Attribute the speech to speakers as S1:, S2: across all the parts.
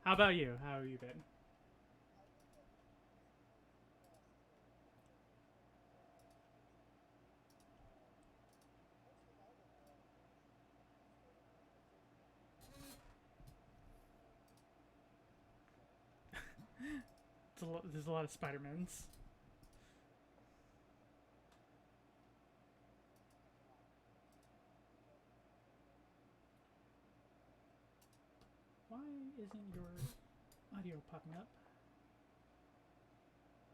S1: How about you? How have you been? There's a lot of Spider-Mans. Why isn't your audio popping up?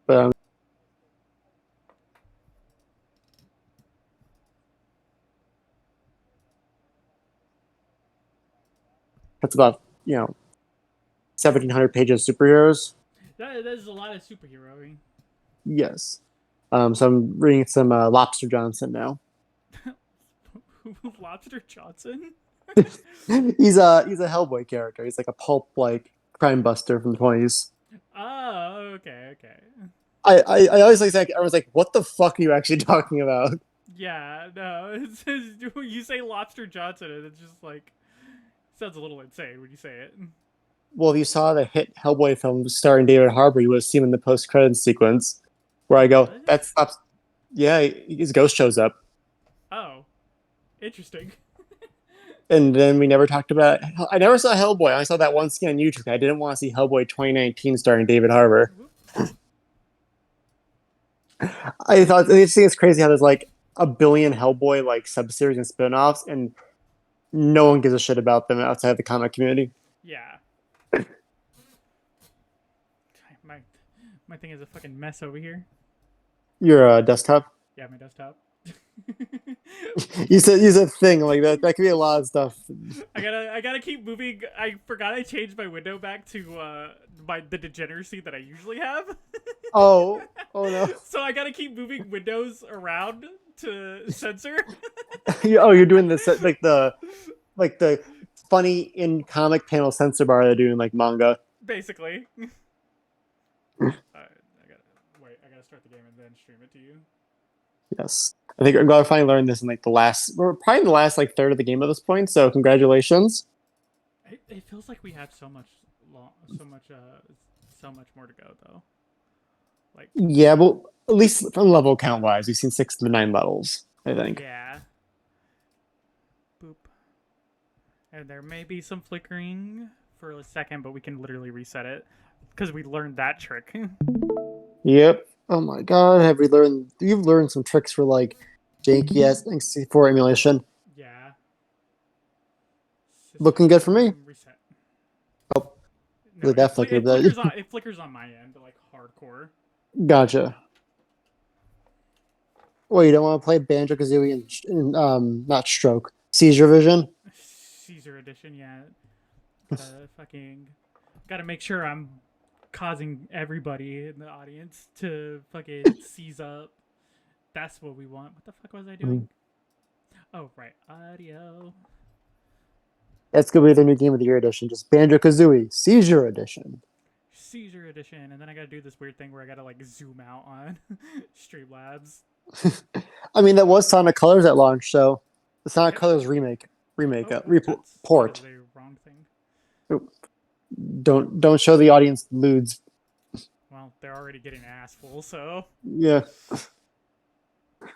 S2: But that's about 1,700 pages of superheroes.
S1: That is a lot of superheroing.
S2: Yes. So I'm reading some Lobster Johnson now.
S1: Lobster Johnson?
S2: He's a Hellboy character. He's like a pulp like crime buster from the 20s.
S1: Oh, okay.
S2: I always like that. I was like, what the fuck are you actually talking about?
S1: Yeah, no. You say Lobster Johnson, and it's just like sounds a little insane when you say it.
S2: Well, if you saw the hit Hellboy film starring David Harbour, you would have seen him in the post credits sequence where I go,
S1: What?
S2: that's up. Yeah, his ghost shows up.
S1: Oh, interesting.
S2: And then we never talked about. I never saw Hellboy. I saw that one scene on YouTube. I didn't want to see Hellboy 2019 starring David Harbour. I thought it's crazy how there's like a billion Hellboy like subseries and spin-offs, and no one gives a shit about them outside the comic community.
S1: Yeah. My my thing is a fucking mess over here.
S2: Your desktop.
S1: Yeah, my desktop.
S2: You said thing like that. That could be a lot of stuff.
S1: I gotta keep moving. I forgot I changed my window back to the degeneracy that I usually have.
S2: Oh, oh no.
S1: So I gotta keep moving windows around to censor.
S2: Oh, you're doing this like the funny in comic panel censor bar they're doing like manga.
S1: Basically. I gotta start the game and then stream it to you.
S2: Yes. I think I'm gonna finally learn this in like we're probably in the last like third of the game at this point, so congratulations.
S1: It feels like we have so much so much more to go though. Like
S2: Yeah, but at least from level count wise, we've seen 6 to 9 levels, I think.
S1: yeah. Boop. And there may be some flickering for a second, but we can literally reset it because we learned that trick.
S2: Yep. Oh my god, you've learned some tricks for like janky ass N64 emulation.
S1: Yeah.
S2: Looking good for me.
S1: Reset.
S2: Oh,
S1: No,
S2: look at that flicker.
S1: it flickers on my end, like hardcore.
S2: Gotcha. Well, you don't want to play Banjo Kazooie and not Stroke. Seizure Vision?
S1: Caesar edition, yeah. Fucking gotta make sure I'm causing everybody in the audience to fucking seize up. That's what we want. What the fuck was I doing? Oh, right. Audio.
S2: That's gonna be the new Game of the Year edition. Just Banjo Kazooie Seizure Edition.
S1: Caesar edition. And then I gotta do this weird thing where I gotta like zoom out on Streamlabs.
S2: I mean, that was Sonic Colors at launch, so the Sonic Colors
S1: That
S2: port.
S1: was a wrong thing.
S2: Don't show the audience nudes.
S1: Well, they're already getting ass full, so
S2: Yeah.
S1: I'm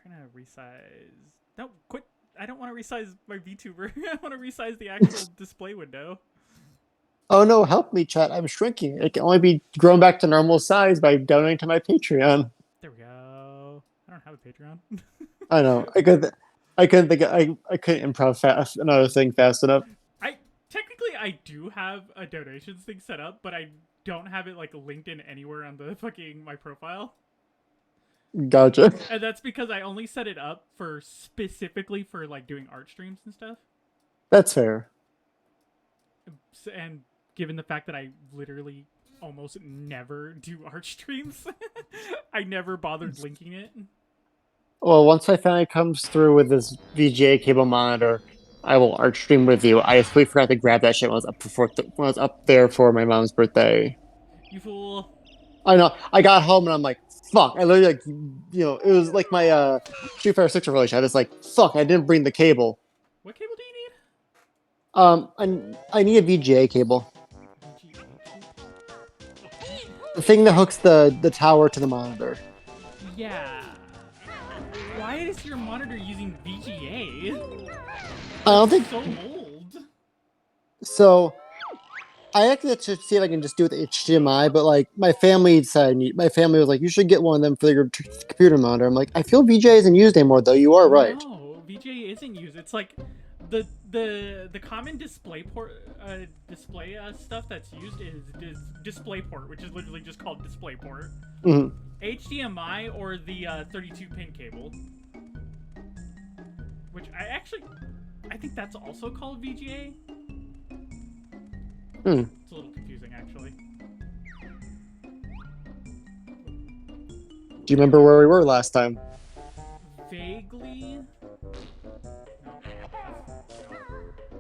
S1: trying to resize. No, quit. I don't want to resize my VTuber. I want to resize the actual display window.
S2: Oh no, help me, chat. I'm shrinking. It can only be grown back to normal size by donating to my Patreon.
S1: There we go. I don't have a Patreon.
S2: I know. I couldn't think. I couldn't improv fast another thing fast enough.
S1: I do have a donations thing set up, but I don't have it like linked in anywhere on the fucking my profile.
S2: Gotcha.
S1: And that's because I only set it up for specifically for like doing art streams and stuff.
S2: That's fair.
S1: And given the fact that I literally almost never do art streams, I never bothered linking it.
S2: Well, once my family comes through with this VGA cable monitor, I will art stream with you. I totally forgot to grab that shit when I was up there for my mom's birthday.
S1: You fool.
S2: I know. I got home and I'm like, fuck. I literally it was like my Street Fighter 6 revelation. I was like, fuck, I didn't bring the cable.
S1: What cable do you need?
S2: I need a VGA cable.
S1: VGA.
S2: The thing that hooks the tower to the monitor.
S1: Yeah. Why is your monitor using VGA?
S2: I don't
S1: It's
S2: think
S1: so old.
S2: so. I actually to see if I can just do it with HDMI, but like my family decided, my family was like, you should get one of them for your computer monitor. I'm like, I feel VGA isn't used anymore, though. You are right.
S1: No, VGA isn't used. It's like the common display port display stuff that's used is DisplayPort, which is literally just called DisplayPort.
S2: Hmm.
S1: HDMI or the 32-pin cable, which I think that's also called VGA.
S2: Hmm.
S1: It's a little confusing, actually.
S2: Do you remember where we were last time?
S1: Vaguely. No,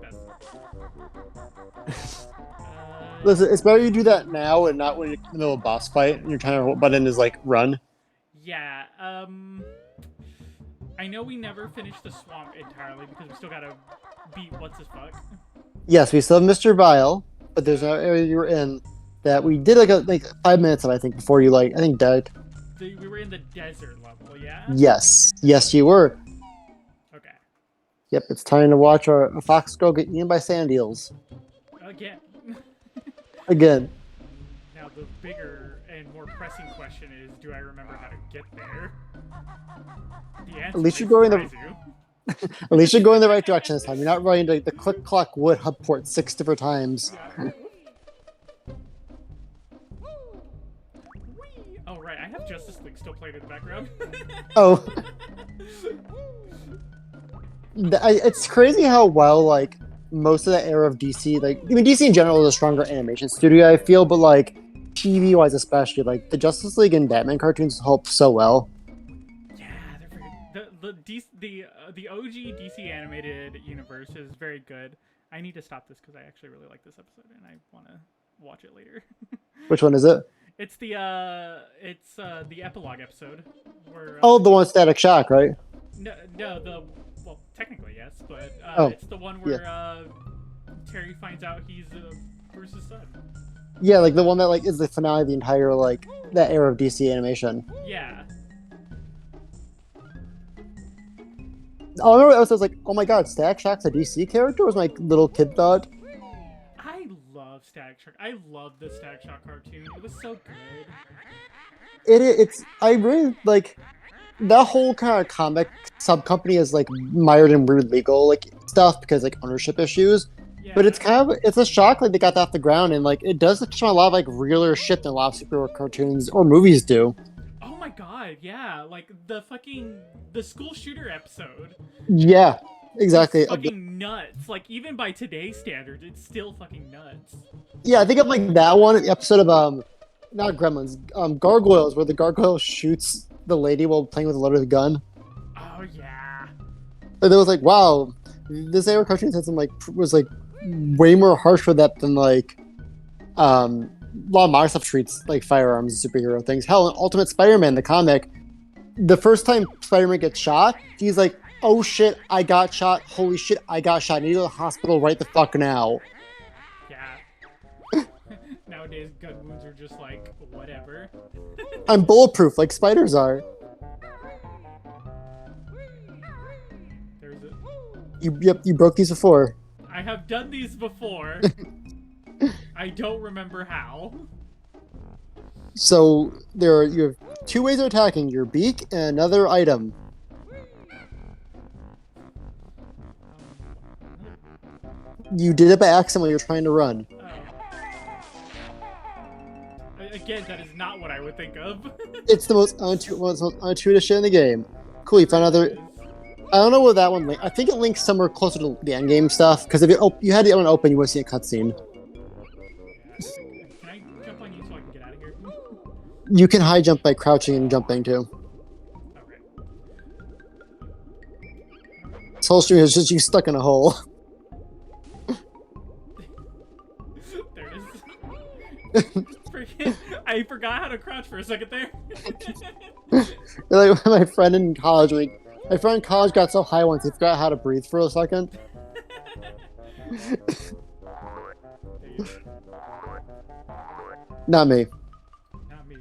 S1: that's
S2: Listen, it's better you do that now and not when you're in the middle of a boss fight and you're trying to button is like run.
S1: yeah. I know we never finished the swamp entirely because we still gotta beat what's his fuck.
S2: Yes, we still have Mr. Vile, but there's an area you were in that we did like 5 minutes of, I think, before you I think died.
S1: We were in the desert level, yeah.
S2: Yes, you were.
S1: Okay.
S2: Yep, it's time to watch a fox girl get eaten by sand eels
S1: Again.
S2: again.
S1: Now the bigger and more pressing question is, do I remember how to get there? The answer
S2: At least
S1: may
S2: you're going
S1: surprise
S2: the
S1: you.
S2: at least you're going the right direction this time. You're not running the click clock wood hub port 6 different times.
S1: Yeah. Whee! Oh right, I have Justice League still playing in the background.
S2: Oh, it's crazy how well like most of the era of DC, like I mean DC in general is a stronger animation studio, I feel, but like TV wise especially, like the Justice League and Batman cartoons hold so well.
S1: Yeah, they're freaking the OG DC animated universe is very good. I need to stop this because I actually really like this episode and I want to watch it later.
S2: Which one is it?
S1: It's the epilogue episode where
S2: Oh, the one with Static Shock, right?
S1: no, well technically yes, but
S2: Oh,
S1: it's the one where Terry finds out he's Bruce's son.
S2: Yeah, like the one that like is the finale of the entire like that era of DC animation.
S1: Yeah.
S2: Oh, I remember I was like, oh my god, Static Shock's a DC character? Was my little kid thought.
S1: I love Static Shock. I love the Static Shock cartoon. It was so good.
S2: It's I really like that whole kind of comic sub company is like mired in weird legal like stuff because like ownership issues.
S1: Yeah.
S2: But it's a shock like they got that off the ground and like it does show a lot of like realer shit than a lot of superhero cartoons or movies do.
S1: Oh my god, yeah, like the school shooter episode.
S2: Yeah, exactly.
S1: It's fucking nuts. Like even by today's standards, it's still fucking nuts.
S2: Yeah, I think of like that one episode of not Gremlins, Gargoyles, where the gargoyle shoots the lady while playing with a loaded gun.
S1: Oh yeah.
S2: And it was like, wow, this era cartoon had some like was like way more harsh with that than like a lot of modern stuff treats like firearms and superhero things. Hell, in Ultimate Spider-Man, the comic, the first time Spider-Man gets shot, he's like, oh shit, I got shot. Holy shit, I got shot. I need to go to the hospital right the fuck now.
S1: Yeah. Nowadays, gun wounds are just like, whatever.
S2: I'm bulletproof like spiders are.
S1: There's a...
S2: You broke these before.
S1: I have done these before. I don't remember how.
S2: So you have two ways of attacking: your beak and another item. You did it by accident while you're trying to run.
S1: Again, that is not what I would think of.
S2: It's the most unintuitive shit in the game. Cool, you found another. I don't know where that one links. I think it links somewhere closer to the end game stuff. Because if you had the other one open, you would see a cutscene.
S1: Can I jump on you so I can get out of here?
S2: You can high jump by crouching and jumping too.
S1: Okay.
S2: This whole stream is just you stuck in a hole.
S1: There it is. I forgot how to crouch for a second there.
S2: Like my friend in college, my friend in college got so high once he forgot how to breathe for a second. Not me.
S1: Not me.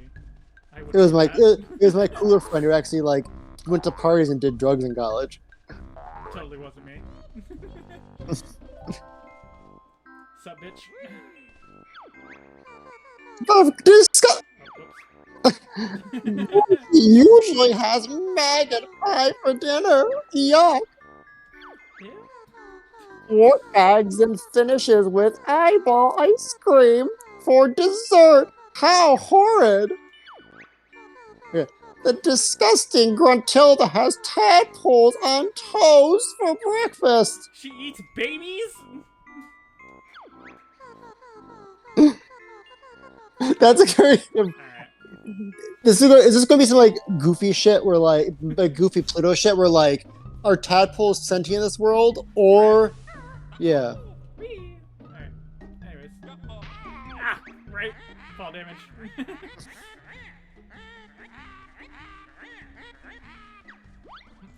S1: I
S2: It was
S1: wouldn't
S2: my
S1: do
S2: it was my cooler friend who actually like went to parties and did drugs in college.
S1: that. Totally wasn't me. Sup, bitch?
S2: But discuss
S1: Oh, whoops.
S2: he usually has maggot pie for dinner. Yuck.
S1: Yeah.
S2: What eggs and finishes with eyeball ice cream for dessert. How horrid. Yeah. The disgusting Gruntilda has tadpoles on toast for breakfast.
S1: She eats babies?
S2: That's a very.
S1: Alright.
S2: Is this going to be some like goofy shit where like goofy Pluto shit where like are tadpoles sentient in this world or yeah.
S1: Whee! Alright. Anyways. Ah! Right. Fall damage.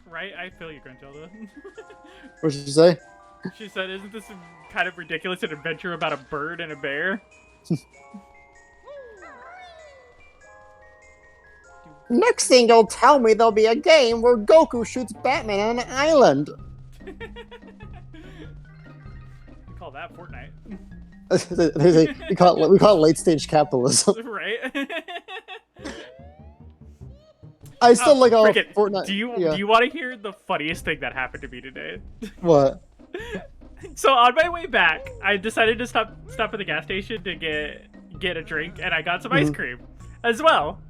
S1: Right? I feel you, Gruntilda.
S2: What did you say?
S1: She said, isn't this kind of ridiculous an adventure about a bird and a bear?
S2: Next thing you'll tell me there'll be a game where Goku shoots Batman on an island.
S1: We call that Fortnite.
S2: we call it late stage capitalism.
S1: Right?
S2: I still like all
S1: Frickin',
S2: Fortnite.
S1: Do you
S2: yeah.
S1: want to hear the funniest thing that happened to me today?
S2: What?
S1: So on my way back, I decided to stop at the gas station to get a drink, and I got some ice cream as well.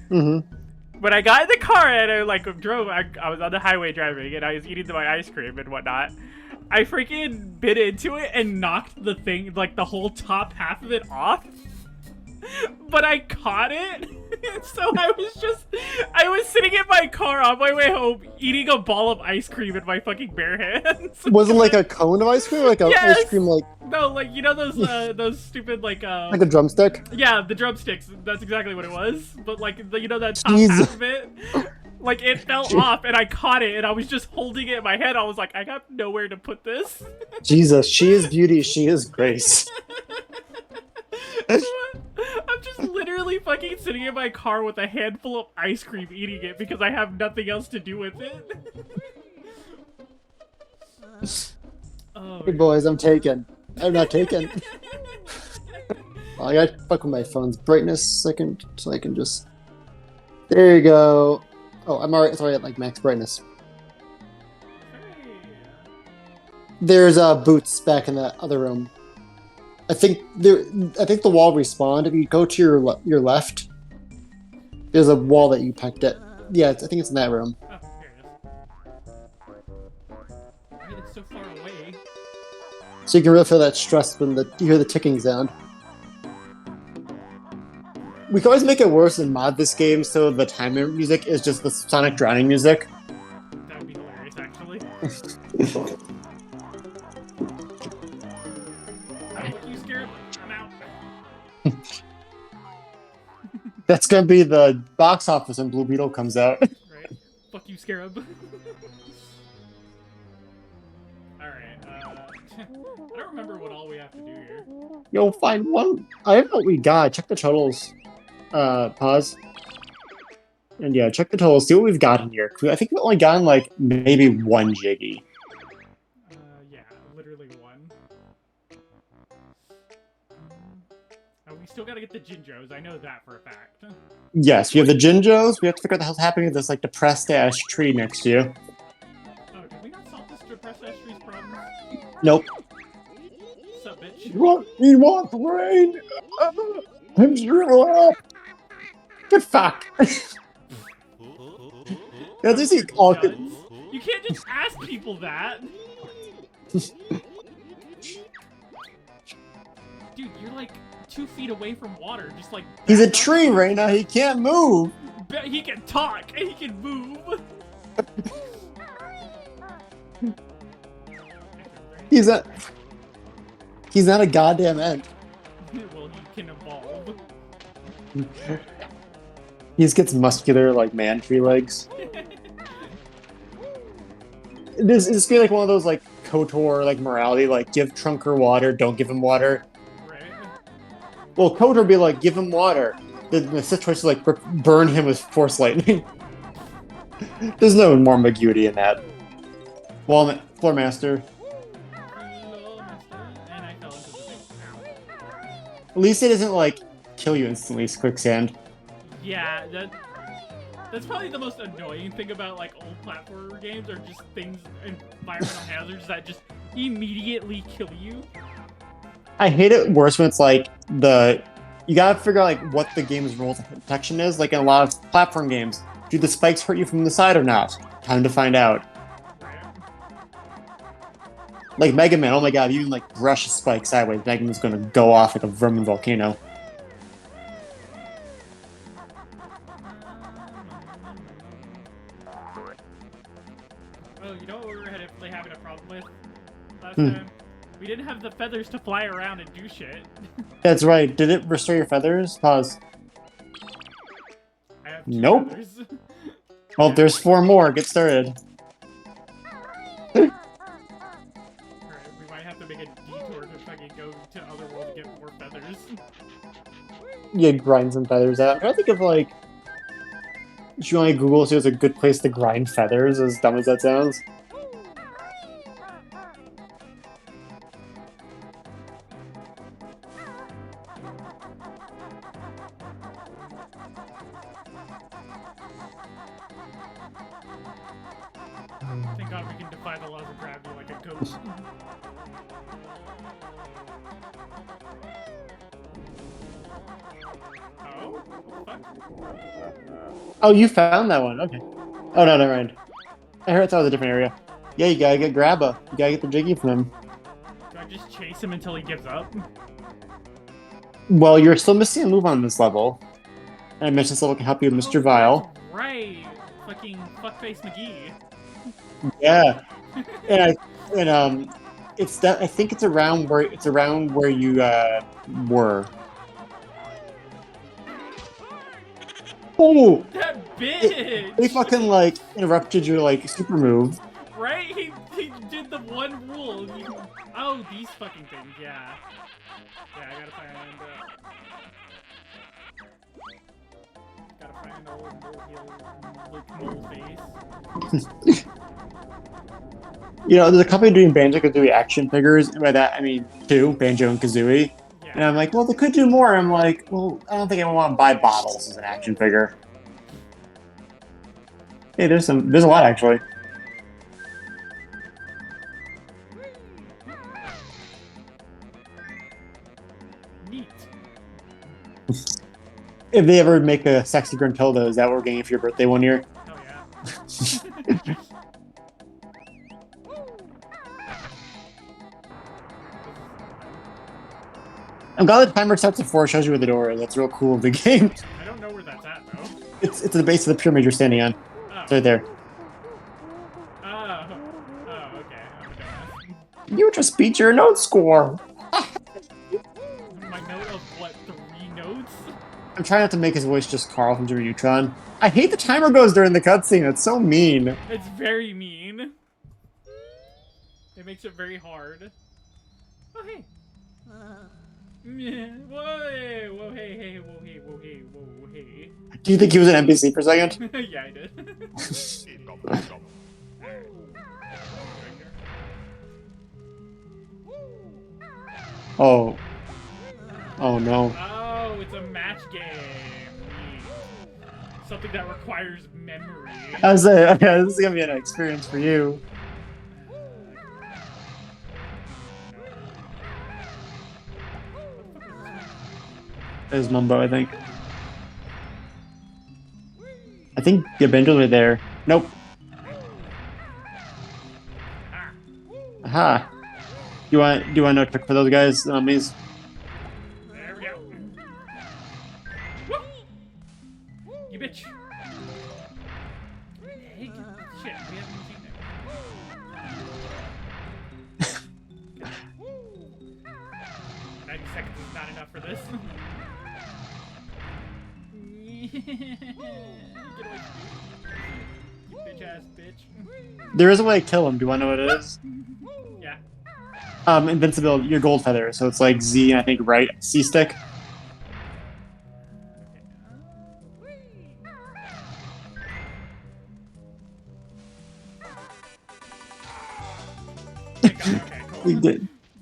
S2: Mm-hmm.
S1: When I got in the car and I like drove, I was on the highway driving, and I was eating my ice cream and whatnot. I freaking bit into it and knocked the thing, like the whole top half of it off. But I caught it, so I was sitting in my car on my way home, eating a ball of ice cream in my fucking bare hands.
S2: Was it like a cone of ice cream, or like a
S1: Yes!
S2: ice cream like
S1: No, like you know those stupid like
S2: a drumstick?
S1: yeah, the drumsticks. That's exactly what it was. But like you know that top
S2: Jesus.
S1: half of it, like it fell off, and I caught it, and I was just holding it in my head. I was like, I got nowhere to put this.
S2: Jesus, she is beauty, she is grace.
S1: I'm just literally fucking sitting in my car with a handful of ice cream eating it because I have nothing else to do with it. Oh,
S2: Hey boys, I'm taken. I'm not taken. I gotta fuck with my phone's brightness a second so I can just. There you go. Oh, I'm already. It's already at like max brightness. There's boots back in the other room. I think the wall respawned. If you go to your left, there's a wall that you picked at. Yeah, I think it's in that room.
S1: Oh, here it is. Why are they so far away?
S2: So you can really feel that stress when you hear the ticking sound. We can always make it worse and mod this game so the timer music is just the Sonic drowning music.
S1: That would be hilarious, actually. Fuck you, Scarab. I'm out.
S2: That's gonna be the box office when Blue Beetle comes out.
S1: Right? Fuck you, Scarab. Alright, I don't remember what all we have to do here.
S2: You'll find one. I don't know what we got. Check the totals. Pause. And yeah, check the totals. See what we've got in here. I think we've only gotten like maybe one Jiggy.
S1: Yeah, literally one. We still gotta get the Jinjos, I know that for a fact.
S2: Yes, we have the Jinjos. We have to figure out the hell's happening with this like depressed ash tree next to you.
S1: Oh, did we not solve this depressed ash tree's problem?
S2: Nope.
S1: What's up, bitch?
S2: You want the rain? I'm sure up. Get fucked. That's just like all.
S1: Guns? You can't just ask people that! Dude, you're like 2 feet away from water, just like...
S2: He's a tree right now. He can't move.
S1: Bet he can talk and he can move!
S2: He's not a goddamn ant.
S1: Well, he can evolve.
S2: He just gets muscular like man tree legs. This be like one of those like KOTOR like morality, like give Trunker water, don't give him water.
S1: Right.
S2: Well, KOTOR be like give him water. The Sith choice is like burn him with Force lightning. There's no more ambiguity in that. Well, Floor Master.
S1: And I fell into the thing.
S2: At least it doesn't like kill you instantly. It's quicksand.
S1: Yeah, that's probably the most annoying thing about like old platformer games, or just things, environmental hazards that just immediately kill you.
S2: I hate it worse when it's like you gotta figure out like what the game's rules of protection is. Like in a lot of platform games, do the spikes hurt you from the side or not? Time to find out. Like Mega Man, oh my god, if you even like brush a spike sideways, Mega Man's gonna go off like a vermin volcano.
S1: Oh, you know what we were having a problem with last time? We didn't have the feathers to fly around and do shit.
S2: That's right. Did it restore your feathers? Pause.
S1: I have 2
S2: Nope.
S1: feathers.
S2: Well, there's 4 more. Get started.
S1: Alright, we might have to make a detour to fucking go to Otherworld to get more feathers.
S2: Yeah, grind some feathers out. I'm trying to think of like. Should you only Google see it's a good place to grind feathers, as dumb as that sounds?
S1: Thank God we can defy the laws of gravity like a ghost. Oh? Fuck?
S2: Oh, you found that one. Okay. Oh, no, never mind. I heard that was a different area. Yeah, you gotta get Grabba. You gotta get the Jiggy from him.
S1: Do I just chase him until he gives up?
S2: Well, you're still missing a move on this level. And I mentioned this level can help you with Mr. Vile.
S1: That's right! Fucking fuckface McGee.
S2: Yeah. And it's that I think it's around where you were. Oh!
S1: That bitch!
S2: They fucking like interrupted your like super move.
S1: Right? He did the one rule. Oh, these fucking things, yeah. Yeah, I gotta find old face.
S2: You know, there's a company doing Banjo Kazooie action figures, and by that I mean 2, Banjo and Kazooie.
S1: Yeah.
S2: And I'm like, well, they could do more. I'm like, well, I don't think I want to buy bottles as an action figure. Hey, there's a lot actually.
S1: Neat.
S2: If they ever make a sexy Gruntilda, is that what we're getting for your birthday one year?
S1: Hell yeah.
S2: I'm glad the timer sets at 4, shows you where the door is. That's real cool of the game.
S1: I don't know where that's at, though.
S2: It's at the base of the pyramid you're standing on.
S1: Oh.
S2: It's right there.
S1: Oh, okay. I'm a dumbass.
S2: You just beat your note score.
S1: My note of what, 3 notes?
S2: I'm trying not to make his voice just Carl from Jimmy Neutron. I hate the timer goes during the cutscene. It's so mean.
S1: It's very mean. It makes it very hard. Oh, hey. Whoa, hey, whoa, hey, hey, whoa, hey, whoa, hey, whoa, hey.
S2: Do you think he was an NPC for a second?
S1: Yeah, I did.
S2: Oh. Oh no.
S1: Oh, it's a match game. Something that requires memory.
S2: I was like, okay, this is gonna be an experience for you. There's Mumbo, I think. I think the Banjo's right there. Nope. Aha. Do you want no trick for those guys, the mummies?
S1: There we go. Woo! You bitch. Hey, shit, we haven't seen that. 90 seconds is not enough for this. Get away from me. You bitch. bitch ass bitch.
S2: There is a way to kill him. Do you want to know what it is?
S1: Yeah.
S2: Invincibility. Your gold feather. So it's like Z and I think right C stick.
S1: Okay, cool.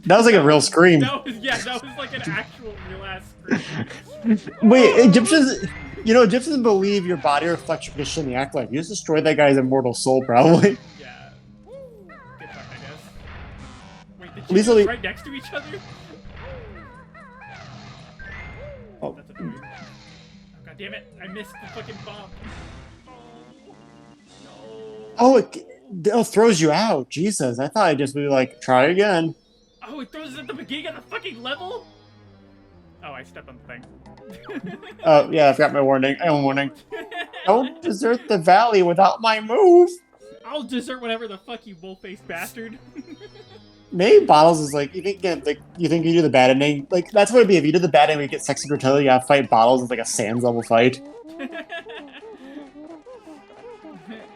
S2: That was like a real scream.
S1: That was like an actual real ass scream.
S2: Wait, Egyptians. You know, Egyptians believe your body reflects your condition in the afterlife. You just destroyed that guy's immortal soul, probably.
S1: Yeah. Get fucked, I guess. Wait, the
S2: At least
S1: chickens right next to each other?
S2: Oh.
S1: That's annoying. Oh, God damn it. I missed the fucking bomb.
S2: Oh, it throws you out. Jesus, I thought I'd just be like, try again.
S1: Oh, it throws us at the beginning of the fucking level? Oh, I stepped on the thing.
S2: Oh, yeah, I forgot my warning. I have a warning. Don't desert the valley without my move.
S1: I'll desert whatever the fuck, you bull-faced bastard.
S2: Maybe Bottles is like, you think you do the bad ending? Like, that's what it'd be. If you do the bad ending, we get Sexy Grotella, you gotta fight Bottles. It's like a Sans level fight.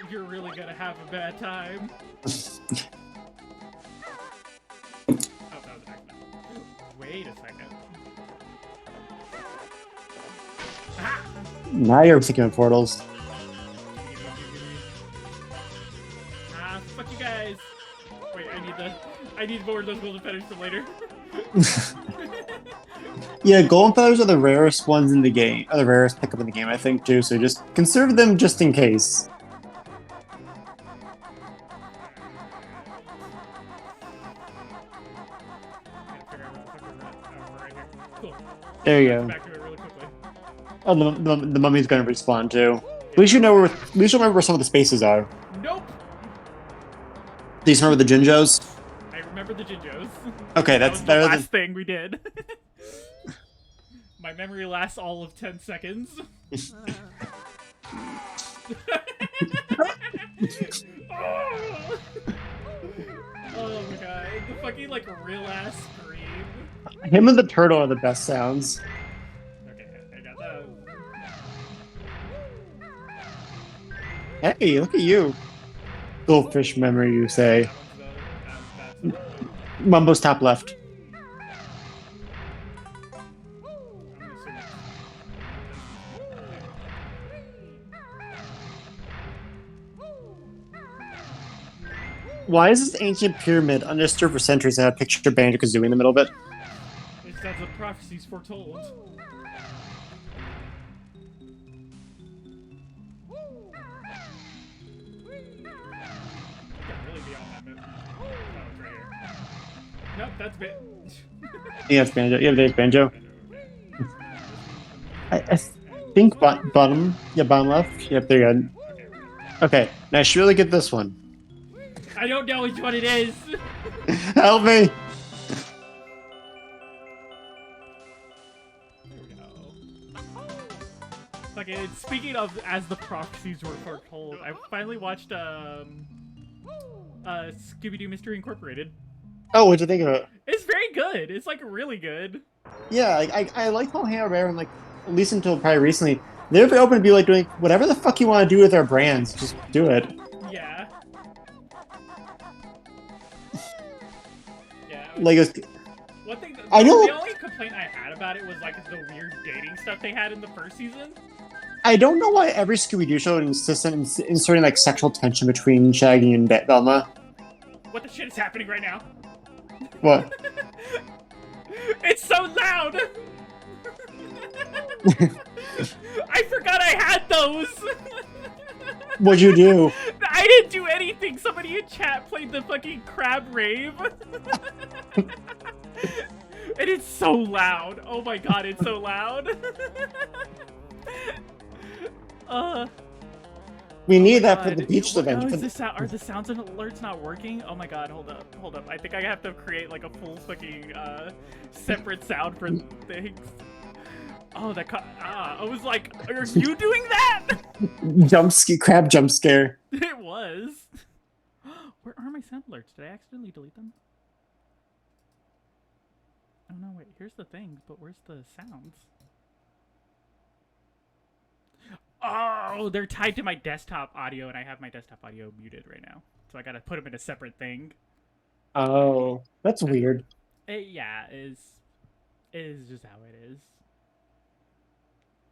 S1: You're really gonna have a bad time. Oh, that was an accident. Wait a second. Ah!
S2: Now you're thinking of portals.
S1: Ah, fuck you guys. Wait, I need more of those golden feathers for later.
S2: Yeah, golden feathers are the rarest ones in the game. Are the rarest pickup in the game, I think, too. So just conserve them just in case. There you go.
S1: Back to it really quickly.
S2: Oh, the mummy's gonna respawn too. At least you know where. At least you remember where some of the spaces are.
S1: Nope.
S2: Do you remember the Jinjos?
S1: I remember the Jinjos.
S2: Okay,
S1: That
S2: that's
S1: was the
S2: better than.
S1: last thing we did. My memory lasts all of 10 seconds. Oh my god, the fucking like real ass scream.
S2: Him and the turtle are the best sounds.
S1: Okay, I got that.
S2: Hey, look at you. Goldfish memory, you say. Mumbo's top left. Why is this ancient pyramid undisturbed for centuries and have a picture of Banjo Kazooie in the middle of it?
S1: It's as the prophecies foretold. Nope, that's bit.
S2: Yeah, it's Banjo. Yeah, there's Banjo. I think bottom. Yeah, bottom left. Yep, there you go. Okay, now I should really get this one.
S1: I don't know which one it is.
S2: Help me!
S1: There we go. Okay, speaking of as the prophecies were foretold, I finally watched Scooby-Doo Mystery Incorporated.
S2: Oh, what'd you think of it?
S1: It's very good. It's like really good.
S2: Yeah, I like how Hanna-Barbera, like, at least until probably recently, they're open to be like doing whatever the fuck you want to do with their brands. Just do it.
S1: Yeah. Yeah.
S2: Like,
S1: one thing.
S2: I know.
S1: The only complaint I had about it was like the weird dating stuff they had in the first season.
S2: I don't know why every Scooby-Doo show insists on inserting like sexual tension between Shaggy and Velma.
S1: What the shit is happening right now?
S2: What?
S1: It's so loud! I forgot I had those!
S2: What'd you do?
S1: I didn't do anything! Somebody in chat played the fucking crab rave! And it's so loud! Oh my god, it's so loud!
S2: We need
S1: my
S2: that for
S1: god.
S2: the beach event.
S1: Oh, are the sounds and alerts not working? Oh my god, hold up. I think I have to create like a full fucking separate sound for things. Oh, I was like, are you doing that?
S2: Crab jump scare.
S1: It was. Where are my sound alerts? Did I accidentally delete them? Oh no, wait, here's the things, but where's the sounds? Oh, they're tied to my desktop audio, and I have my desktop audio muted right now, so I gotta put them in a separate thing.
S2: Oh, that's weird.
S1: Yeah, is just how it is.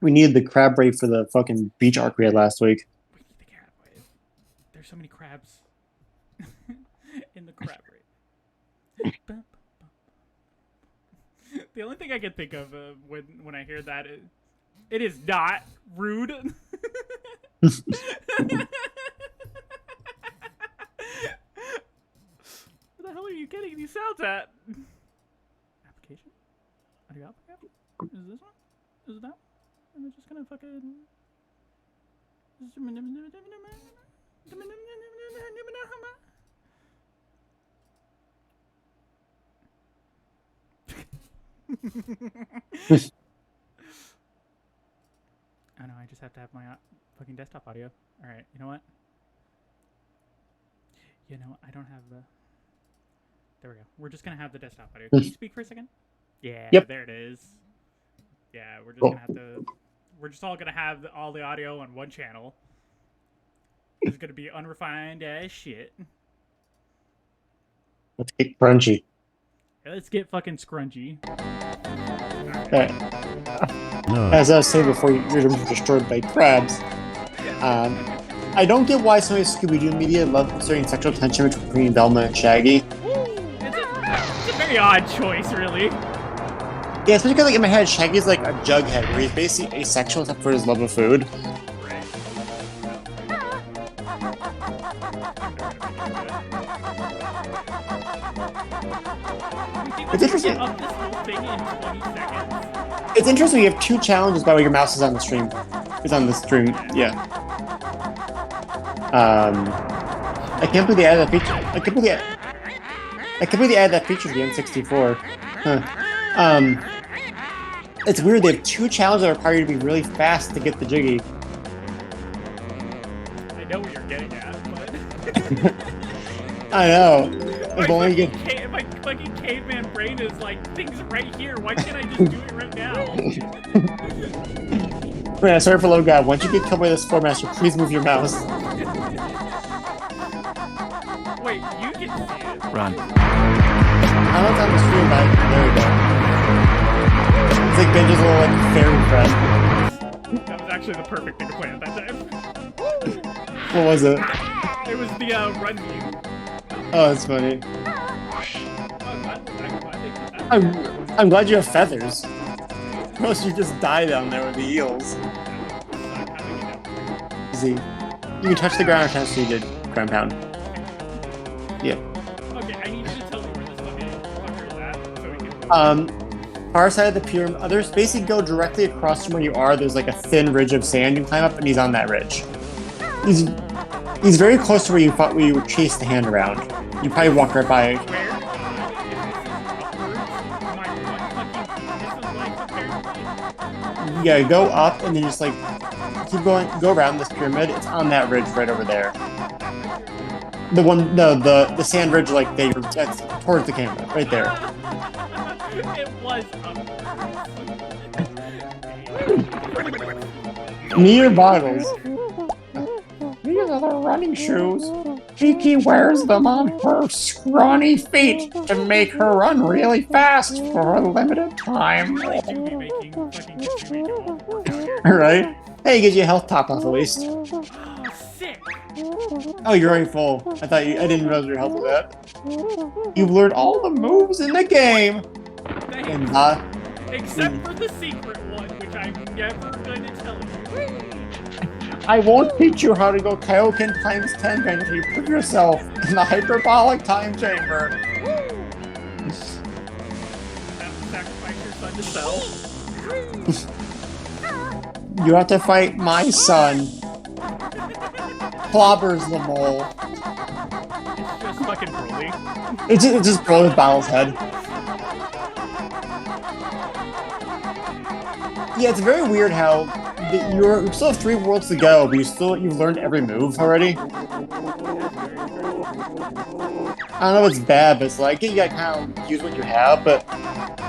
S2: We needed the crab rate for the fucking beach arc we had last week.
S1: We need the crab rate. There's so many crabs in the crab rate. The only thing I can think of when I hear that is, it is not rude. Where the hell are you getting these sounds at? Application? Audio output? Is this one? Is it that one? Am I just gonna fucking... Oh no, I just have to have my fucking desktop audio. Alright, you know what? You know, I don't have the... There we go. We're just gonna have the desktop audio. Can you speak for a second? Yeah,
S2: Yep.
S1: There it is. Yeah, we're just gonna have to... We're just all gonna have all the audio on one channel. It's gonna be unrefined as shit.
S2: Let's get crunchy.
S1: Let's get fucking scrunchy.
S2: Okay. As I was saying before, you're destroyed by crabs. I don't get why so many Scooby-Doo media love inserting sexual tension between Velma and Shaggy.
S1: It's a very odd choice, really.
S2: Yeah, especially because like, in my head, Shaggy's like a jughead, where he's basically asexual except for his love of food. It's interesting. It's interesting. You have two challenges by the way your mouse is on the stream. It's on the stream. Yeah. I can't believe they added that feature. I can't believe they added that feature to the N64. Huh. It's weird. They have two challenges that require you to be really fast to get the jiggy.
S1: I know what you're getting at, but
S2: I know. If only you get.
S1: My fucking caveman brain is like, things right here. Why can't I just do it right now?
S2: Yeah, sorry for low god. Once you get killed by this Spore Master, please move your mouse.
S1: Wait, you can see it.
S3: Run.
S2: I don't know if it's on the stream, but there we go. It's like Benji's little like fairy friend.
S1: That was actually the perfect thing to play at that time.
S2: What was it?
S1: It was the run view.
S2: Oh, that's funny. I'm glad you have feathers. Most you just die down there with the eels. Easy. You can touch the ground or so you did ground pound. Yeah.
S1: Okay, I need you to tell me where this fucker is at so we can...
S2: Far side of the pyramid, there's basically go directly across from where you are. There's like a thin ridge of sand you can climb up, and he's on that ridge. He's very close to where you chased the hand around. You probably walk right by.
S1: Where?
S2: Yeah, go up and then just like keep going, go around this pyramid. It's on that ridge right over there. The one, the sand ridge, like that's towards the camera, right there.
S1: It was
S2: Near bottles. These are the running shoes. Kiki wears them on her scrawny feet to make her run really fast for a limited time. Alright. Hey, gives you a health top off at least.
S1: Oh, sick.
S2: Oh, you're already full. I didn't realize your health was that. You've learned all the moves in the game.
S1: Except for the secret one, which I'm never going to tell you.
S2: I won't teach you how to go Kaioken times 10 until you put yourself in the hyperbolic time chamber.
S1: Have to sacrifice your son to sell.
S2: You have to fight my son. Clobbers the mole.
S1: It's just fucking Broly.
S2: It's just Broly with Battle's head. Yeah, it's very weird how you still have 3 worlds to go, but you've learned every move already. I don't know if it's bad, but it's like you gotta kind of use what you have, but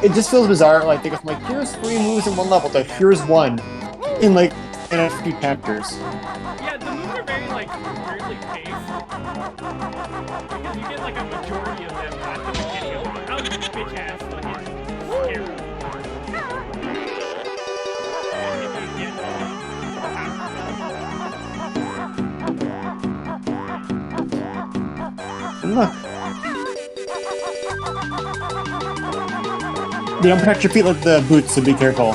S2: it just feels bizarre. Like they go from like here's 3 moves in one level to here's 1 in like and a few chapters.
S1: Yeah, the movies are very like weirdly paced because you get like a majority of them at the beginning of the movie. Oh, you bitch ass fucking scarab.
S2: And look. They don't protect your feet like the boots, so be careful.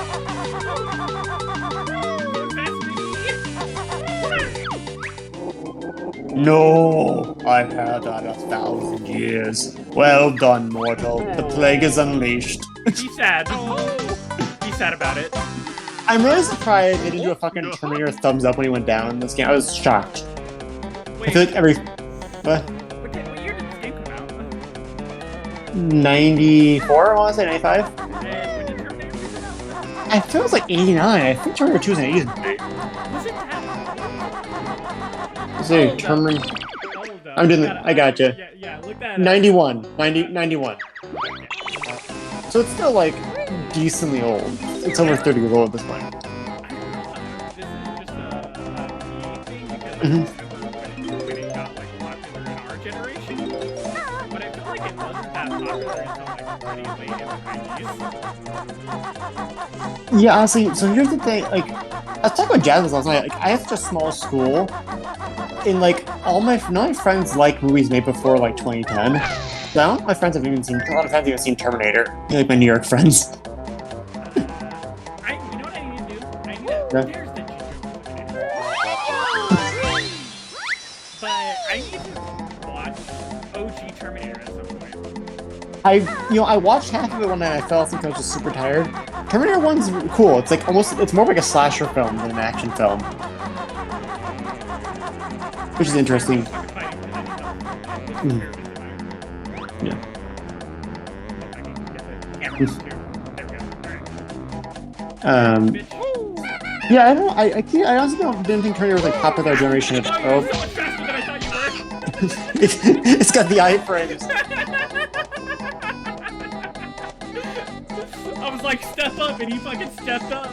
S2: No, I've had that 1,000 years. Well done, mortal. The plague is unleashed.
S1: Be sad. Be sad about it.
S2: I'm really surprised they didn't do a fucking Terminator thumbs up when he went down in this game. I was shocked.
S1: Wait,
S2: I feel like every... What?
S1: what year did this game come out?
S2: 94, I want to say, 95?
S1: And when did Terminator 2 come out?
S2: I feel it was like 89. I think Terminator 2 was an 80s movie.
S1: Was it that?
S2: See, Terminator...
S1: Hold up.
S2: I'm doing it. I gotcha.
S1: Yeah, look that up.
S2: 91. 91. So it's still, like, decently old. It's over 30 years old at this point.
S1: I don't know if this is just a me thing because I
S2: Mhm.
S1: remember when it got like popular in our generation, but I feel like it wasn't that popular until like pretty late in the 90s.
S2: Yeah, honestly, so here's the thing, like, I was talking about jazz last night, like, I have such a small school, and, like, none of my friends like movies made before, like, 2010. So I don't know if my friends have even seen, a lot of friends have even seen Terminator, like my New York friends.
S1: You know what I need to do? I need to.
S2: Yeah.
S1: There's the ginger. But I need to watch OG Terminator at some point.
S2: I watched half of it one night, I fell asleep because I was just super tired. Terminator 1's cool, it's like it's more like a slasher film than an action film. Which is interesting. Yeah. Yeah, I don't. I honestly didn't think Terminator was like popular generation of. Oh,
S1: So much faster than I thought you were.
S2: it's got the iframes.
S1: I was like, step up, and he fucking stepped up.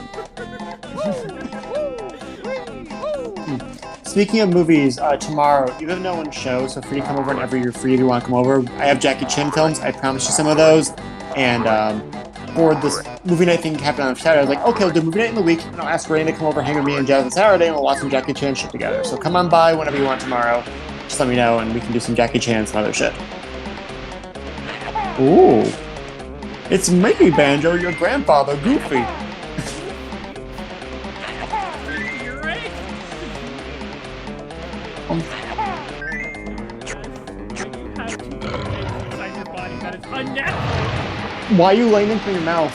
S2: Speaking of movies, tomorrow you have no one show, so free to come over whenever you're free if you want to come over. I have Jackie Chan films. I promised you some of those, and for this movie night thing happened on Saturday, I was like, okay, we'll do movie night in the week, and I'll ask Rain to come over, hang with me and Jazz on Saturday, and we'll watch some Jackie Chan shit together. So come on by whenever you want tomorrow. Just let me know, and we can do some Jackie Chan and some other shit. Ooh. It's me, Banjo, your grandfather, Goofy.
S1: You're right. You have to inside your body that is unnatural.
S2: Why are you laying into your mouth?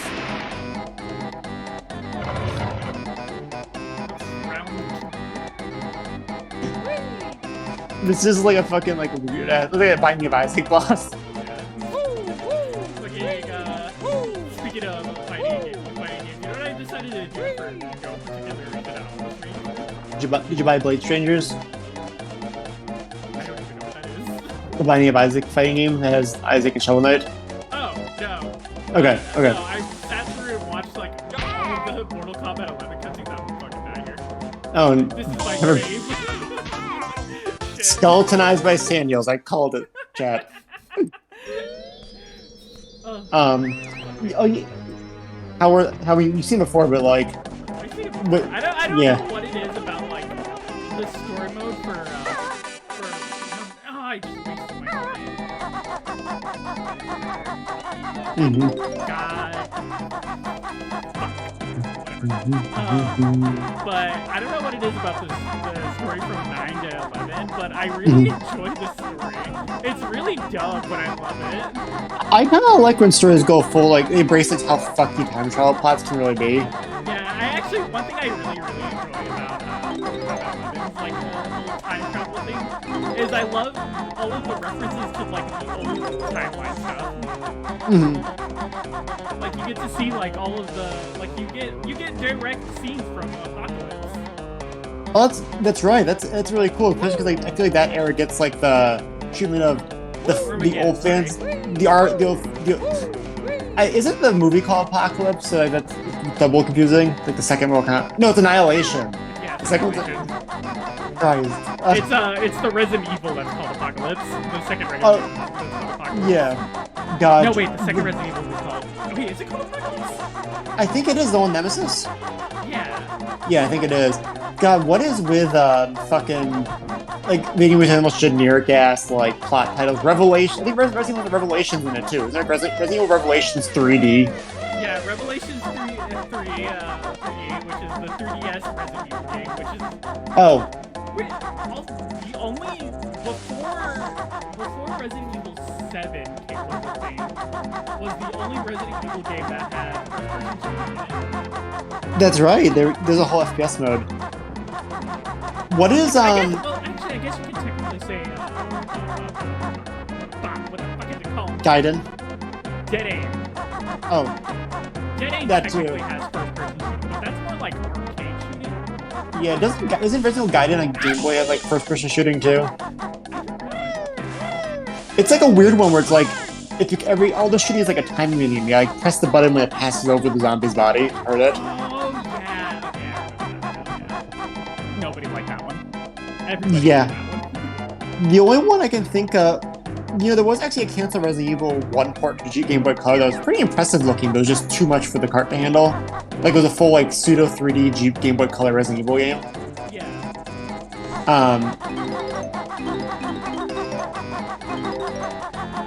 S2: This is like a fucking like weird ass. Look at that Binding of Isaac boss.
S1: Speaking of fighting games, you know what I decided to do for no particular reason at all this week?
S2: Did you buy Blade Strangers?
S1: I don't even know what that is.
S2: The Binding of Isaac fighting game that has Isaac and Shovel Knight?
S1: Oh, no.
S2: Okay, okay.
S1: No, I sat through and watched like all of the Mortal Kombat 11 cutscenes. I'm fucking out here.
S2: Oh, and
S1: This is my grave. Shit.
S2: skeletonized by Samuels. I called it, chat. Oh, how you've seen before, but like,
S1: I've seen it before.
S2: but,
S1: I don't
S2: yeah.
S1: know what it is about like the story mode for I just wasted my name.
S2: Mhm.
S1: God. But I don't know what it is about the story from 9 to 11, but I really enjoy the story. It's really dumb, but I love it.
S2: I kind of like when stories go full, like, they embrace like, how fucky time travel plots can really be.
S1: Yeah, I actually, one thing I really enjoy about Mortal Kombat 11 is like the whole time travel thing, is I love all of the references to like the old timeline stuff. Like you get to see like all of the like you get direct scenes from Apocalypse.
S2: Oh, that's right. That's really cool, especially because like, I feel like that era gets like the treatment of the old fans, the art, isn't the movie called Apocalypse? So like, that's double confusing. Like the second Mortal Kombat. No, it's Annihilation.
S1: Yeah,
S2: Second
S1: Revelation.
S2: Christ.
S1: It's the Resident Evil that's called Apocalypse. The second Resident
S2: Oh,
S1: Evil that's called Apocalypse.
S2: yeah. God.
S1: No, wait, the second Resident Evil was called. Wait, is it called Apocalypse?
S2: I think it is the one Nemesis.
S1: Yeah.
S2: Yeah, I think it is. God, what is with fucking like making with the most generic ass like plot titles? Revelation. I think Resident Evil has Revelations in it too. Isn't there Resident Evil Revelations 3D?
S1: Yeah, Revelations 3, which is the 3DS Resident Evil game, which is
S2: Oh,
S1: wait, the only before Resident Evil 7 came was the thing, was the only Resident Evil game that had first-person shooting in it.
S2: that's right. There's a whole FPS mode. What is
S1: Well, actually, I guess you can technically say what the fuck is it called?
S2: Gaiden?
S1: Dead Aim.
S2: Oh,
S1: Dead Aim
S2: that
S1: technically
S2: too.
S1: has first-person shooting, but that's more like arcade shooting.
S2: yeah. Isn't Resident Evil Gaiden on Game Boy have like first-person shooting too? It's like a weird one where it's like if you, all the shooting is like a timing medium. You like press the button when it passes over the zombie's body. Heard it?
S1: Oh, yeah. Nobody liked that one. Everybody
S2: Yeah.
S1: liked that one.
S2: The only one I can think of, there was actually a canceled Resident Evil 1 port to Game Boy Color that was pretty impressive looking, but it was just too much for the cart to handle. Like it was a full like pseudo 3D Game Boy Color Resident Evil game.
S1: Yeah.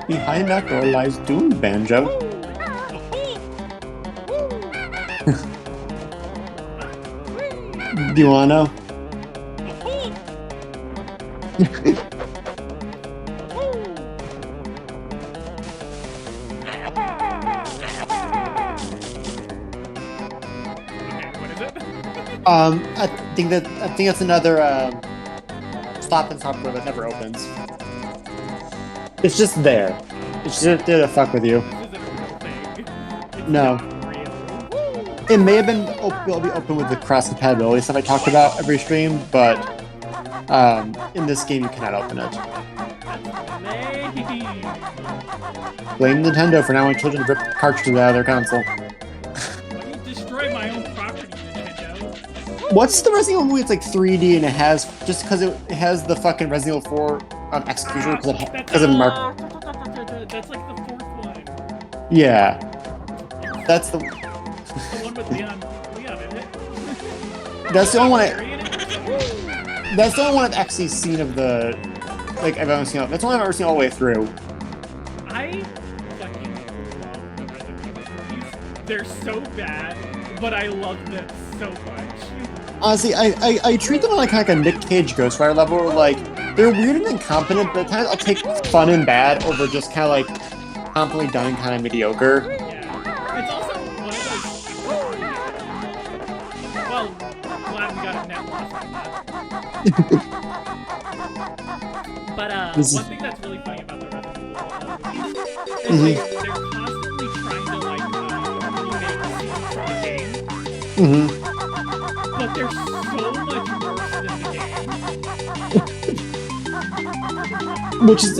S2: Behind that door lies Doom, Banjo. Do you wanna know?
S1: Okay, what is it?
S2: I think that's another stop and stop door that never opens. It's just there. It's just there to fuck with you.
S1: This isn't a real thing. It's
S2: No.
S1: not real.
S2: It may have been it'll be open with the cross compatibility stuff I talked about every stream, but in this game you cannot open it.
S1: Lame.
S2: Blame Nintendo for not wanting children to rip cartridges out of their console.
S1: Let me destroy my own property, Nintendo.
S2: What's the Resident Evil movie? It's like 3D and it has just because it has the fucking Resident Evil 4 execution because of Mark.
S1: That's like the fourth one.
S2: Yeah, that's the
S1: The one with Leon in it.
S2: that's the only one.
S1: Harry in it?
S2: That's the only one I've actually seen of the like I've ever seen. That's the one I've ever seen all the way through.
S1: I fucking love the Resident Evil movies. They're so bad, but I love them so much.
S2: Honestly, I treat them on like a Nick Cage Ghost Rider level where like they're weird and incompetent, but at times I'll take fun and bad over just kind of like competently done and kind of mediocre.
S1: Yeah. It's also one of those. Well, glad we got a net loss on that. But one thing that's really funny about the Resident Evil movies is they're constantly trying to like remake scenes from the game, but they're so much worse than the game.
S2: Which is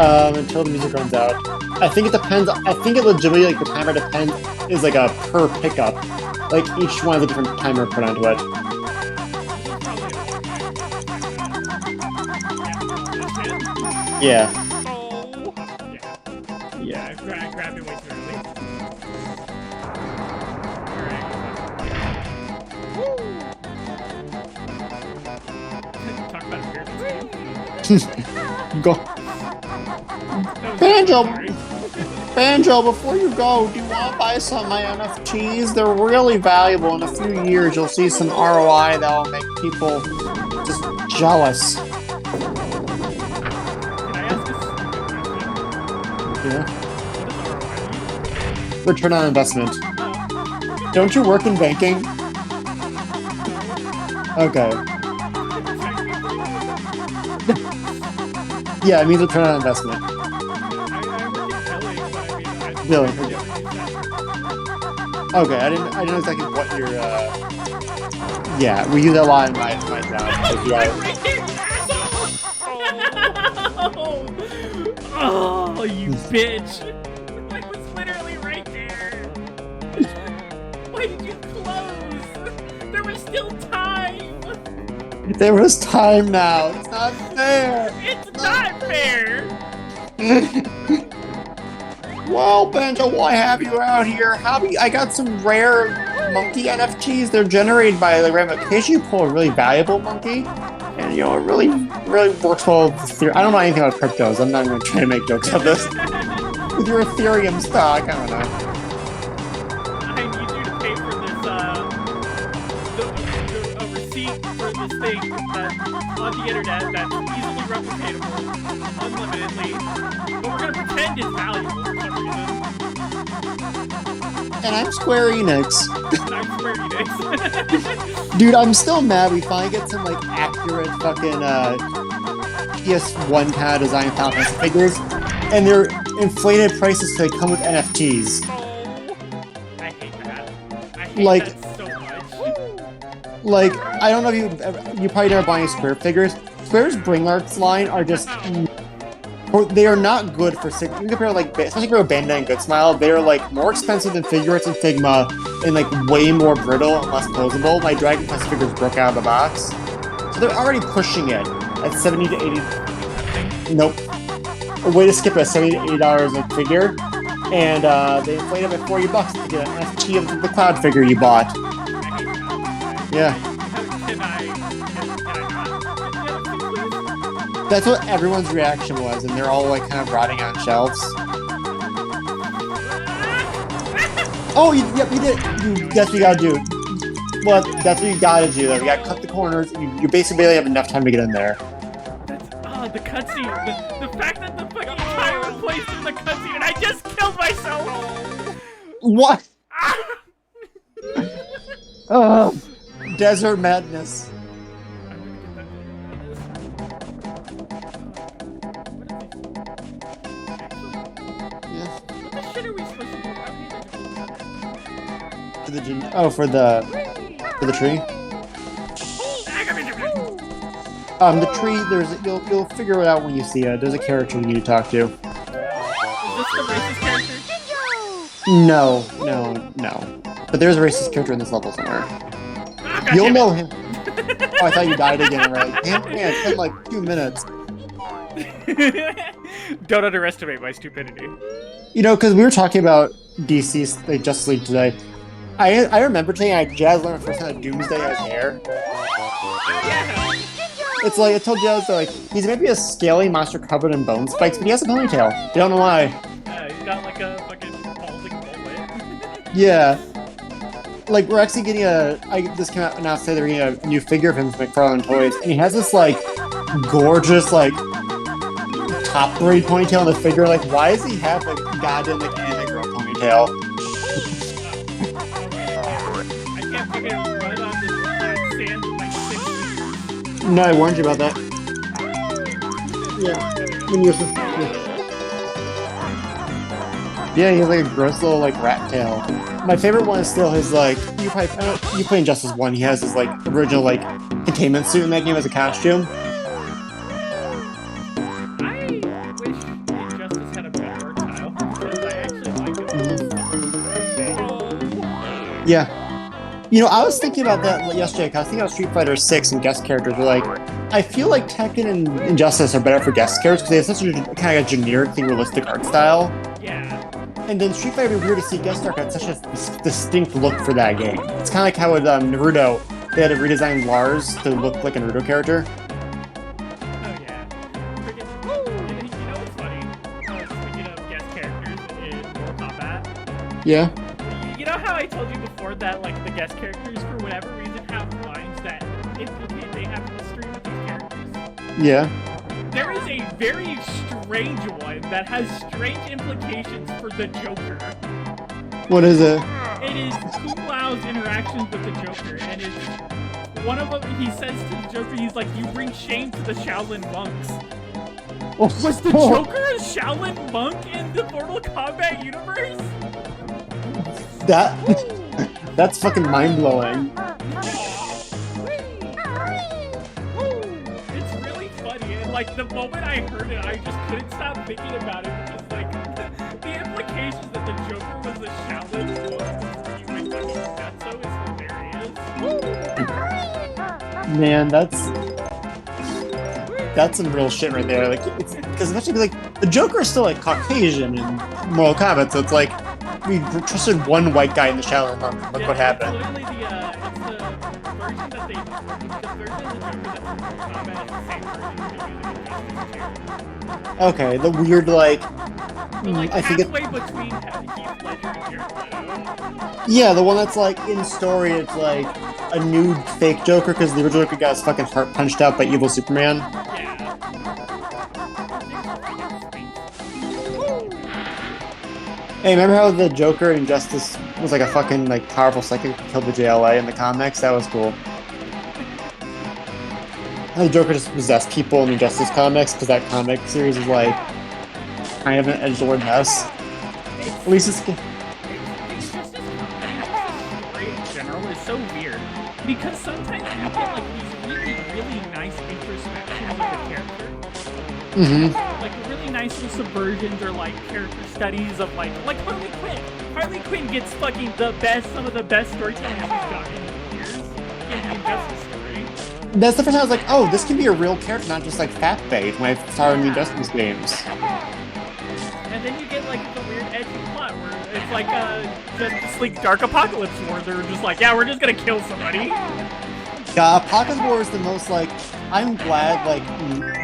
S2: until the music runs out. I think it depends. I think it legitimately like the timer depends is like a per pickup. Like each one has a different timer put onto it. Yeah.
S1: Oh. Yeah. I grabbed it way too early. Alright. Talk about a weird game.
S2: Go.
S1: That was
S2: Banjo!
S1: sorry.
S2: Banjo, before you go, do you want to buy some of my NFTs? They're really valuable. In a few years, you'll see some ROI that will make people just jealous.
S1: Can I ask this?
S2: Yeah.
S1: What is ROI?
S2: Return on investment. Don't you work in banking? Okay. Yeah, it means return on investment.
S1: I work in billing, but I mean,
S2: Billing.
S1: never use that.
S2: Okay, I didn't know exactly what your yeah, we use that a lot in my job. Like,
S1: Oh, you bitch! I was literally still time.
S2: There was time now. It's not fair.
S1: It's not fair.
S2: Well, Banjo, why have you out here? I got some rare monkey NFTs. They're generated by the ramification. You pull a really valuable monkey, and it really works well with Ethereum. I don't know anything about cryptos. I'm not even trying to make jokes of this. With your Ethereum stock, I don't know.
S1: I need you to pay for this, a receipt for this thing that's on the internet that's easily replicatable, unlimitedly, but we're gonna pretend it's valuable for some reason.
S2: And I'm Square Enix.
S1: And I'm Square Enix.
S2: Dude, I'm still mad we finally get some, like, accurate fucking, PS1 kind of design Final Fantasy figures, and they're inflated prices because they come with NFTs.
S1: Oh, I hate that. I hate
S2: Like-
S1: that so much.
S2: Like, I don't know if you probably never bought any Square figures. Square's Bring Arts line are just... They are not good for... You can compare, like, especially for Bandai and Good Smile, they are, like, more expensive than Figure Arts and Figma, and, like, way more brittle and less posable. My Dragon Quest figures broke out of the box. So they're already pushing it at 70 to 80... Nope. A way to skip it at $70 to $80 a figure, and they inflate it at $40 to get an NFT of the cloud figure you bought. Yeah.
S1: Can I not?
S2: That's what everyone's reaction was, and they're all like kind of rotting on shelves. Oh, yep, you did. That's what you gotta do. Well, that's what you gotta do. Though. You gotta cut the corners. You basically barely have enough time to get in there.
S1: The cutscene. The fact that the fucking entire place is the cutscene, and I just killed myself.
S2: What? Desert madness.
S1: What the shit are we supposed to do?
S2: For the tree. The tree. You'll figure it out when you see it. There's a character you need to talk to.
S1: Is this the racist character?
S2: No. But there's a racist character in this level somewhere. You'll know him. Oh, I thought you died again, right? Damn, man, it's been like 2 minutes.
S1: Don't underestimate my stupidity.
S2: You know, because we were talking about DC's like, Justice League today. I remember saying Jazz learned first time that Doomsday has hair.
S1: Yeah.
S2: It's like, I told Jazz that like, he's maybe a scaly monster covered in bone spikes, but he has a ponytail. You don't know why.
S1: Yeah, he's got like a fucking balding bullet.
S2: Yeah. Like, we're actually getting this came out announced today, they're getting a new figure of him from McFarlane Toys, and he has this, like, gorgeous, like, top braid ponytail in the figure. Like, why does he have, like, goddamn, like, anime girl ponytail?
S1: I can't fucking run on this sand with my 6 feet.
S2: No, I warned you about that. Yeah. When you Yeah, he has like a gross little like rat tail. My favorite one is still his like you play Injustice 1, he has his like original like containment suit in that game as a costume.
S1: I wish Injustice had a better art style because I actually like it.
S2: Yeah. You know, I was thinking about that yesterday. I was thinking about Street Fighter 6 and guest characters. Were like, I feel like Tekken and Injustice are better for guest characters because they have such a kind of a generically realistic art style.
S1: Yeah.
S2: And then Street Fighter would be weird to see guest star got such a distinct look for that game. It's kind of like how with Naruto, they had to redesign Lars to look like a Naruto character.
S1: Oh yeah. Freaking, you know what's funny? Speaking of guest characters in Mortal Kombat.
S2: Yeah.
S1: You know how I told you before that like the guest characters for whatever reason have lines that implicate they have history with these characters?
S2: Yeah.
S1: There is a very strange one that has strange implications for the Joker.
S2: What is it?
S1: It is Kung Lao's interactions with the Joker, and it's one of them. He says to the Joker, he's like, "You bring shame to the Shaolin monks." Was the Joker a Shaolin monk in the Mortal Kombat universe?
S2: That's fucking mind blowing.
S1: It's really funny, and like the moment I heard it, I just couldn't stop thinking about it because like the implications that the Joker was a Shaolin monk before he went fucking nutso is hilarious.
S2: Man, that's some real shit right there. Like, it's because especially like the Joker is still like Caucasian in Mortal Kombat, so it's like we trusted one white guy in the shadow and look what happened.
S1: It's literally the version that the version of the Joker that's in Mortal Kombat is the same version they're using in Justice League.
S2: Okay, the weird like,
S1: But like
S2: I think
S1: halfway between Heath Ledger and Jared Leto.
S2: yeah, the one that's like in story, it's like a nude fake Joker because the original Joker got his fucking heart punched out by evil Superman.
S1: Yeah.
S2: Hey, remember how the Joker in Justice was like a fucking like powerful psychic who killed the JLA in the comics? That was cool. How the Joker just possessed people in the Justice comics because that comic series is like kind of an edgelord mess. At least it's.
S1: It's just story in general is so weird because sometimes you get like these really nice introspections of the character. Like really nice little subversions or like character studies of like Harley Quinn. Harley Quinn gets fucking some of the best storytelling she's gotten in years in the Injustice story.
S2: That's the first time I was like, oh, this can be a real character, not just like fat bait when I started in the Injustice games.
S1: And then you get like the weird edgy plot where it's like Justice League Dark Apocalypse War. They're just like, yeah, we're just gonna kill somebody.
S2: Yeah, Apocalypse War is the most like. I'm glad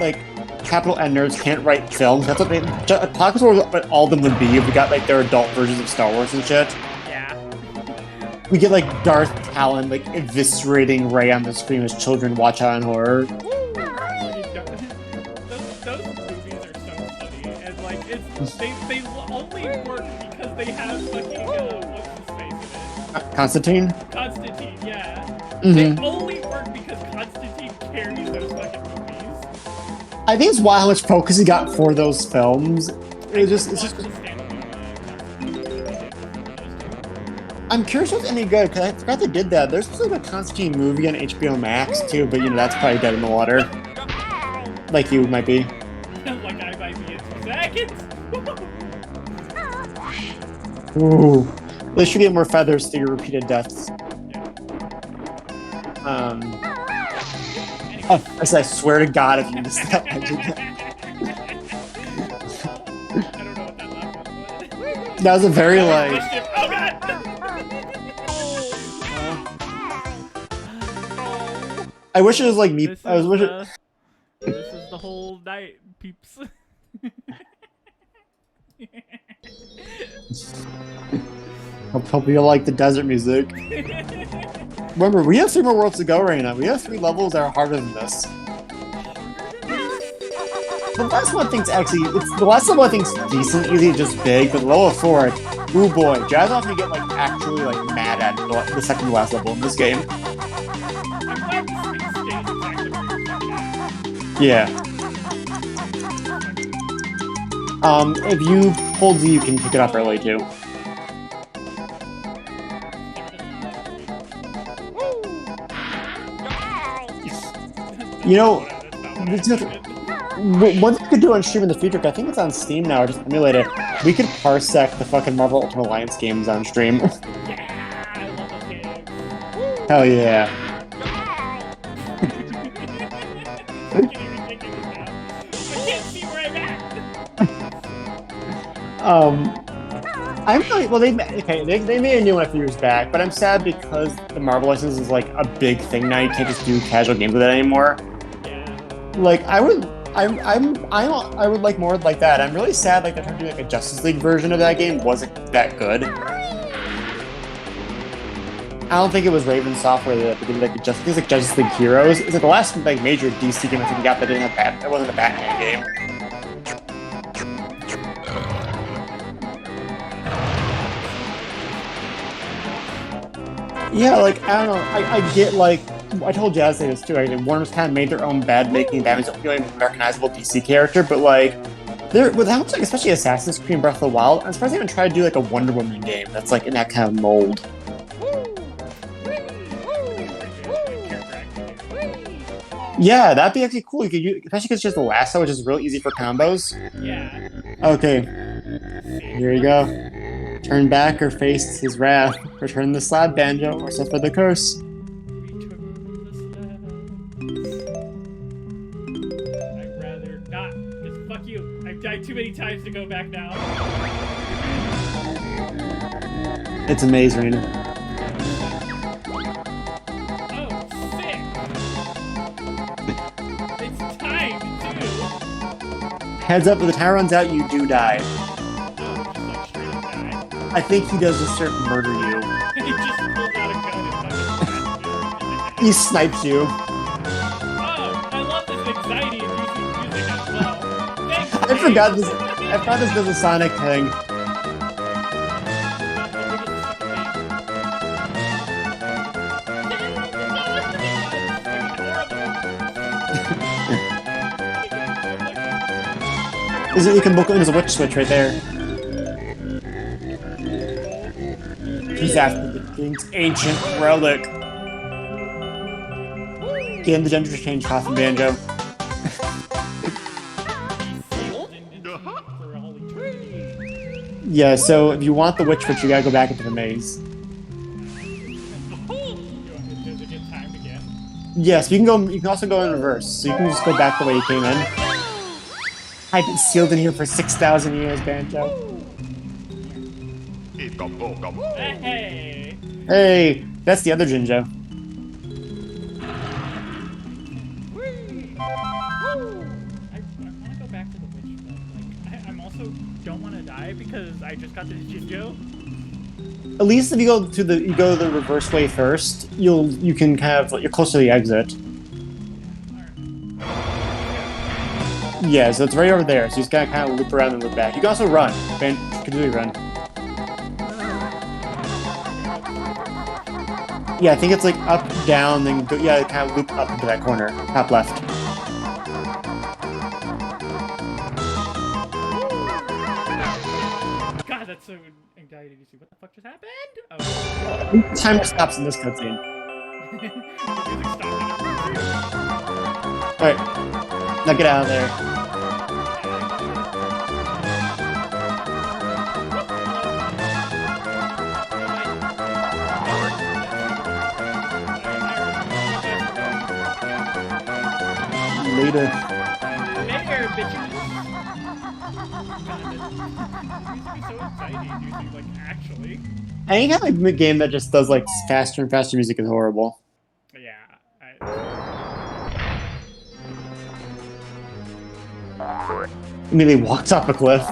S2: like capital N nerds can't write films. That's what Apocalypse War is what all of them would be if we got like their adult versions of Star Wars and shit.
S1: Yeah.
S2: We get like Darth Talon like eviscerating Rey on the screen as children watch out in horror.
S1: Those movies are so funny, and like they only work because they have fucking what's his face in it?
S2: Constantine?
S1: Constantine, yeah.
S2: Mm-hmm.
S1: They only work because Constantine carries those fucking movies.
S2: I think it's wild how much focus he got for those films. It's just. I'm curious if it's any good because I forgot they did that. There's supposed to be a Constantine movie on HBO Max too, but you know that's probably dead in the water. Like you might be.
S1: Like I might be in 2 seconds.
S2: Ooh. They should get more feathers to your repeated deaths. Oh, I said, I swear to God, if you missed that, I did that.
S1: I don't know what that laugh was.
S2: That was a very like.
S1: Oh God!
S2: I wish it was like me.
S1: This
S2: I was
S1: is,
S2: wishing.
S1: this is the whole night, peeps.
S2: Hope you like the desert music. Remember, we have 3 more worlds to go right now. We have 3 levels that are harder than this. The last one I think's actually, the last level I think's decent, easy, just big, but level 4, ooh boy, Jazz often get like actually like mad at the second to last level in this game. Yeah. If you hold Z, you can pick it up early too. You know, one thing we could do on stream in the future, I think it's on Steam now, or just emulate it, we could parsec the fucking Marvel Ultimate Alliance games on stream.
S1: Yeah, I love those games.
S2: Hell yeah.
S1: I can't see where I'm at.
S2: I'm really, well, they made a new one a few years back, but I'm sad because the Marvel license is like a big thing now. You can't just do casual games with it anymore.
S1: Yeah.
S2: Like I would like more like that. I'm really sad like they're trying to do like a Justice League version of that game wasn't that good. I don't think it was Raven Software that did like Justice League Heroes. It's like the last like major DC game I think we got that didn't have it wasn't a Batman game. Yeah, like I don't know. I get like I told Jazz this too. Like, Warner's kind of made their own bed, making Batman's a really recognizable DC character, but like they're with how much like especially Assassin's Creed and Breath of the Wild. I'm surprised they haven't tried to do like a Wonder Woman game that's like in that kind of mold. Yeah, that'd be actually cool. You could use, especially because she has the lasso, which is real easy for combos.
S1: Yeah.
S2: Okay. Here you go. Turn back or face his wrath. Return the slab, Banjo, or suffer the curse.
S1: Return the slab. fuck you. I've died too many times to go back now.
S2: It's amazing.
S1: Oh, sick. It's timed, too.
S2: Heads up, if the time runs out, you do die.
S1: Oh, just like straight up die.
S2: I think he does just start murder you.
S1: He just pulls out a gun and fucking
S2: He snipes you.
S1: Oh, I love this anxiety-inducing music as well. Thanks,
S2: I forgot this. I forgot this does a Sonic thing. Is it you can book it as a witch switch right there? He's after the king's ancient relic. Game the gender change coffin banjo. Yeah, so if you want the witch switch, you gotta go back into the maze.
S1: Does it get timed again?
S2: Yes, you can go. You can also go in reverse, so you can just go back the way you came in. I've been sealed in here for 6,000 years, Banjo.
S1: Hey!
S2: Hey, that's the other Jinjo.
S1: I want to go back to the witch, but like, I'm also don't want to die because I just got this Jinjo.
S2: At least if you go to the reverse way first, you can kind of you're close to the exit. Yeah, so it's right over there. So you just gotta kind of loop around and loop back. You can also run. Banjo Kazooie run. Yeah, I think it's like up, down, then go, yeah, kind of loop up into that corner, top left.
S1: God, that's so anxiety to see. What the fuck just happened? Oh.
S2: The timer stops in this cutscene. Alright. Now get out of there. Later.
S1: Later, bitches. God, this music is so anxiety-inducing, like, actually.
S2: Any kind of like, game that just does like faster and faster music is horrible.
S1: Yeah.
S2: Immediately walks off a cliff.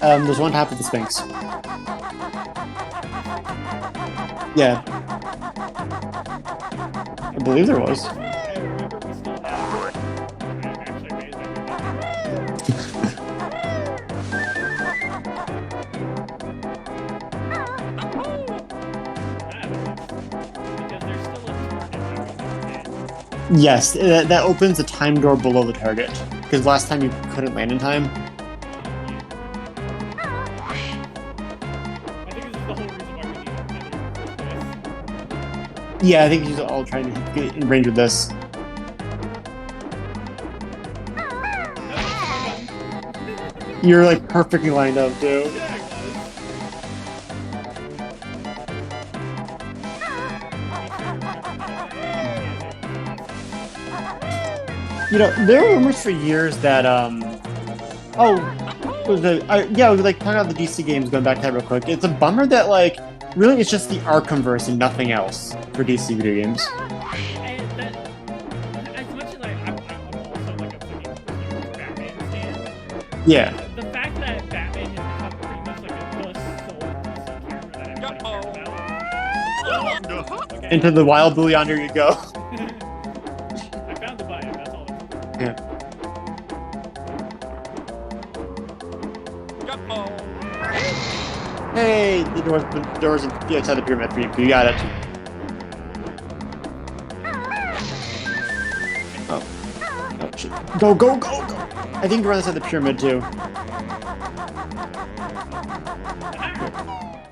S2: There's one top of the Sphinx. Yeah. I believe there was. Yes, that opens a time door below the target. Because last time you couldn't land in time. Yeah, I think he's all trying to get in range with this. You're like perfectly lined up, dude. You know, there were rumors for years that yeah, like talking about the DC games, going back to that real quick. It's a bummer that like really it's just the Arkhamverse and nothing else for DC video games.
S1: And that, as much as I'm also like a fucking huge Batman fan.
S2: Yeah.
S1: The fact that Batman has become pretty much like the sole DC character that everybody cares about. Okay.
S2: Into the wild blue yonder you go.
S1: I found the button, that's all.
S2: Yeah. Hey, the doors outside the pyramid for you. You got it. Oh. Oh shit. Go, go, go, go! I think you're on the side of the pyramid too.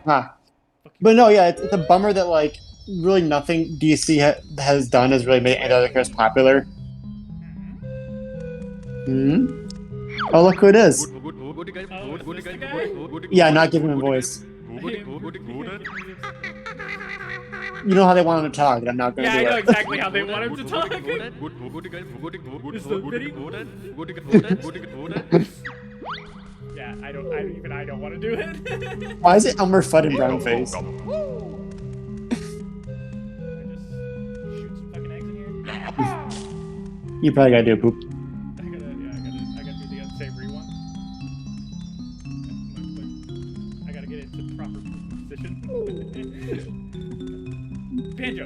S2: Ah. But no, yeah, it's a bummer that like really nothing DC has done has really made any other characters popular. Hmm? Oh, look who it is.
S1: Oh, is this the guy?
S2: Yeah, not giving him a voice. You know how they want him to talk, and I'm not going to
S1: Yeah,
S2: do
S1: I know
S2: it.
S1: exactly how they want him to talk. Is the video? Yeah, I don't want to do it.
S2: Why is it Elmer Fudd in brown face?
S1: I just shoot some fucking eggs in here.
S2: You probably gotta do a poop.
S1: I gotta do the unsavory one. I gotta get into proper poop position. Banjo.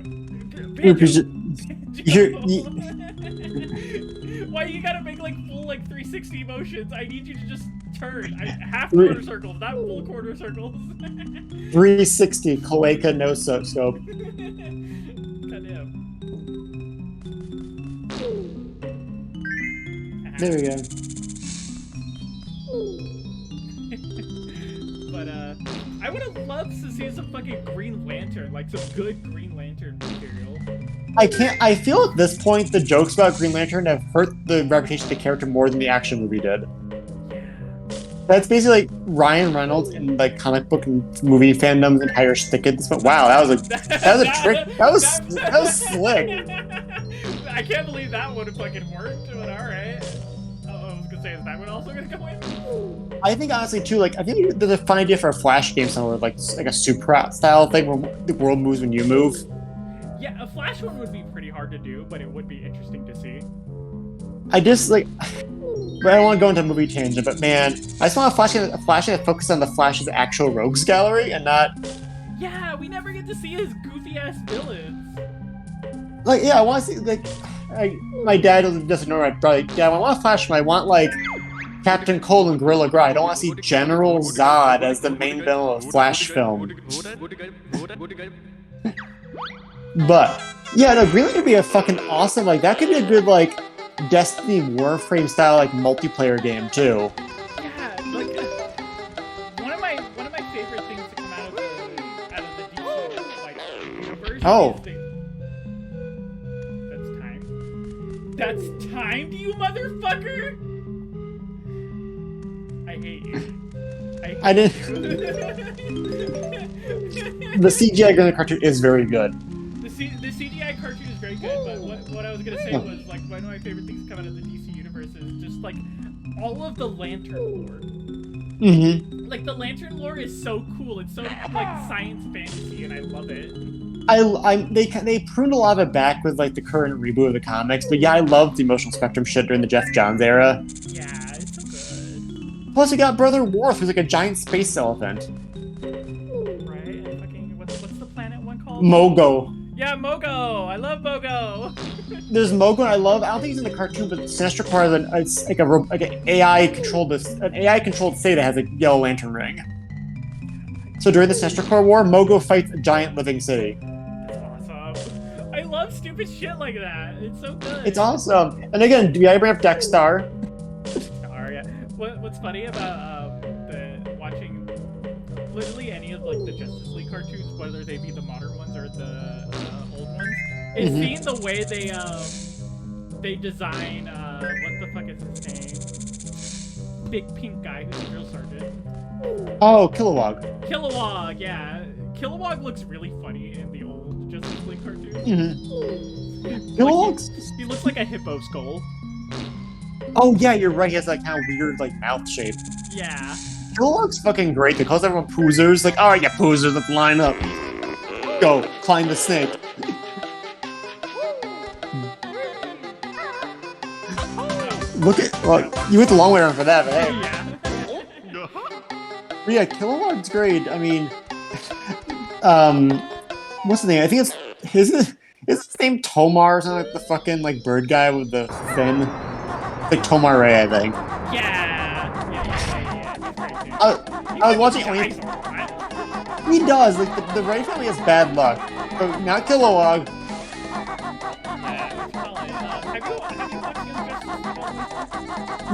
S1: Why you gotta make like full like 360 motions? I need you to just turn. Half quarter circles, not full quarter circles.
S2: 360 cloaca no scope.
S1: Goddamn.
S2: There we go.
S1: But I would have loved to see some fucking Green Lantern, like some good Green Lantern material.
S2: I feel at this point the jokes about Green Lantern have hurt the reputation of the character more than the action movie did.
S1: Yeah.
S2: That's basically like Ryan Reynolds in like comic book and movie fandom's entire shtick at this point. Wow, that was a trick. That was slick.
S1: I can't believe that would have fucking worked, but alright. I was gonna say, is that one also gonna go in?
S2: I think honestly too, like I think there's a fun idea for a Flash game somewhere, like a Supra style thing where the world moves when you move.
S1: Yeah, a Flash one would be pretty hard to do, but it would be interesting to see.
S2: I just like, but I don't want to go into a movie tangent, but man, I just want a Flash game that focuses on the Flash's actual rogues gallery and not.
S1: Yeah, we never get to see his goofy ass villains.
S2: Like, yeah, I want to see like, my dad doesn't know my brother. Yeah, I want a Flash game. I want like Captain Cold and Gorilla Grodd. I don't want to see General Zod as the main villain of a Flash film. But yeah, no, Green Lantern would be a fucking awesome, like that could be a good like Destiny Warframe style like multiplayer game too.
S1: Yeah, like one of my favorite things to come out of the DC like universe.
S2: Oh.
S1: That's timed, you motherfucker! I hate you.
S2: I didn't. The CGI Green Lantern cartoon is very good.
S1: The CGI cartoon is very good, but what I was gonna say was like one of my favorite things coming out of the DC universe is just like all of the Lantern lore.
S2: Mm-hmm.
S1: Like the Lantern lore is so cool. It's so like science fantasy, and I love it.
S2: They pruned a lot of it back with like the current reboot of the comics, but yeah, I loved the emotional spectrum shit during the Jeff Johns era.
S1: Yeah, it's so good.
S2: Plus, we got Brother Worf, who's like a giant space elephant.
S1: Right? And fucking what's the planet one called?
S2: Mogo.
S1: Yeah, Mogo. I love Mogo.
S2: There's Mogo, and I don't think he's in the cartoon, but Sinestro Corps it's like an AI controlled state that has a yellow lantern ring. So during the Sinestro Corps War, Mogo fights a giant living city.
S1: That's awesome. I love stupid shit like that. It's so good.
S2: It's awesome. And again, do I bring up Dexter?
S1: Yeah. What's funny about watching literally any of like the Justice League cartoons, whether they be the modern ones or the old ones, is seeing the way they design what the fuck is his name? Big pink guy who's a drill sergeant.
S2: Oh, Kilowog.
S1: Kilowog, yeah. Kilowog looks really funny in the old Justice League cartoon.
S2: Kilowog's?
S1: He looks like a hippo skull.
S2: Oh yeah, you're right. He has like kind of weird like mouth shape.
S1: Yeah.
S2: Kilowog's fucking great. They calls everyone poozers. Like, all right, you poozers, let's line up. Go, climb the snake. Look at, well, you went the long way around for that, but hey.
S1: Yeah.
S2: But yeah, Kilowog's great. I mean, what's the name? I think it's is his name Tomar or something, like the fucking like bird guy with the fin? Like Tomar Ray, I think.
S1: Yeah.
S2: I was watching. He does. Like the Ray family has bad luck, but not Kilowog.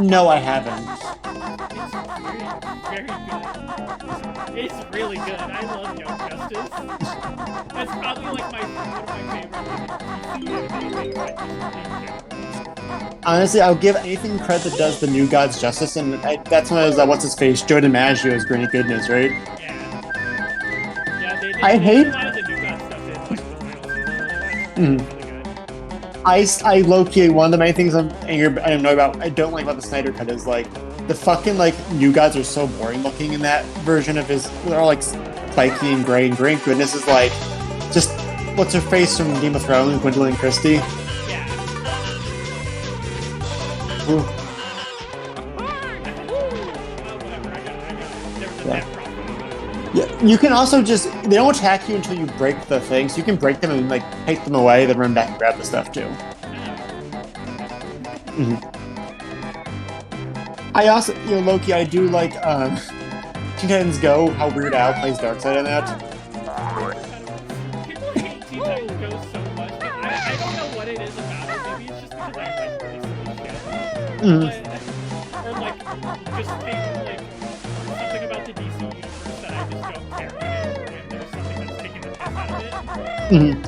S2: No, I haven't.
S1: It's very good. It's really good. I love Young Justice. That's probably like one of my favorite things.
S2: Honestly, I'll give anything credit that does the New Gods justice, and that's one of those, what's his face, Joe DiMaggio's Granny Goodness, right?
S1: Yeah,
S2: I
S1: they did
S2: hate.
S1: a lot of the new god stuff in like the final season.
S2: Mhm.
S1: Really good.
S2: I low-key, one of the main things I'm angry, I know about, I don't like about the Snyder Cut is like the fucking like New Gods are so boring looking in that version of his. They're all like spiky and gray, and Granny Goodness is like just what's her face from Game of Thrones, Gwendolyn Christie.
S1: Yeah.
S2: Ooh.
S1: Whatever. I got it. There was a
S2: Yeah.
S1: death problem.
S2: Yeah, you can also just they don't attack you until you break the thing, so you can break them and like take them away, then run back and grab the stuff too. Mm-hmm. I also, Loki, I do like Teen Titans Go, how Weird Al plays Darkseid in that.
S1: People hate Teen Titans Go so much, but I don't know what it is about it. Maybe it's just because I like really silly shit. Or like just think like something about the DC universe that I just don't care about it, and there's something that's taking the piss out of it.
S2: Mm-hmm.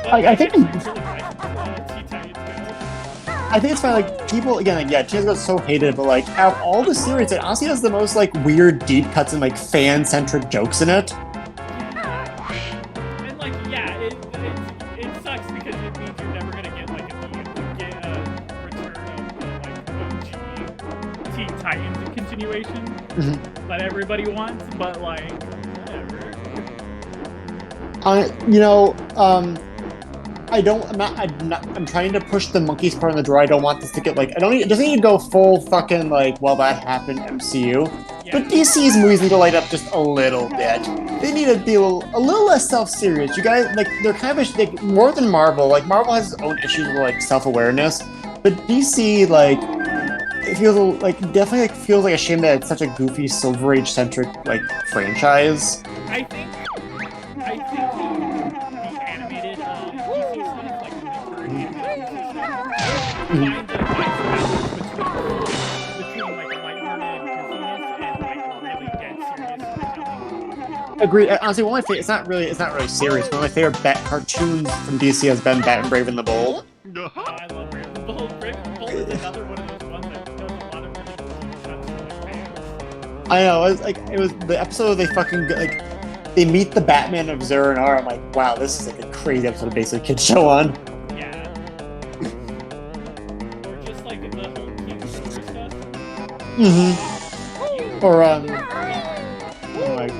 S1: But
S2: I think
S1: really like Teen Titans Go.
S2: I think it's fine. Like people again, like, yeah, Teen Titans Go is so hated, but like out of all the series, it honestly has the most like weird, deep cuts and like fan-centric jokes in it.
S1: And like, yeah, it sucks because it means you're never gonna get like a return of the like OG Teen Titans continuation that everybody wants, but like, whatever.
S2: I'm trying to push the monkeys part in the drawer. I don't want this to get like, it doesn't need to go full fucking like, well, that happened MCU.
S1: Yeah.
S2: But DC's movies need to light up just a little bit. They need to be a little less self-serious. You guys, like, they're kind of like, more than Marvel. Like, Marvel has its own issues with like self-awareness, but DC, like, it feels like definitely like feels like a shame that it's such a goofy Silver Age centric like franchise.
S1: I think the animated DC stuff, like the current animated stuff, finds a nice balance between like lighthearted goofiness and like really dead serious storytelling.
S2: Agreed. Honestly, one of my it's not really serious. One of my favorite cartoons from DC has been Bat and Brave and the Bold.
S1: I love Brave and the Bold. Brave and the Bold is another one of those ones that does a lot of really cool stuff for like fans.
S2: I know. It was the episode they fucking like. They meet the Batman of Zur-En-Arrh. I'm like, wow, this is like a crazy episode of basically kids show on.
S1: Yeah. Or just like the whole King Story stuff.
S2: Mm-hmm. Or oh my.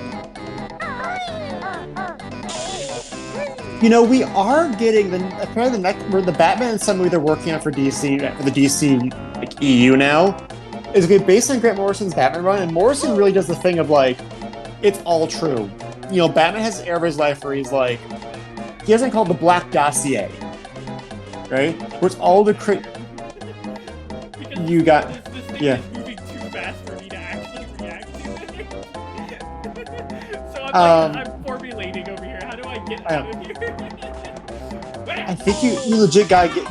S2: We are getting apparently the next where the Batman and some movie they're working on for DC for the DC like EU now is going to be based on Grant Morrison's Batman run, and Morrison really does the thing of like it's all true. Batman has an era of his life where he's like he hasn't called the Black Dossier, right? Where it's all the you got
S1: this thing
S2: yeah.
S1: is moving too fast for me to actually react to it. So I'm formulating over here. How do I get out of here?
S2: I think you legit gotta get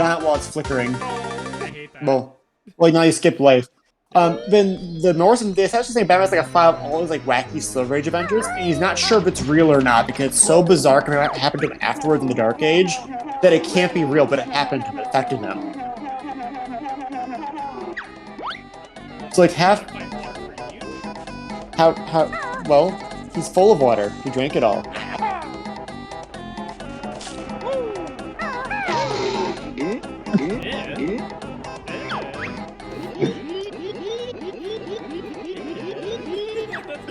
S2: on it while it's flickering.
S1: I hate that.
S2: Well, now you skip life. Then the Morrison, they essentially say Batman's like a file of all his like wacky Silver Age adventures, and he's not sure if it's real or not because it's so bizarre compared to what happened to him afterwards in the Dark Age that it can't be real, but it happened to him, it affected him. So like how well, he's full of water. He drank it all.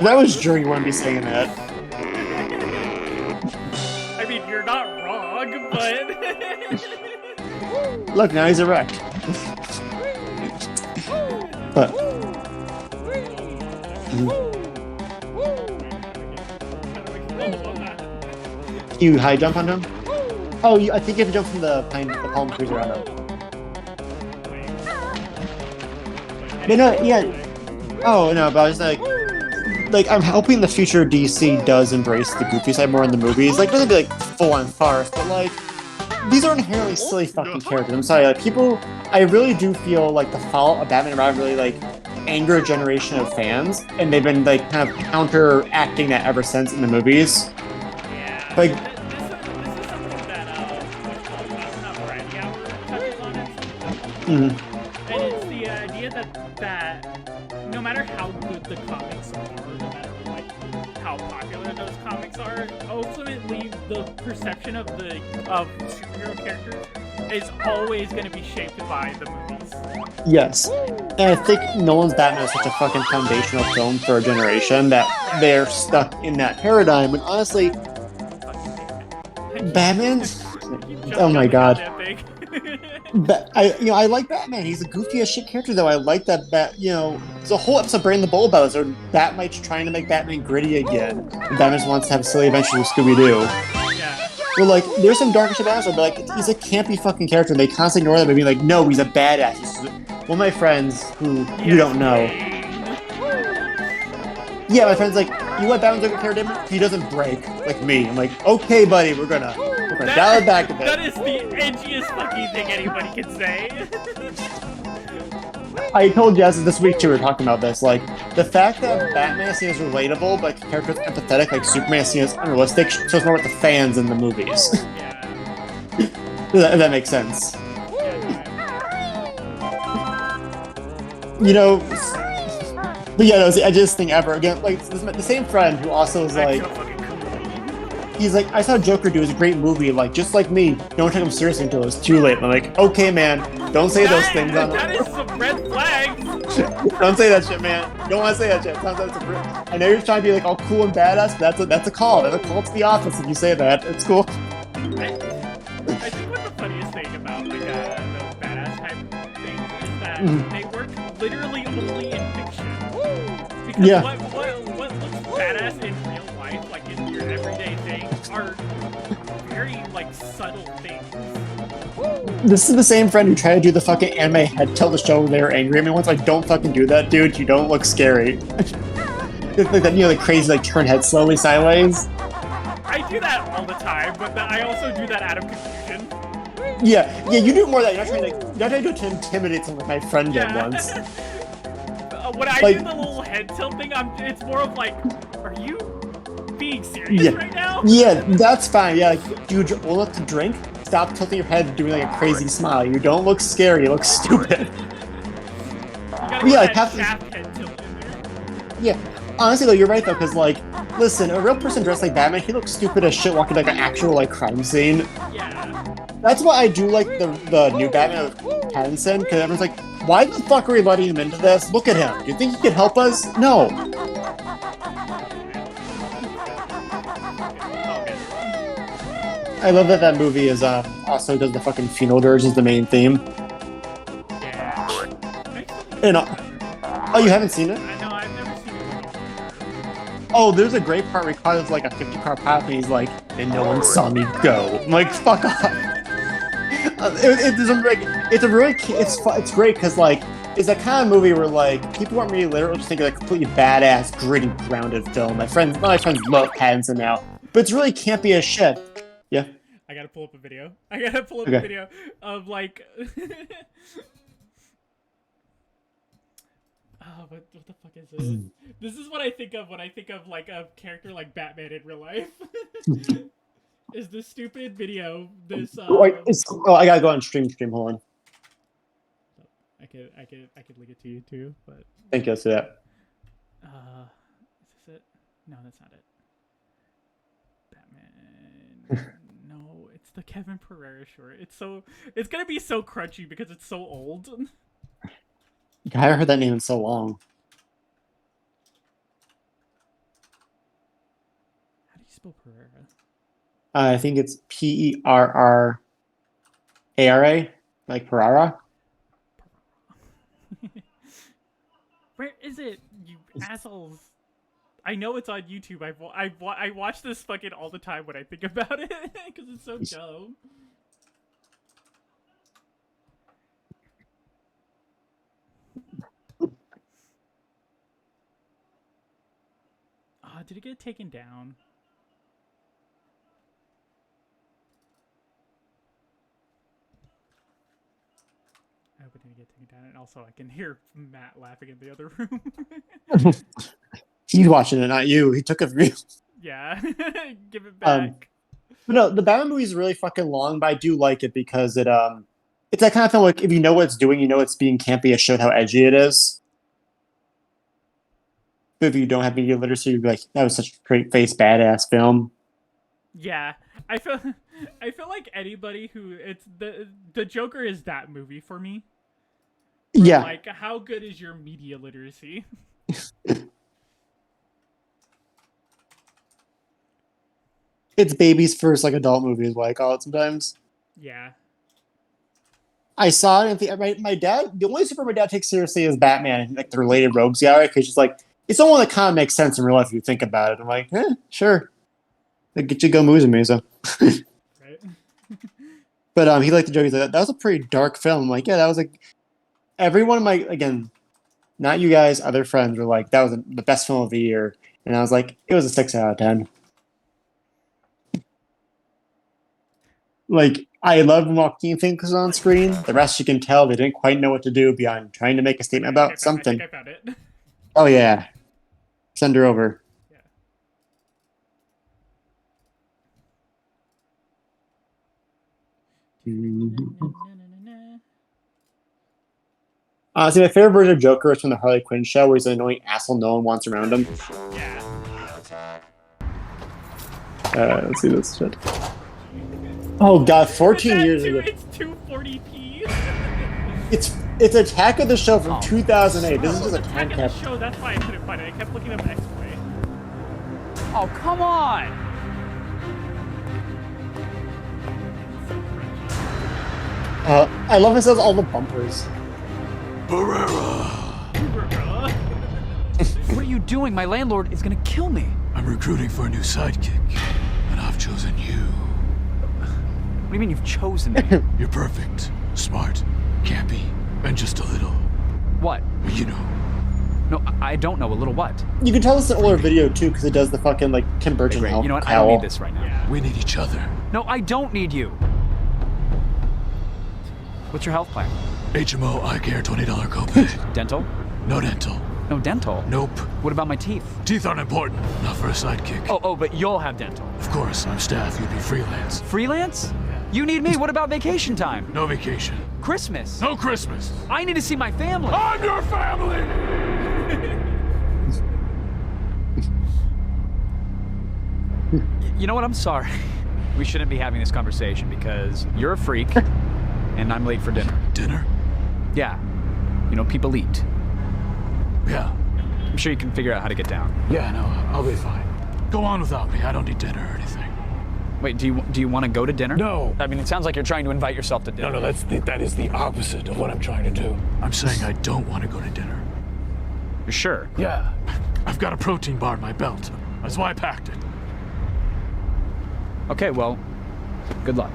S2: That was Drew, you wouldn't be saying that.
S1: I mean, you're not wrong, but...
S2: Look, now he's erect. But... You high jump on him? Oh, I think you have to jump from the palm trees around him. But no, yeah. Oh, no, but I was like, I'm hoping the future DC does embrace the goofy side more in the movies. Like, it doesn't be, like, full-on farce, but, like, these are inherently silly fucking characters. I'm sorry, like, I really do feel like the fallout of Batman and Robin really, like, anger a generation of fans, and they've been, like, kind of counteracting that ever since in the movies.
S1: Yeah.
S2: Like,
S1: This is something that, Variety Hour touches on it
S2: Mhm.
S1: And it's the idea that no matter how good the comics are, no matter like how popular those comics are, ultimately the perception of superhero characters is always going to be shaped by the movies.
S2: Yes. And I think Nolan's Batman is such a fucking foundational film for a generation that they're stuck in that paradigm. And honestly, Batman's. Oh my god. But I like Batman. He's a goofy as shit character, though. I like that. There's a whole episode of Brand the Bull about it. So Batman's trying to make Batman gritty again. And Batman just wants to have a silly adventure with Scooby Doo.
S1: Yeah.
S2: But like, there's some darker shit about him, but like, he's a campy fucking character. And they constantly ignore that by being like, no, he's a badass. One of my friends who you don't know. Yeah, my friend's like, you let Batman's a good character? He doesn't break like me. I'm like, okay, buddy, we're gonna dial it back a bit.
S1: That is the edgiest fucking thing anybody can say.
S2: I told Jess this week too, we were talking about this. Like, the fact that Batman is seen as relatable, but the character is empathetic, like Superman is seen as unrealistic, so it's more about the fans in the movies.
S1: Yeah.
S2: If that makes sense. You know, but yeah, that was the edgiest thing ever. Again, like, the same friend who also was like, he's like, I saw Joker do, it was a great movie, like, just like me, don't take him seriously until it's too late. I'm like, okay, man, don't say those things.
S1: That is some red flags.
S2: Don't say that shit, man. You don't want to say that shit. I know you're trying to be like all cool and badass, but that's a call. That's a call to the office if you say that. It's cool.
S1: I think what the funniest thing about like those badass type things is that they work literally only in fiction. Because what looks badass in real life, like in your everyday things, are very like subtle things.
S2: This is the same friend who tried to do the fucking anime head tilt to show they were angry at me once. Like, don't fucking do that, dude. You don't look scary. Like that, like crazy, like turn head slowly sideways.
S1: I do that all the time, but I also do that out of confusion.
S2: Yeah, you do more of that. You're not trying to do it to intimidate someone like my friend did once.
S1: When I do the little head tilt thing, it's more of like, are you being serious right now?
S2: Yeah, that's fine. Yeah, like, dude, you're old enough to drink. Stop tilting your head and doing like a crazy smile. You don't look scary. You look stupid.
S1: You gotta get that shaft head tilt in there.
S2: Yeah. Honestly, though, you're right, though, because, like, listen, a real person dressed like Batman, he looks stupid as shit walking like an actual, like, crime scene.
S1: Yeah.
S2: That's why I do like the new Batman with Pattinson, because everyone's like, why the fuck are we letting him into this? Look at him. Do you think he can help us? No. I love that movie is also does the fucking funeral dirge as the main theme.
S1: Yeah.
S2: And, oh, you haven't seen it?
S1: No, I've never seen it.
S2: Oh, there's a great part where he causes like a 50-car path and he's like, and no one saw me go. I'm like, fuck off. It's great because like it's that kind of movie where like people aren't really literal, just think of like a completely badass, gritty, grounded film. My friends love Pattinson now, but it's really campy as shit. Yeah.
S1: I gotta pull up a video. A video of like. Oh, what the fuck is this? This is what I think of when I think of like a character like Batman in real life. Is this stupid video? This.
S2: I gotta go on stream. Hold on.
S1: I could link it to you too, but.
S2: Thank you. See that.
S1: Is this it? No, that's not it. Batman. No, it's the Kevin Pereira short. It's gonna be so crunchy because it's so old.
S2: I haven't heard that name in so long.
S1: How do you spell Pereira?
S2: I think it's Perrara, like Pereira.
S1: Where is it, you assholes? I know it's on YouTube. I watch this fucking all the time when I think about it because it's so dumb. Did it get taken down? I hope it didn't get taken down. And also, I can hear Matt laughing in the other room.
S2: He's watching it, not you. He took it from you.
S1: Yeah, give it back.
S2: But no, the Batman movie is really fucking long, but I do like it because it It's that kind of film. Like if you know what it's doing, you know it's being campy. It showed how edgy it is. But if you don't have media literacy, you'd be like, that was such a great face badass film.
S1: Yeah, I feel I feel like anybody who it's the Joker is that movie for me.
S2: Yeah.
S1: Like, how good is your media literacy?
S2: It's baby's first like adult movie is what I call it sometimes.
S1: Yeah.
S2: I saw it and my dad, the only super my dad takes seriously is Batman and like the related rogues gallery, because just like it's the one that kind of makes sense in real life if you think about it. I'm like, sure. Like, get you go Meza.
S1: Right.
S2: But he liked the joke. He's like, that was a pretty dark film. I'm like, yeah, that was like everyone again, not you guys, other friends were like, that was the best film of the year. And I was like, it was a 6 out of 10. Like, I love when Joaquin Phoenix was on screen. The rest you can tell they didn't quite know what to do beyond trying to make a statement about something.
S1: I think I found it.
S2: Oh yeah. Send her over. See, my favorite version of Joker is from the Harley Quinn show, where he's an annoying asshole no one wants around him.
S1: Yeah.
S2: Let's see this shit. Oh god, 14 years ago.
S1: It's 240p.
S2: It's Attack of the Show from 2008. This is just a time
S1: Attack of the Show. That's why I couldn't find it. I kept looking up X-Play.
S3: Oh, come on!
S2: I love it says all the bumpers.
S3: What are you doing? My landlord is gonna kill me.
S4: I'm recruiting for a new sidekick, and I've chosen you.
S3: What do you mean you've chosen me?
S4: You're perfect, smart, campy, and just a little.
S3: What?
S4: You know.
S3: No, I don't know. A little what?
S2: You can tell it's an older video too, because it does the fucking like Tim Burton.
S3: Great. You know what? I don't need this right now.
S1: Yeah.
S4: We need each other.
S3: No, I don't need you. What's your health plan?
S4: HMO, eye care, $20 copay.
S3: Dental?
S4: No dental.
S3: No dental?
S4: Nope.
S3: What about my teeth?
S4: Teeth aren't important. Not for a sidekick.
S3: Oh, but you'll have dental.
S4: Of course, I'm staff. You'd be freelance.
S3: Freelance? You need me. What about vacation time?
S4: No vacation.
S3: Christmas?
S4: No Christmas.
S3: I need to see my family.
S4: I'm your family!
S3: You know what? I'm sorry. We shouldn't be having this conversation because you're a freak and I'm late for dinner.
S4: Dinner?
S3: Yeah. You know, people eat.
S4: Yeah.
S3: I'm sure you can figure out how to get down.
S4: Yeah, no, I'll be fine. Go on without me. I don't need dinner or anything.
S3: Wait, do you want to go to dinner?
S4: No.
S3: I mean, it sounds like you're trying to invite yourself to dinner.
S4: No, that is the opposite of what I'm trying to do. I'm saying I don't want to go to dinner.
S3: You're sure?
S4: Yeah. I've got a protein bar in my belt. That's why I packed it.
S3: Okay, well, good luck.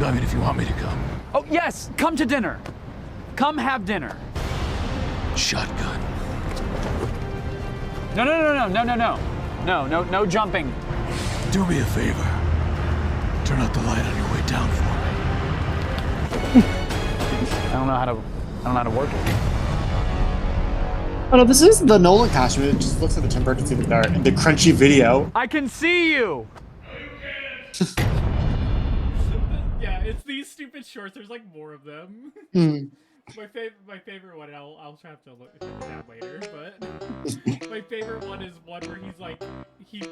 S4: I mean, if you want me to come.
S3: Oh, yes! Come to dinner! Come have dinner!
S4: Shotgun.
S3: No. No jumping.
S4: Do me a favor. Turn out the light on your way down for me.
S3: I don't know how to work it.
S2: Oh no, this is the Nolan costume. It just looks like the Tim Burton scene with the crunchy video.
S3: I can see you!
S1: Yeah, it's these stupid shorts. There's like more of them. My favorite one. I'll have to look at that later. But my favorite one is one where he's like he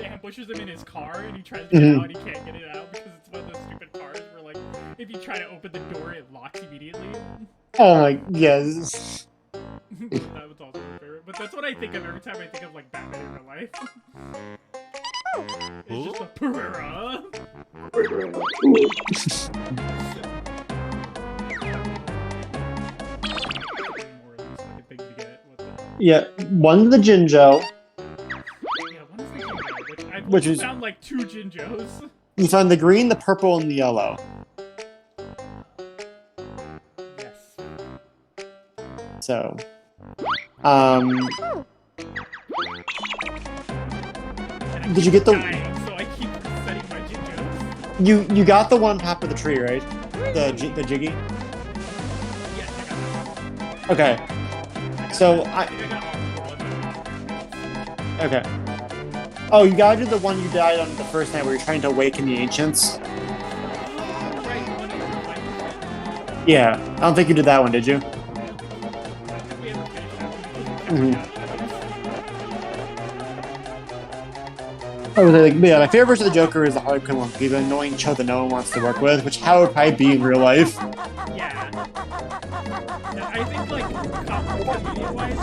S1: ambushes him in his car and he tries to get out and he can't get it out because it's one of those stupid cars where like if you try to open the door it locks immediately.
S2: Oh my yes.
S1: That was also my favorite. But that's what I think of every time I think of like Batman in real life. It's just a Pereira.
S2: Yeah, one's the Jinjo.
S1: Yeah, one is the Jinjo,
S2: Which is
S1: sound like two Jinjos.
S2: You find the green, the purple, and the yellow.
S1: Yes.
S2: So, did you get the?
S1: Dying, so I keep resetting my Jinjos.
S2: You got the one on top of the tree, right? The Jiggy.
S1: Yes, I got that.
S2: Okay. So
S1: I think I got all
S2: okay. Oh, you gotta do the one you died on the first night where you're trying to awaken the ancients.
S1: right, the one that
S2: Yeah, I don't think you did that one, did you?
S1: We haven't finished that one.
S2: Mhm. Yeah, my favorite version of the Joker is the Harley Quinn one. He's an annoying child that no one wants to work with, which how it would probably be in real life.
S1: Yeah. I think like comedian wise,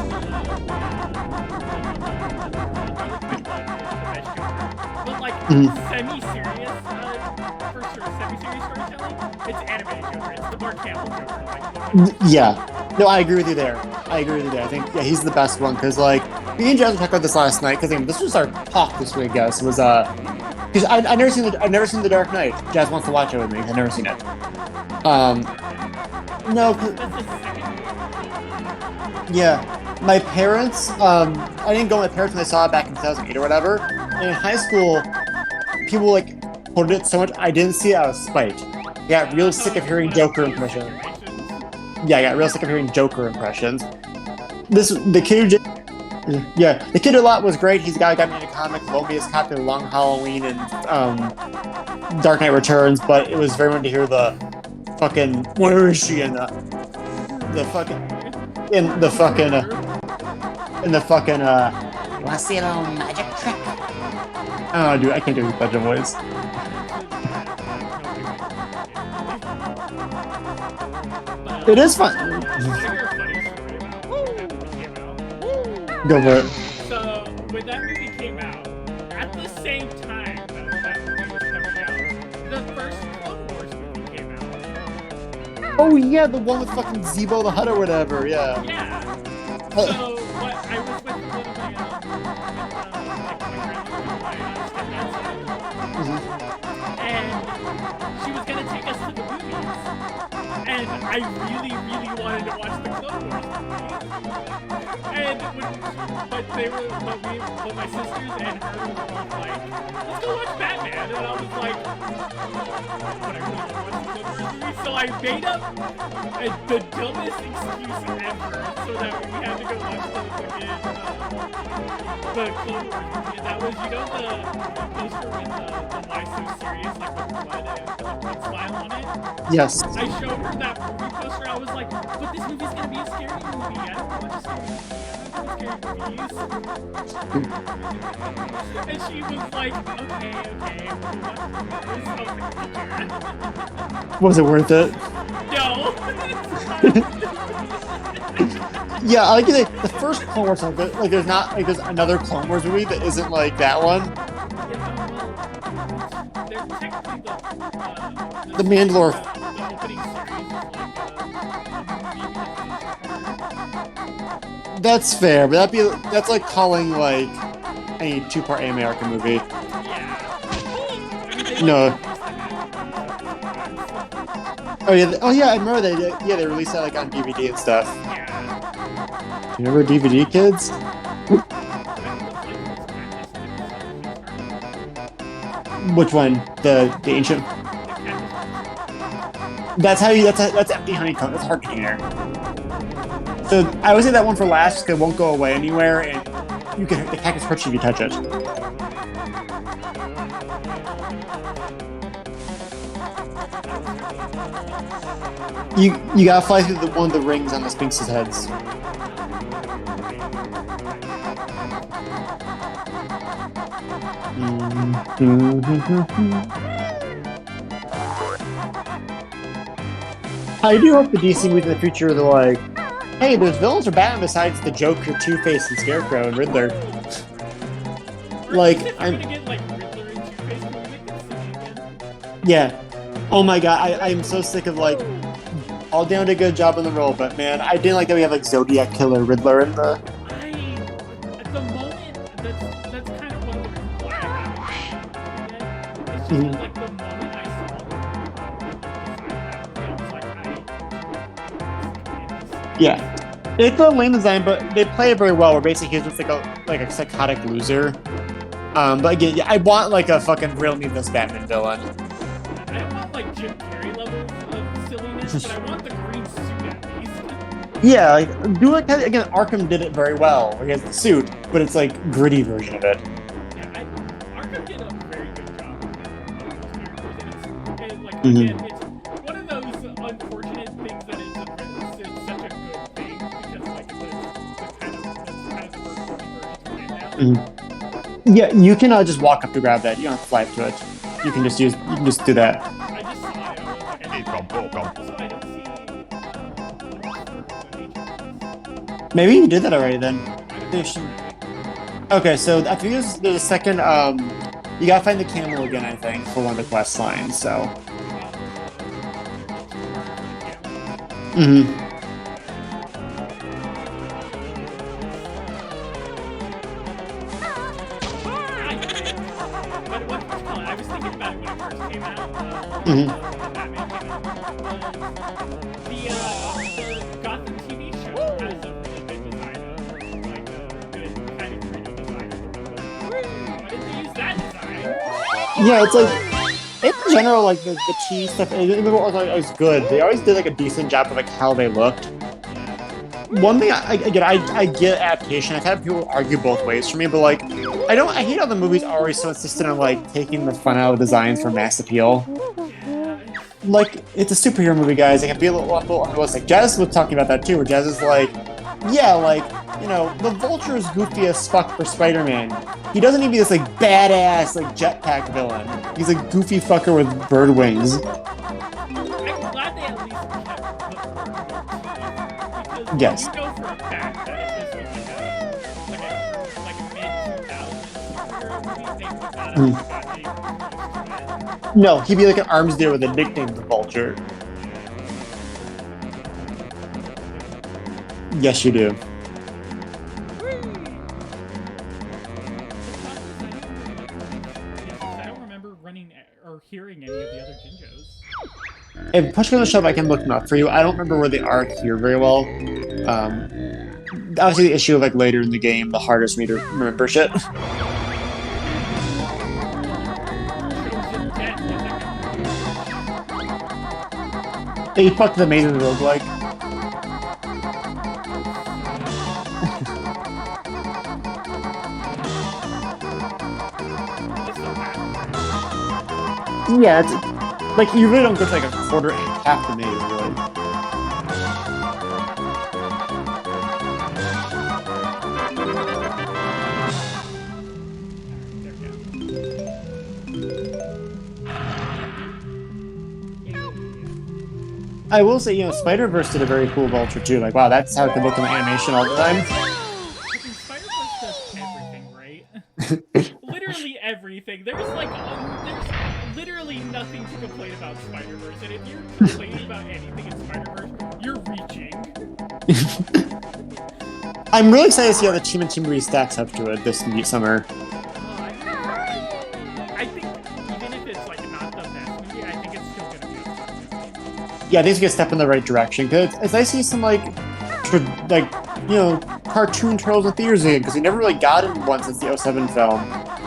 S1: but like semi-serious, for sure, semi-serious storytelling, it's animated Joker. It's the Mark Hamill Joker. Like,
S2: Yeah. No, I agree with you there. I think he's the best one because like me and Jazz were talking about this last night because this was our talk this week, I guess. Was because I've never seen the Dark Knight. Jazz wants to watch it with me. I've never seen it. No. Yeah, my parents. I didn't go with my parents when I saw it back in 2008 or whatever. And in high school, people like quoted it so much I didn't see it out of spite. I got real sick of hearing Joker impressions. Yeah, I got real sick of hearing Joker impressions. The kid a lot was great. He's the guy who got me into comics, Lobius Cop in Long Halloween and Dark Knight Returns, but it was very much to hear the fucking where is she in the fucking wanna see a little magic trick? Oh dude, I can't do his Banjo voice. It is fun. Go for it.
S1: So when that movie came out, at the same time that movie was coming out, the first Clone Wars movie came out.
S2: Oh yeah, the one with fucking Zebo the Hutt or whatever. Yeah.
S1: Yeah. So what I was with one of my stepdad's, and she was gonna take us to the movies, and I really wanted to watch the Clone Wars movies. And but my sisters and her were both like, let's go watch Batman. And I was like, but I really want to watch the Clone Wars movie. So I made up the dumbest excuse ever so that we had to go watch the Clone Wars movie. And that was, the poster with the Why So Serious, like the blood and the blood smile on it.
S2: Yes.
S1: I showed her that movie poster. I was like, but this movie's gonna be a scary movie. I don't want to watch a scary movie. And she was like, okay.
S2: Was it worth it?
S1: No.
S2: Yeah, I like it. The first Clone Wars song, like there's another Clone Wars movie that isn't like that one.
S1: They're technically
S2: The Mandalore.
S1: the opening series.
S2: That's fair, but that's like calling like any two-part anime arc a movie.
S1: Yeah.
S2: No. Oh yeah, I remember they released that like on DVD and stuff.
S1: Yeah.
S2: You remember DVD, kids? Which one? The ancient. That's empty honeycomb. That's heart container. So I always say that one for last because it won't go away anywhere, and the cactus hurts you if you touch it. You gotta fly through one of the rings on the Sphinx's heads. I do hope the DC movies in the future are like, hey, there's villains for Batman besides the Joker, Two-Face, and Scarecrow, and Riddler. Like, I'm
S1: gonna get like Riddler and Two-Face. Can we make them silly again?
S2: yeah. Oh my god, I'm so sick of like all down to a good job in the role, but man, I didn't like that we have like Zodiac Killer Riddler in the.
S1: At the moment, that's kind of one of the reasons why I haven't. It's just like the moment I saw it, I was like,
S2: Yeah, it's a lame design, but they play it very well. Where basically he's just like a psychotic loser. But again, yeah, I want like a fucking real meatless Batman villain.
S1: I don't want like Jim Carrey levels of silliness, but I want the green suit at least.
S2: Yeah, like do it again. Arkham did it very well. He has the suit, but it's like gritty version of it.
S1: Yeah, Arkham did a very good job of those characters, and it's like
S2: Mhm.
S1: again, it's one of those unfortunate things
S2: Yeah, you can just walk up to grab that. You don't have to fly up to it. You can just do that.
S1: I just saw it. I was like, I didn't see.
S2: Maybe you did that already then. They should- Okay, so I think there's a second. You gotta find the camel again. I think for one of the quest lines. So.
S1: But what I was thinking about it when it first came out. Batman came out. The Gotham TV show has a really good design of like a good kind of 3D design. Why didn't they use that design?
S2: Yeah, it's like in general, like the cheese stuff. It was good. They always did like a decent job of like how they looked. One thing I get adaptation. I've had people argue both ways for me, but like I hate how the movie's always so insistent on like taking the fun out of designs for mass appeal. Like it's a superhero movie, guys. It can be a little unrealistic. Jazz was talking about that too, where Jazz is like, yeah, like the Vulture is goofy as fuck for Spider-Man. He doesn't need to be this like badass like jetpack villain. He's a goofy fucker with bird wings.
S1: I'm glad they at least kept the
S2: Yes.
S1: You know for a fact that if this was like a mid-2000s superhero movie, they would not have gotten
S2: No, he'd be like an arms dealer with a nickname, the Vulture. Yes, you do.
S1: I don't remember running or hearing any of the other Jinjos.
S2: If push comes to shove, I can look them up for you. I don't remember where they are here very well. Obviously, the issue of like later in the game, the hardest for me to remember shit. He fucked the amazing roguelike. Yeah, it's like you really don't go to like a quarter and half the maze, really. I will say, Spider-Verse did a very cool Vulture too. Like, wow, that's how it could look in the animation all the time.
S1: Spider-Verse does everything right. Literally everything. There's literally nothing to complain about Spider-Verse, and if you're complaining about anything in Spider-Verse, you're reaching.
S2: I'm really excited to see how the Team and Team movie stacks up to it this summer.
S1: I think even if it's like not the best movie, I think it's still gonna be a fun movie.
S2: Yeah, I think it's gonna step in the right direction. Cause it's nice to see some cartoon Turtles in theaters again, because we never really got it one since the 07 film.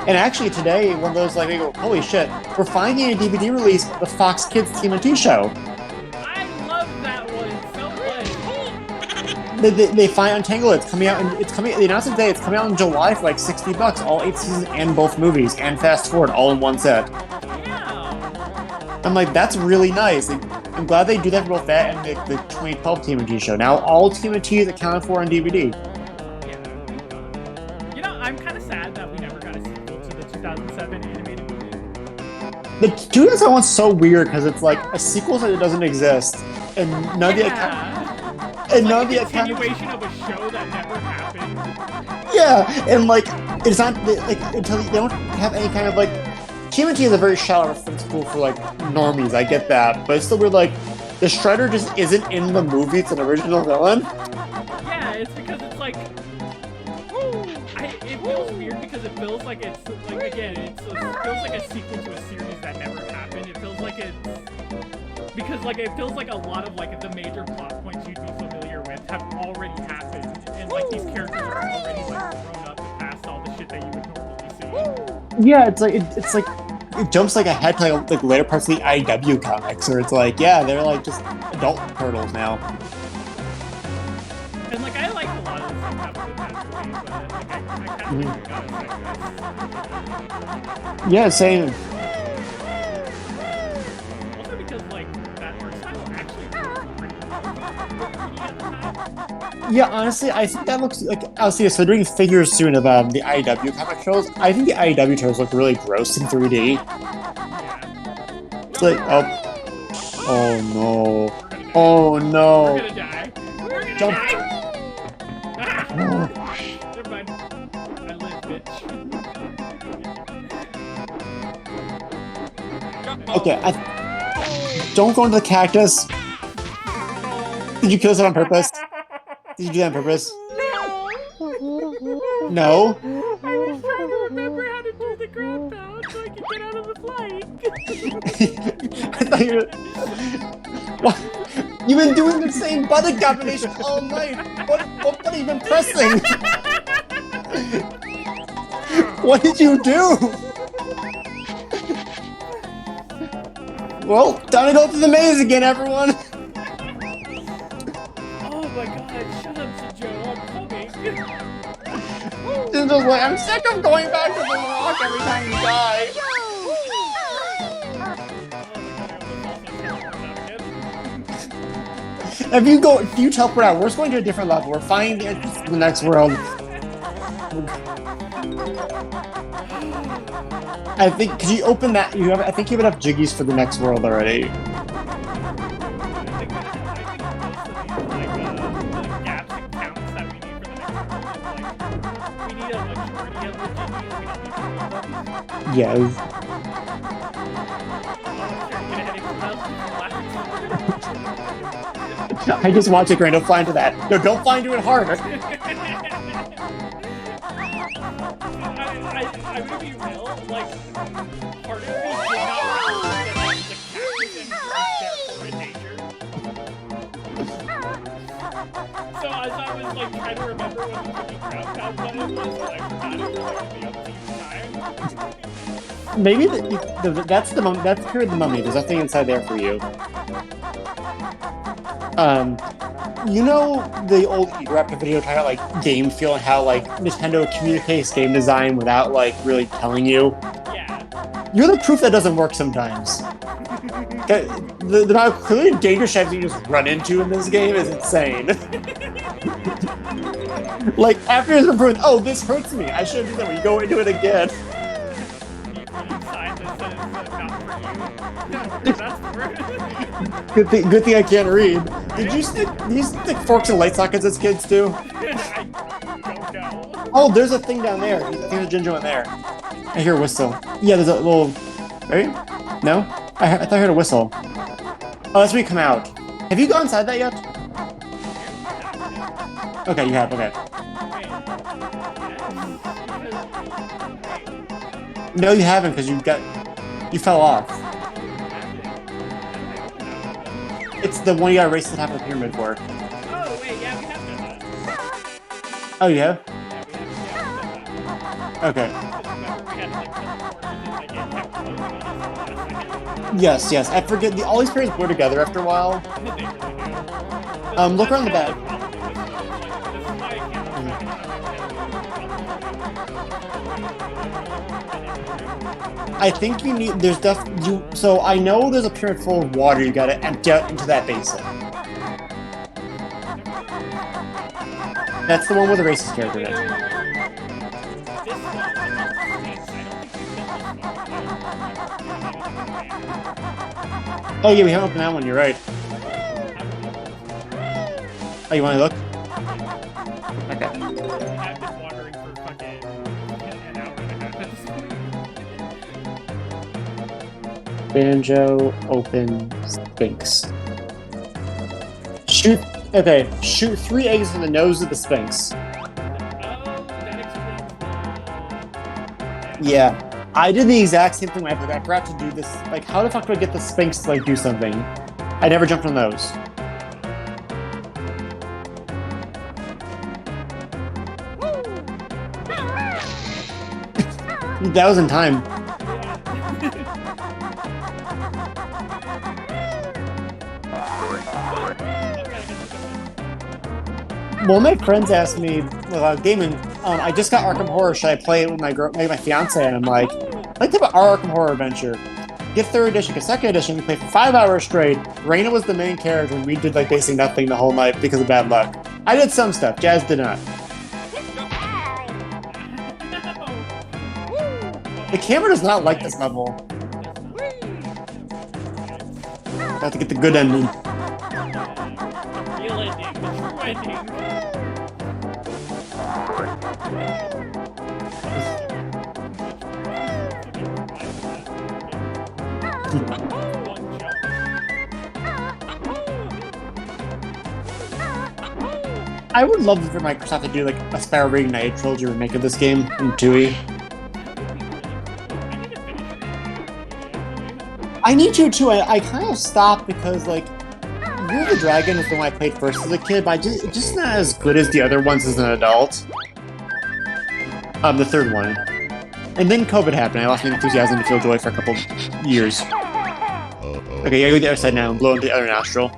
S2: And actually today, one of those like, I go, holy shit, we're finally getting a DVD release of the Fox Kids TMNT show.
S1: I love that one so much.
S2: They finally untangle it. It's coming out, and they announced it today. It's coming out in July for like $60, all 8 seasons and both movies, and fast forward all in one set.
S1: Yeah.
S2: I'm like, that's really nice. I'm glad they do that for both that and the 2012 TMNT show. Now all TMNT is accounted for on DVD.
S1: I'm kind of sad that we never got a sequel to the 2007 animated movie.
S2: The 2007 one's so weird because it's like a sequel that doesn't exist, and none of the
S1: continuation of a show that never happened.
S2: Yeah, and like it's not like until they don't have any kind of like. TMNT is a very shallow reference pool for like normies. I get that, but it's still weird. Like the Shredder just isn't in the movie; it's an original villain.
S1: Yeah, it's because it's like. It feels weird because it feels like it feels like a sequel to a series that never happened. It feels like it feels like a lot of like the major plot points you'd be familiar with have already happened, and like these characters are already like grown up and past all the shit that you would normally see.
S2: Yeah, it's like it jumps like ahead to like later parts of the IW comics, where it's like, yeah, they're like just adult turtles now.
S1: And like I like a lot of the stuff that was in that movie, but like I kind of got it.
S2: Yeah, same.
S1: Also because like that art style actually was pretty good at the time.
S2: Yeah, honestly, I think that looks like I'll see. So they're doing figures soon of the IEW comic shows. I think the IEW shows look really gross in 3D.
S1: Yeah.
S2: It's like, oh no, oh
S1: We're
S2: no,
S1: gonna die. We're gonna
S2: jump.
S1: die. Ah!
S2: Oh.
S1: Never mind. I live, bitch.
S2: Okay, don't go into the cactus. Did you kill us on purpose? Did you do that on purpose? No.
S1: I was trying to remember how to do the ground pound so I could get out of the flight.
S2: I thought you were... What? You've been doing the same button combination all night. What button have you been pressing? What did you do? Well, time to go through the maze again, everyone.
S1: Oh my god, shut up, Joe, I'm coming.
S2: Jinjo's like, I'm sick of going back to the rock every time you die. If you go, if you teleport out, we're just going to a different level. We're finding the entrance to the next world. I think, because you open that, you have. I think you have enough jiggies for the next world already. Yes. I just watch it, Grant. Don't fly into that. No, don't fly into it harder.
S1: I would be real, like, part of me did not realize that the cactus and grass therefore in danger. So as I was, like, trying to remember what the fucking ground pound button was, I forgot it for, like, the umpteenth time.
S2: Maybe that's the mummy. That's Period the Mummy. There's nothing inside there for you. You know the old E-Raptor video talking about like game feel and how like Nintendo communicates game design without like really telling you?
S1: Yeah.
S2: You're the proof that doesn't work sometimes. The amount of clearly danger shapes you just run into in this game is insane. Like after it's been proven, oh this hurts me, I shouldn't do that when you go into it again. Good thing I can't read. Did you stick forks and light sockets as kids too?
S1: I don't know.
S2: Oh, there's a thing down there. I think there's a ginger in there. I hear a whistle. Yeah, there's a little... Right? No? I thought I heard a whistle. Oh, that's when you come out. Have you gone inside that yet? Okay, you have. Okay. No, you haven't, because you fell off. It's the one you gotta race to the top of the pyramid for.
S1: Oh, wait, yeah, we have done that.
S2: Oh, you have?
S1: Yeah, we have done
S2: Okay.
S1: that.
S2: Yes. I forget. All these pairs blur together after a while. Look around the back. I think you need. So I know there's a pyramid full of water. You gotta empty out into that basin. That's the one with the racist character in it. Oh yeah, we haven't opened that one. You're right. Oh, you want to look? Okay.
S1: I've been wandering for fucking an hour and a half at this point.
S2: Banjo open Sphinx. Shoot 3 eggs in the nose of the Sphinx.
S1: That explains.
S2: Yeah. I did the exact same thing. I forgot to do this. Like, how the fuck do I get the Sphinx to like do something? I never jumped on those. That was in time. Well, my friends asked me while I was gaming, I just got Arkham Horror, should I play it with my fiance? And I'm like, I'd like to have our Arkham Horror adventure. Get 3rd edition, get 2nd edition, we played for 5 hours straight. Raina was the main character, and we did like basically nothing the whole night because of bad luck. I did some stuff. Jazz did not. The camera does not like this level. Got to get the good ending.
S1: Real ending. The true ending.
S2: I would love for Microsoft to do like a Spyro Reignited trilogy remake of this game in 2E. I need to too. I kind of stopped because like Year of the Dragon is the one I played first as a kid, but it's just not as good as the other ones as an adult. The third one. And then COVID happened. I lost my enthusiasm to feel joy for a couple years. Okay, you gotta go to the other side now and blow into the other nostril.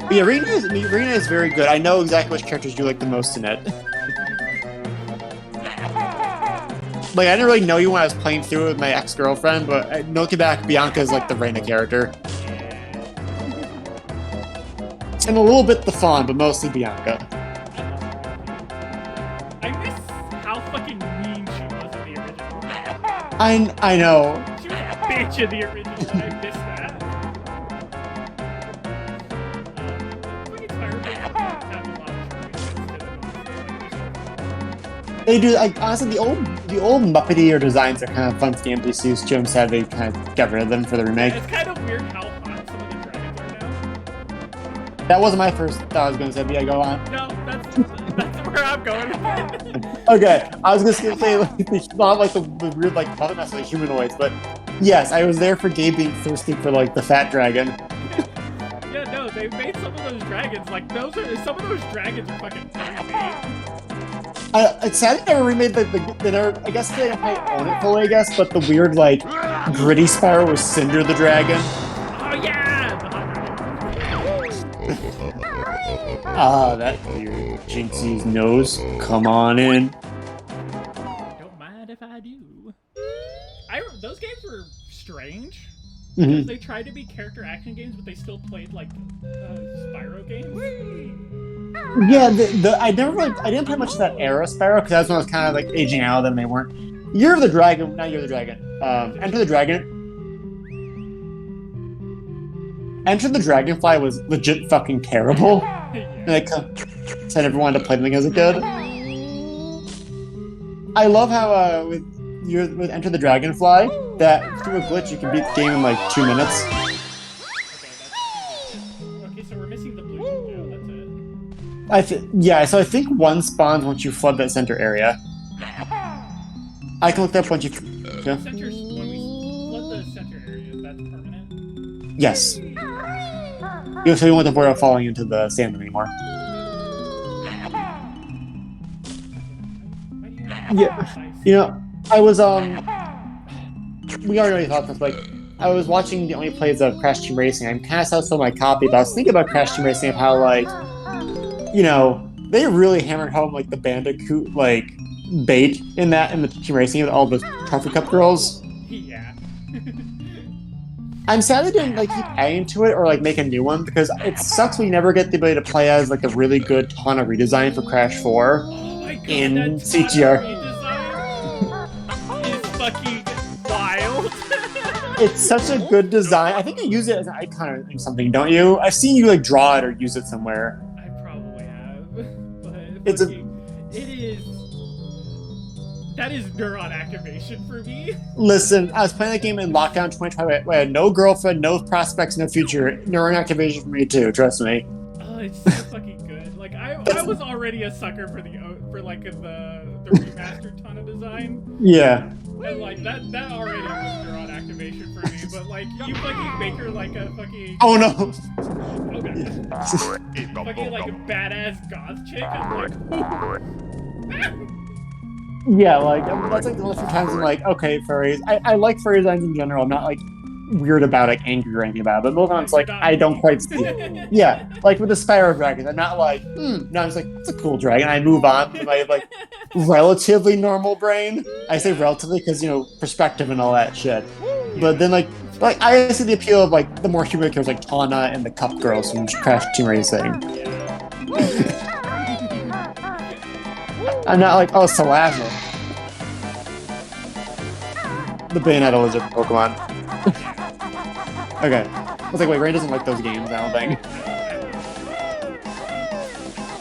S2: But yeah, Arena is very good. I know exactly which characters you like the most in it. Like, I didn't really know you when I was playing through it with my ex-girlfriend, but looking back, Bianca is like the Reina character. And a little bit the Fawn, but mostly Bianca.
S1: I miss how fucking mean she was in the original.
S2: I know.
S1: She was a bitch in the original, and I miss that.
S2: They do, like, honestly, the old Muppeteer designs are kind of fun for the NPCs too. I'm sad they kind of got rid of them for the remake.
S1: It's kind of weird how hot some of the dragons are now.
S2: That wasn't my first thought I was going to say, but yeah, go on.
S1: No, that's where I'm going.
S2: Okay, I was just going to say, like, not like the weird, like, not necessarily humanoids, but yes, I was there for Gabe being thirsty for, like, the fat dragon.
S1: Yeah, no, they made some of those dragons, like, some of those dragons are fucking crazy.
S2: It's sad they never remade I guess they didn't own it fully, I guess, but the weird, like, gritty Spyro with Cinder the Dragon.
S1: Oh, yeah!
S2: That weird Jinxie's nose. Come on in.
S1: Don't mind if I do. Those games were strange.
S2: Mm-hmm.
S1: Because they tried to be character action games, but they still played, like, Spyro games.
S2: Yeah, I didn't play much of that era Spyro because that's when I was kind of like aging out and they weren't. Year of the Dragon, not Year of the Dragon. Enter the Dragon. Enter the Dragonfly was legit fucking terrible. And I said everyone wanted to play them as a kid. I love how with Enter the Dragonfly that through a glitch you can beat the game in like 2 minutes.
S1: Okay, so we're missing the blue one.
S2: Yeah, so I think one spawns once you flood that center area. I can look that up once you. Yeah.
S1: When we flood the center area, that's permanent?
S2: Yes. So you want the border falling into the sand anymore. Yeah. You know, I was we already talked about this, like, I was watching the only plays of Crash Team Racing. I'm kind of sold my copy, but I was thinking about Crash Team Racing of how, like, you know, they really hammered home like the Bandicoot like bait in the Team Racing with all the Trophy Cup girls.
S1: Yeah.
S2: I'm sad they didn't like keep adding to it or like make a new one because it sucks we never get the ability to play as like a really good Tana redesign for Crash 4 in CTR.
S1: Is fucking wild.
S2: It's such a good design. I think you use it as an icon or something, don't you? I've seen you like draw it or use it somewhere.
S1: I probably have, but that is neuron activation for me.
S2: Listen, I was playing that game in lockdown 2020. I had no girlfriend, no prospects, no future. Neuron activation for me too. Trust me.
S1: Oh, it's so fucking good. Like I was already a sucker for the remastered Tana design.
S2: Yeah.
S1: And like that already was neuron activation for me. But like you fucking make her like a fucking.
S2: Oh no.
S1: Okay. Fucking like a badass goth chick. I'm like.
S2: Yeah, like that's like the most few times I'm like, okay, furries. I like furry designs in general. I'm not like weird about it, angry or anything about it. But most times, like I don't quite see it. Yeah, like with the Spyro dragons, I'm not like, no, I'm just like, it's a cool dragon. I move on with my like relatively normal brain. I say relatively because you know perspective and all that shit. But then like Like I see the appeal of like the more human characters like Tawna and the Cup Girls from Crash Team Racing. I'm not like, oh, Salazzle. The Bayonetta lizard from Pokemon. Okay. I was like, wait, Rain doesn't like those games, I don't think.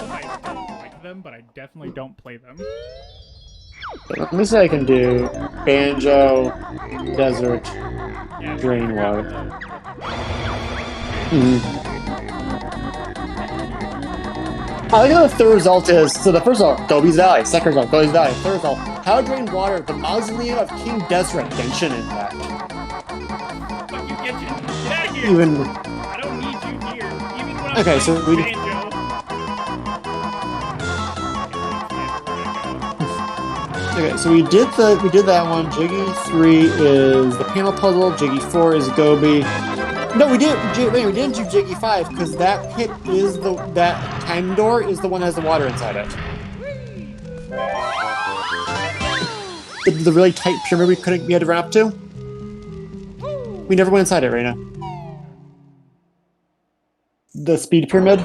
S1: I don't like them, but I definitely don't play them.
S2: Let me see what I can do. Banjo, Desert,
S1: Yeah,
S2: Drain Water. I like how the third result is, so the first result, Gobi's Valley. Second result, Gobi's Valley. Third result, how to drain water, the mausoleum of King Deseret, Genshin Impact.
S1: Fuck you, Genshin. Get out of here!
S2: Even...
S1: I don't need you here. Even when I'm
S2: Okay, so we...
S1: Banjo.
S2: Okay, so we did that one. Jiggy 3 is the panel puzzle. Jiggy 4 is Gobi. No, we didn't do Jiggy 5 because that pit is that time door is the one that has the water inside it. The really tight pyramid we had to run up to. We never went inside it, Reina. The speed pyramid.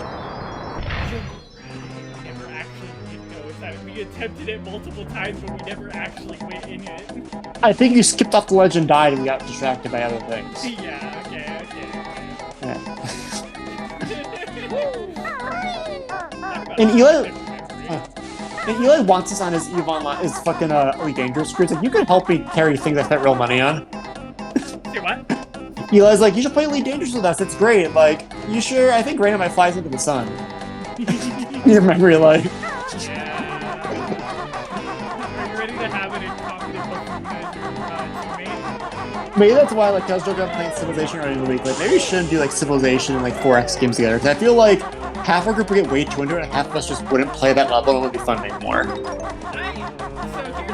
S1: We attempted it multiple times, but we never actually went in it.
S2: I think you skipped off the ledge and died, and we got distracted by other things.
S1: Yeah, okay.
S2: Yeah. And Eli wants us on his his fucking Elite Dangerous screws. Like, you can help me carry things I spent real money on.
S1: Say what?
S2: Eli's like, you should play Elite Dangerous with us. It's great. Like, you sure? I think Raina might flies into the sun. You remember Eli? Maybe that's why, like, I was joking about playing Civilization earlier in the week. Like, maybe we shouldn't do, like, Civilization and, like, 4X games together. Because I feel like half our group would get way too into it, and half of us just wouldn't play that level and it wouldn't be fun anymore.
S1: So here's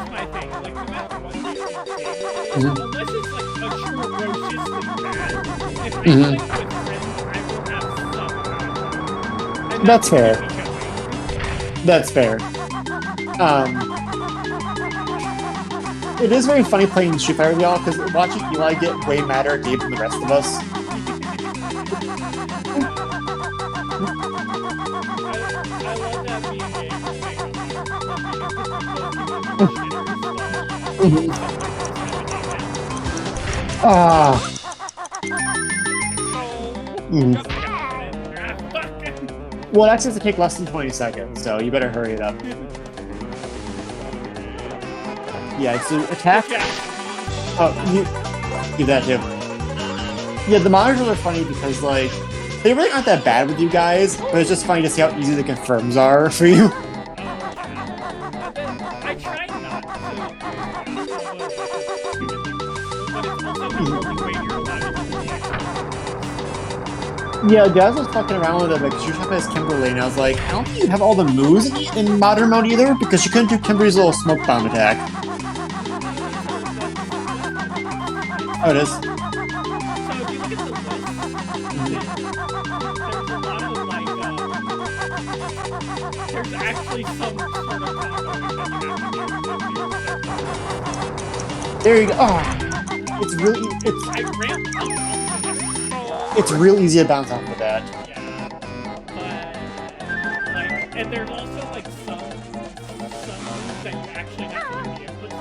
S1: my thing. Like, no matter what you do, unless it's, like, a true ferociously bad, if I play with friends, I will have some fun.
S2: That's fair. That's fair. It is very funny playing Street Fighter with y'all, because watching Eli get way madder at Gabe than the rest of us.
S1: I love that being
S2: Well, it actually has to take less than 20 seconds, so you better hurry it up. Yeah, so attack. Oh, you do that too. Yeah, the monitors are funny because, like, they really aren't that bad with you guys, but it's just funny to see how easy the confirms are for you.
S1: I try not to.
S2: Yeah, guys was fucking around with it, like, she was talking as Kimberly, and I was like, I don't think you have all the moves in modern mode either, because you couldn't do Kimberly's little smoke bomb attack. Oh, it is.
S1: So if you look at the list, there's a lot of, like, there's actually some sort of
S2: There you go. Oh, it's really,
S1: I ramped up.
S2: it's real easy to bounce off of that.
S1: Yeah. But, like, and there's also, like, some moves that you actually have to do the input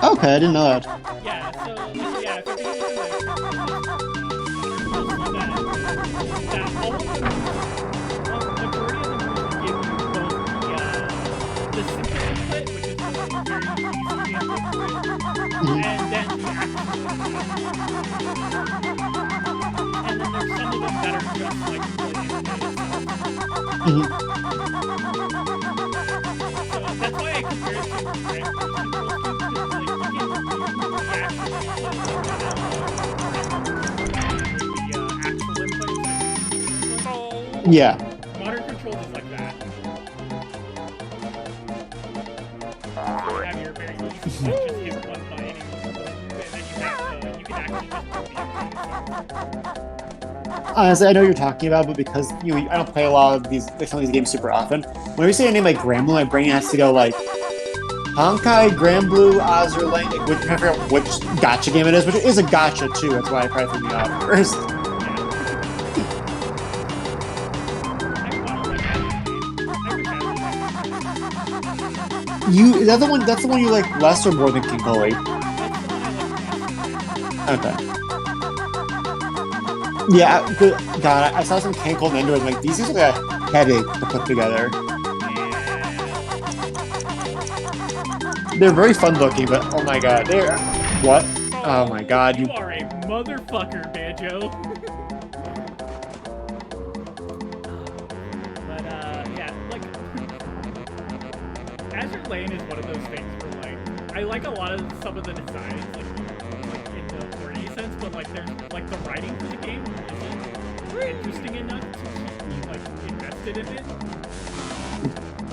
S1: for.
S2: Okay, I didn't know that.
S1: Yeah, so, like, yeah, if you're doing that all of the moves, majority of the moves give you both the simple input, which is the very easy input for it, and then the actual and then there's some of them that are just, like, really input. So that's why I compare it to Grand Theft
S2: Yeah.
S1: Modern controls is like that. You have your very easy, just hit one button, and then you can actually just do the upgrades.
S2: Honestly, I know what you're talking about, but because I don't play a lot of some of these games super often. Whenever you say a name like Gremlin, my brain has to go like, Honkai, Grand Blue, Azure Lane. Like, I forget which gacha game it is, but it is a gacha too. That's why it probably threw me off first. Is that the one? That's the one you like less or more than King Holy? Okay. Yeah, God, I saw some King Cole Nendo and like these are like a headache to put together. They're very fun looking, but oh my god, they're what? Oh my god,
S1: you are a motherfucker, Banjo. But yeah, like Azure Lane is one of those things where like I like a lot of some of the designs, like in the 3D sense, but like there's like the writing for the game isn't interesting enough to keep me like invested in it.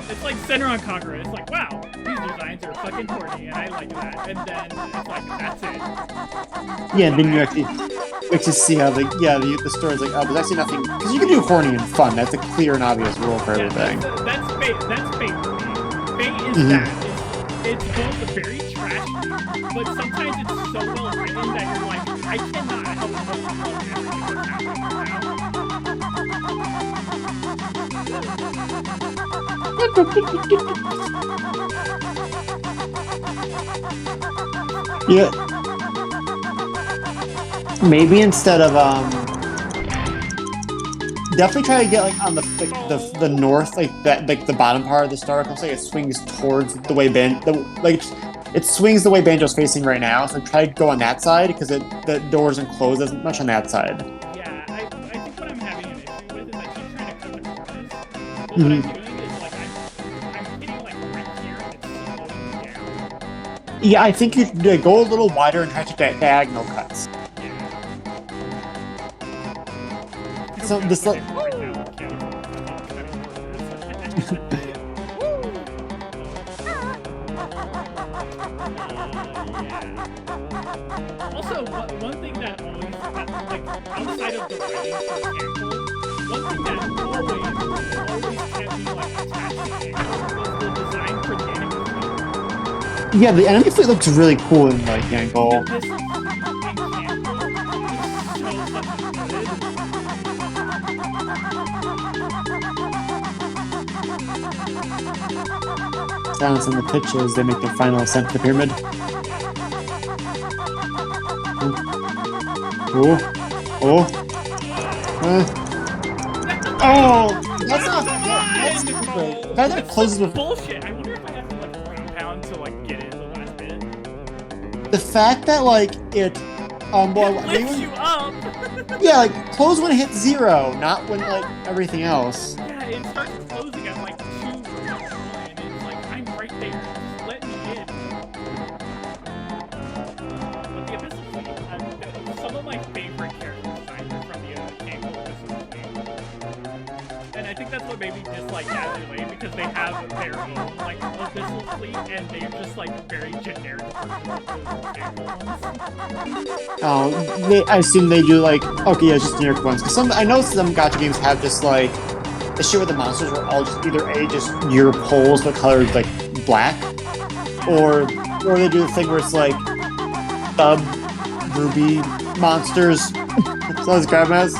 S1: It's like Center on Conqueror. It's like, wow, these designs are fucking horny, and I like that. And then it's like, that's it.
S2: Yeah, and then you actually see how the story's like, oh, there's actually nothing, because you can do horny and fun. That's a clear and obvious rule for everything.
S1: That's Fate. That's Fate for me. Fate is that. It's both very trashy, but sometimes it's so well written that you're like, I cannot help but love everything that's happening right now.
S2: Yeah. Maybe instead of definitely try to get like on the north, like that, like the bottom part of the star. Looks like it swings towards the way it swings the way Banjo's facing right now. So try to go on that side because the door doesn't close as much on that side.
S1: Yeah, I think what I'm having an issue with is I keep trying to cut the corners. But what I'm doing is like I'm hitting like right here and it's slowing down.
S2: Yeah, I think you go a little wider and try to diagonal cuts. So this like.
S1: Also, one thing that always, like, outside of the writing for Cancel, one thing that always kept me, like, attached to Cancel was the design for the enemy fleet.
S2: Yeah, the enemy fleet looks really cool in, like, Cancel.
S1: This fleet in Cancel is so fucking good.
S2: Silence in the pitch as they make their final ascent to the pyramid. Oh. That's not. That closes with
S1: bullshit. I wonder if I have to like ground pound to like get in the last bit.
S2: the fact that like it
S1: Lifts you up.
S2: Yeah, like close when it hits 0, not when like everything else.
S1: Yeah, it starts closing at like 2 and it's like I'm right there. Just let me in. But the Abyssal Fleet, some of my favorite character designs are from the Cancel Abyssal Fleet. And I think that's what made me dislike Azure Lane, because they have their own like Abyssal Fleet and they're just like very generic versions of the Cancel ones.
S2: Oh, I assume they do like it's just generic ones. Cause I know some gacha games have just like the shit with the monsters were all just either just your poles but colored like black, or they do the thing where it's like sub ruby monsters. So let's grab them as.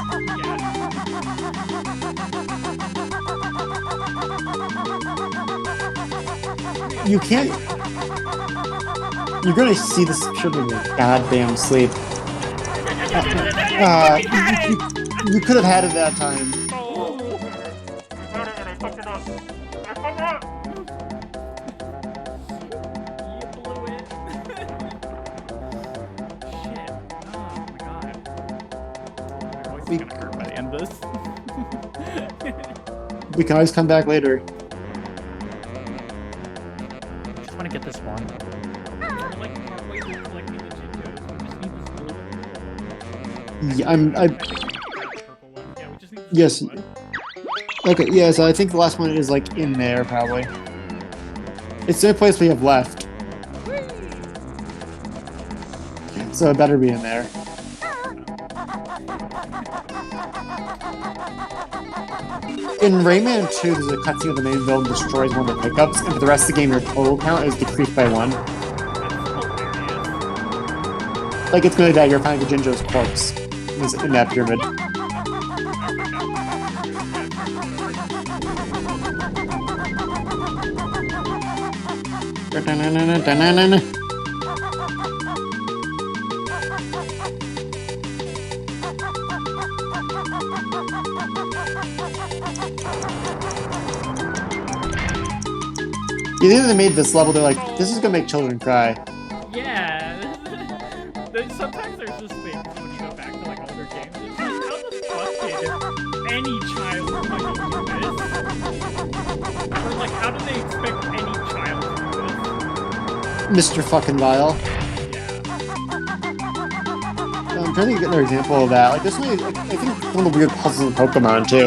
S2: You can't. You're gonna see this shit in your goddamn sleep. You could have had it that time. We can always come back later.
S3: I just want to get this one.
S2: Yeah, yes. Okay, yeah, so I think the last one is like in there probably. It's the only place we have left. So it better be in there. in Rayman 2, there's a cutscene where the main villain destroys one of the pickups, and for the rest of the game, your total count is decreased by 1. Like, it's really that you're finding Jinjo's corpse in that pyramid. You think they made this level, they're like, this is gonna make children cry.
S1: Yeah. Sometimes there's just things when you go back to like older games. It's like, how the fuck did any child fucking do this? Or like, how do they expect any child to do this?
S2: Mr. fucking Vile.
S1: Yeah.
S2: I'm trying to get another example of that. Like, this one, like, I think one of the weird puzzles in Pokemon, too.
S1: You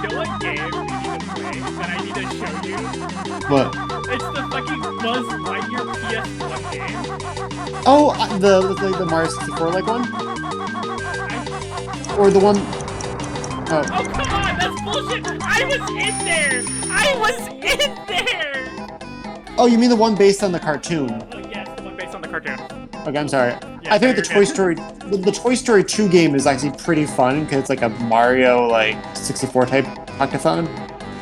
S1: know what game we need to play that I need to show you?
S2: What?
S1: It's the fucking Buzz Lightyear PS1 game.
S2: Oh, the Mario 64 like one? Or the one...
S1: Oh, come on, that's bullshit! I was in there! I was in there!
S2: Oh, you mean the one based on the cartoon?
S1: Yes, the one based on the cartoon.
S2: Okay, I'm sorry.
S1: Yeah,
S2: I think
S1: no,
S2: the Toy Story... The Toy Story 2 game is actually pretty fun, because it's like a Mario, like, 64 type hackathon.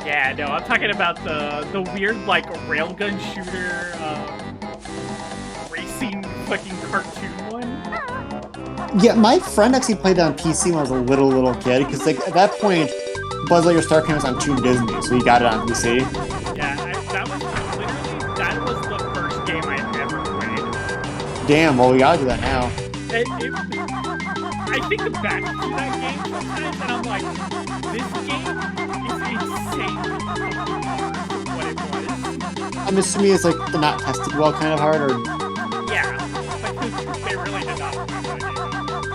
S1: Yeah, no, I'm talking about the weird, like, railgun shooter, racing fucking cartoon one.
S2: Yeah, my friend actually played that on PC when I was a little kid, because like at that point, Buzz Lightyear Star Command was on Toon Disney, so he got it on PC.
S1: Yeah, that was the first game I ever played.
S2: Damn, well we gotta do that now.
S1: I think back to that game sometimes, and I'm like, this game is insanely fucking hard for what it was.
S2: I'm assuming it's like the not tested well kind of hard, or...
S1: Yeah, like, they really did not plan that game out.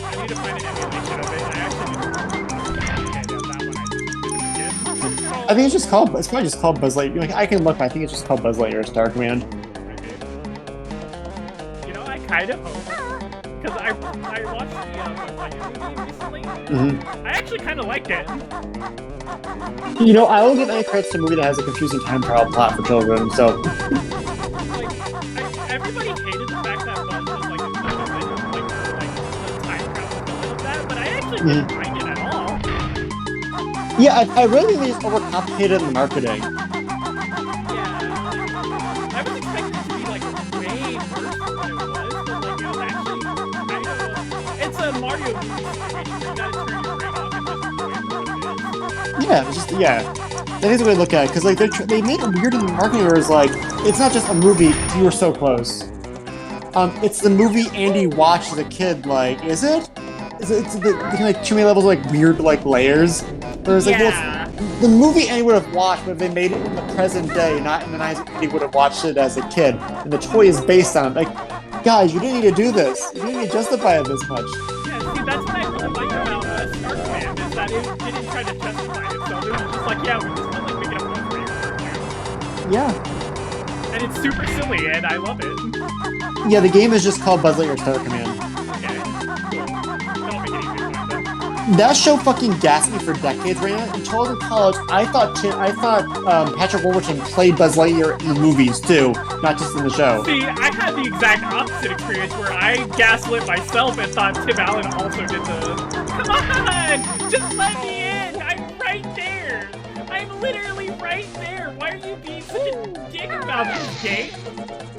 S1: I need to find an emulation of it. I actually need to... Okay, no, that one I
S2: I think it's probably just called Buzz Lightyear. Like, I can look, but I think it's just called Buzz Lightyear Star Command.
S1: You know, I kind of hope, because I watched the Buzz Lightyear movie recently.
S2: Mm-hmm.
S1: I actually kind of liked it.
S2: You know, I will give any credits to a movie that has a confusing time travel plot for children, so...
S1: Like, everybody hated the fact that Buzz was like a villain, like the time travel villain of that, but I actually didn't mind it at all.
S2: Yeah, I really think they just overcomplicated the marketing.
S1: Yeah. I was expecting it to be like way worse than what it was, but like it was actually kind of it's a Mario movie situation where you gotta turn your brain off and just enjoy it for what it is.
S2: Yeah, it's just, yeah. That is a way to look at it, because like they made it weird in the marketing where it's like, it's not just a movie, you were so close. It's the movie Andy watched as a kid, like, is it? It's like too many levels of like weird like layers. Whereas like,
S1: Yeah.
S2: well, the movie Andy would have watched, but they made it in the present day, not in the 90s. Andy would have watched it as a kid, and the toy is based on it. Like, guys, you didn't need to do this. You didn't need to justify it this much.
S1: Yeah, see, that's what I really like about Star Command, is that it didn't try to justify itself. It was just like, yeah, we just want like make it a fun for your cartoon.
S2: Yeah.
S1: And it's super silly, and I love it.
S2: Yeah, the game is just called Buzz Lightyear Star Command.
S1: Okay, cool. That'll make it easier to find then.
S2: That show fucking gassed me for decades, right? Until I was in college, I thought Patrick Warburton played Buzz Lightyear in the movies too, not just in the show.
S1: See, I had the exact opposite experience where I gaslit myself and thought Tim Allen also did the. Come on! Just let me in! I'm right there! I'm literally right there! Why are you being such a dick about this game?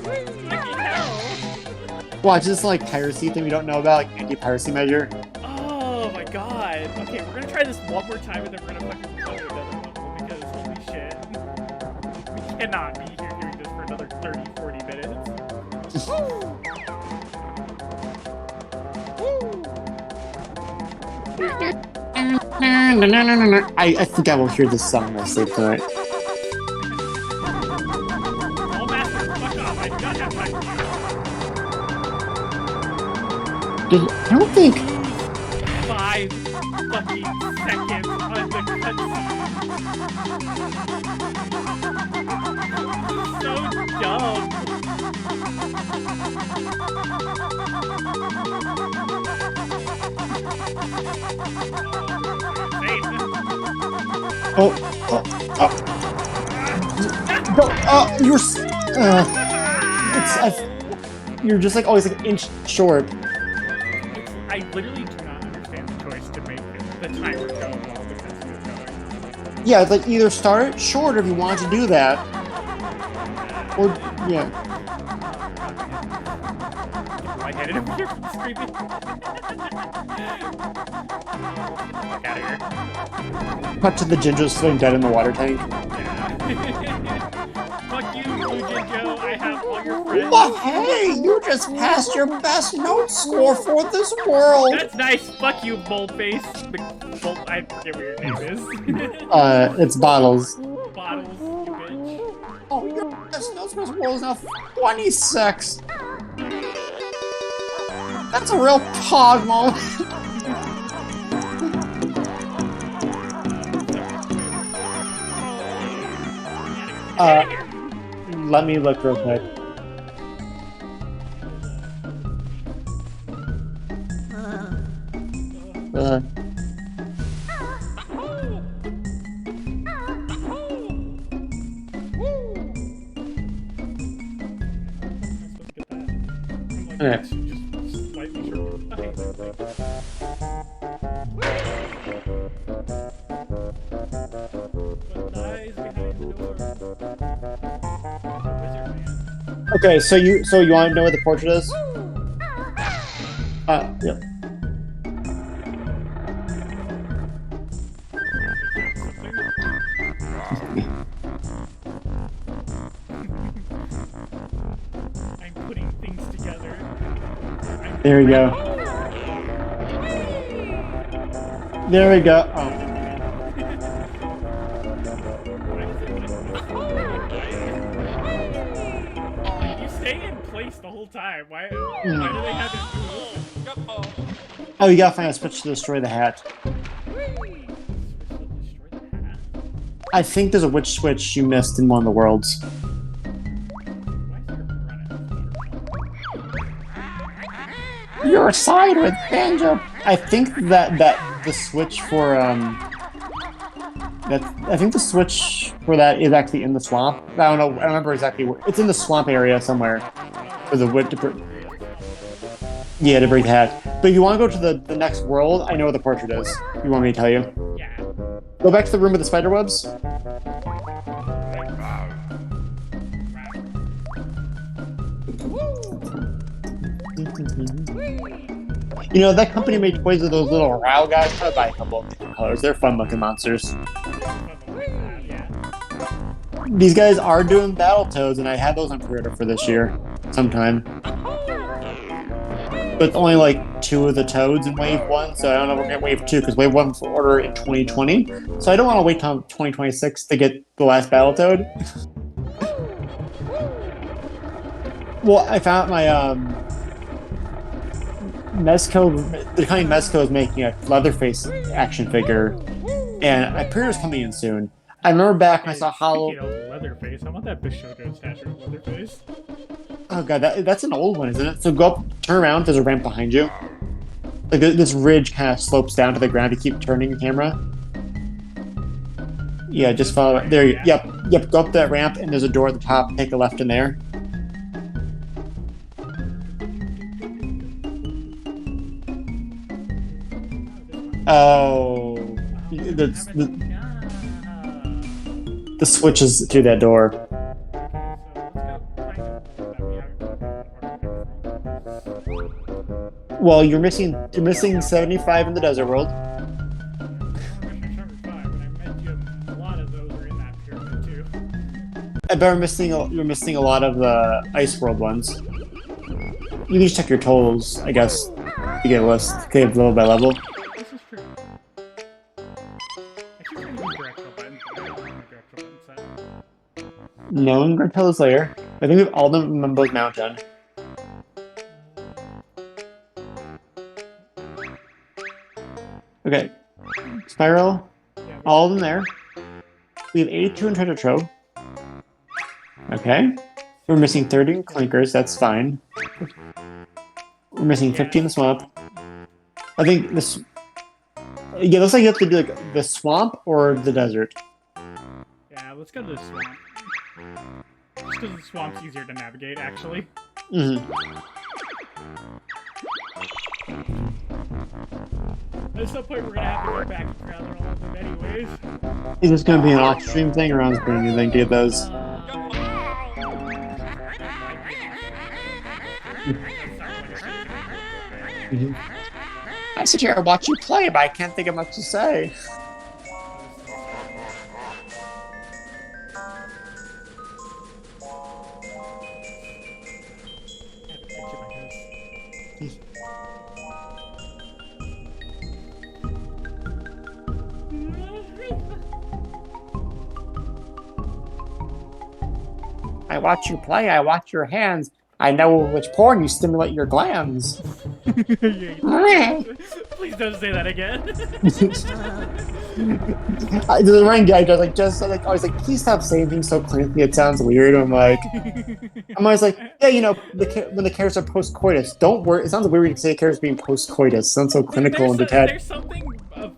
S1: Fucking hell.
S2: Watch this like piracy thing we don't know about, like anti-piracy measure.
S1: Oh my god. Okay, we're gonna try this one more time and then we're gonna fucking go to another level because holy shit. We cannot be here doing this for another 30-40 minutes.
S2: I think I will hear this song in my sleep tonight.
S1: All masters, fuck off. I do not have time for you.
S2: I don't think...
S1: 5 fucking seconds on the cutscene. So dumb.
S2: Oh, you're. You're just like always like an inch short.
S1: I literally do not understand the choice to make the timer go while the cutscene is going.
S2: Yeah, it's like either start it short if you want to do that, or yeah.
S1: Lightheaded over here from screaming. Fuck out of here.
S2: Cut to the ginger sitting dead in the water tank.
S1: Fuck you, Blue Jinjo. I have all your friends.
S2: But hey, you just passed your best note score for this world.
S1: That's nice. Fuck you, Boldface. I forget what your name is.
S2: It's Bottles.
S1: Bottles, you bitch.
S2: Oh, your best note score world is now 26. That's a real pog moment. Let me look real quick. Okay.
S1: Just slightly short.
S2: Okay, so you want to know where the portrait is? Yeah.
S1: I'm putting things together.
S2: There we go. There we go. Oh.
S1: You stay in place the whole time. Why do they have it move?
S2: Oh, you gotta find a switch to destroy the hat. I think there's a witch switch you missed in one of the worlds. Your side with Banjo. I think that the switch for I think the switch for that is actually in the swamp. I don't know. I don't remember exactly where. It's in the swamp area somewhere. For the witch to break the hat. But if you want to go to the next world, I know where the portrait is. You want me to tell you?
S1: Yeah.
S2: Go back to the room with the spider webs. You know, that company made toys of those little Rao guys. I'd buy a couple of different colors. They're fun looking monsters. These guys are doing Battletoads, and I had those on pre-order for this year sometime. But only like 2 of the Toads in Wave 1, so I don't know if we're getting Wave 2, because Wave 1 for order in 2020. So I don't want to wait till 2026 to get the last Battletoad. Well, I found my Mezco, the company Mezco is making a Leatherface action figure, and I pre-order is coming in soon. I remember back when I saw Hollow.
S1: Leatherface. I want that Bishoto statue of Leatherface.
S2: Oh god, that's an old one, isn't it? So go up, turn around. There's a ramp behind you. Like this ridge kind of slopes down to the ground. You keep turning the camera. Yeah, just follow it. There. Yep. Go up that ramp, and there's a door at the top. Take a left in there. Oh, the switch is to that door. Well, you're missing 75 in the desert world. I bet you're missing a lot of the ice world ones. You can just check your totals, I guess, to get a list, get level by level.
S1: This is true.
S2: No, in Gruntella's lair. I think we have all of them on both mountain. Okay. Spiral. All of them there. We have 82 in treasure trove. Okay. We're missing 30 in clinkers, that's fine. We're missing 50 in the swamp. I think this... Yeah, it looks like you have to do like the swamp or the desert.
S1: Yeah, let's go to the swamp. Just because the swamp's easier to navigate, actually. At some point, we're gonna have to go back and gather all of them anyways.
S2: Is this going to be an off-stream thing or on-stream, you think, to get those? I sit here and watch you play, but I can't think of much to say. I watch you play, I watch your hands. I know which porn you stimulate your glands.
S1: Please don't say that again.
S2: The running guy does I was like, please stop saying things so clinically. It sounds weird. I'm always like, yeah, you know, when the characters are post-coitus, don't worry. It sounds weird when you say the characters being post-coitus. It sounds so clinical and detached.
S1: There's something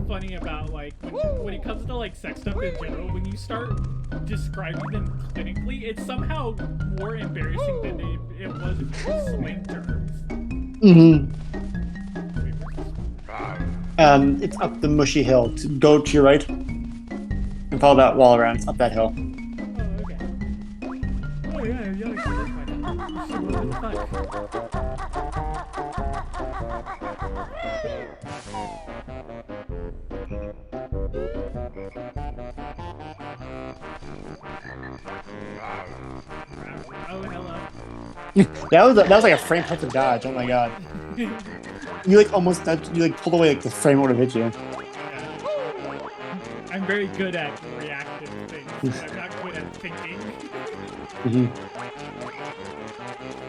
S1: funny about like when it comes to like sex stuff in general. When you start describing them clinically, it's somehow more embarrassing than it was if you were slang terms.
S2: It's up the mushy hill. Go to your right and follow that wall around. It's up that hill.
S1: Oh, okay. Oh yeah, that's fine. What the fuck? Oh, hello.
S2: that was like a frame perfect dodge. Oh my god. You like almost pulled away like the frame would have hit you.
S1: I'm very good at reactive things. I'm not good at thinking. This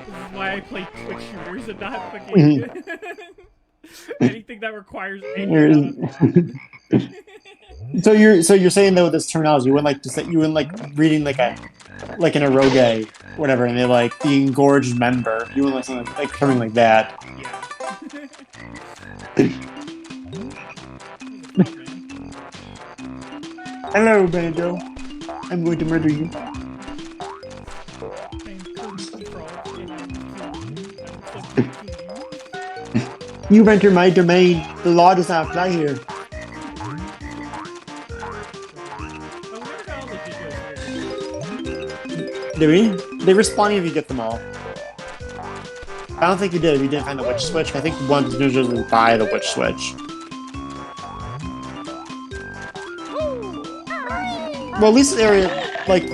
S1: is why I play quick shooters and not fucking anything that requires any amount of thought.
S2: So you're saying though with this terminology, you wouldn't like reading like an eroge, whatever, and they like the engorged member. You wouldn't like something like something like that.
S1: Yeah.
S2: Hello, Banjo. I'm going to murder you. You've entered my domain. The law does not apply here. Do we? They respawn if you get them all. I don't think you did if you didn't find the witch switch. I think one of the ninjas will buy the witch switch. Well, at least the area, like,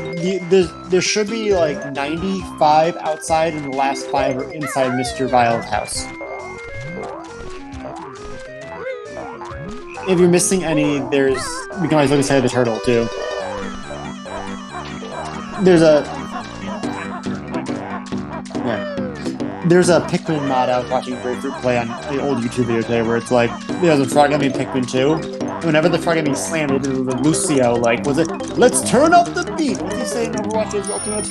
S2: there should be like 95 outside and the last 5 are inside Mr. Vile's house. If you're missing any, we can always look inside the turtle too. There's a Pikmin mod I was watching Grapefruit play on the old YouTube video today where it's like, there's a frog enemy in Pikmin 2. And whenever the frog enemy slammed, it did the Lucio, like, was it, let's turn up the beat! What did he say in Overwatch's Ultimate?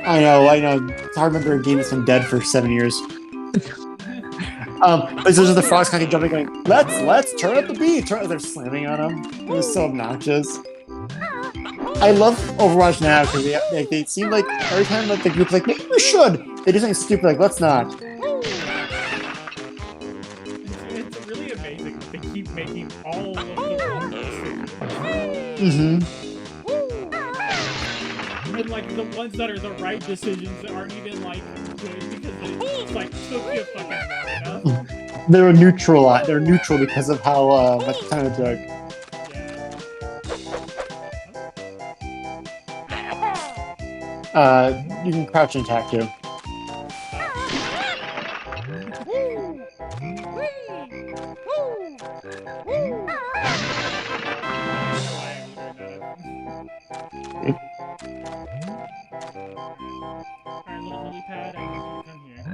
S2: I know. It's hard to remember a game that's been dead for 7 years. But it's just the frogs kind of jumping going, let's turn up the beat! They're slamming on him. It was so obnoxious. I love Overwatch now because they seem like every time that the group's like, maybe we should. They do something stupid like, let's not.
S1: It's really amazing that they keep making all of the wrong decisions. And like the ones that are the right decisions aren't even like good because it's like took you fucking long enough.
S2: They're neutral because of how much time it took. You can crouch and attack too.
S1: Alright, little lily pad, I need you to come here.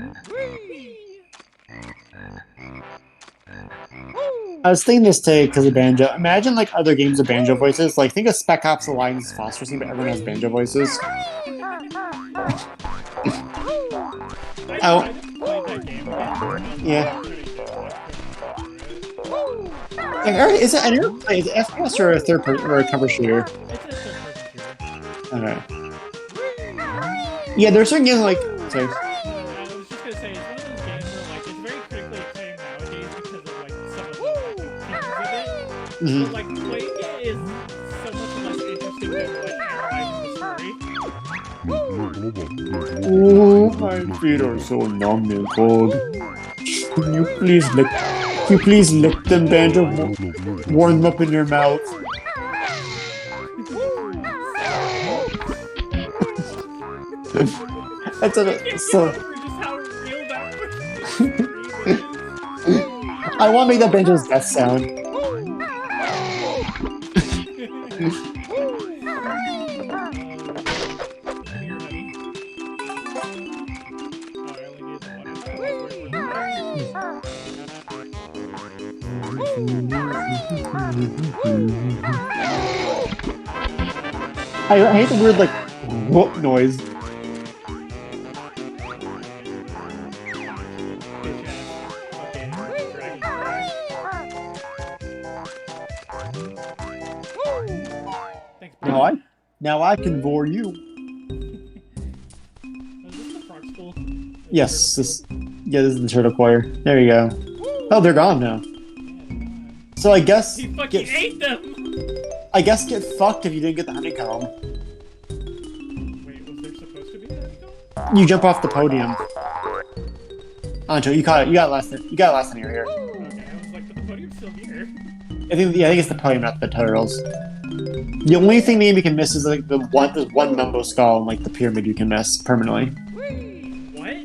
S2: I was thinking this today because of Banjo. Imagine like other games of Banjo voices. Like think of Spec Ops: The Lion's Foster Scene, but everyone has Banjo voices.
S1: I played that game again.
S2: Yeah. Is it an airplane? Is it FPS or a third person or a cover shooter?
S1: It's a third-person shooter.
S2: Okay. Yeah, there's certain games like. Sorry.
S1: I was just gonna say, it's one of those games where like it's very critically acclaimed nowadays because of like some of the themes of it.
S2: Mhm.
S1: But like playing it is so much less interesting than like analyzing the story.
S2: Oh, my feet are so numb and cold. Can you please lick them, Banjo? Warm them up in your mouth. That's
S1: I
S2: a,
S1: can't
S2: so.
S1: get over just how real that was.
S2: I want to make that Banjo's death sound. I hate the weird like whoop noise. Now I can bore you.
S1: Is this the frog school?
S2: Yes, this is the turtle choir. There you go. Oh, they're gone now. So I guess
S1: He fucking ate them!
S2: I guess get fucked if you didn't get the honeycomb.
S1: Wait, was there supposed to be a honeycomb?
S2: You jump off the podium. Anto, you caught it. You got it last time. You got it last time you were here.
S1: Okay, I was like, but the podium's still here.
S2: I think it's the podium, not the turtles. The only thing maybe you can miss is like there's one Mumbo skull and like the pyramid you can miss permanently.
S1: What?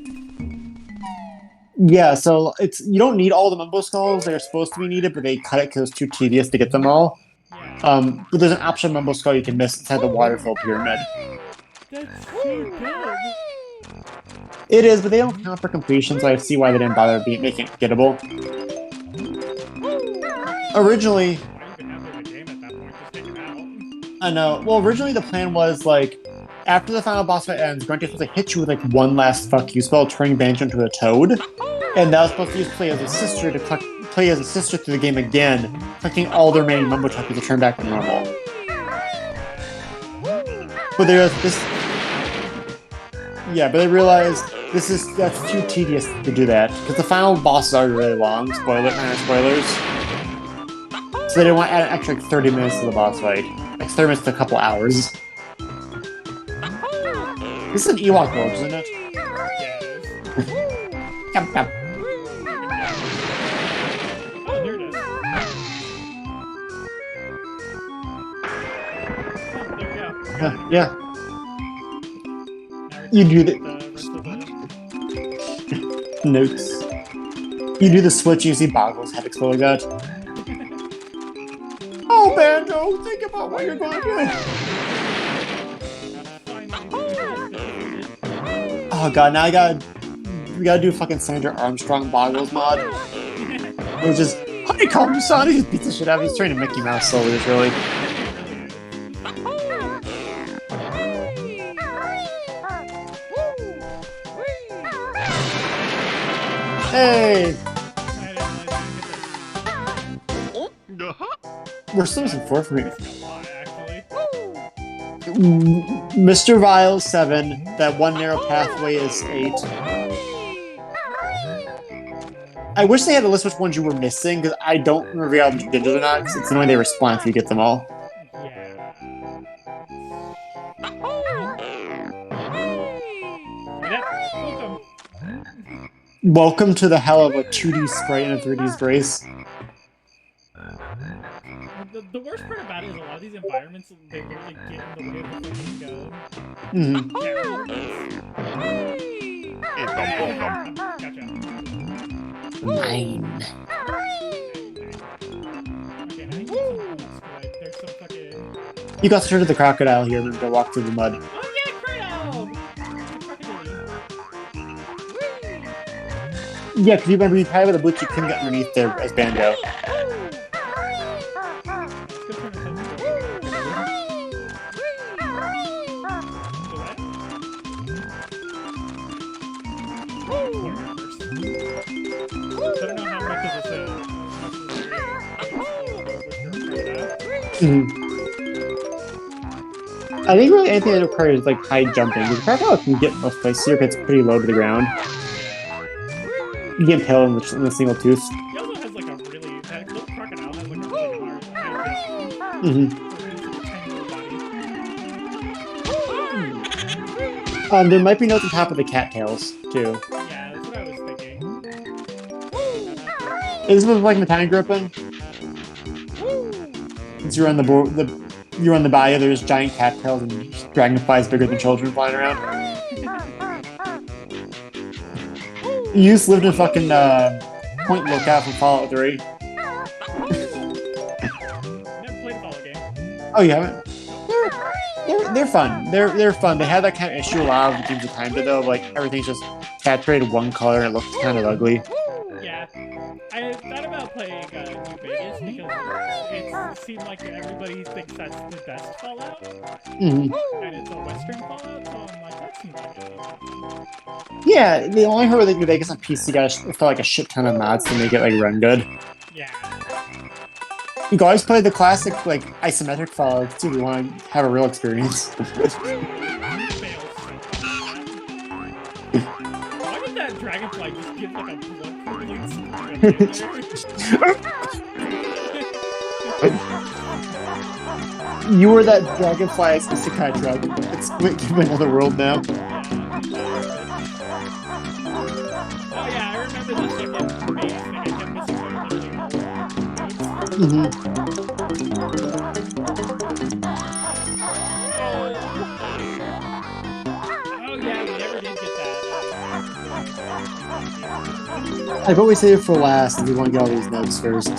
S2: Yeah, so you don't need all the Mumbo skulls. They're supposed to be needed, but they cut it because it's too tedious to get them all.
S1: Yeah.
S2: But there's an optional Mumbo skull you can miss inside the waterfall pyramid.
S1: That's so dumb.
S2: It is, but they don't count for completion, so I see why they didn't bother making it gettable. Originally,
S1: Why even have the game at that point? Just take it out.
S2: I know. Well, originally the plan was like, after the final boss fight ends, Grunty's supposed to hit you with like one last fuck you spell, turning Banjo into a toad, and that was supposed to use play as a sister to play as a sister through the game again, collecting all their remaining Mumbo trophies to turn back to normal. But but they realized that's too tedious to do that because the final bosses are really long. Spoilers. So they didn't want to add an extra like 30 minutes to the boss fight. Like 30 minutes to a couple hours. This is an Ewok village, isn't it?
S1: Yeah, it is.
S2: Yum, yum.
S1: Oh, there it is. Oh, there we go.
S2: Yeah.
S1: Now
S2: You do
S1: the
S2: the
S1: rest of the...
S2: notes. You do the switch, you see Boggle's head explode like that. Oh, Banjo, think about what you're going to do. Oh god, now we gotta do fucking Sandra Armstrong Boggles mod. Which is honeycomb, son. He just beats the shit out of him. He's trying to Mickey Mouse slowly, it's really. Hey! We're still missing 4 for me. Mr. Vile 7, that one narrow pathway is 8. I wish they had a list which ones you were missing, because I don't remember if you did it or not, because it's annoying they respawn if you get them all. Welcome to the hell of a 2D sprite and a 3D brace.
S1: The worst part about it is a lot of these environments, they really get in the way of the fucking go. Gotcha.
S2: 9.
S1: Okay, now you get some boots, like, there's some fucking...
S2: You got to turn to the crocodile here and go walk through the mud.
S1: Oh yeah, crocodile!
S2: Yeah, because you remember you probably with the boots you couldn't get underneath there as Banjo. Mhm. I think really anything that requires like high jumping. The crocodile can get most places here if it's pretty low to the ground. You can impale in the single tooth.
S1: He also has like a really that little crocodile has like a really high jump
S2: Mm-hmm.
S1: for his tiny little body.
S2: There might be notes on top of the cattails too.
S1: Yeah, that's what I was thinking.
S2: Is this like the tiny gripping? Since you're on you're on the bayou, there's giant cattails and dragonflies bigger than children flying around. You used to live in fucking Point Lookout from Fallout 3.
S1: Never played a Fallout game.
S2: Oh, you haven't? They're fun. They're fun. They have that kind of issue a lot of games of time to though. Like everything's just saturated one color and it looks kind of ugly.
S1: Yeah, I thought about playing New Vegas because it seemed like everybody thinks that's the best Fallout,
S2: Mm-hmm.
S1: and it's a Western Fallout, so I'm like, that seems like it.
S2: Yeah, the only hurt with New Vegas on PC got felt like a shit ton of mods to make it like run good.
S1: Yeah.
S2: You can always play the classic like isometric Fallout too if you want to have a real experience.
S1: Why did that dragonfly just give like a blood curdling scream?
S2: You were that dragonfly isekai drug. It's from another world now.
S1: Oh yeah, I remember this like maze thing I kept missing
S2: Mm-hmm.
S1: Oh yeah, we never did get that.
S2: I've always saved it for last if you want to get all these notes first.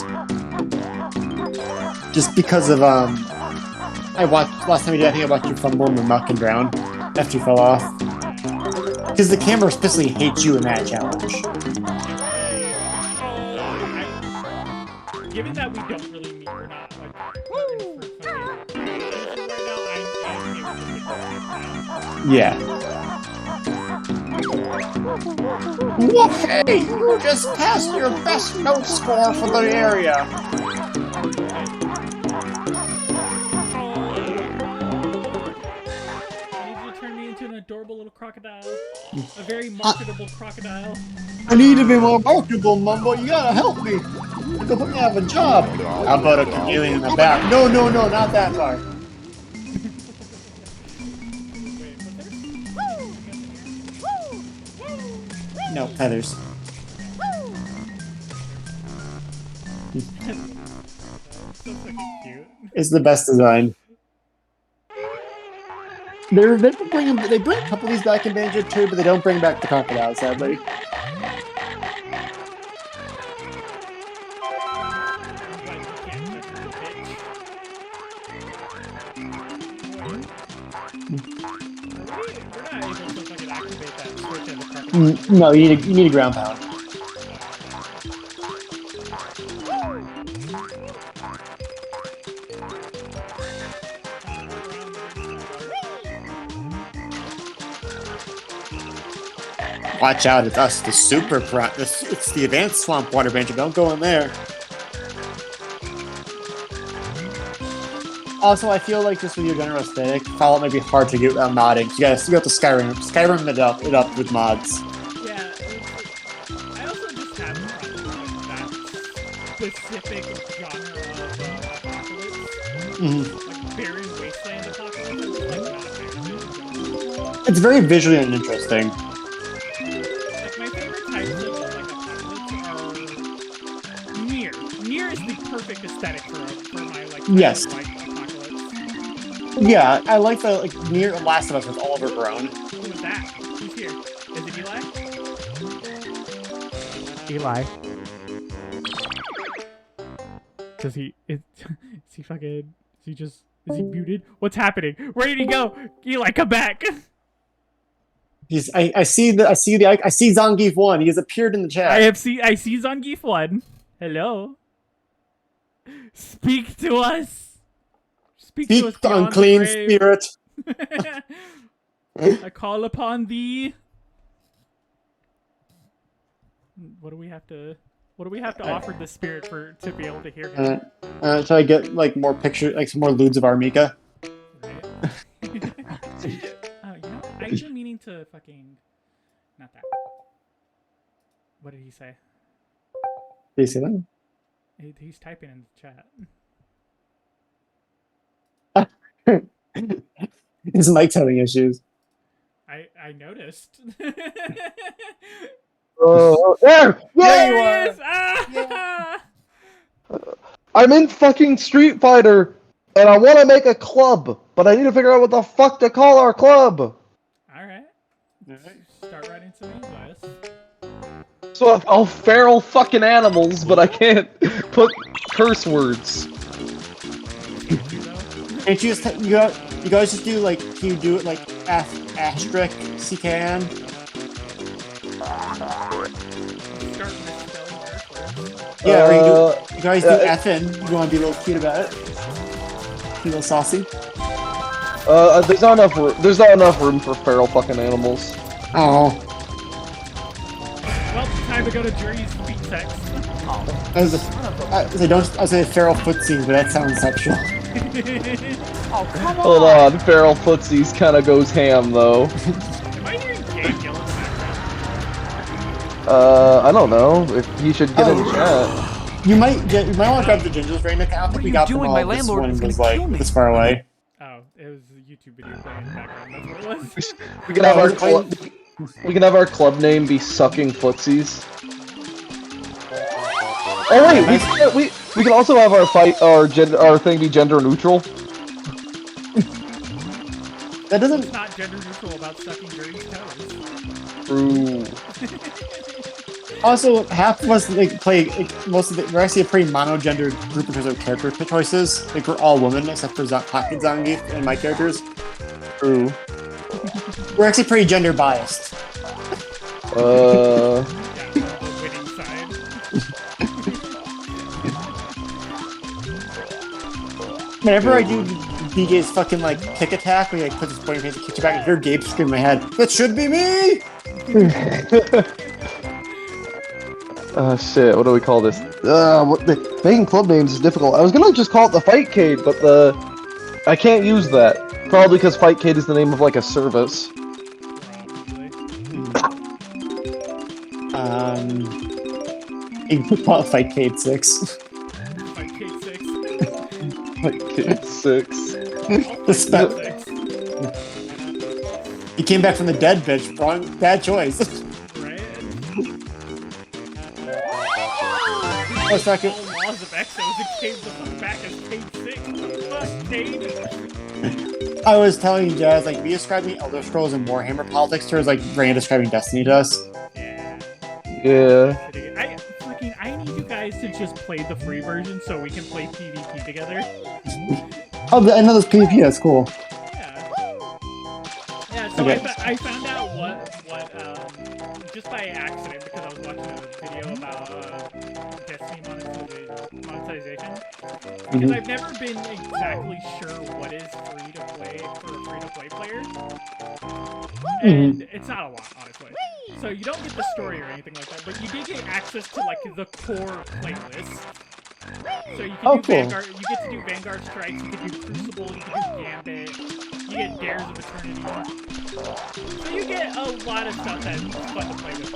S2: Just because of I watched last time we did. I think I watched you fumble in the muck and drown after you fell off. Because the camera especially hates you in that challenge.
S1: Given that we don't really meet, we're not like partners for fucking right now.
S2: Yeah. Hey, you just passed your best note score for the area.
S1: An adorable little crocodile. A very marketable crocodile.
S2: I need to be more marketable, Mumbo. You gotta help me. You can put me out of a job. How about a chameleon in the back? No, not that far. No, feathers.
S1: So fucking cute.
S2: It's the best design. They bring a couple of these back in Banjo too, but they don't bring back the crocodile, sadly. No, you need a ground pound. Watch out, it's us, the super it's the advanced swamp water banjo. Don't go in there. Also, I feel like just with your general aesthetic, Fallout might be hard to get without modding. You got to Skyrim it up with mods.
S1: Yeah, I also just have a problem with that specific genre of apocalypse.
S2: Mm-hmm.
S1: Like barren wasteland apocalypse. Like not a fan of it.
S2: It's very visually uninteresting.
S1: Like my favorite types of like apocalypse are Nier. Nier is the perfect aesthetic for my like
S2: yes.
S1: Like apocalypse.
S2: Yeah, I like the Nier Last of Us was all overgrown.
S1: Who was that? Who's here? Is it Eli?
S5: Eli. Does he? Is he fucking? Is he muted? What's happening? Where did he go? Eli, come back!
S2: I see Zangief 1. He has appeared in the chat.
S5: I see Zangief 1. Hello. Speak to us. Speak to us,
S2: unclean spirit.
S5: I call upon thee. What do we have to
S1: What do we have to offer the spirit to be able to hear him?
S2: Should I get like more pictures, like some more lewds of Armika?
S1: Right? Oh, you know, I've been meaning to fucking... Not that. What did he say?
S2: Do you see that?
S1: He's typing in the chat.
S2: His mic's having issues.
S1: I noticed.
S6: There!
S1: There he is! Ah!
S6: I'm in fucking Street Fighter, and I want to make a club, but I need to figure out what the fuck to call our club.
S1: Alright. Start writing some English.
S6: So I'll feral fucking animals, but I can't put curse words.
S2: Can't you just you guys just do like, can you do it like asterisk CKN?
S1: Start with spelling first.
S2: Yeah, or you guys do effing. You want to be a little cute about it? Be a little saucy.
S6: There's not enough room for feral fucking animals.
S2: Oh.
S1: Well, time to go to jury's feet sex.
S2: I say feral footsies, but that sounds sexual.
S6: Hold on, feral footsies kind of goes ham though.
S1: Am I hearing gay yell in the background?
S6: I don't know if he should get in chat.
S2: You might want to grab the gingers right now. I don't think we got them all.
S3: My
S2: This
S3: landlord
S2: one
S3: is
S2: was
S3: gonna
S2: like
S3: kill me.
S2: this far away.
S1: Oh, it was a YouTube video playing in the background. That's what it was.
S6: We can have our club. We can have our club name be Sucking Footsies. Oh wait, we can also have our thing be gender neutral.
S2: That doesn't.
S1: It's not gender neutral about sucking Jury's toes.
S6: True.
S2: Also, half of us like play. Like, most of the we're actually a pretty monogendered group in terms of character choices. Like we're all women except for Pocket Zangief and my characters.
S6: True.
S2: We're actually pretty gender biased.
S1: Yeah, the winning side.
S2: Whenever I do BJ's fucking like kick attack, where he like puts his pointing face and kicks you back, and hear Gabe scream in my head, "That should be me!"
S6: Shit, what do we call this? Making club names is difficult. I was gonna just call it the Fightcade, but I can't use that. Probably because Fightcade is the name of like a service.
S2: You could call it Fightcade 6.
S1: Fightcade 6.
S6: Fightcade 6.
S2: The spell. You came back from the dead, bitch. Bad choice.
S1: Right?
S2: Oh, second.
S1: All laws of Exos and came the fuck back as Cade 6. Fuck, Cade.
S2: I was telling you, Jazz, like, we describing Elder Scrolls and Warhammer politics to her is like Rand describing Destiny to us.
S6: Yeah.
S1: I need you guys to just play the free version so we can play PvP together.
S2: Oh, I know there's PvP, that's cool.
S1: Yeah. Yeah, so
S2: Okay.
S1: I found out what just by accident, because I was watching a video about Destiny monetization. Because I've never been exactly sure what is free to play for a free to play player. And it's not a lot, honestly. So you don't get the story or anything like that, but you do get access to like the core playlist. So you can do
S2: cool.
S1: Vanguard, you get to do Vanguard Strikes, you can do Crucible, you can do Gambit, you get Dares of Eternity. So you get a lot of stuff that's fun to play with.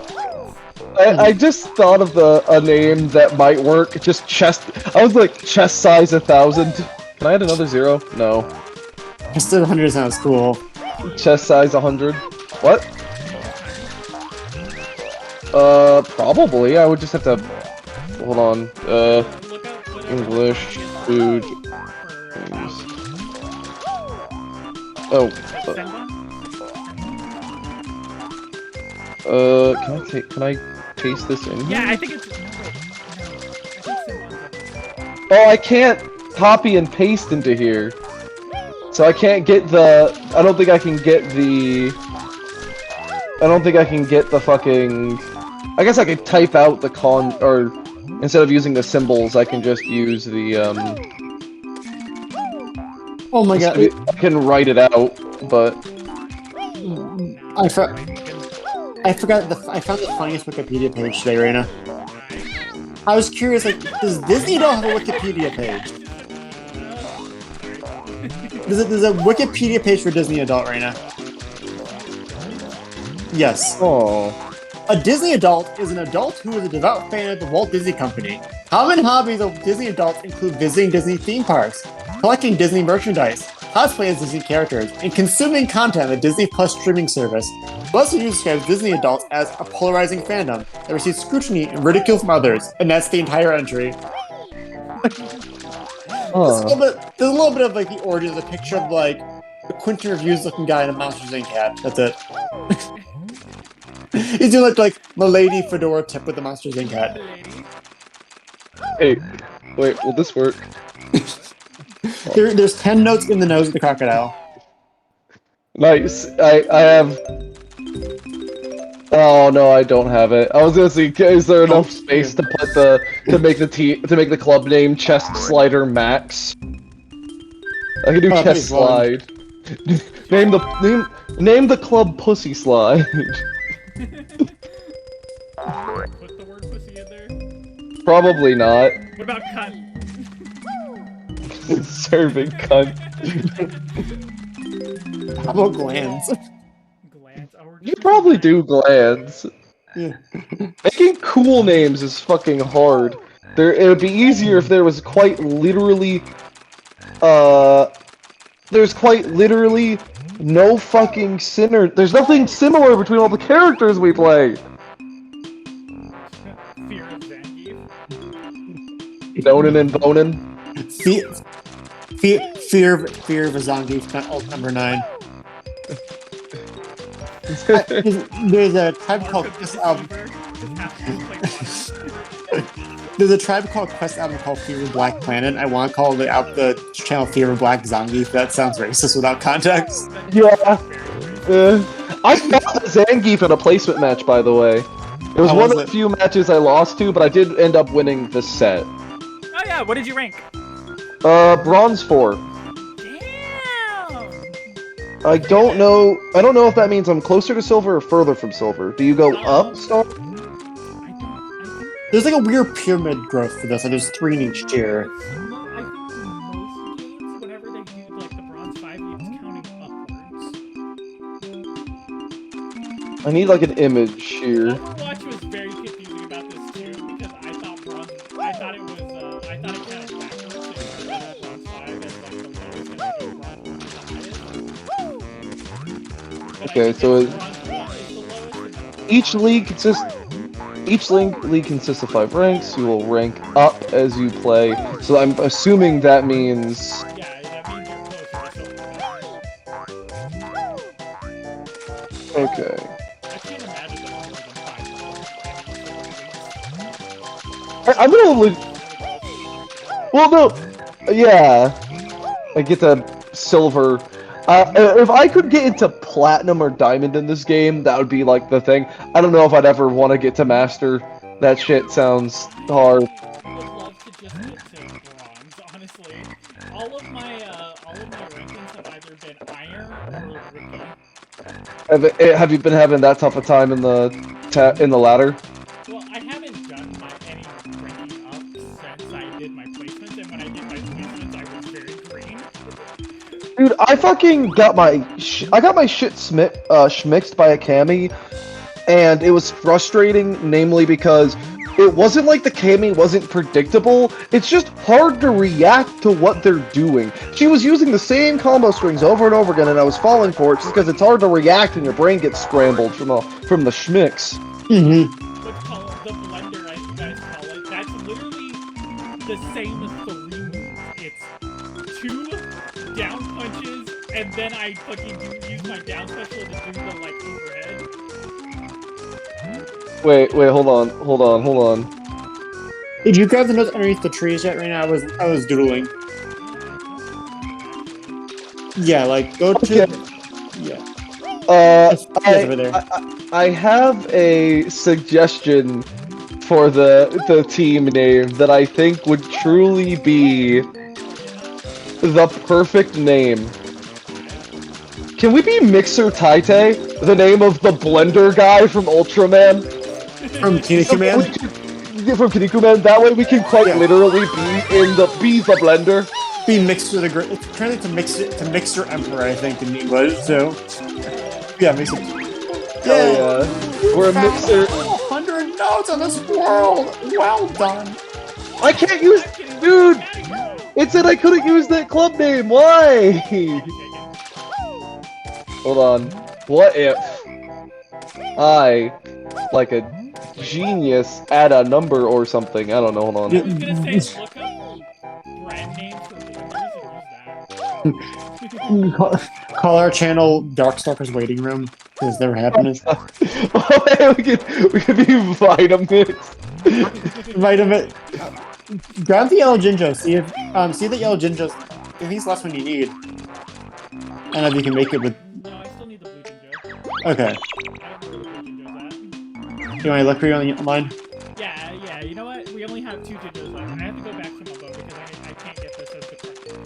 S6: I just thought of a name that might work. Just chest. I was like chest size 1,000. Can I add another 0? No.
S2: Just 100 sounds cool.
S6: Chest size 100. What? Probably. I would just have to. Hold on.
S1: Look up whatever
S6: English food. Oh. Can I paste this in here?
S1: Yeah, I think it's.
S6: Oh, I can't copy and paste into here. So I can't get the. I don't think I can get the. I don't think I can get the fucking. I guess I could type out the or instead of using the symbols, I can just use the
S2: Oh my god.
S6: I can write it out, but
S2: I forgot. I found the funniest Wikipedia page today, Raina. I was curious, like, does Disney Adult have a Wikipedia page? There's a Wikipedia page for Disney Adult right now. Yes.
S6: Oh.
S2: A Disney adult is an adult who is a devout fan of the Walt Disney Company. Common hobbies of Disney adults include visiting Disney theme parks, collecting Disney merchandise, cosplaying as Disney characters, and consuming content on the Disney Plus streaming service. Blessed News describes Disney adults as a polarizing fandom that receives scrutiny and ridicule from others, and that's the entire entry. There's a little bit of like the origins, a picture of like a Quentin Reviews looking guy in a Monsters Inc. hat. That's it. He's doing like Milady fedora tip with the Monsters Inc. hat.
S6: Hey, wait, will this work?
S2: There's 10 notes in the nose of the crocodile.
S6: Nice. I have. Oh no, I don't have it. I was gonna see, is there enough space to put to make the club name Chest Slider Max? I can do Chest Slide. name the club Pussy Slide.
S1: Put the word pussy in there.
S6: Probably not.
S1: What about cunt?
S6: Serving cunt.
S2: How about glands?
S1: Glands. Oh,
S6: You probably do glands.
S2: Yeah.
S6: Making cool names is fucking hard. It would be easier if there was quite literally, there's quite literally no fucking there's nothing similar between all the characters we play.
S1: Fear of Zangief.
S6: Donin and Bonin.
S2: Fear of a Zangief, ult number 9. There's a tribe called Quest album. There's a tribe called Quest album called Fear of Black Planet. I want to call the channel Fear of Black Zangief. That sounds racist without context.
S6: Yeah. I fought Zangief in a placement match, by the way. It was one of the few matches I lost to, but I did end up winning this set.
S1: Oh yeah, what did you rank?
S6: Bronze 4.
S1: Damn!
S6: I don't know if that means I'm closer to silver or further from silver. Do you go up, Star?
S2: There's like a weird pyramid growth for this, and there's 3 in each tier.
S1: I think most games, whenever they do like the bronze 5, it's counting upwards.
S6: I need like an image here.
S1: Overwatch was very confusing about this too, because I thought it counted backwards and bronze 5 as like the lowest and I think bronze 1 is the highest.
S6: Okay, so each league consists of 5 ranks. You will rank up as you play. So I'm assuming that means.
S1: Yeah, that means you're closer to silver.
S6: Okay.
S1: I can't imagine that more than 5.
S6: I'm gonna look. Well, no. Yeah. I get the silver. If I could get into platinum or diamond in this game, that would be like the thing. I don't know if I'd ever want to get to master. That shit sounds hard.
S1: I would love to just get to bronze, honestly. All of my rankings have either been iron or rookie.
S6: Have you been having that tough a time in the ladder?
S1: Well, I haven't done any ranking up since I did my placements, and when I did my placements, I was very green.
S6: Dude, I fucking got my shit schmixed by a cami, and it was frustrating, namely because it wasn't like the cami wasn't predictable, it's just hard to react to what they're doing. She was using the same combo strings over and over again, and I was falling for it just because it's hard to react and your brain gets scrambled from the schmix.
S2: Mm-hmm.
S1: Let's call it the blender, as you guys call it. That's literally the same as 3 moves. It's 2 down punches, and then I fucking use my down special to do the like overhead.
S6: Wait, hold on.
S2: Did you grab the notes underneath the trees yet? Right now, I was doodling. Yeah, like go to. Yeah. Over there.
S6: I have a suggestion for the team name that I think would truly be the perfect name. Can we be Mixer Taite, the name of the blender guy from Ultraman?
S2: From Tina Command?
S6: to get from Kinnikuman. That way we can quite literally be the blender.
S2: Be Mixer the Great. It's trying to Mixer Emperor, I think, in English. So yeah, Mixer.
S6: Yeah, we're a mixer.
S2: 100 notes on this world. Well done.
S6: I can't use, dude. It said I couldn't use that club name. Why? Hold on. What if I, like a genius, add a number or something? I don't know. Hold on.
S1: I was gonna say, look up brand names for the
S2: Call our channel Darkstalker's Waiting Room, because never happened.
S6: Oh, we could be Vitamix.
S2: Vitamin. Grab the yellow Jinjo. See the yellow Jinjo. I think it's the last one you need. I don't know if you can make it with.
S1: No, I still need the blue Jinjo.
S2: Okay.
S1: I don't know where the blue Jinjo's
S2: You want to look for you online?
S1: at. Yeah, you know what? We only have 2 Jinjos left. I have to go back to my boat because I can't get this as the correct one.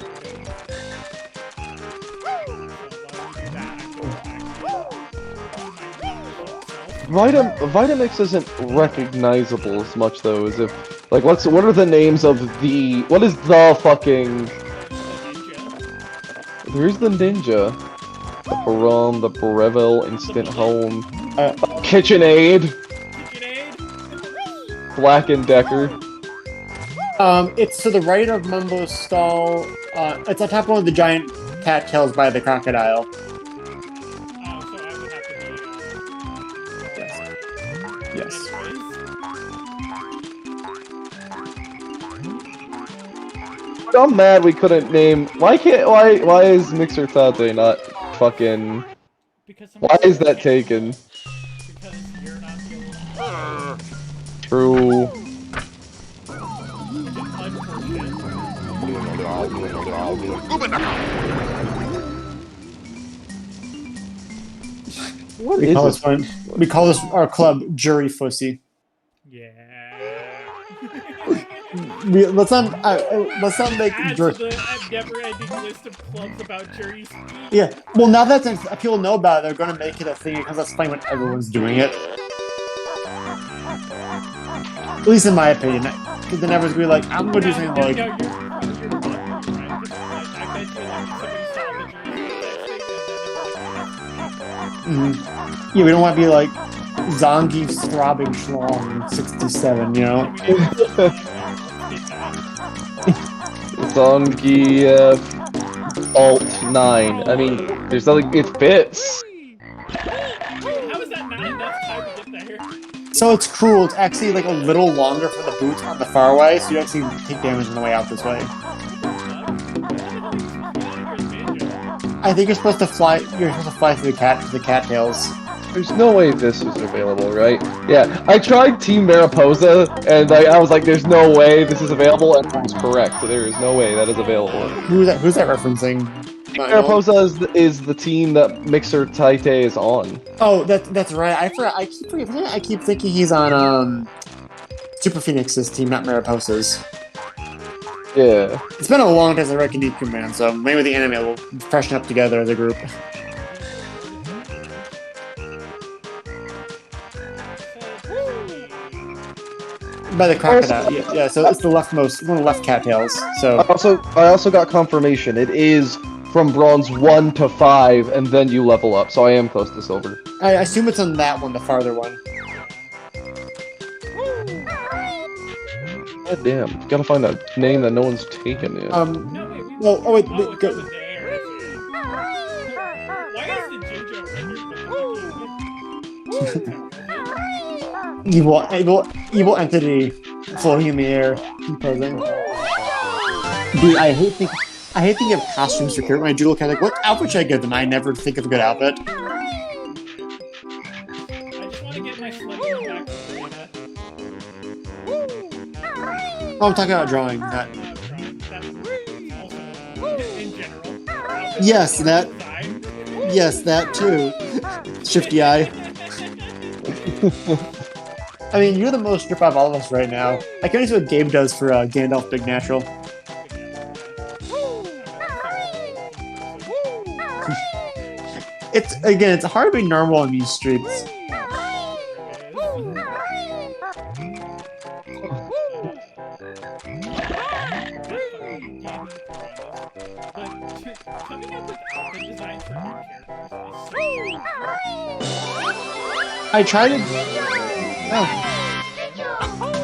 S6: Vitamix isn't recognizable as much though as if like what are the names of the what is the fucking there's the ninja, the Baron, the Breville, Instant Home, KitchenAid, Black and Decker.
S2: It's to the right of Mumbo's stall. It's on top of one of the giant cattails by the crocodile. Yes.
S6: I'm mad we couldn't name. Why is Mixer Tate not fucking? Why is that taken?
S1: Because you're not the only one.
S6: True. What
S2: We
S6: is
S2: call
S6: this?
S2: this one. We call this our club Jury Fussy.
S1: Yeah.
S2: Let's not make
S1: Add to
S2: jury.
S1: the never-ending list of clubs about juries.
S2: Yeah. Well, now that people know about it, they're gonna make it a thing because that's fine when everyone's doing it. At least in my opinion, because then everyone's gonna be like, I'm gonna do something like.
S1: No, you're right. I bet you somebody saw the jury
S2: Yeah, we don't want to be like Zangief's throbbing schlong 67, you know?
S6: Zangief Alt 9. I mean, there's nothing. It fits.
S1: How is that 9? That's time to get there.
S2: So it's cruel. It's actually like a little longer for the boots on the far way, so you actually take damage on the way out this way. I think you're supposed to fly. You're supposed to fly through the cattails.
S6: There's no way this is available, right? Yeah, I tried Team Mariposa, and I was like, "There's no way this is available," and I was correct. There is no way that is available.
S2: Who's that referencing?
S6: Mariposa is the team that Mixer Taite is on.
S2: Oh, that's right. I forgot. I keep forgetting. I keep thinking he's on Super Phoenix's team, not Mariposa's.
S6: Yeah.
S2: It's been a long time since I read Kinnikuman, man, so maybe the anime will freshen up together as a group. By the crocodile, yeah. So it's the leftmost, one of the left cattails. So
S6: I also got confirmation. It is from bronze 1 to 5, and then you level up. So I am close to silver.
S2: I assume it's on that one, the farther one.
S6: God damn! Gotta find a name that no one's taken yet.
S1: No, wait,
S2: Well, oh wait,
S1: oh, it's
S2: go.
S1: over there. Why is the Jinjo
S2: Evil entity floating in the air, posing. Dude, I hate thinking of costumes for character. When I do look at like, what outfit should I give them? I never think of a good outfit.
S1: I just want to get my sledgehammer back to Serena.
S2: Oh, I'm talking about drawing, not.
S1: In general.
S2: Yes, that too. Shifty eye. I mean, you're the most strip out of all of us right now. I can only see what Gabe does for Gandalf Big Natural. It's hard to be normal on these streets.
S1: But coming up with outfit designs for new characters is so
S2: I tried to. Oh.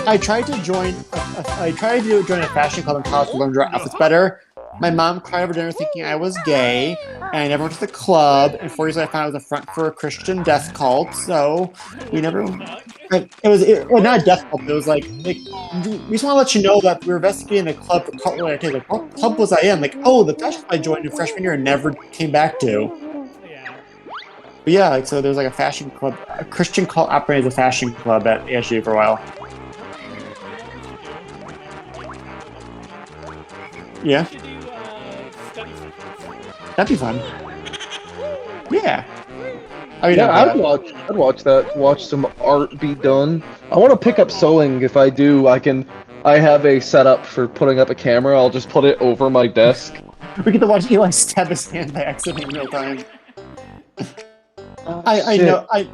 S2: I tried to join. I tried to join a fashion club in college to learn to draw outfits better. My mom cried over dinner thinking I was gay, and I never went to the club. And 4 years later, I found I was a front for a Christian death cult. So we never. It was well, not a death cult. It was like we just want to let you know that we were investigating the club for cult related activity. Like, what club was I in? Like, oh, the fashion club I joined in freshman year and never came back to.
S1: Yeah.
S2: But yeah, like so there's like a fashion club, a Christian cult operated as a fashion club at ASU for a while. Yeah,
S1: We should do study sessions.
S2: that'd be fun. Yeah. I mean,
S6: Yeah,
S2: not
S6: I'd
S2: bad.
S6: watch that. Watch some art be done. I want to pick up sewing. If I do, I have a setup for putting up a camera. I'll just put it over my desk.
S2: We get to watch Eli stab his hand by accident in real time. I
S6: Shit.
S2: know. I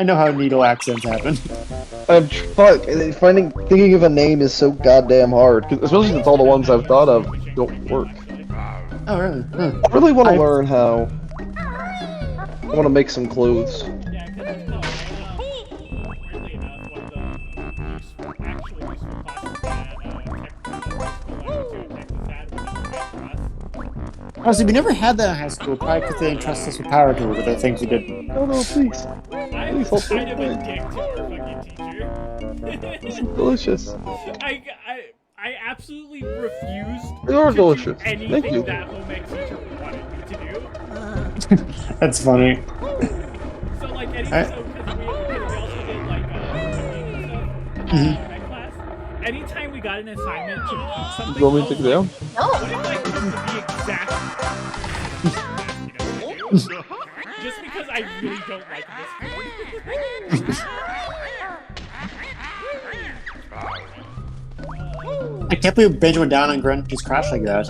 S2: know how needle accidents happen.
S6: Thinking of a name is so goddamn hard, especially since all the ones I've thought of don't work.
S2: Oh really? Huh.
S6: I really want to learn how. I want to make some clothes.
S1: Yeah, because it's weirdly enough, one of the actually useful classes that technical school I went to in Texas had was math class.
S2: Honestly, we never had that in high school, probably because they didn't trust us with power tools, but the things we did.
S6: No, please.
S1: I was kind of a dick to our fucking teacher.
S6: Delicious.
S1: I absolutely refused
S6: You're
S1: to
S6: delicious.
S1: do
S6: Thank
S1: anything
S6: you.
S1: that home ec teacher wanted me to do.
S2: That's funny.
S1: So like because we also did like cooking and stuff in ec class. Anytime we got an assignment to cook something,
S6: You want me to take it down?
S1: what if I cooked the exact just because I really don't like this food.
S2: I can't believe Banjo went down on Grunty's crotch like that.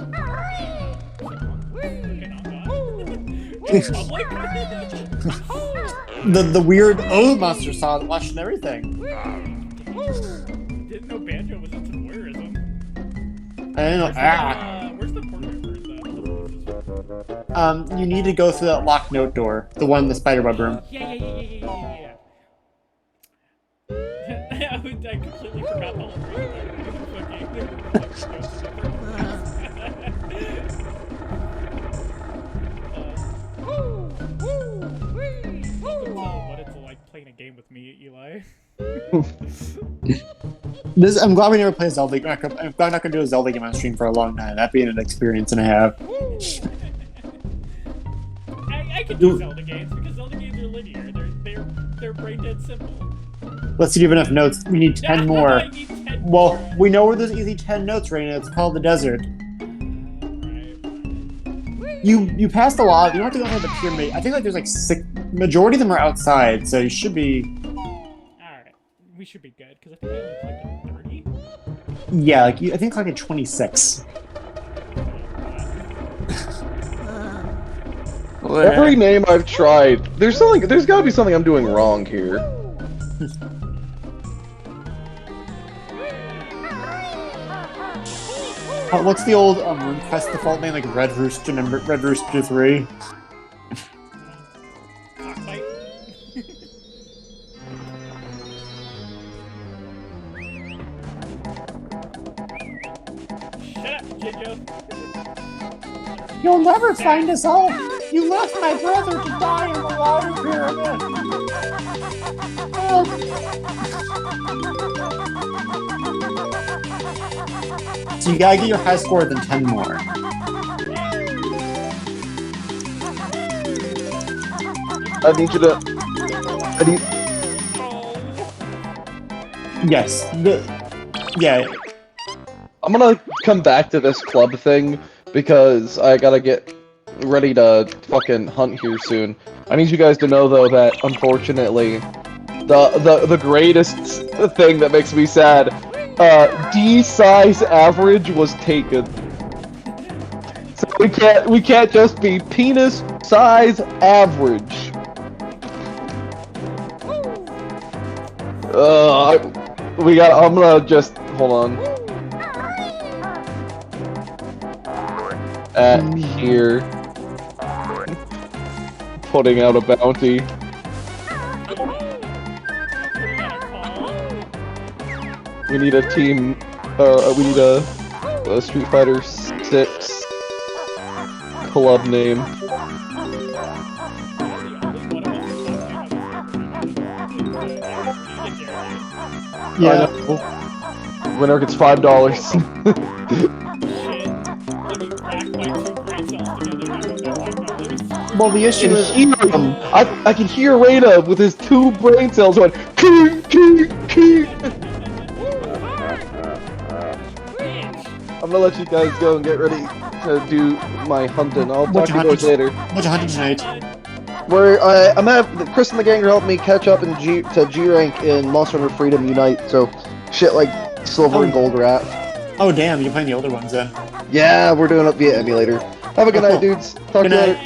S2: The weird monster saw it watching everything.
S1: Didn't know Banjo was into voyeurism.
S2: I didn't know.
S1: Where's the portrait for the
S2: You need to go through that locked note door, the one in the spiderweb room.
S1: Yeah. I completely forgot the whole reason what it's like playing a game with me, Eli.
S2: I'm glad we never play Zelda. I'm glad I'm not gonna do a Zelda game on stream for a long time. That'd be an experience and a half.
S1: I can do Zelda games because Zelda games are linear. They're brain dead simple.
S2: Let's see if you have enough notes. We need 10 more.
S1: I need 10
S2: Well,
S1: more.
S2: we know where there's easy 10 notes right now. It's called the desert. You passed a lot. You don't have to go for the pyramid. I think like there's like majority of them are outside, so you should be.
S1: Alright. We should be good because I think I only clicked on 30.
S2: Yeah, like I think like a 26.
S6: Every name I've tried, there's gotta be something I'm doing wrong here.
S2: What's the old RuneQuest default name? Like Red Rooster 3?
S1: Cockfight. Shut up, Jinjo.
S2: You'll never find us all. You left my brother to die in the water pyramid. So you gotta get your high score than 10 more.
S6: I need you to.
S2: Yes. Yeah.
S6: I'm gonna come back to this club thing because I gotta get ready to fucking hunt here soon. I need you guys to know though that unfortunately, the greatest thing that makes me sad, D size average was taken. So we can't just be penis size average. I'm gonna just hold on. at here putting out a bounty. We need a team. We need a Street Fighter 6 club name.
S2: Yeah.
S6: Winner gets $5.
S2: Well, the
S6: I
S2: issue
S6: can
S2: is,
S6: hear him. I can hear Reina with his 2 brain cells going. Kee, kee, kee. I'm gonna let you guys go and get ready to do my hunting. I'll talk to you guys later.
S2: what you hunting tonight?
S6: I'm gonna have Chris and the gang are helping me catch up in G rank in Monster Hunter Freedom Unite. So shit like silver and gold rat.
S2: Oh damn, you're playing the older ones then.
S6: Yeah, we're doing it via emulator. Have a good night, dudes. Talk to you later.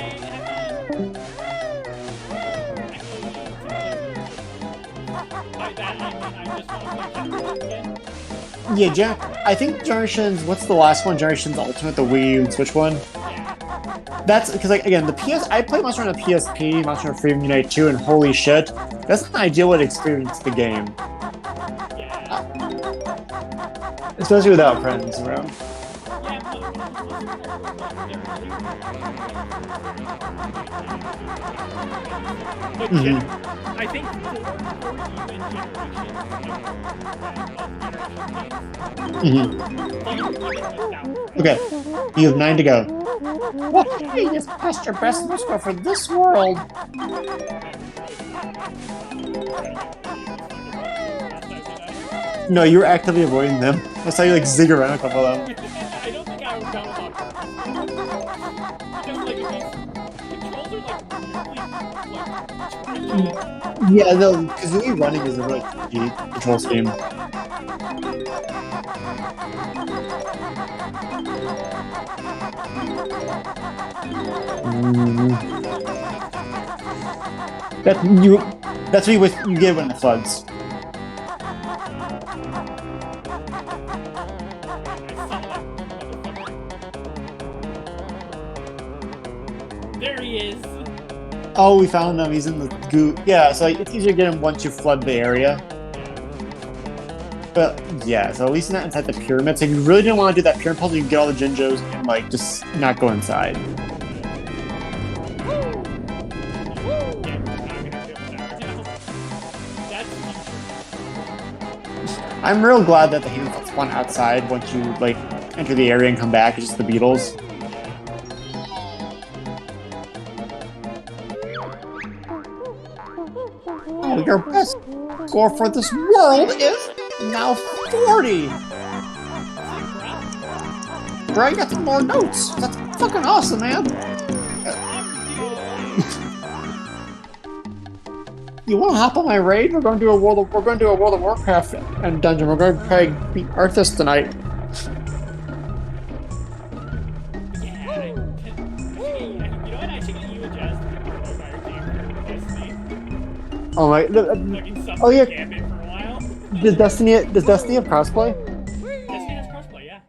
S2: Yeah, I think Generations. What's the last one? Generations Ultimate, the Wii and Switch one. That's because, like, again, the PS. I played Monster Hunter PSP, Monster Hunter Freedom Unite 2, and holy shit, that's an ideal way to experience the game. Especially without friends around.
S1: I think
S2: Okay, you have 9 to go. What? Hey, you just passed your best score for this world. No, you were actively avoiding them. That's how you like zig around a couple of them.
S1: I don't think I would go on purpose. Because controls are like
S2: Yeah, no, Kazooie running is a really key control scheme. That's what you get when the floods.
S1: There he is.
S2: Oh, we found him. He's in the goo. Yeah, so like, it's easier to get him once you flood the area. But yeah, so at least not inside the pyramid. So if you really didn't want to do that pyramid puzzle, you can get all the Jinjos and like just not go inside. I'm real glad that the hands spawn outside once you like enter the area and come back. It's just the beetles. Oh, your best score for this world is now 40! Bro, you got some more notes! That's fucking awesome, man! You wanna hop on my raid? We're gonna do a World of Warcraft and dungeon. We're gonna try to beat Arthas tonight. Oh my! Oh yeah. Does Destiny have crossplay?
S1: Destiny has crossplay, yeah.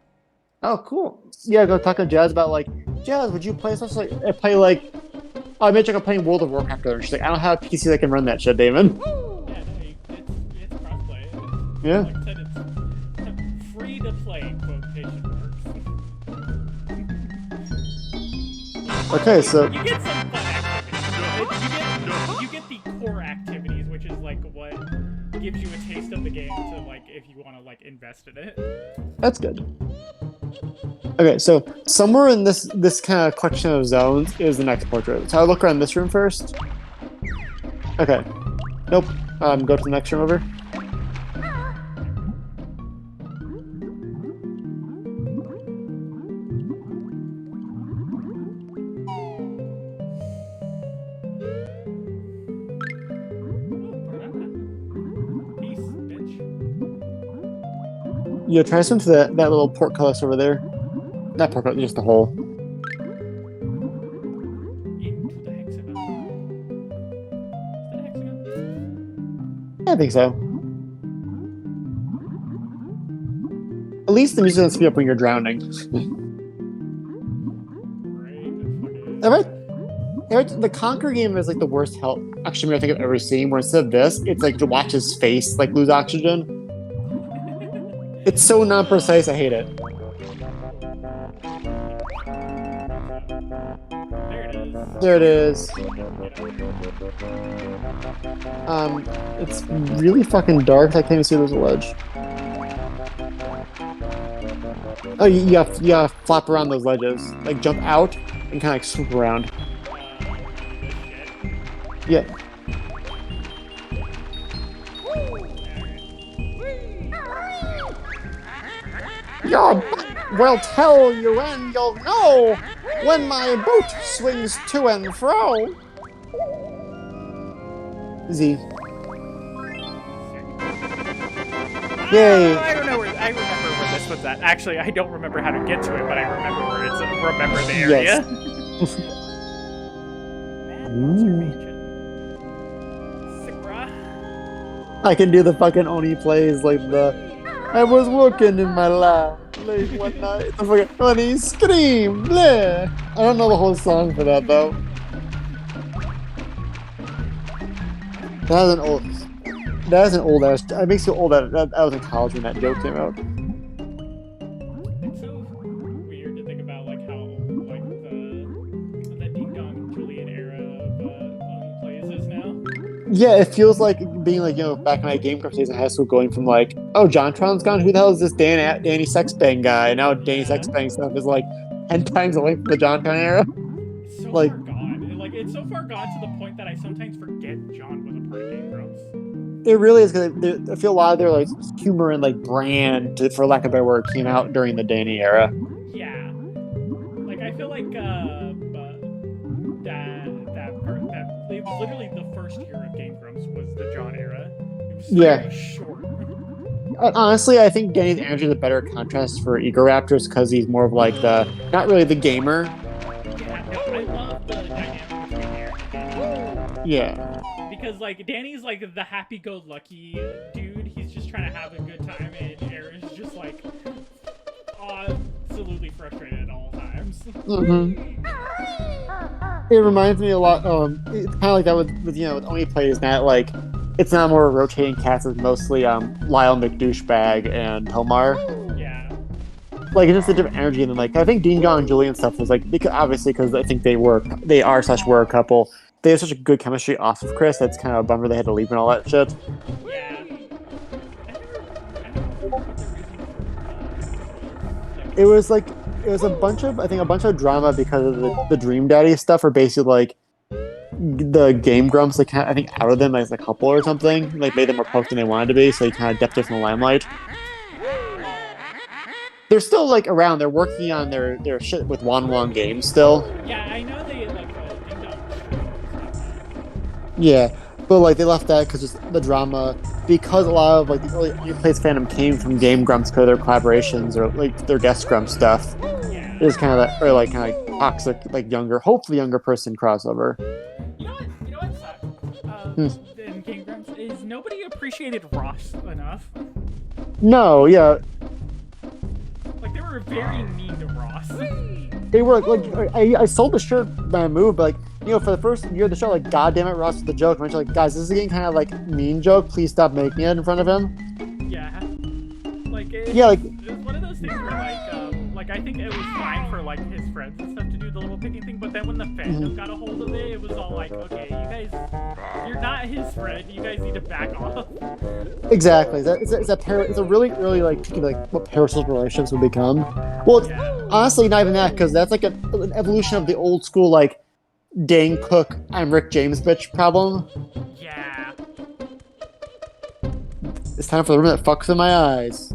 S2: Oh, cool. Yeah, go talk to Jazz about like, Jazz, would you play stuff like play like? Oh, I mentioned I'm playing World of Warcraft. And she's like, I don't have a PC that can run that shit, Damon.
S1: Yeah, no, it's crossplay.
S2: Yeah.
S1: Like I said, it's free to play. Quotation marks.
S2: Okay, so
S1: You get some fun activities. You get the core activities, which is like what gives you a taste of the game to like if you want to like invest in it.
S2: that's good. Okay, so somewhere in this kind of collection of zones is the next portrait. So I'll look around this room first. Okay. Nope. Go to the next room over.
S1: Peace, bitch.
S2: Yeah, try some to that little portcullis over there. Not portcullis, just the hole.
S1: Into the hexagon. Is that a hexagon?
S2: Yeah, I think so. At least the music doesn't speed up when you're drowning. The Conquer game is like the worst health action I think I've ever seen. Where instead of this, it's like to watch his face like lose oxygen. It's so non-precise. I hate it.
S1: There it is.
S2: There it is. It's really fucking dark. I can't even see there's a ledge. Oh, you gotta flop around those ledges. Like jump out and kind of like swoop around. Yeah. Well, tell you when you'll know when my boot swings to and fro. Z. Yay.
S1: I don't know where. I remember where this was at. Actually, I don't remember how to get to it, but I remember where it's. Remember the area.
S2: Yes.
S1: Man, what's your region? Sick, brah.
S2: I can do the fucking Oni plays like the I was walking in my lap late one night. The fucking Oni scream. Bleh. I don't know the whole song for that though. That is an old ass. It makes you old. I was in college when that joke came out.
S1: It's so weird to think about like how like the Ding Dong Julian era of Oni plays is now.
S2: Yeah, it feels like being like, you know, back in my Game Grumps days in high school, going from like, oh, JonTron's gone. Who the hell is this Danny Sexbang guy? And now Danny Sexbang stuff is like 10 times away from the JonTron era.
S1: It's so
S2: Like-
S1: far gone. Like it's so far gone to the point that I sometimes forget John was a part of Game Grumps.
S2: It really is because I feel a lot of their like humor and like brand, for lack of a better word, came out during the Danny era.
S1: Yeah. Like I feel like that it was literally the first year of Game Grumps was the John era. It was
S2: Yeah.
S1: very short.
S2: Honestly, I think Danny's energy is a better contrast for Ego Raptors because he's more of like the not really the gamer.
S1: Yeah, no, I love the dynamic between Aaron and Danny.
S2: Yeah.
S1: Because like Danny's like the happy-go-lucky dude. He's just trying to have a good time, and Aaron's just like absolutely frustrated at all times.
S2: It reminds me a lot. It's kind of like that with you know with Oni plays that like it's not more rotating cast. It's mostly Lyle McDouchebag and Tomar.
S1: Yeah.
S2: Like it's just a different energy than like I think Ding Dong and Julian stuff was like obviously because I think they are a couple. They have such a good chemistry off of Chris. That's kind of a bummer they had to leave and all that shit.
S1: Yeah. I never what the reason for
S2: It was a bunch of drama because of the Dream Daddy stuff, or basically like the Game Grumps like I think outed them as a couple or something, like made them more punk than they wanted to be, so they kind of dipped it from the limelight. They're still like around. They're working on their shit with Wan Games still.
S1: Yeah, I know they like Ding Dong.
S2: Yeah, but like they left that because the drama, because a lot of like the early Uplays fandom came from Game Grumps because of their collaborations or like their guest Grump stuff.
S1: Yeah.
S2: It was kind of that, or like kind of toxic, like hopefully younger person crossover.
S1: You know what sucks? In Game Grumps is nobody appreciated Ross enough.
S2: No, yeah,
S1: Like they were very mean to Ross.
S2: they were like I sold the shirt by a move, but like you know for the first year of the show, like God damn it, Ross with the joke. I'm like, guys, this is getting kind of like mean joke. Please stop making it in front of him.
S1: Yeah. Like it,
S2: Yeah, like
S1: it was one of those things where like I think it was fine for like his friends and stuff to do the little picking thing, but then when the fandom got a hold of it, it was all like, okay, you guys, you're not his friend. You guys need to back off.
S2: exactly. It's a really early like peak of, like what parasocial relationships would become. Well,
S1: Yeah.
S2: honestly, not even that because that's like an evolution of the old school like Dane Cook, I'm Rick James bitch problem.
S1: Yeah.
S2: It's time for the room that fucks in my eyes.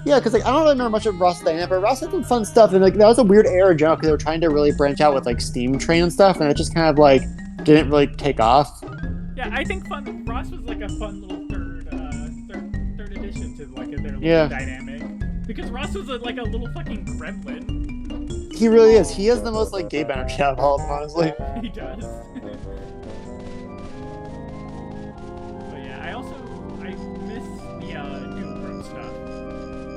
S2: Yeah, because like I don't really remember much of Ross dynamic, but Ross had some fun stuff, and like that was a weird era in general because they were trying to really branch out with like Steam Train and stuff, and it just kind of like didn't really take off.
S1: Yeah, I think Ross was like a fun little third addition to like their little
S2: Yeah.
S1: dynamic. Because Ross was like a little fucking gremlin.
S2: He really is. He has the most like gay energy out of all of them, honestly.
S1: He does. But yeah, I miss the Doom Pro stuff.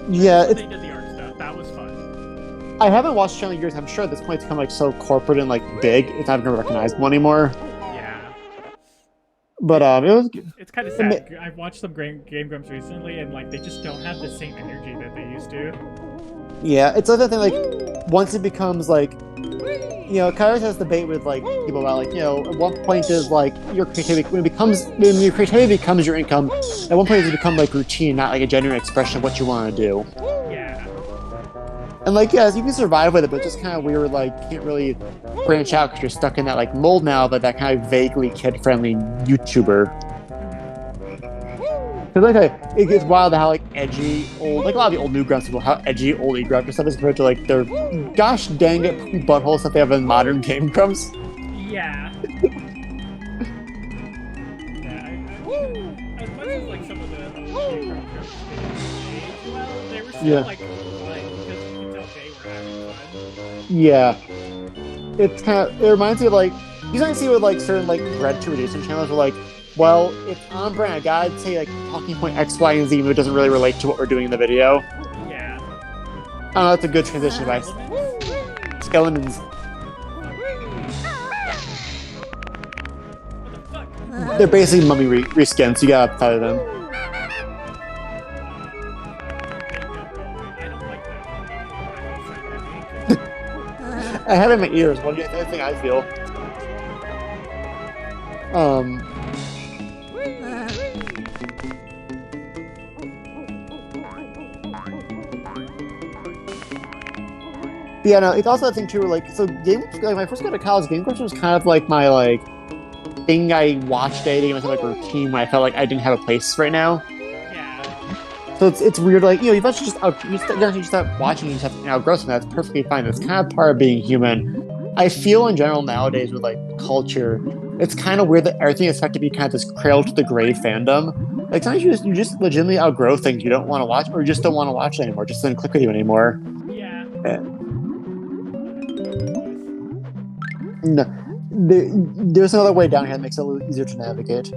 S2: Yeah,
S1: When
S2: it's
S1: they did the art stuff, that was fun.
S2: I haven't watched the channel in years. I'm sure at this point it's become like so corporate and like big, it's not even recognizable anymore.
S1: Yeah.
S2: But it was.
S1: It's kind of sad. I've watched some Game Grumps recently, and like they just don't have the same energy that they used to.
S2: Yeah, it's another thing. Like once it becomes like, you know, kind of has debate with like people about like, you know, at one point is like your creativity when your creativity becomes your income. At one point it's become like routine, not like a genuine expression of what you want to do.
S1: Yeah.
S2: And like, yes, you can survive with it, but it's just kind of weird. Like, you can't really branch out because you're stuck in that like mold now, but that kind of vaguely kid-friendly YouTuber. Cause like it gets wild how like edgy old, like a lot of the old Newgrounds people, how edgy old E-Grumps stuff is compared to like their gosh dang it butthole stuff they have in modern Game Grumps.
S1: Yeah. As much as like some of the Game Grumps didn't age well, they were still like fun because you could tell they were having fun.
S2: Yeah. It's kind of, it reminds me of like, you sometimes see with like certain like dread to reducing channels where like, well, it's on brand. I gotta say like talking point X, Y, and Z, even though it doesn't really relate to what we're doing in the video.
S1: Yeah.
S2: I don't know, that's a good transition device. Skeletons.
S1: What the fuck?
S2: They're basically mummy reskins, so you gotta feather them.
S1: I don't like that.
S2: I have it in my ears. What do you think I feel? But yeah, no, it's also that thing too, where, like, so like, when I first got to college, Game Grumps was kind of like my, like, thing I watched dating, myself, like, routine when I felt like I didn't have a place right now.
S1: Yeah.
S2: So it's weird, like, you know, you eventually just start watching, you just have to outgrow something. That's perfectly fine. That's kind of part of being human. I feel in general nowadays with, like, culture, it's kind of weird that everything is expected to be kind of this cradle to the grave fandom. Like, sometimes you just legitimately outgrow things you don't want to watch, or you just don't want to watch it anymore. It just doesn't click with you anymore.
S1: Yeah.
S2: No, there's another way down here that makes it a little easier to navigate.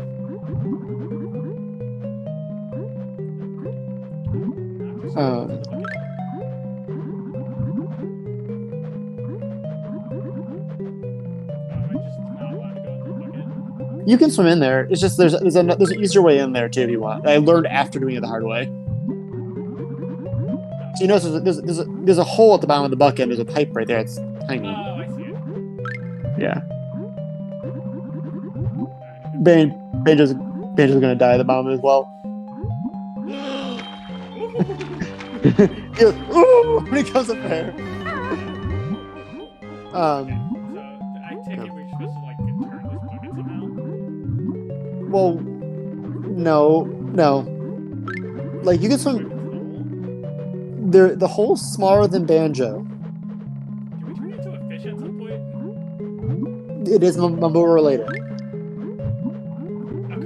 S2: You can swim in there. It's just there's an easier way in there too if you want. I learned after doing it the hard way. So you notice there's a hole at the bottom of the bucket. There's a pipe right there. It's tiny.
S1: Oh, I see it.
S2: Yeah. Banjo's gonna die at the bottom as well. Ooh, when he comes up there.
S1: So I take it we're supposed to like turn this bucket somehow.
S2: Well, no. Like you can swim. The hole's smaller than Banjo.
S1: Can we turn it into a fish at some point?
S2: It is Mumbo related.
S1: Oh,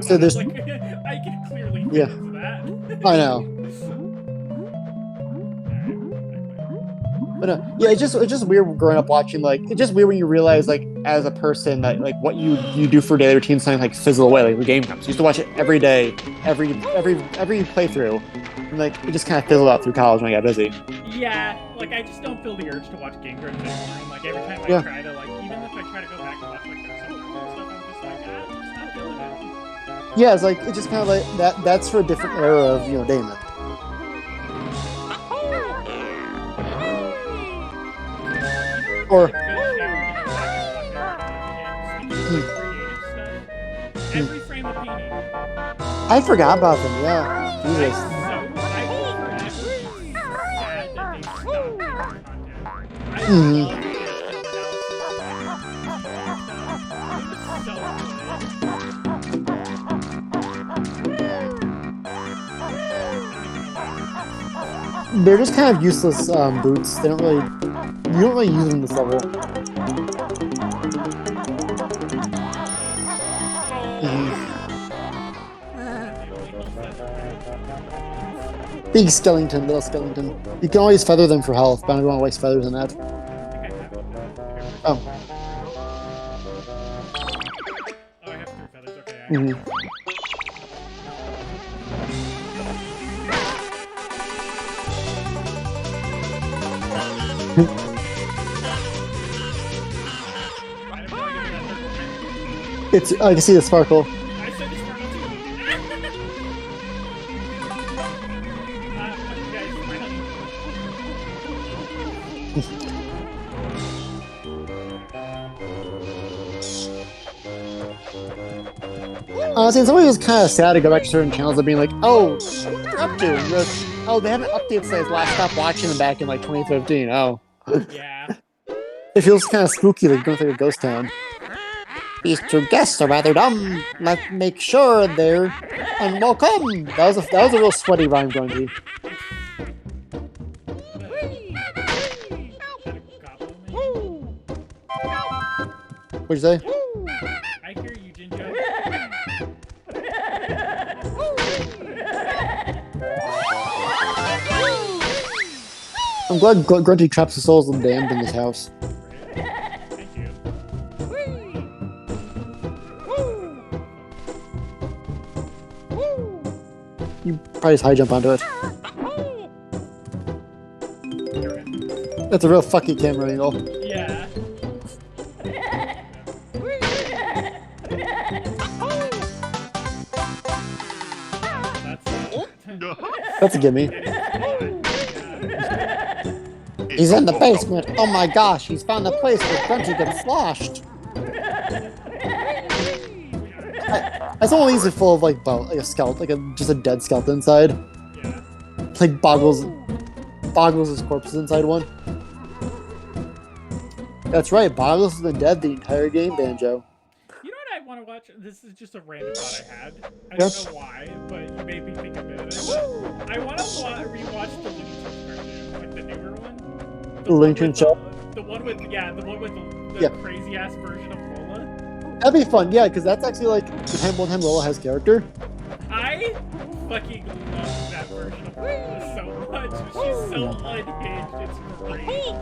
S2: So
S1: on,
S2: there's-
S1: like, I can clearly fit
S2: Yeah.
S1: into that.
S2: I know. But yeah, it's just weird growing up watching, like, it's just weird when you realize, like, as a person that, like, what you do for daily routine something like fizzle away, like the Game Grumps. You used to watch it every day, every playthrough, and like it just kind of fizzled out through college when I got busy.
S1: Yeah, like I just don't feel the urge to watch Game Grumps anymore. And like every time I
S2: Yeah.
S1: try to like, even if I try to go back and watch like their stuff, I'm just like, I'm just not feeling it.
S2: Yeah, it's like it's just kind of like that. That's for a different era of Damon. Or
S1: every frame of painting.
S2: I forgot about them. Yeah, Jesus.
S1: I will forever be sad that they stopped making content. I
S2: Mhm.
S1: love
S2: They're just kind of useless boots. They don't really. You don't really use them this level. Big skeleton, little skeleton. You can always feather them for health, but I don't want to waste feathers on that. Oh.
S1: I have 3 feathers. Okay.
S2: Mhm. It's I can see the sparkle.
S1: I said this part too. You guys, my honey.
S2: Honestly, it's always kind of sad to go back to certain channels and being like, oh, what are you up to? And you're like, oh, they haven't updated since last stopped watching them back in like 2015. Oh.
S1: Yeah.
S2: It feels kind of spooky, like going through a ghost town. These two guests are rather dumb. Let's make sure they're unwelcome. That was a real sweaty rhyme, Grungy. What'd you say?
S1: I hear you, Jinjo.
S2: I'm glad Grunty traps his souls in damned in this house.
S1: Thank you.
S2: You probably just high jump onto it. That's a real fucky camera angle.
S1: Yeah.
S2: That's a gimme. He's in the basement. Oh my gosh, he's found the place where Grunty gets sloshed. That's one of these are full of like a skeleton, just a dead skeleton inside.
S1: Yeah.
S2: Like Boggles' corpse is inside one. That's right, Boggles has been dead the entire game, Banjo.
S1: You know what I want to watch? This is just a random thought I had. I
S2: Yep.
S1: don't know why, but you made me think of it. I want to rewatch the Looney Tunes cartoon, like the newer one.
S2: The Looney Tunes show?
S1: The one with the
S2: Yeah.
S1: crazy ass version of Lola.
S2: That'd be fun, yeah, because that's actually like the time one time Lola has character.
S1: I fucking love that version of Lola so much. She's so unhinged. It's great.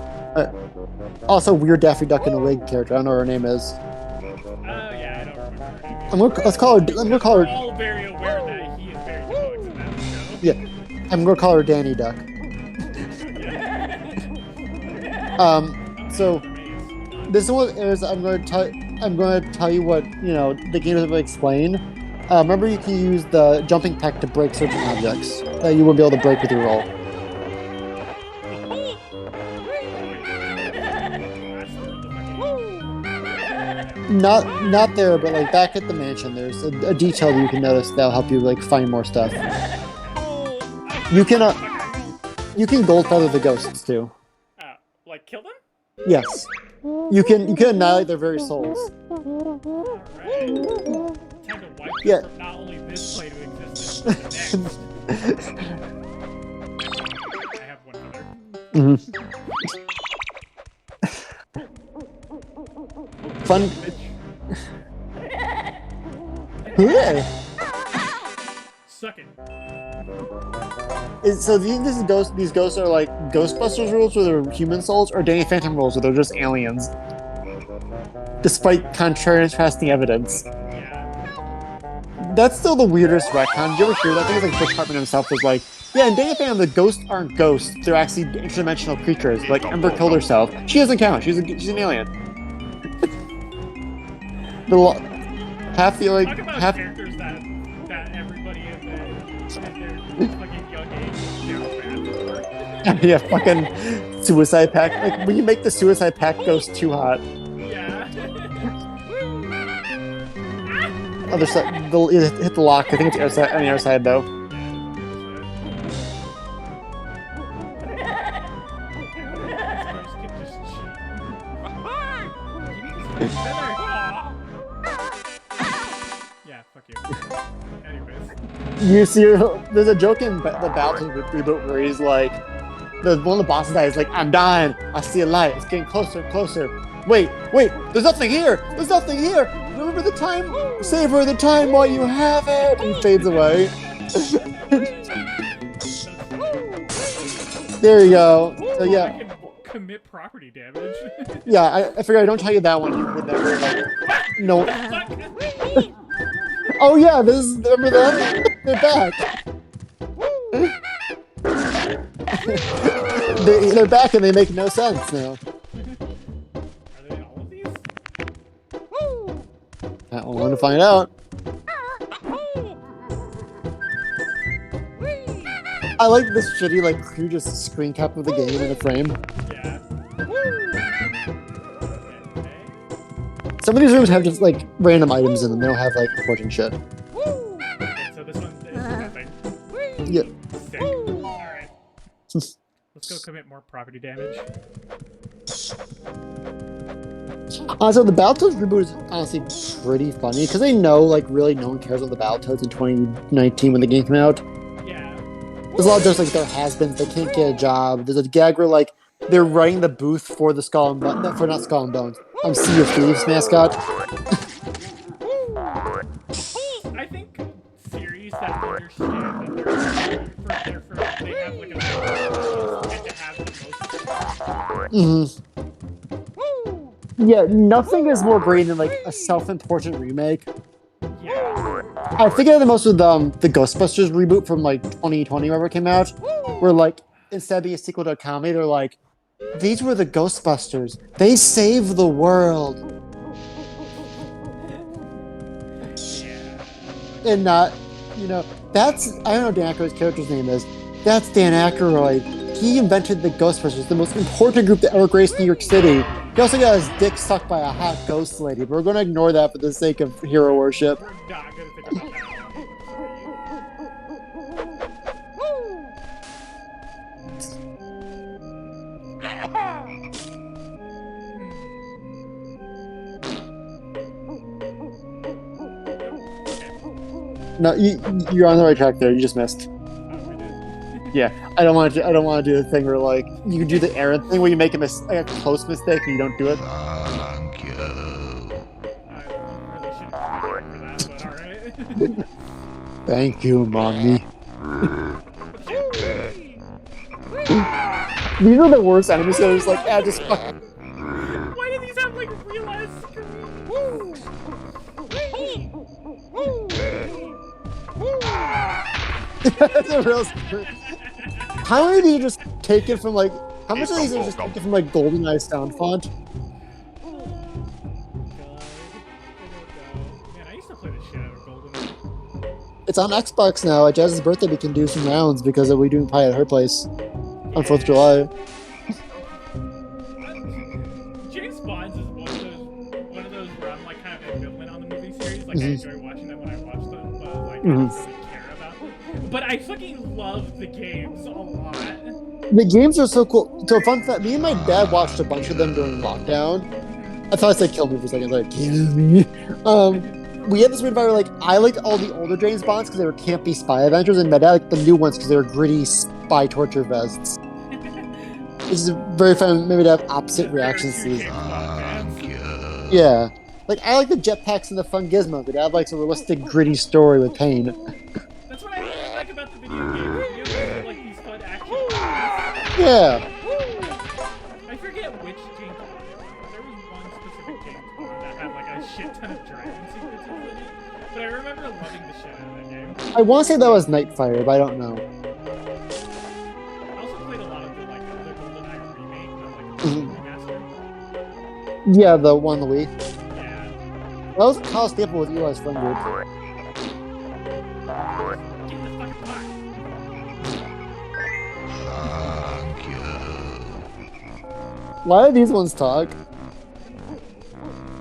S2: Also, weird Daffy Duck in a wig character. I don't know what her name is.
S1: Yeah, I don't remember her name.
S2: I'm gonna call
S1: We're
S2: her.
S1: all very aware that he is very deluxe in that show.
S2: Yeah, I'm gonna call her Danny Duck. So this one is I'm going to tell you what the game doesn't really explain. Remember, you can use the jumping peck to break certain objects that you wouldn't be able to break with your roll. Not there, but like back at the mansion, there's a detail that you can notice that'll help you like find more stuff. You can gold feather the ghosts too.
S1: Like kill them?
S2: Yes. You can annihilate their very souls.
S1: Alright. Time to wipe
S2: Yeah.
S1: from not only this play to existence, but the next. I have one other.
S2: Fun. Yeah.
S1: Suck it.
S2: So do you think these ghosts are like Ghostbusters rules where they're human souls, or Danny Phantom rules where they're just aliens? Despite contrasting evidence.
S1: Yeah.
S2: That's still the weirdest retcon. Did you ever hear that? I think it's like Butch Hartman himself was like, yeah, in Danny Phantom the ghosts aren't ghosts, they're actually interdimensional creatures. Like Ember killed herself. She doesn't count, she's an alien. Half the like
S1: Talk about
S2: half
S1: characters that everybody in their fucking young age is down bad for.
S2: yeah, fucking suicide pact. Like when you make the suicide pact ghost too hot.
S1: Yeah.
S2: Other side, hit the lock. I think it's on the other side though.
S1: Yeah, fuck you. Anyways.
S2: You see, there's a joke in the Battlefield reboot where he's like, one of the bosses dies like, I'm dying. I see a light. It's getting closer and closer. Wait. There's nothing here. There's nothing here. Remember the time? Savor the time while you have it. And he fades away. There you go. So yeah.
S1: I can commit property damage.
S2: Yeah, I figured I don't tell you that one. You would never like. No. Oh yeah, remember them? They're back. They're back and they make no sense now.
S1: Are they all of these?
S2: That one. want to find out. I like this shitty, like, clear just screen cap of the game in the frame.
S1: Yeah.
S2: Some of these rooms have just, like, random items in them. They don't have, like, important shit.
S1: Okay, so this one is nothing.
S2: Yeah.
S1: Sick. Alright. Let's go commit more property damage.
S2: So the Battletoads reboot is honestly pretty funny, because they know, like, really no one cares about the Battletoads in 2019 when the game came out.
S1: Yeah.
S2: There's a lot of jokes like there has-beens, they can't get a job. There's a gag where, like, they're running the booth for the Skull and Bones, for not Skull and Bones, Sea of Thieves mascot.
S1: I think series that understand that they're for they have like a get to have the most.
S2: Yeah, nothing is more great than like a self-important remake.
S1: Yeah.
S2: I think of the most with the Ghostbusters reboot from like 2020, wherever it came out, where like instead of being a sequel to a comedy, they're like, these were the Ghostbusters. They saved the world.
S1: Yeah.
S2: And not, you know, that's, I don't know what Dan Aykroyd's character's name is. That's Dan Aykroyd. He invented the Ghostbusters, the most important group to ever grace New York City. He also got his dick sucked by a hot ghost lady, but we're going to ignore that for the sake of hero worship.
S1: We're not gonna think about that.
S2: No, you're on the right track there. You just missed. Yeah, I don't want to do the thing where like you can do the errand thing where you make a close mistake and you don't do it.
S4: Thank you.
S1: I really shouldn't be for that, but alright.
S2: Thank you, mommy. These are the worst enemies. So it's like, just fuck.
S1: Why do these have like real ass screens?
S2: That's a real scream. How many do you just take it from like? How much of these are just taken from like GoldenEye sound font?
S1: God. I don't know. Man, I used to play the shit out of GoldenEye.
S2: It's on Xbox now. At Jazz's birthday, we can do some rounds because we're doing pie at her place on 4th of July.
S1: James Bond's is one of those where I'm like kind of ambivalent on the movie series. Like I enjoy watching them when I watch them, but like I don't really care about them. But I fucking love the games a lot.
S2: The games are so cool. So fun fact, me and my dad watched a bunch of them during lockdown. I thought I said kill me for a second. I was like, kill me. We had this weird vibe where like I liked all the older James Bonds because they were campy spy adventures, and my dad liked the new ones because they were gritty spy torture vests. This is very fun. Maybe to have opposite reactions to these. Yeah. Like, I like the jetpacks and the fun gizmos, but I have, like, a realistic, gritty story with pain.
S1: That's what I really like about the video game. Video games are like these fun action games.
S2: Yeah.
S1: I forget which James Bond it was. There was one specific James Bond that had, like, a shit ton of dragon sequences in it. But I remember loving the shit out of that game.
S2: I want to say that was Nightfire, but I don't know.
S1: I also played a lot of the, like, other GoldenEye remake, the, like, remaster.
S2: Yeah, the one on the Wii.
S1: Yeah.
S2: That was Kyle Staple with Eli's friend group.
S1: Get in the fucking pot.
S4: Thank you.
S2: Why do these ones talk?
S1: I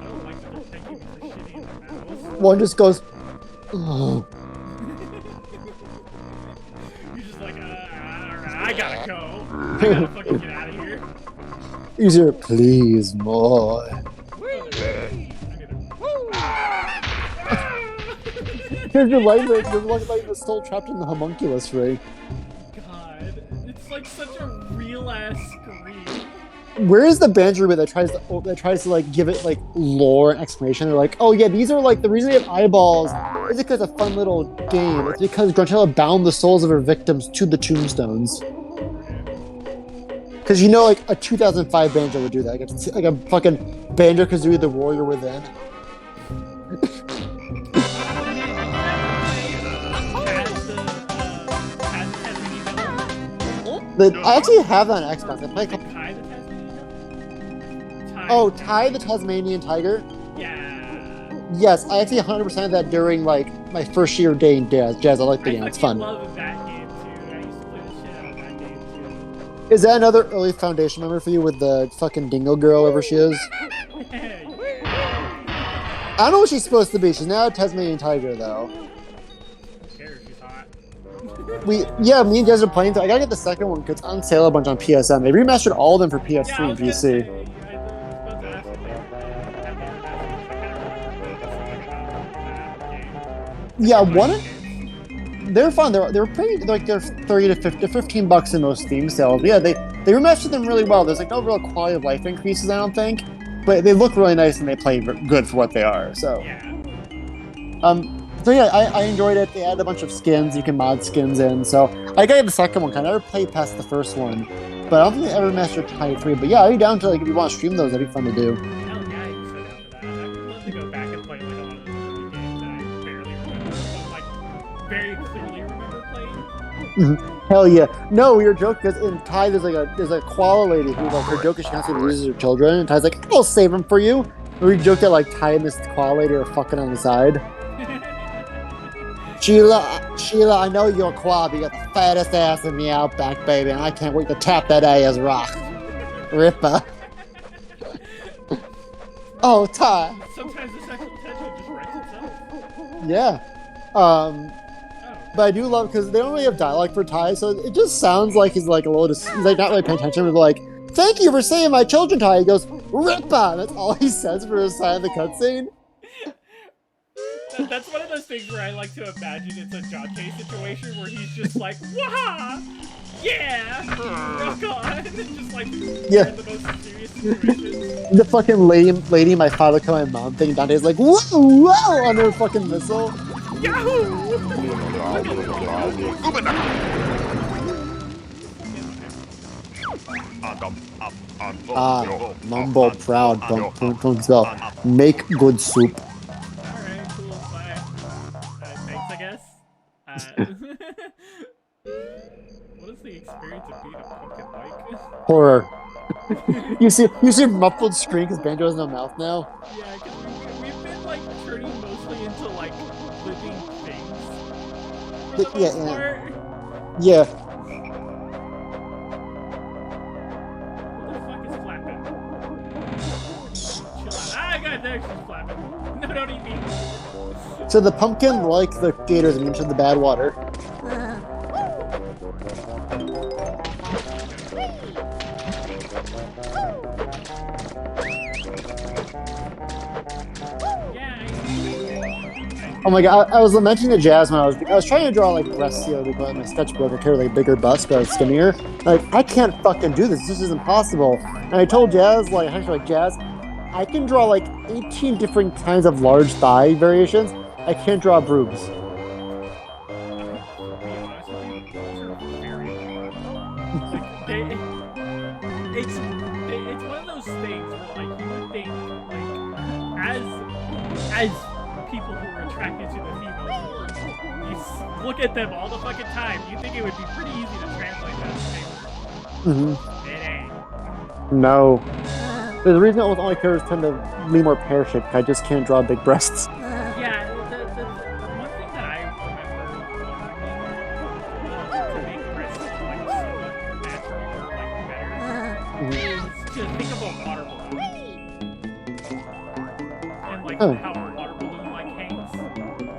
S1: don't like that they're thanking me for shitting in their mouths.
S2: One just goes, oh.
S1: You're just like, alright, I gotta go. I gotta fucking get out of here.
S2: Easier, please, more. You're like the soul trapped in the homunculus ring.
S1: God, it's like such a real ass scream.
S2: Where is the Banjo bit that tries to like give it like lore and explanation? They're like, oh yeah, these are like the reason they have eyeballs isn't because it's a fun little game. It's because Grunchella bound the souls of her victims to the tombstones. Because you know, like a 2005 Banjo would do that, like a fucking Banjo Kazooie the Warrior Within. I actually have that on Xbox. I played a couple.
S1: Ty the Tasmanian?
S2: Oh, Ty the Tasmanian Tiger.
S1: Yeah.
S2: Yes, I actually 100% that during like my first year of dating Jazz. Jazz, I like the game. It's fun.
S1: I love that game too. I used to play the shit out of that game too.
S2: Is that another early Foundation member for you with the fucking dingo girl, whoever she is? I don't know what she's supposed to be. She's now a Tasmanian tiger, though.
S1: Who cares? She's hot.
S2: Me and Jazz are playing. I gotta get the second one because it's on sale a bunch on PSN. They remastered all of them for PS3 and PC. Yeah, one. They're fun. They're pretty like they're 30 to 50 to $15 in most Steam sales. But yeah, they remastered them really well. There's like no real quality of life increases, I don't think, but they look really nice and they play good for what they are. So, so yeah, I enjoyed it. They added a bunch of skins. You can mod skins in. So I got the second one. I never played past the first one, but I don't think they ever mastered Tiny 3. But yeah, are you down to like if you want to stream those? That'd be fun to do.
S1: Hell yeah, you said after that. I would love to go back and play like a lot of the early games that I barely remember, but like very clearly remember playing.
S2: Hell yeah! No, we were joking because in Thai there's a koala lady who like her joke is she constantly loses her children, and Thai's like, "I'll save them for you." And we joked that like Thai and this koala lady are fucking on the side. Sheila, I know you're a koala, but you got the fattest ass in the outback, baby, and I can't wait to tap that ass rock. Ripper. Oh, Thai.
S1: Sometimes the sexual potential just writes itself.
S2: Yeah. But I do love because they don't really have dialogue for Ty, so it just sounds like he's like a little he's like not really paying attention. But like, thank you for saving my children, Ty. He goes, Rippa. That's all he says for his side of the cutscene.
S1: That's one of those things where I like to imagine it's a John K situation where he's just like, Waha! Yeah! Rock on! Just like
S2: Yeah.
S1: in the most serious situations.
S2: The fucking lady, my father called my mom thing. Dante's like, whoa, whoa, on their fucking missile.
S1: Yahoo!
S2: Mumble proud, don't spell. Make good soup.
S1: Alright, cool, bye. Thanks, I guess. What is the experience of being a pumpkin like?
S2: Horror. you see muffled scream because Banjo has no mouth now.
S1: Yeah, because we've been like turning mostly into like living things. For the most part.
S2: Yeah.
S1: Who the fuck is flapping? Chill out. Ah, God, there she's flapping. No, don't eat me.
S2: So the pumpkin, like the gators, immune to the bad water. Oh my god, I was lamenting to Jazz when I was trying to draw like breast seal because my sketchbook I carry like bigger bust but skinnier. Like I can't fucking do this. This is impossible. And I told Jazz Jazz, I can draw like 18 different kinds of large thigh variations. I can't draw boobs.
S1: It's one of those things where like you would think like as people who are attracted to the female form, you look at them all the fucking time. You think it would be pretty easy to translate that to paper. It ain't.
S2: No. There's a reason all my characters tend to be more pear-shaped. I just can't draw big breasts.
S1: Yeah, the one thing that I remember to make breasts like somewhat natural or like better is to think of a water balloon and like how a water balloon like hangs.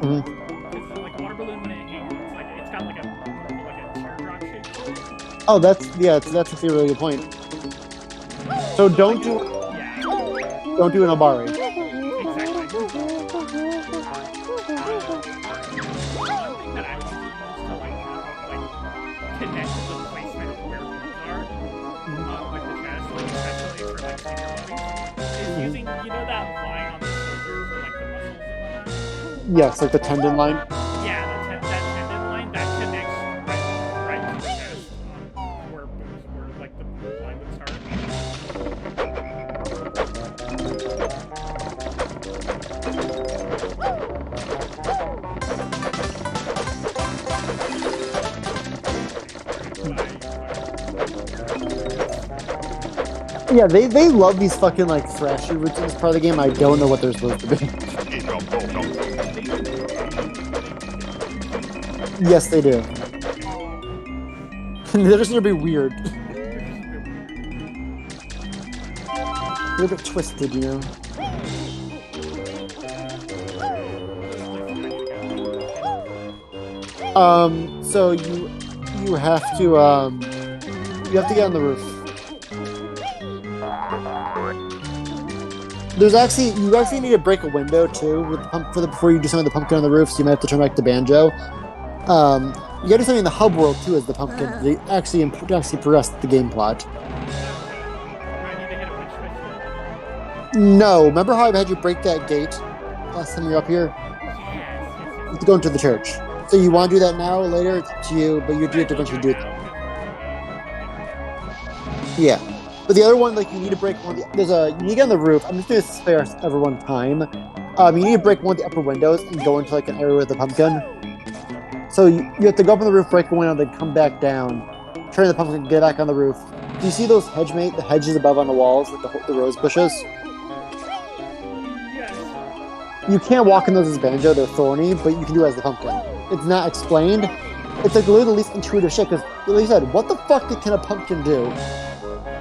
S1: Because like a water balloon when it hangs, it's got like a teardrop shape to it.
S2: Oh, that's actually a really good point. So don't do an Obari.
S1: Exactly. One thing that I also use to like connect to the placement of where boobs are, like the chest, like especially for like senior bodies, is using that line on the shoulder for like the muscles and whatnot.
S2: Yes, like the tendon line.
S1: Yeah, that tendon line that connects right to the chest, where like the boob line would start.
S2: Yeah, they love these fucking like thrashy routines part of the game. I don't know what they're supposed to be. Yes, they do. They're just gonna be weird. They're a bit twisted, you know. So you have to get on the roof. You actually need to break a window too with the before you do something with the pumpkin on the roof. So you might have to turn back to Banjo. You gotta do something in the hub world too as the pumpkin to actually progress the game plot. No, remember how I had you break that gate last time you were up here? You have to go into the church. So you want to do that now or later? It's up to you, but you do have to eventually do it. Yeah. But the other one, like, you need to break one of the... you need to get on the roof. I'm just going to spare everyone time. You need to break one of the upper windows and go into, like, an area with the pumpkin. So you have to go up on the roof, break a window, then come back down. Turn the pumpkin, get back on the roof. Do you see those the hedges above on the walls, like the rose bushes? You can't walk in those as Banjo, they're thorny, but you can do it as the pumpkin. It's not explained. It's like literally the least intuitive shit, because, like you said, what the fuck can a pumpkin do?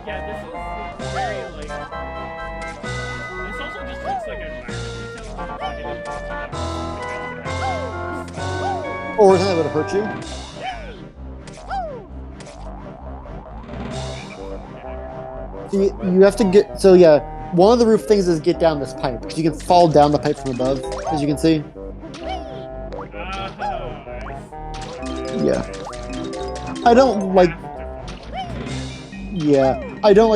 S1: Yeah, this is very, like... This also just looks like a
S2: Or something that would hurt you? So you have to get... So yeah, one of the roof things is get down this pipe, because you can fall down the pipe from above, as you can see. Yeah. I don't like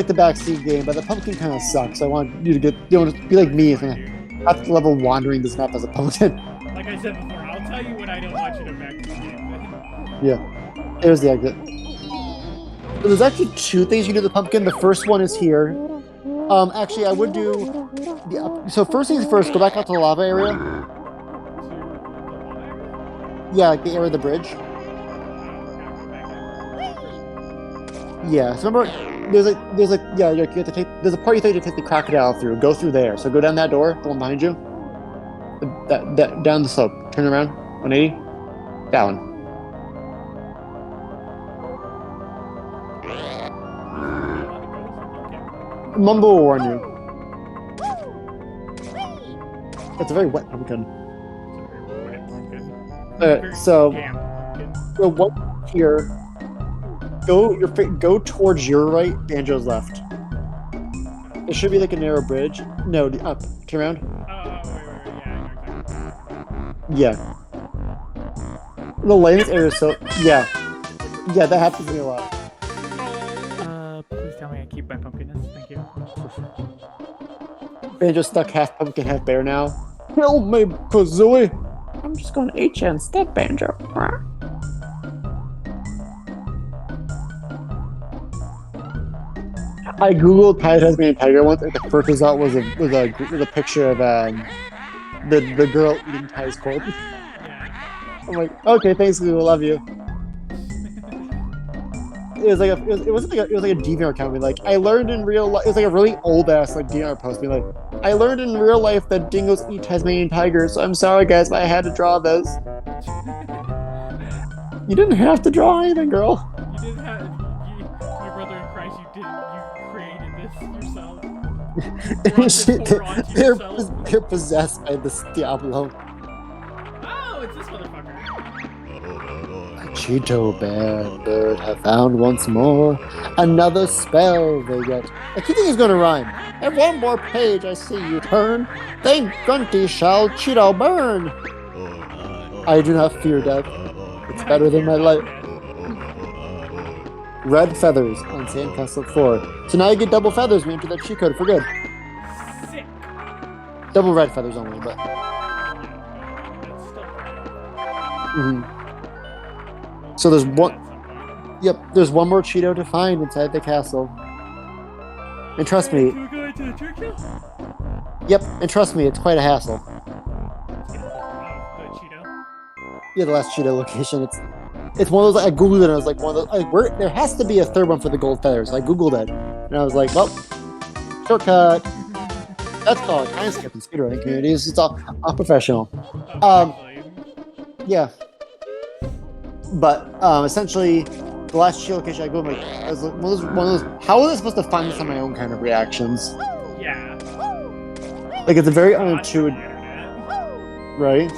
S2: the backseat game, but the pumpkin kind of sucks. I want you to be like me and have to level wandering this map as a pumpkin.
S1: Like I said before, I'll tell you when I don't want you to backseat game.
S2: Yeah. There's the exit. So there's actually two things you do with the pumpkin. The first one is here. Actually, I would do... So first things first, go back out to the lava area. Yeah, like the area of the bridge. Yeah, so remember, there's a part you have to take the crocodile through. Go through there. So go down that door, the one behind you. Down the slope. Turn around. 180. That one. Mumbo will warn you. It's a very wet pumpkin. So one here. Go towards your right, Banjo's left. It should be like a narrow bridge. No, up. Turn around. Yeah. The lighting area is so... Yeah, that happens to me a lot.
S5: Please tell me I keep my pumpkinness. Thank you.
S2: Banjo's stuck half pumpkin, half bear now. Help me, Kazooie! I'm just going to eat you instead, Banjo. I googled Tasmanian tiger once, and the first result was a picture of the girl eating Ty's corpse. I'm like, okay, thanks, Google, love you. It was like a DeviantArt account. Like, I learned in real life. It was like a really old ass like DeviantArt post. Being like, I learned in real life that dingoes eat Tasmanian tigers. So I'm sorry, guys, but I had to draw this. You didn't have to draw anything, girl.
S1: You didn't have. My brother in Christ, you created this yourself.
S2: They're possessed by this Diablo.
S1: Oh, it's this motherfucker.
S2: Cheeto Bandit have found once more another spell they get. I keep thinking it's going to rhyme. And one more page I see you turn, then Grunty shall Cheeto burn. I do not fear death. It's better than my life. Red feathers on Sandcastle 4. So now you get double feathers when you enter that cheat code for good.
S1: Sick.
S2: Double red feathers only, but... So there's one... Yep, there's one more Cheeto to find inside the castle. And trust me...
S1: We're going to the church now?
S2: Yep, and trust me, it's quite a hassle. Yeah, the last Cheeto location. It's one of those. I googled it and I was like, one of those. Like, there has to be a third one for the gold feathers. I googled it and I was like, well, shortcut. That's called time skip in speedrunning communities. It's all professional.
S1: Actually.
S2: Yeah. But essentially, the last geolocation I go like as one of those. How was I supposed to find this on my own kind of reactions?
S1: Yeah.
S2: Like it's a very
S1: On the
S2: unintuitive,
S1: internet.
S2: right?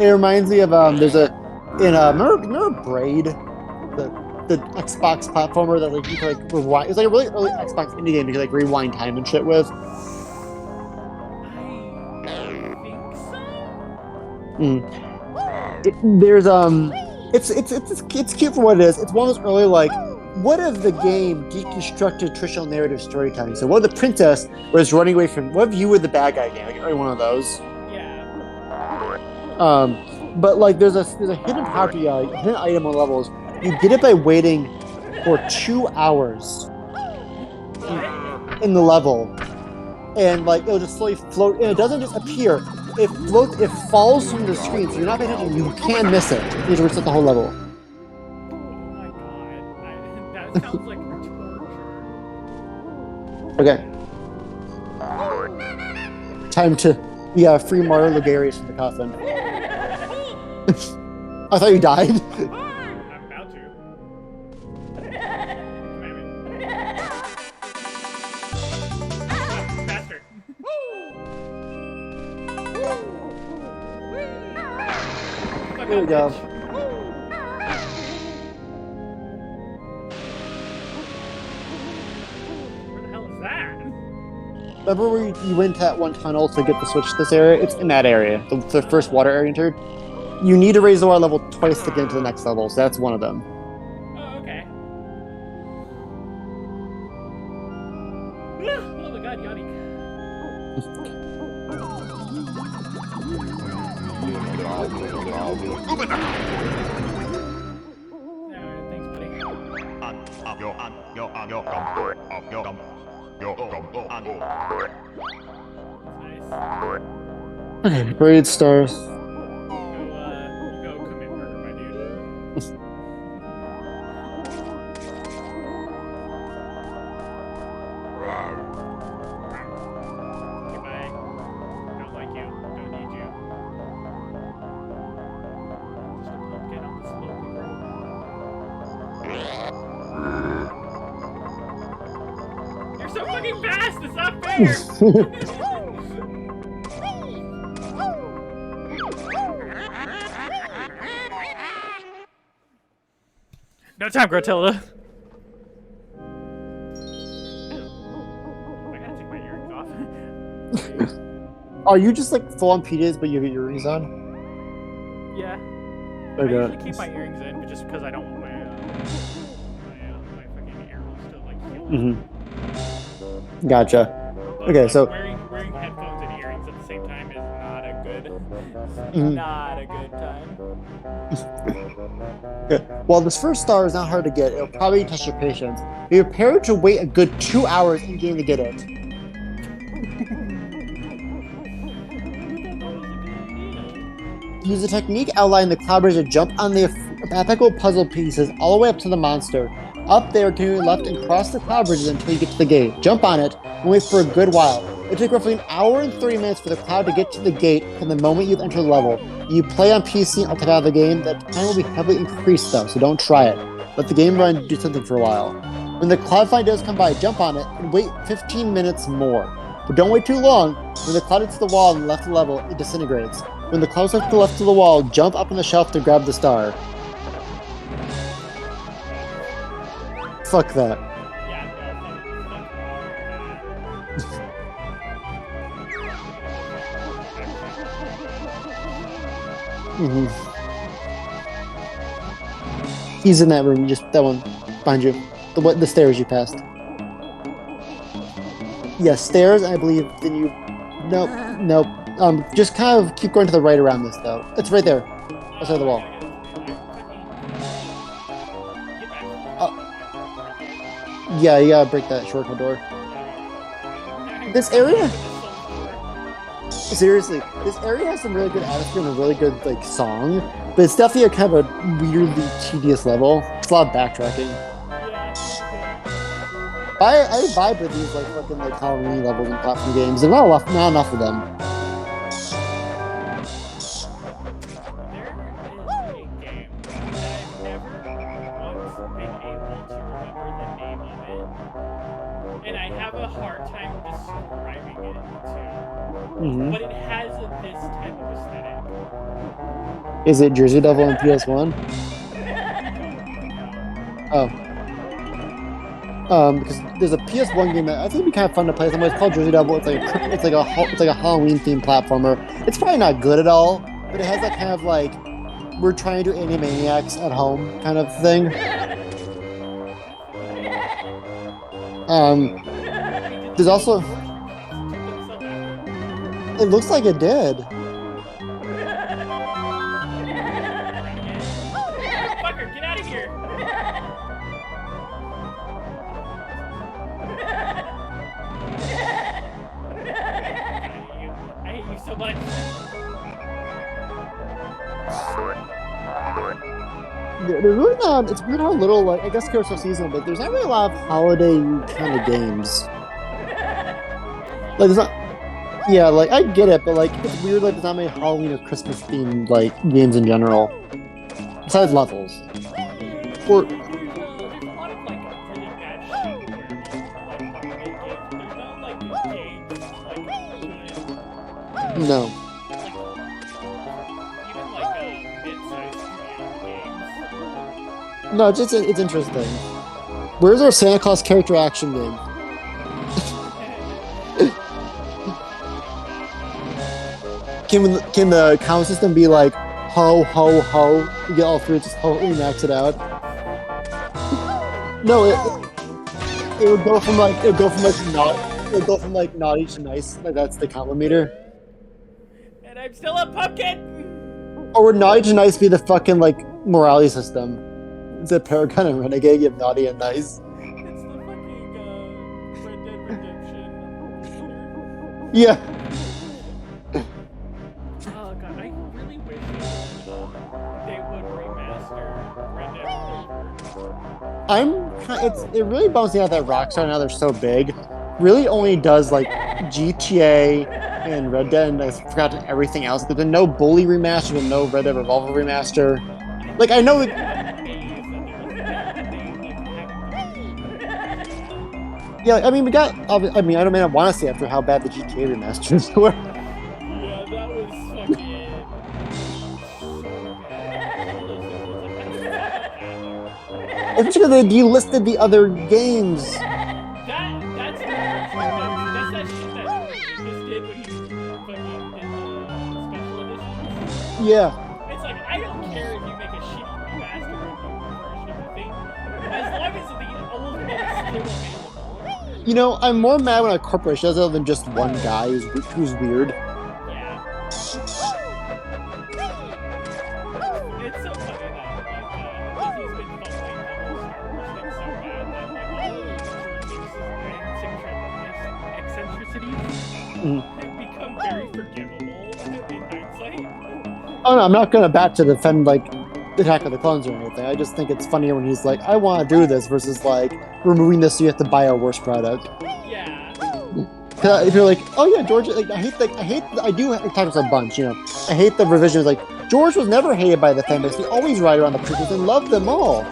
S2: It reminds me of there's a remember Braid, the Xbox platformer that like you could like rewind. It was like a really early Xbox indie game you could like rewind time and shit with.
S1: I think so.
S2: There's it's cute for what it is. It's one of those early like, what if the game deconstructed traditional narrative storytelling? So what if the princess was running away from? What if you were the bad guy game? Like every one of those.
S1: Yeah.
S2: But like there's a hidden property, hidden item on levels. You get it by waiting for 2 hours in the level, and like it'll just slowly float. And it doesn't just appear. It floats. It falls from the screen, so you're not paying attention. You can miss it. You have to reset the whole level.
S1: Oh my god. That sounds like torture.
S2: Okay. Time to free Mario Lugarius from the coffin. I thought you died.
S1: I'm about to. Faster.
S2: Here we go.
S1: Where the hell is that?
S2: Remember where you went to that one tunnel to get the switch to this area? It's in that area. The first water area entered. You need to raise the water level twice to get into the next level, so that's one of them.
S1: Oh, okay. Oh my god, Yannick. Thanks, buddy. Nice.
S2: Okay, braid stars.
S1: Go commit murder, my dude. Goodbye. Don't like you. Don't need you. Just a pumpkin on this lonely road. You're so fucking fast! It's not fair! No time, Grotilda. I gotta take my earrings off.
S2: Are you just like full on PJs, but you have your earrings on?
S1: Yeah. I
S2: Okay.
S1: usually keep my earrings in, but just because I don't want my fucking earrings to like heal.
S2: Gotcha.
S1: But,
S2: Okay,
S1: like,
S2: so
S1: wearing headphones and earrings at the same time is not a good,
S2: Mhm.
S1: not a good time.
S2: okay. While this first star is not hard to get, it'll probably test your patience. Be prepared to wait a good 2 hours in game to get it. Use a technique outlined in the Cloud Bridge to jump on the ethical puzzle pieces all the way up to the monster. Up there, continue left and cross the Cloud Bridges until you get to the gate. Jump on it and wait for a good while. It took roughly an hour and 30 minutes for the cloud to get to the gate from the moment you enter the level. You play on PC and ultimate out of the game, that time will be heavily increased though, so don't try it. Let the game run and do something for a while. When the cloud find does come by, jump on it and wait 15 minutes more. But don't wait too long. When the cloud hits the wall on the left of the level, it disintegrates. When the cloud hits the left of the wall, jump up on the shelf to grab the star. Fuck that.
S1: Yeah,
S2: He's in that room, just that one behind you. The stairs you passed. Yes, stairs, I believe. Then you. Nope. Just kind of keep going to the right around this, though. It's right there. Outside the wall. Yeah, you gotta break that shortcut door. This area? Seriously, this area has some really good atmosphere and a really good, like, song. But it's definitely a kind of a weirdly tedious level. It's a lot of backtracking. I vibe with these like fucking like Halloween levels and platform games. There's not enough of them.
S1: And I have a hard time describing it too.
S2: Mm-hmm.
S1: But it has this type of aesthetic.
S2: Is it Jersey Devil on PS1? Oh. Because there's a PS1 game that I think would be kind of fun to play. It's called Jersey Devil. It's like a Halloween themed platformer. It's probably not good at all, but it has that kind of like we're trying to do Animaniacs at home kind of thing. There's also. It looks like it did.
S1: Fucker, get out of here! I hate you so much.
S2: There's really not. It's weird how little, like, I guess it's so seasonal, but there's not really a lot of holiday kind of games. Like, there's not. Yeah, like, I get it, but, like, it's weird, like, there's not many Halloween or Christmas themed, like, games in general. Besides levels. Or.
S1: There's a lot of, like, really bad shit where, there's not, like, games, like, good.
S2: No.
S1: Even, like, mid-sized games.
S2: No, it's interesting. Where's our Santa Claus character action game? Can the count system be like ho ho ho? You get all three, just ho, you max it out. No, it would go from like naughty to nice. Like that's the count meter.
S1: And I'm still a pumpkin!
S2: Or would naughty to nice be the fucking like morality system? It's a Paragon and Renegade. You have naughty and nice.
S1: It's the fucking Red Dead Redemption.
S2: Yeah.
S1: Oh god, I really wish they would remaster Red Dead Redemption.
S2: It really bums me out that Rockstar, now they're so big, really only does like GTA and Red Dead, and I forgot everything else. There's been no Bully remaster, and no Red Dead Revolver remaster. Like I know it. Yeah, I mean we got. I mean I don't want to see after how bad the GTA remasters were.
S1: Yeah, that was fucking.
S2: It's because they delisted the other games.
S1: That's that shit that just did when he fucking did the special editions.
S2: Yeah.
S1: It's like, I don't care if you make a shitty remaster or new version of the thing, as long as the old one is still available.
S2: You know, I'm more mad when a corporation does it than just one guy who's weird.
S1: Yeah. It's so funny that, like, he's been fumbling the whole Star Wars thing so bad that, like, all of George Lucas's eccentricities have become very forgivable in hindsight.
S2: Oh no, I'm not gonna bat to defend like Attack of the Clones or anything. I just think it's funnier when he's like, I want to do this versus like removing this so you have to buy a worse product.
S1: Yeah.
S2: If you're like, oh yeah, George, like I do talk about a bunch, you know. I hate the revisions. Like George was never hated by the fan base. He always ride around the prequels and loved them all.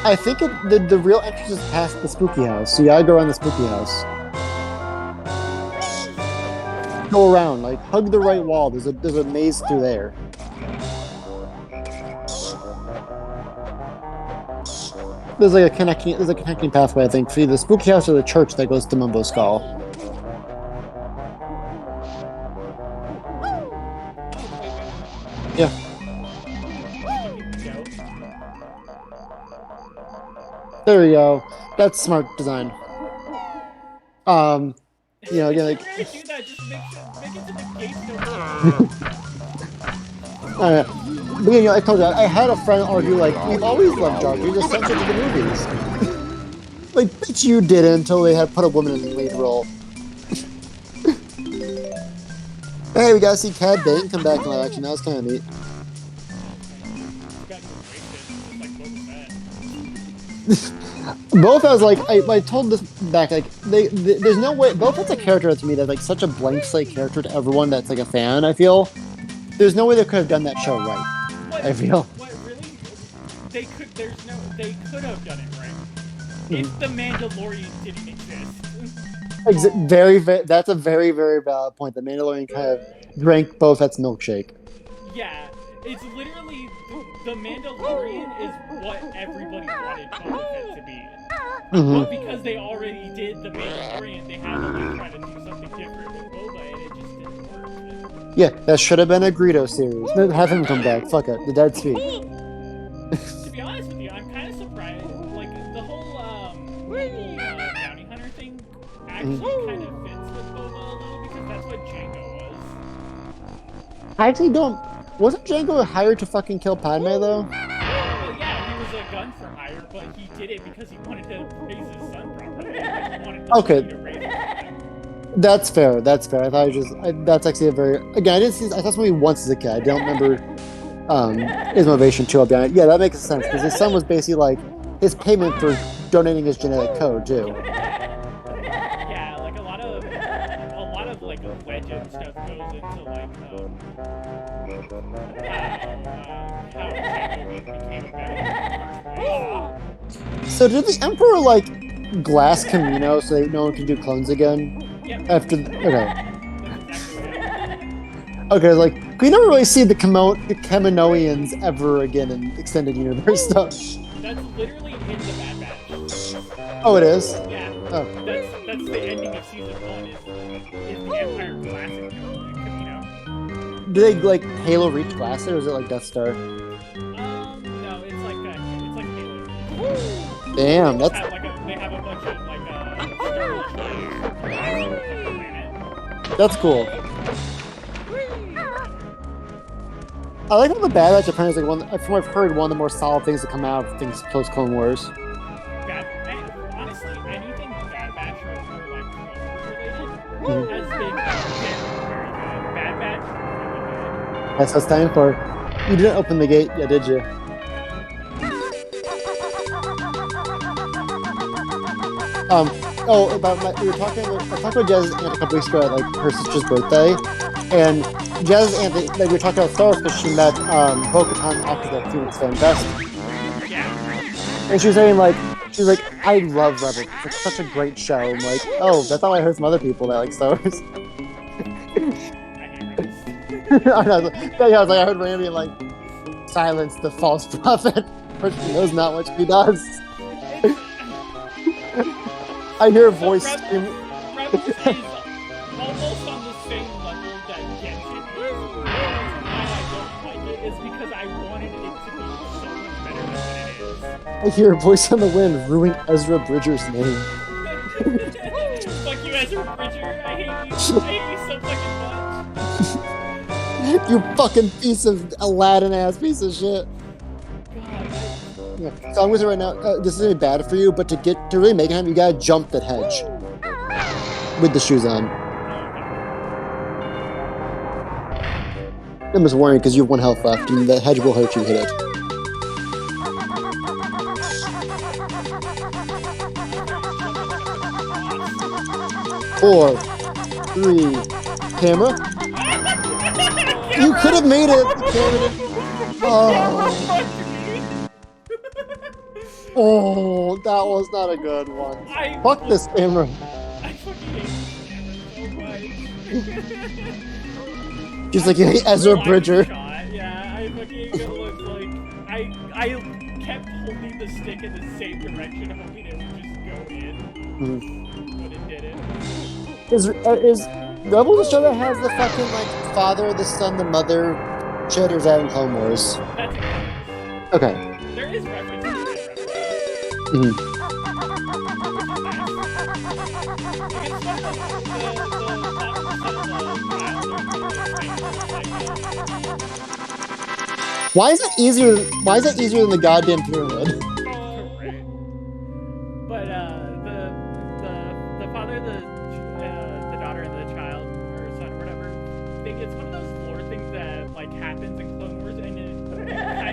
S2: I think the real entrance is past the spooky house, so you gotta go around the spooky house. Go around, like hug the right wall. There's a maze through there. There's a connecting pathway, I think, for the spooky house or the church that goes to Mumbo Skull. Yeah. There we go. That's smart design. You know, again, like.
S1: Do that, just make it to the gate
S2: But you know, I told you, I had a friend argue like, we've always loved Jar Jar. You just sent it to the movies. Like, bitch, you didn't until they had put a woman in the lead role. Hey, we gotta see Cad Bane come back in live action. That was kind of neat.
S1: Got wasted, just like Boba Fett.
S2: Boba Fett was like, I told this back, like, there's no way. Boba Fett's a character to me that's like such a blank slate character to everyone that's like a fan, I feel. There's no way they could have done that show right.
S1: What,
S2: I feel.
S1: What, really? They could have done it right. If the Mandalorian didn't exist.
S2: That's a very, very valid point. The Mandalorian kind of drank Boba Fett's milkshake.
S1: Yeah, it's literally the Mandalorian is what everybody wanted Boba Fett to be. But because they already did the Mandalorian, they had to like try to do something different with Boba, and it just didn't work.
S2: Yeah, that should have been a Greedo series. No, have him come back. Fuck it. The Dead Sea.
S1: To be honest with you, I'm kind of surprised. Like the whole mobile bounty hunter thing actually kind of fits with Boba a little because that's what Django was.
S2: I actually don't. Wasn't Django hired to fucking kill Padme though?
S1: Well, yeah, he was a gun for hire, but he did it because he wanted to raise his son properly. Like, he wanted to
S2: Okay.
S1: to raise his son.
S2: That's fair. That's fair. I thought that's actually a very. Again, I didn't see. I saw this movie once as a kid. I don't remember his motivation too. I'll be honest. Yeah, that makes sense because his son was basically like his payment for donating his genetic code too.
S1: Yeah, like a lot of like legend stuff goes into like how Django became a better person.
S2: So did the Emperor like glass Camino so that no one can do clones again?
S1: Yep.
S2: After okay.
S1: That's exactly it.
S2: Okay, like we never really see the Kaminoans ever again in extended universe stuff.
S1: That's literally in the Bad Batch.
S2: Oh, it is.
S1: Yeah.
S2: Oh.
S1: That's the ending of season 1 is the Empire Classic Camino.
S2: Do they like Halo reach glass there, or is it like Death Star?
S1: No, it's like Halo.
S2: Damn, that's
S1: They have a bunch of like Star planet.
S2: that's cool. I like how the Bad Batch apparently is like from what I've heard, one of the more solid things to come out of things post Clone Wars.
S1: Honestly, anything Bad Batch or like Clone Wars related has been very good. Bad Batch, really good.
S2: That's what it's time for. You didn't open the gate, yeah, did you? We were talking. I talked about Jazz's aunt a couple weeks ago at like her sister's birthday, and Jazz's aunt, like we were talking about Star Wars because she met Bo-Katan after that Phoenix Fan Fest, and she was saying like I love Rebels. It's like such a great show. I'm like, oh, that's how I heard some other people that like Star Wars. I know. Yeah, I was like, I heard Randy like silence the false prophet, but she knows not what she does. I hear a voice scream.
S1: Rebels is almost on the same level that Genshin is. Why I don't like it is because I wanted it to be so much better than what it is.
S2: I hear a voice on the wind ruining Ezra Bridger's name.
S1: Fuck you, Ezra Bridger. I hate you so fucking much.
S2: You fucking piece of Aladdin ass piece of shit. Yeah. So I'm with you right now. This is gonna be bad for you, but to really make it happen, you gotta jump that hedge with the shoes on. I'm just worried because you have 1 health left, and the hedge will hurt you. Hit it. 4, 3, camera. You could have made it. Oh, that was not a good one. Fuck this camera.
S1: I fucking hate this camera so much.
S2: Just like you hate Ezra Bridger.
S1: Yeah, I fucking looked like I kept holding the stick in the same direction, hoping it would just go in, but it didn't.
S2: Is Rebels a show that has the fucking like father, the son, the mother shit, or is that in Clone Wars?
S1: That's it.
S2: Okay.
S1: There is reference to it.
S2: Why is it easier? Why is that easier than the goddamn pyramid?
S1: Right. But the father, the daughter, and the child or son or whatever, think it's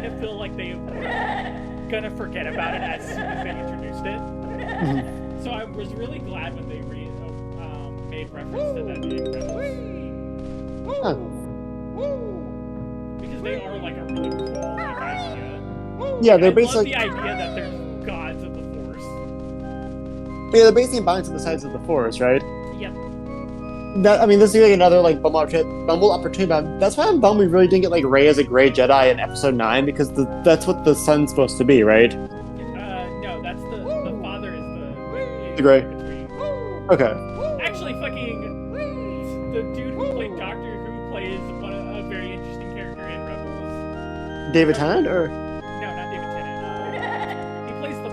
S1: of feel like they were gonna forget about it as soon as they introduced it.
S2: Mhm.
S1: So I was really glad when they made reference to that in Rebels.
S2: Huh.
S1: Because they are like a really cool like, idea.
S2: Yeah, they're
S1: I love
S2: basically
S1: the idea that there's gods of the Force.
S2: they're basically bound to the sides of the forest, right?
S1: Yep.
S2: That I mean, this is like another like bumble opportunity. But that's why I'm bummed we really didn't get like Rey as a gray Jedi in Episode 9 because that's what the sun's supposed to be, right?
S1: No, that's the father is
S2: The gray.
S1: between.
S2: Okay.
S1: Actually, fucking the dude who played Doctor Who plays a very interesting character in Rebels.
S2: David Tennant or
S1: No, not David Tennant. He plays the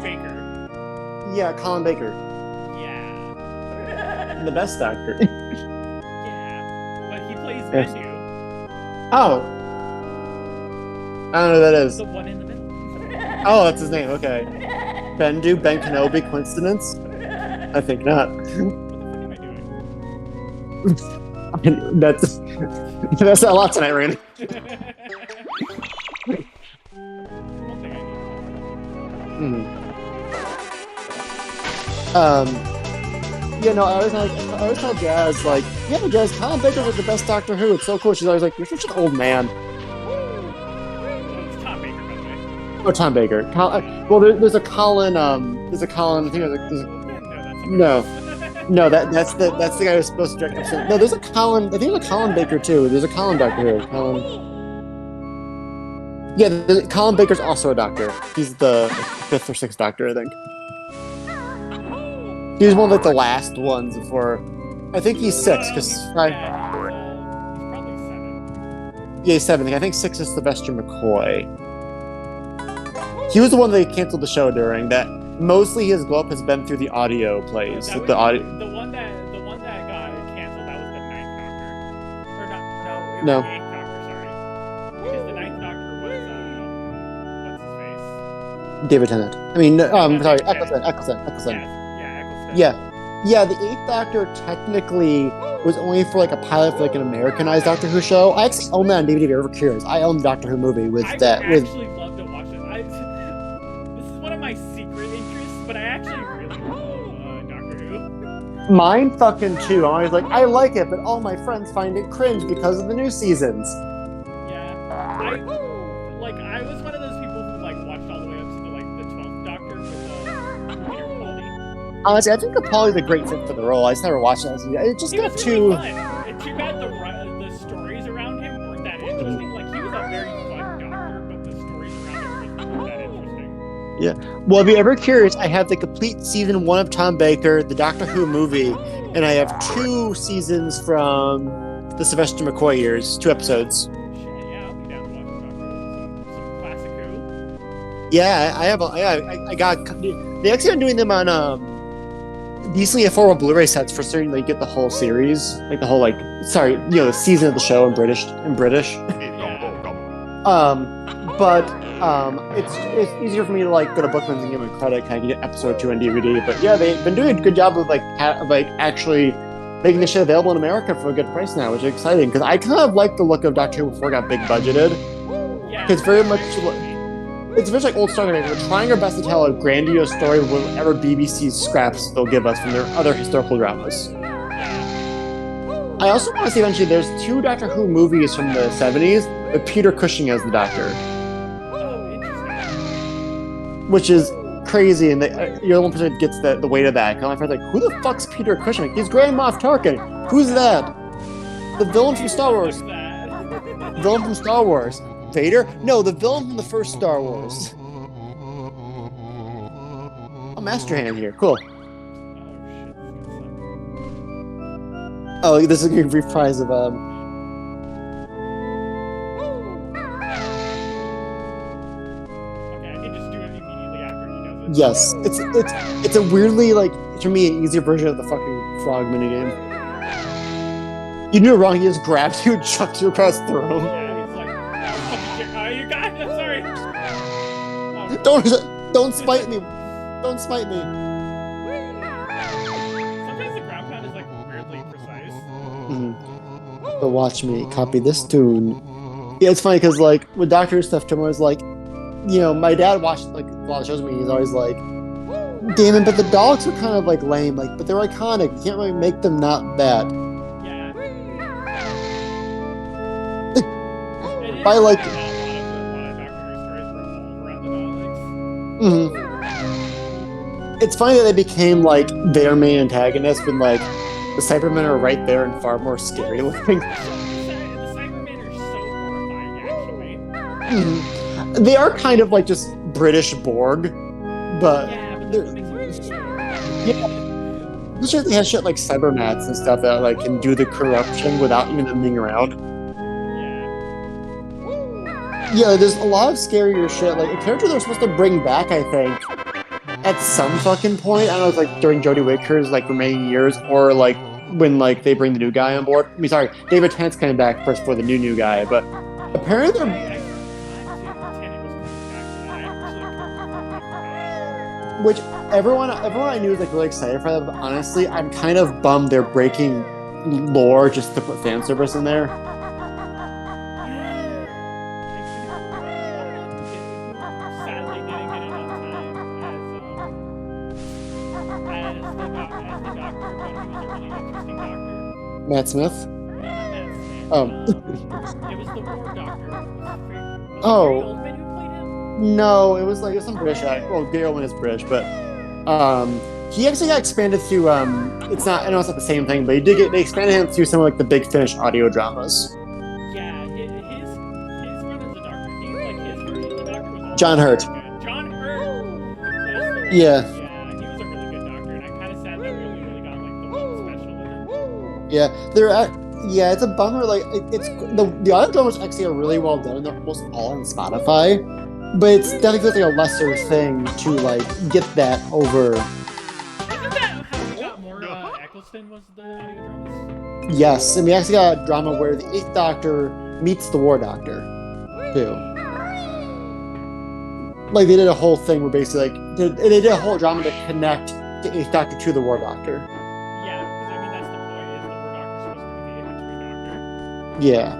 S1: Baker.
S2: yeah, Colin Baker,
S1: Yeah,
S2: the best actor.
S1: yeah, but he plays
S2: Yes.
S1: Bendu,
S2: Oh, I don't know who that is.
S1: the one in the middle.
S2: Oh, that's his name. Okay. Bendu, Ben Kenobi, coincidence? I think not.
S1: What the fuck am I doing?
S2: That's a lot tonight, Randy.
S1: One thing I need.
S2: Yeah, no, I always tell Jazz, like, yeah, Jazz, Colin Baker's like the best Doctor Who. It's so cool. She's always like, you're such an old man.
S1: It's Tom Baker, by the way.
S2: Oh, Tom Baker. Well, there's a Colin. There's a Colin. I think there's
S1: No,
S2: no, that's the guy who's supposed to direct episode. No, there's a Colin. I think there's a Colin Baker too. There's a Colin Doctor Who. Colin. Yeah, Colin Baker's also a doctor. He's the 5th or 6th Doctor, I think. He was one of like the last ones before. I think he's 6 because
S1: he's probably 7.
S2: yeah, he's 7. I think 6 is Sylvester McCoy. He was the one they canceled the show during that. Mostly his glow up has been through the audio plays.
S1: That
S2: Like
S1: was
S2: the audio.
S1: the one that got canceled. That was the 9th Doctor, or not? No, it was
S2: No.
S1: the 8th Doctor. Sorry, because the 9th Doctor was what's his face?
S2: David Tennant. I mean, sorry,
S1: Yeah.
S2: Eccleston.
S1: Yeah, Eccleston.
S2: Yeah, the 8th Doctor technically was only for like a pilot for like an Americanized Doctor Who show. I actually own that on DVD if you're ever curious. I own the Doctor Who movie with
S1: I
S2: that.
S1: would
S2: With
S1: actually love to watch it. This is one of my secret interests, but I actually really love Doctor Who.
S2: mine fucking too. I'm always like, I like it, but all my friends find it cringe because of the new seasons.
S1: Yeah, I was one of those people who like watched all the way up to the 12th Doctor with Peter Capaldi.
S2: Honestly, I think Capaldi's a great fit for the role. I just never watched it. It just
S1: He
S2: got
S1: was
S2: too.
S1: really fun. It's too bad the stories around him weren't that interesting. Like he was a very fun Doctor, but the stories around him weren't that interesting.
S2: Well, if you're ever curious, I have the complete season 1 of Tom Baker, the Doctor Who movie, and I have 2 seasons from the Sylvester McCoy years, 2 episodes.
S1: Shit, yeah, I'll be down to watch Doctor Who. Some classic Who.
S2: Yeah, I have. I got. They actually are doing them on decently affordable Blu-ray sets for certain. They get the whole series, like the whole the season of the show in British. It's easier for me to like go to Bookman's and give them credit, kind of get episode 2 on DVD. But yeah, they've been doing a good job of actually making this shit available in America for a good price now, which is exciting because I kind of like the look of Doctor Who before it got big budgeted.
S1: Yeah,
S2: It's very much. It's very like old Star Trek. We're trying our best to tell a grandiose story with whatever BBC scraps they'll give us from their other historical dramas. I also want to see eventually there's 2 Doctor Who movies from the 70s with Peter Cushing as the Doctor,
S1: Oh, interesting.
S2: which is crazy, and you're the one person that gets the weight of that. My friend's like, who the fuck's Peter Cushing? Like, he's Grand Moff Tarkin. Who's that? The villain from Star Wars.
S1: What's that?
S2: Villain from Star Wars. Vader? No, the villain from the first Star Wars. Oh, Master Hand here. Cool.
S1: Oh shit, this is gonna suck.
S2: Oh, this is a reprise of
S1: Okay, I can just do it immediately after he does it.
S2: yes, it's a weirdly for me an easier version of the fucking frog minigame. You knew it wrong. He just grabs you and chucks you across the room.
S1: Yeah, he's like, oh, you guys, I'm sorry. Oh,
S2: Don't spite me. Don't spite me.
S1: sometimes the ground pound is like weirdly precise.
S2: So watch me copy this tune Yeah, it's funny because like with Doctor stuff, Tim was like, my dad watched like a lot of shows with me. He's always like, "Damn it!" But the dogs are kind of like lame, like, but they're iconic. You can't really make them not that.
S1: Yeah.
S2: By like,
S1: A lot of Doctor Who stories revolve around the Daleks.
S2: it's funny that they became like their main antagonist when like the Cybermen are right there and far more scary looking.
S1: The Cybermen are so horrifying, actually.
S2: They are kind of like just British Borg, but
S1: Yeah, but
S2: they're.
S1: that's what makes it
S2: They have shit like cybernats and stuff that like can do the corruption without even them being around. Yeah, there's a lot of scarier shit. Like a character they're supposed to bring back, I think, at some fucking point. I don't know if it's like during Jodie Whittaker's like remaining years, or like when like they bring the new guy on board. I mean, sorry, David Tennant's coming back first for the new guy, but apparently they're. Which everyone I knew was like really excited for that, but honestly, I'm kind of bummed they're breaking lore just to put fan service in there.
S1: Sadly didn't get enough time as the doctor, but he was a really interesting doctor.
S2: Matt Smith?
S1: No, not Matt Smith.
S2: Oh.
S1: It was the War Doctor. Was it
S2: Oh.
S1: Gary Oldman who played him?
S2: No, it was like some British actor. Well, Gary Oldman is British, but he actually got expanded to it's not. I know it's not the same thing, but they expanded him to some of like the Big Finish audio dramas.
S1: Yeah, his run as a doctor. He like his version of the doctor was also
S2: John Hurt.
S1: good. John Hurt. That's the one.
S2: Yeah.
S1: Yeah, he was a really good doctor, and I'm kind of sad that we only really got like the one special with him.
S2: Yeah, yeah, it's a bummer. Like it's the audio dramas actually are really well done. They're almost all on Spotify, but it's definitely like a lesser thing to like get that over.
S1: Isn't that how we got more Eccleston was the audio dramas?
S2: Yes, and we actually got a drama where the 8th Doctor meets the War Doctor, too. Like, they did a whole thing where basically, like, they did a whole drama to connect the 8th Doctor to the War Doctor.
S1: Yeah, because I mean that's the point. Is the War Doctor's supposed to be the in-between doctor?
S2: Yeah.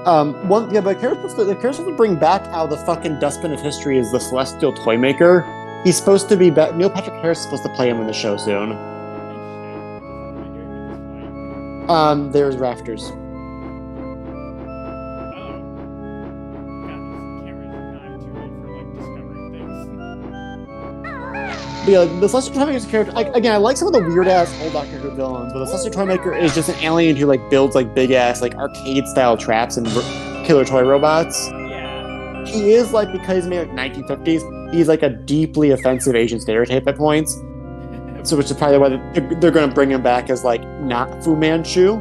S2: But the character to bring back out of the fucking dustbin of history is the Celestial Toymaker. He's supposed to be Neil Patrick Harris is supposed to play him in the show soon. There's Rafters. But yeah, the Celestial Toymaker is a character. Again, I like some of the weird ass old Doctor Who villains, but the Celestial Toymaker is just an alien who like builds like big ass like arcade style traps and killer toy robots.
S1: Yeah.
S2: He is like, because he's made like 1950s, he's like a deeply offensive Asian stereotype at points. So which is probably why they're going to bring him back as like not Fu Manchu.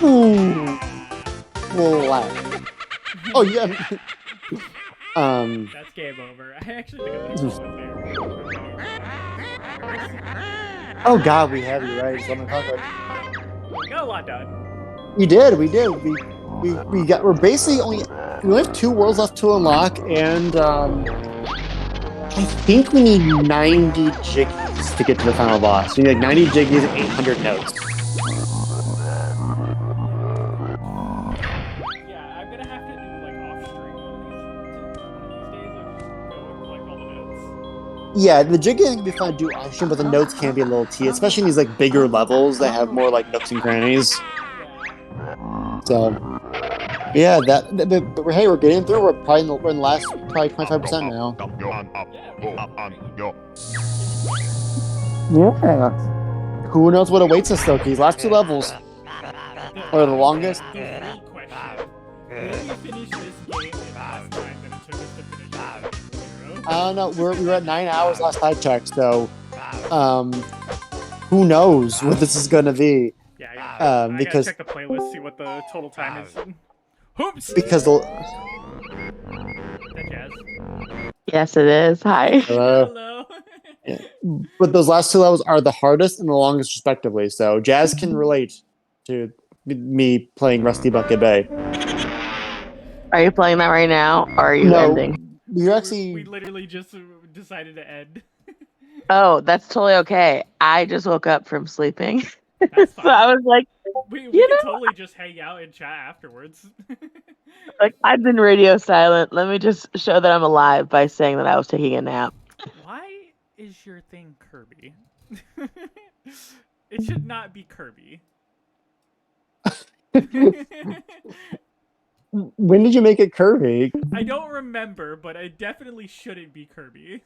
S2: Ooh. Relax. Oh yeah.
S1: That's game over. I actually think I'm gonna go there.
S2: Oh god, we have you right. So
S1: We got a lot done.
S2: we did. We're basically we only have 2 worlds left to unlock, and I think we need 90 jiggies to get to the final boss. We need like 90 jiggies and 800 notes.
S1: Yeah, I'm gonna have to do like off-stream one of these days of go and collect all the notes.
S2: Yeah, the jigging can be fun to do option, but the notes can be a little tedious, especially in these like bigger levels that have more like nooks and crannies. So, yeah, but hey, we're getting through. We're in the last probably 25% now. Yeah. Who knows what awaits us though? These last 2 levels are the longest.
S1: The real question: will we finish this game in less time than it took us to finish it?
S2: I don't know. We were at 9 hours last I checked, so who knows what this is gonna be?
S1: Yeah, I
S2: because
S1: gotta check the playlist, see what the total time is. Hoops!
S2: because
S1: That jazz.
S7: Yes, it is. Hi.
S1: Hello.
S2: but those last 2 levels are the hardest and the longest, respectively. So Jazz can relate to me playing Rusty Bucket Bay.
S7: Are you playing that right now, or are you ending?
S2: We're actually
S1: We literally just decided to end.
S7: Oh, that's totally okay. I just woke up from sleeping.
S1: That's
S7: So I
S1: fine.
S7: was like,
S1: We
S7: you
S1: can
S7: know,
S1: totally just hang out and chat afterwards.
S7: I've been radio silent. Let me just show that I'm alive by saying that I was taking a nap.
S1: Why is your thing Kirby? It should not be Kirby.
S2: When did you make it curvy?
S1: I don't remember, but it definitely shouldn't be Kirby.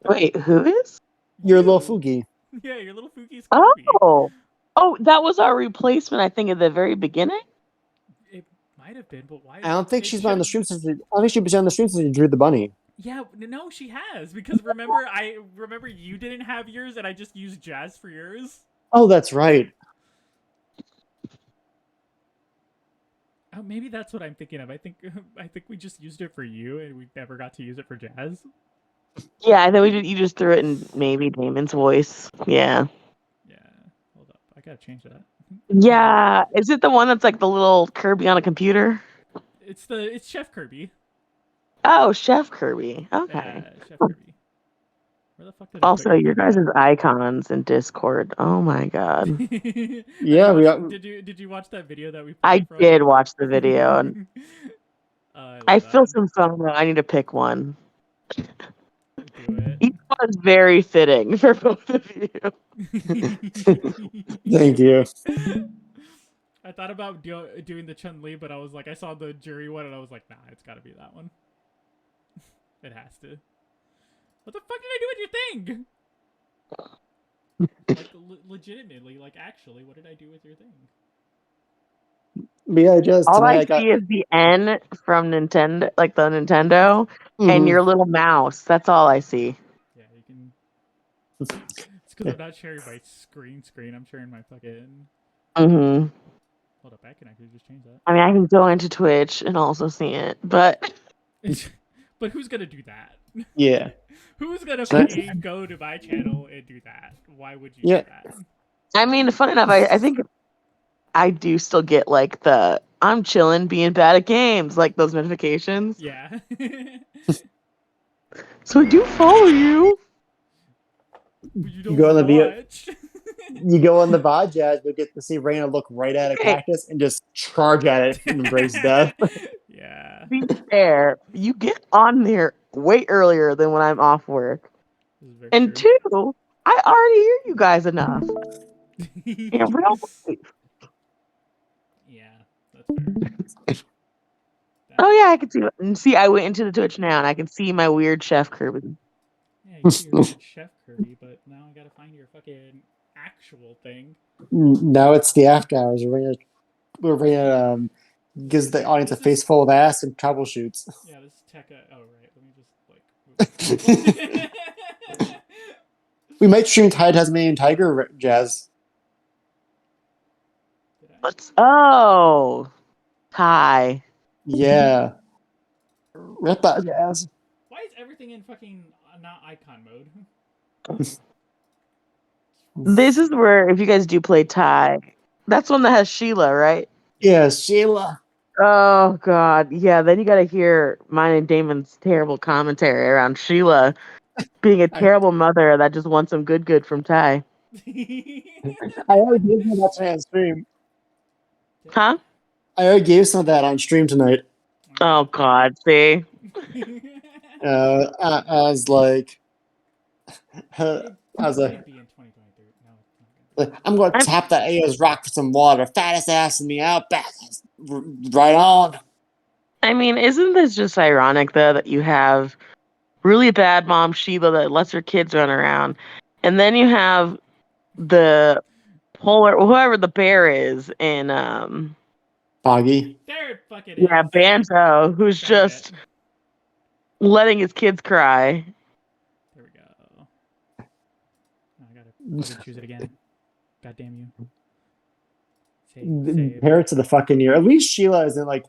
S7: Wait, who is?
S2: Your little
S1: You.
S2: Fugi.
S1: Yeah, your little Fuki's Kirby.
S7: Oh, that was our replacement. I think at the very beginning.
S1: It might have been, but why?
S2: I don't think
S1: It
S2: she's been on the
S1: should.
S2: stream since. I don't think she's been on the stream since you drew the bunny.
S1: Yeah, no, she has because remember you didn't have yours, and I just used Jazz for yours.
S2: Oh, that's right.
S1: Oh, maybe that's what I'm thinking of. I think we just used it for you, and we never got to use it for Jazz.
S7: Yeah, I think you just threw it in maybe Damon's voice. Yeah.
S1: Yeah, hold up, I gotta change that.
S7: Yeah. Is it the one that's like the little Kirby on a computer?
S1: It's Chef Kirby.
S7: Oh, Chef Kirby. Okay.
S1: Yeah, Chef Kirby. Where the fuck did
S7: Also,
S1: I put
S7: your guys' icons in Discord. Oh my god.
S2: Yeah, we got.
S1: Did you watch that video that we?
S7: I
S1: played from?
S7: did watch the video. And
S1: I
S7: I
S1: love
S7: feel
S1: that.
S7: some FOMO. I need to pick one.
S1: Do it.
S7: Each one is very fitting for both of you.
S2: Thank you.
S1: I thought about doing the Chun-Li, but I was like, I saw the jury one, and I was like, nah, it's got to be that one. It has to. What the fuck did I do with your thing? Like, legitimately, like, actually, what did I do with your thing?
S2: But yeah, just
S7: All
S2: tonight
S7: I
S2: I got.
S7: see is the N from Nintendo, like the Nintendo, and
S2: Mhm.
S7: your little mouse. That's all I see.
S1: Yeah, you can. It's because I'm not sharing my screen. I'm sharing my fucking.
S7: Mm-hmm.
S1: Hold up, I can actually just change that.
S7: I mean, I can go into Twitch and also see it, but
S1: But who's gonna do that?
S2: Yeah.
S1: Who's gonna
S2: So-
S1: fucking go to my channel and do that? Why would you
S2: Yeah.
S1: do that?
S7: I mean, fun enough, I think I do still get like the I'm chilling, being bad at games, like those notifications.
S1: Yeah.
S7: So I do follow you.
S1: But you don't
S2: go on the video-
S1: watch.
S2: You go on the VOD Jazz, you'll get to see Raina look right at a
S7: Okay.
S2: cactus and just charge at it and embrace death.
S1: Yeah.
S7: To be fair, you get on there way earlier than when I'm off work.
S1: This is very
S7: And
S1: true.
S7: two, I already hear you guys enough. In real life.
S1: Yeah, that's fair.
S7: Oh yeah, I can see. And see, I went into the Twitch now, and I can see my weird Chef Kirby.
S1: Yeah, you see your Chef Kirby, but now I gotta find your fucking actual thing.
S2: Now it's the after hours. Raina gives the audience a
S1: This
S2: face
S1: is-
S2: full of ass and troubleshoots.
S1: Yeah, this is Tekka. Oh, right. Let me just, like. Move
S2: We might stream Tide Tasmanian Tiger Jazz.
S1: Did I?
S7: What's Ty?
S2: Yeah. Rip that Jazz.
S1: Why is everything in fucking not icon mode?
S7: This is where if you guys do play Ty, that's one that has Sheila, right?
S2: Yeah, Sheila.
S7: Oh god, yeah. Then you got to hear mine and Damon's terrible commentary around Sheila being a terrible mother that just wants some good from Ty.
S2: I already gave you that on stream.
S7: Huh?
S2: I already gave some of that on stream tonight.
S7: Oh god, see.
S2: I was like, I was like,
S1: It'd be in 2023. No, it's not gonna be.
S2: I'm going to tap that AO's rock for some water. Fattest ass in me out back. Right on.
S7: I mean, isn't this just ironic though that you have really bad mom Sheila that lets her kids run around, and then you have the polar whoever the bear is in
S2: Foggy.
S1: There it fucking
S7: yeah
S1: is.
S7: Banjo, who's
S1: Found
S7: just
S1: it.
S7: letting his kids cry.
S1: There we go. Oh, I gotta fucking choose it again. God damn you. Save.
S2: Parrots of the fucking year. At least Sheila isn't like.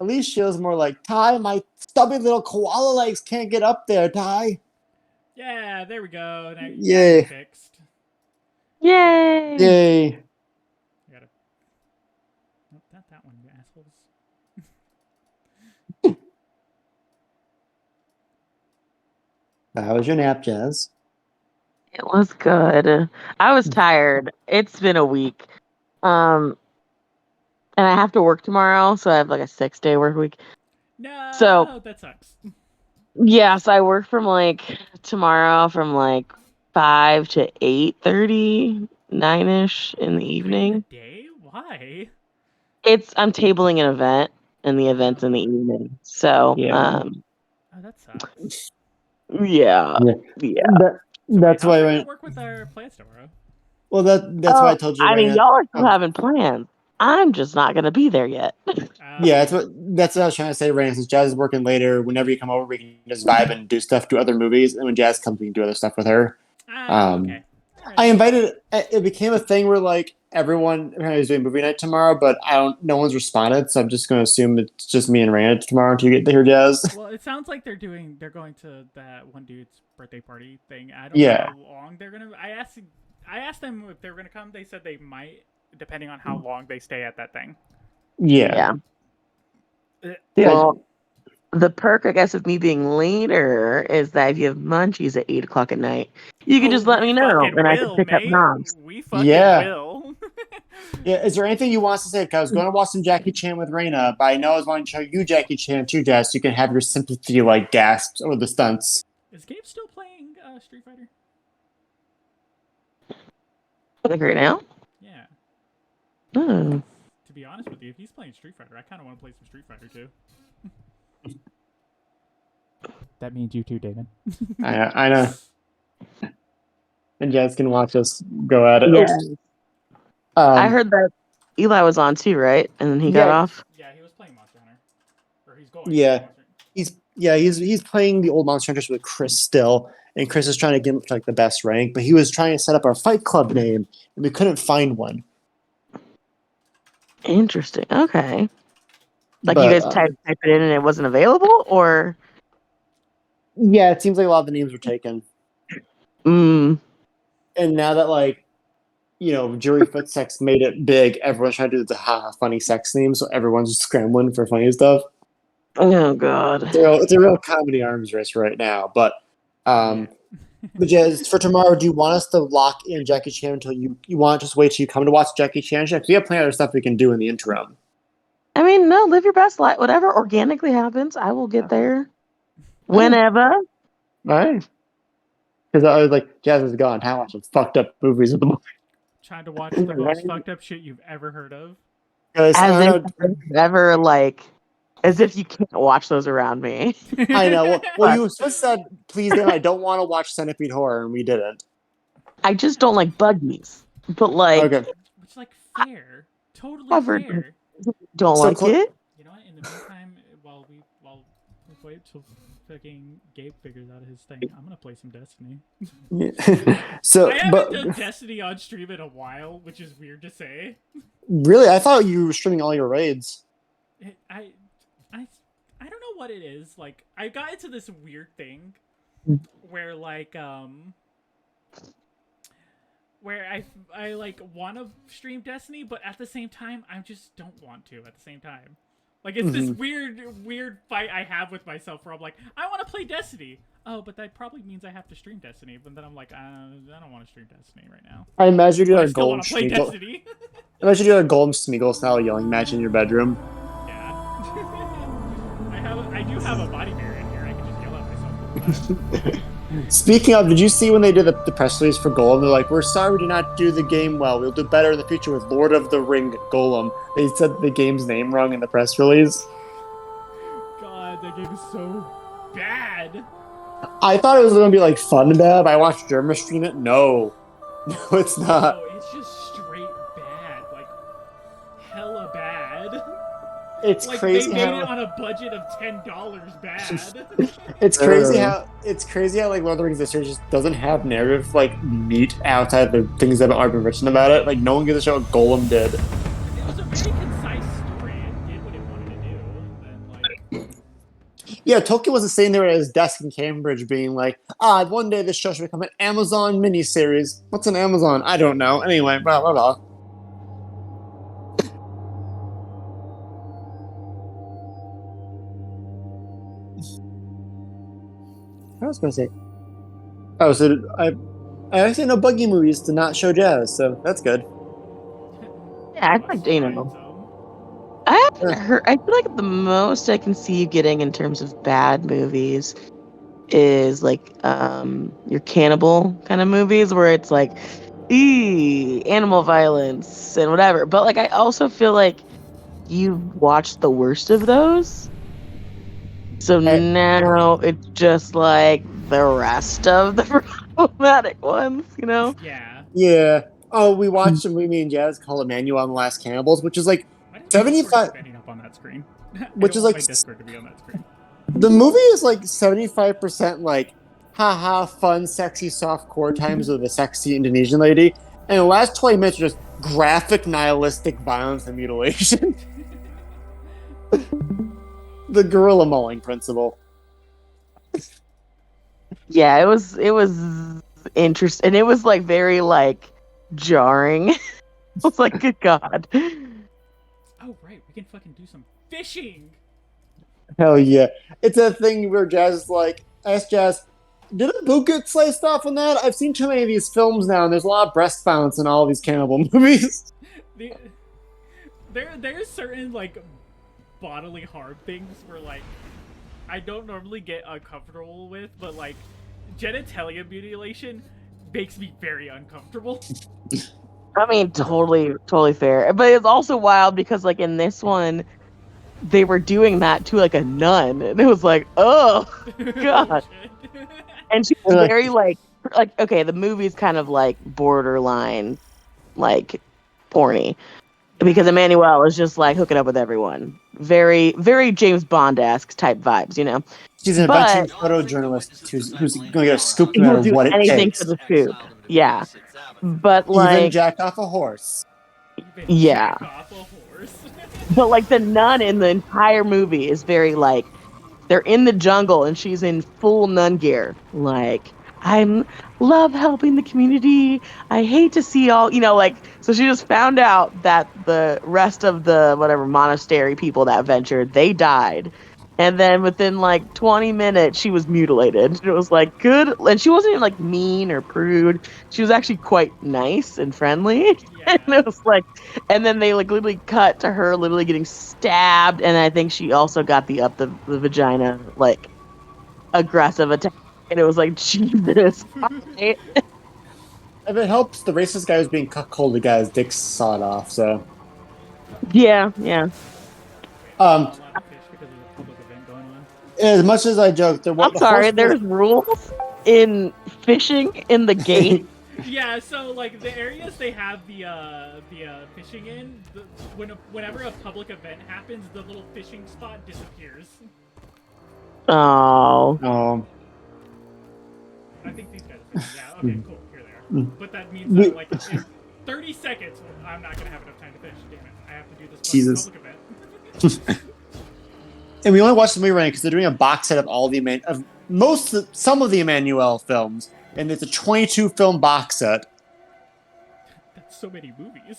S2: At least Sheila's more like, Ty, my stubby little koala legs can't get up there, Ty.
S1: Yeah, there we go. Now
S2: Yay.
S1: you're fixed.
S7: Yay!
S2: Yay.
S1: I gotta. Nope, not that one, you assholes.
S2: How was your nap, Jazz?
S7: It was good. I was tired. It's been a week. Um, and I have to work tomorrow, so I have like a 6-day work week. So
S1: No, that sucks.
S7: yes, I work from like tomorrow from like 5 to 8:30, 9ish in the
S1: During the
S7: evening.
S1: day? Why?
S7: I'm tabling an event, and the event's in the evening. So
S2: Yeah.
S1: Oh, that sucks.
S7: yeah,
S2: Yeah.
S7: yeah.
S1: So wait,
S2: That's
S1: how's
S2: why I
S1: that gonna
S2: went.
S1: work with our plans tomorrow?
S2: Well, that's why I
S7: Oh,
S2: told you,
S7: I mean,
S2: Raina.
S7: y'all are still
S2: Oh,
S7: having plans. I'm just not gonna be there yet.
S2: yeah,
S1: Okay.
S2: that's what I was trying to say, Raina. Since Jazz is working later, whenever you come over, we can just vibe and do stuff, do other movies, and when Jazz comes, we can do other stuff with her.
S1: Okay.
S2: I
S1: Alrighty.
S2: invited. It became a thing where like everyone is doing movie night tomorrow, but I don't. No one's responded, so I'm just going to assume it's just me and Raina tomorrow until you get to hear Jazz.
S1: Well, it sounds like they're going to that one dude's birthday party thing. I don't know
S2: Yeah,
S1: how long they're gonna. I asked them if they were gonna come. They said they might, depending on how long they stay at that thing.
S2: yeah,
S7: Yeah.
S1: Uh,
S2: yeah.
S7: Well, the perk, I guess, of me being later is that if you have munchies at 8 o'clock at night, you can
S1: Oh,
S7: just let
S1: we
S7: me know,
S1: fucking
S7: and I can
S1: will,
S7: pick up
S1: mate.
S7: noms.
S1: We fucking
S2: Yeah.
S1: will.
S2: Yeah, is there anything you want us to say? Because I was going to watch some Jackie Chan with Raina, but I know I was wanting to show you Jackie Chan too, Jazz, so you can have your sympathy like gasps over the stunts.
S1: Is Gabe still playing Street Fighter?
S7: Like right now?
S1: Yeah.
S7: Hmm.
S1: To be honest with you, if he's playing Street Fighter, I kind of want to play some Street Fighter too.
S5: That means you too, Damon.
S2: I know. And Jazz can watch us go at it.
S7: Yeah. I
S2: Um,
S7: heard that Eli was on too, right? And then he got
S2: yeah,
S7: off.
S1: Yeah, he was playing Monster Hunter, or he's going. To
S2: yeah.
S1: play Monster
S2: He's playing the old Monster Hunters with Chris still, and Chris is trying to get him to like the best rank, but he was trying to set up our Fight Club name, and we couldn't find one.
S7: Interesting. Okay. Like you
S2: But
S7: guys typed it in and it wasn't available, or
S2: yeah, it seems like a lot of the names were taken.
S7: mm,
S2: And now that like Jury Foot Sex made it big, everyone's trying to do the funny sex name, so everyone's just scrambling for funny stuff.
S7: oh god.
S2: It's a real comedy arms race right now. But but Jazz, for tomorrow, do you want us to lock in Jackie Chan until you want to just wait till you come to watch Jackie Chan? Because we have plenty of other stuff we can do in the interim.
S7: I mean, no, live your best life. Whatever organically happens, I will get there whenever.
S2: Right. Because I was like, Jazz is gone. How watching fucked up movies at the moment.
S1: Trying to watch the most fucked up shit you've ever heard of.
S2: Guys,
S7: As
S2: I
S7: if
S2: don't know.
S7: it's ever like, as if you can't watch those around me.
S2: I know. Well, you just said, please, Dan, I don't want to watch Centipede Horror, and we didn't.
S7: I just don't like buggies. But like,
S2: Okay.
S1: Which, like, fair. Totally
S7: Covered.
S1: fair.
S7: don't
S2: So
S7: like it.
S1: You know what? In the meantime, while we wait till fucking Gabe figures out his thing, I'm gonna play some Destiny.
S2: So,
S1: I haven't
S2: but
S1: done Destiny on stream in a while, which is weird to say.
S2: really, I thought you were streaming all your raids.
S1: I don't know what it is. Like, I got into this weird thing where like where I like want to stream Destiny, but at the same time I just don't want to at the same time. Like, it's this weird fight I have with myself where I'm like, I want to play Destiny. Oh, but that probably means I have to stream Destiny. But then I'm like, I don't want to stream Destiny right now.
S2: I imagine you're
S1: But I
S2: a
S1: still
S2: golden
S1: want to play
S2: Smeagol.
S1: Destiny.
S2: Imagine you're a golden Smeagol style yelling match in your bedroom.
S1: Yeah. I do have a body barrier in here. I can just yell at myself.
S2: Speaking of, did you see when they did the press release for Golem? They're like, we're sorry we did not do the game well. We'll do better in the future with Lord of the Ring Golem. They said the game's name wrong in the press release.
S1: God, that game is so bad.
S2: I thought it was going to be like fun bad, but I watched Jerma stream it. No. No, it's not.
S1: No, it's just straight bad. Like, hella bad.
S2: It's
S1: Like,
S2: crazy
S1: they made
S2: how
S1: it on a budget of $10 bad.
S2: it's crazy how like Lord of the Rings this year just doesn't have narrative like meat outside the things that have already been written about it. Like no one gives a shit what Golem did.
S1: It was a very concise story. It did what it wanted to do. And, like,
S2: Yeah, Tolkien wasn't sitting there at his desk in Cambridge being like, one day this show should become an Amazon miniseries. What's an Amazon? I don't know. Anyway, blah blah blah. I was gonna say, Oh, so I actually know buggy movies to not show Jazz, so that's good.
S7: Yeah, I like, you know, I haven't heard. I feel like the most I can see you getting in terms of bad movies is like your cannibal kind of movies where it's like animal violence and whatever. But like I also feel like you've watched the worst of those. So
S2: Eh,
S7: now it's just like the rest of the problematic ones, you know?
S1: Yeah.
S2: yeah. Oh, we watched a movie me and Jazz called Emmanuel and the Last Cannibals, which is like
S1: Why does my Discord
S2: 75.
S1: keep ending up on that screen? I
S2: Which
S1: don't
S2: is
S1: want
S2: like
S1: my Discord to be on that screen.
S2: the movie is like 75% like haha fun sexy soft core times with a sexy Indonesian lady, and the last 20 minutes are just graphic nihilistic violence and mutilation. The gorilla mauling principle.
S7: Yeah, it was interesting and it was like very like jarring. I was like, good God.
S1: Oh right, we can fucking do some fishing.
S2: Hell yeah. It's a thing where Jazz is like, ask Jazz, did a boot get sliced off in that? I've seen too many of these films now, and there's a lot of breast violence in all of these cannibal movies.
S1: The, there's certain like bodily harm things where like I don't normally get uncomfortable with, but like genitalia mutilation makes me very uncomfortable.
S7: I mean, totally fair. But it's also wild because like in this one, they were doing that to like a nun, and it was like, oh God.
S1: Shit.
S7: And she was very like okay, the movie's kind of like borderline like porny. Because Emmanuel is just like hooking up with everyone. Very, very James Bond-esque type vibes, you know?
S2: She's an
S7: But-
S2: adventuring photojournalist who's going to get a scoop no
S7: He'll
S2: matter
S7: do
S2: what it
S7: anything
S2: takes.
S7: for the scoop. Yeah. But
S2: Even
S7: like,
S2: jack off a horse.
S1: Even
S7: Yeah.
S1: jack off a horse.
S7: but like the nun in the entire movie is very like, they're in the jungle and she's in full nun gear. Like, I'm love helping the community. I hate to see all, you know, like, so she just found out that the rest of the whatever monastery people that ventured, they died. And then within like 20 minutes, she was mutilated. It was like good. And she wasn't even like mean or prude. She was actually quite nice and friendly.
S1: Yeah.
S7: And it was like, and then they like literally cut to her literally getting stabbed. And I think she also got the vagina, like aggressive attack. And it was like, Jesus. Right?
S2: If it helps, the racist guy who's being cuckolded got his dick sawed off, so.
S7: Yeah.
S2: Um,
S1: A lot of fish because of the public event going on.
S2: as much as I joke,
S7: I'm sorry, there's rules in fishing in the game.
S1: Yeah, so like the areas they have the fishing in, whenever a public event happens, the little fishing spot disappears.
S7: Oh.
S1: I think these guys. Yeah. Okay. Cool. Here they are. But that means that like in 30 seconds, I'm not gonna have enough time to fish. Damn it! I have to do this
S2: Jesus.
S1: public event.
S2: And we only watched the movie right because they're doing a box set of all the some of the Emmanuel films, and it's a 22 film box set.
S1: That's so many movies.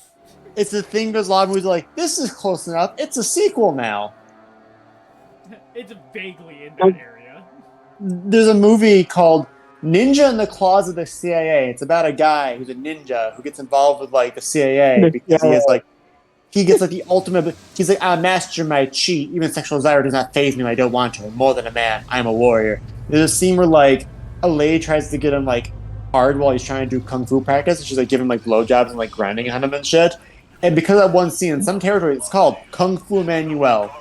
S2: It's the thing because a lot of movies are like, this is close enough. It's a sequel now.
S1: It's vaguely in that area.
S2: There's a movie called Ninja in the Claws of the CIA. It's about a guy who's a ninja who gets involved with like the CIA because he gets like the ultimate. He's like, I master my chi. Even sexual desire does not faze me when I don't want to. More than a man, I'm a warrior. There's a scene where like a lady tries to get him like hard while he's trying to do kung fu practice, and she's like giving him like blowjobs and like grinding on him and shit. And because of that one scene in some territory, it's called Kung Fu Emmanuel.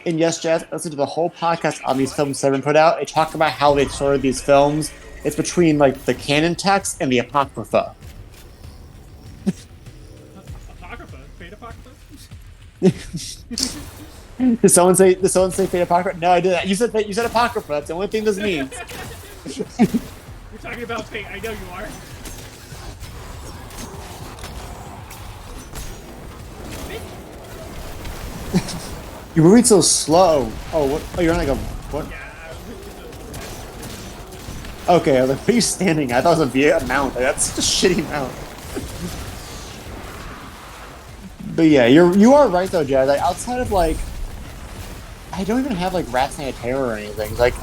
S2: And yes, Jazz, listen to the whole podcast on these films Seven put out. They talk about how they sorted these films. It's between like the canon text and the apocrypha.
S1: Apocrypha, Fate Apocrypha.
S2: Did someone say Fate Apocrypha? No, I didn't. You said apocrypha. That's the only thing this means.
S1: You're talking about Fate. I know you are.
S2: You're moving so slow. Oh, what? Oh, you're on like a what?
S1: Yeah.
S2: Okay, I was like, what are you standing at? I thought it was a mount. Like, that's such a shitty mount. But yeah, you are right though, Jazz. Like, outside of like, I don't even have like Rats Night of Terror or anything. Like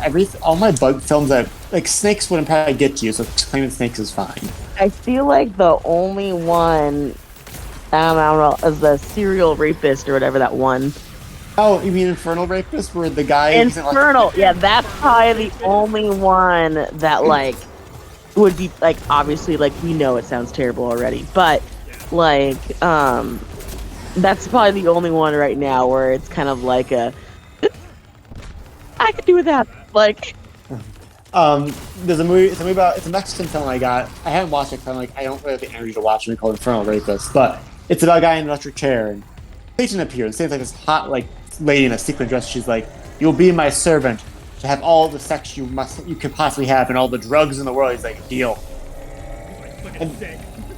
S2: all my bug films that like snakes wouldn't probably get to you, so claiming snakes is fine.
S7: I feel like the only one I don't know is the serial rapist or whatever that one.
S2: Oh, you mean Infernal Rapist, where the guy
S7: Infernal, yeah, that's probably the only one that like would be like obviously like we know it sounds terrible already, but like that's probably the only one right now where it's kind of like a I could do with that. Like
S2: there's a movie. It's a Mexican film I got. I haven't watched it because I don't really have the energy to watch it. Called Infernal Rapist, but it's about a guy in an electric chair and Satan appears. Same like this hot like lady in a sequin dress. She's like, "You'll be my servant to have all the sex you could possibly have and all the drugs in the world." He's like, "Deal."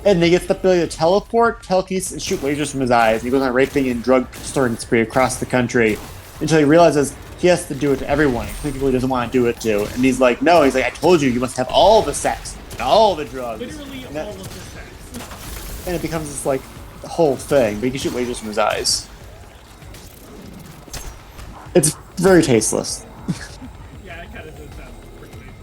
S2: And they get the ability to teleport, telekinesis, and shoot lasers from his eyes. And he goes on a raping and drug storing spree across the country until he realizes he has to do it to everyone, including people he doesn't want to do it to. And he's like, no, he's like, I told you, you must have all the sex and all the drugs.
S1: Literally all of the sex.
S2: And it becomes this, like, the whole thing. But he can shoot lasers from his eyes. It's very tasteless.
S1: Yeah, it kind of does sound pretty tasteless.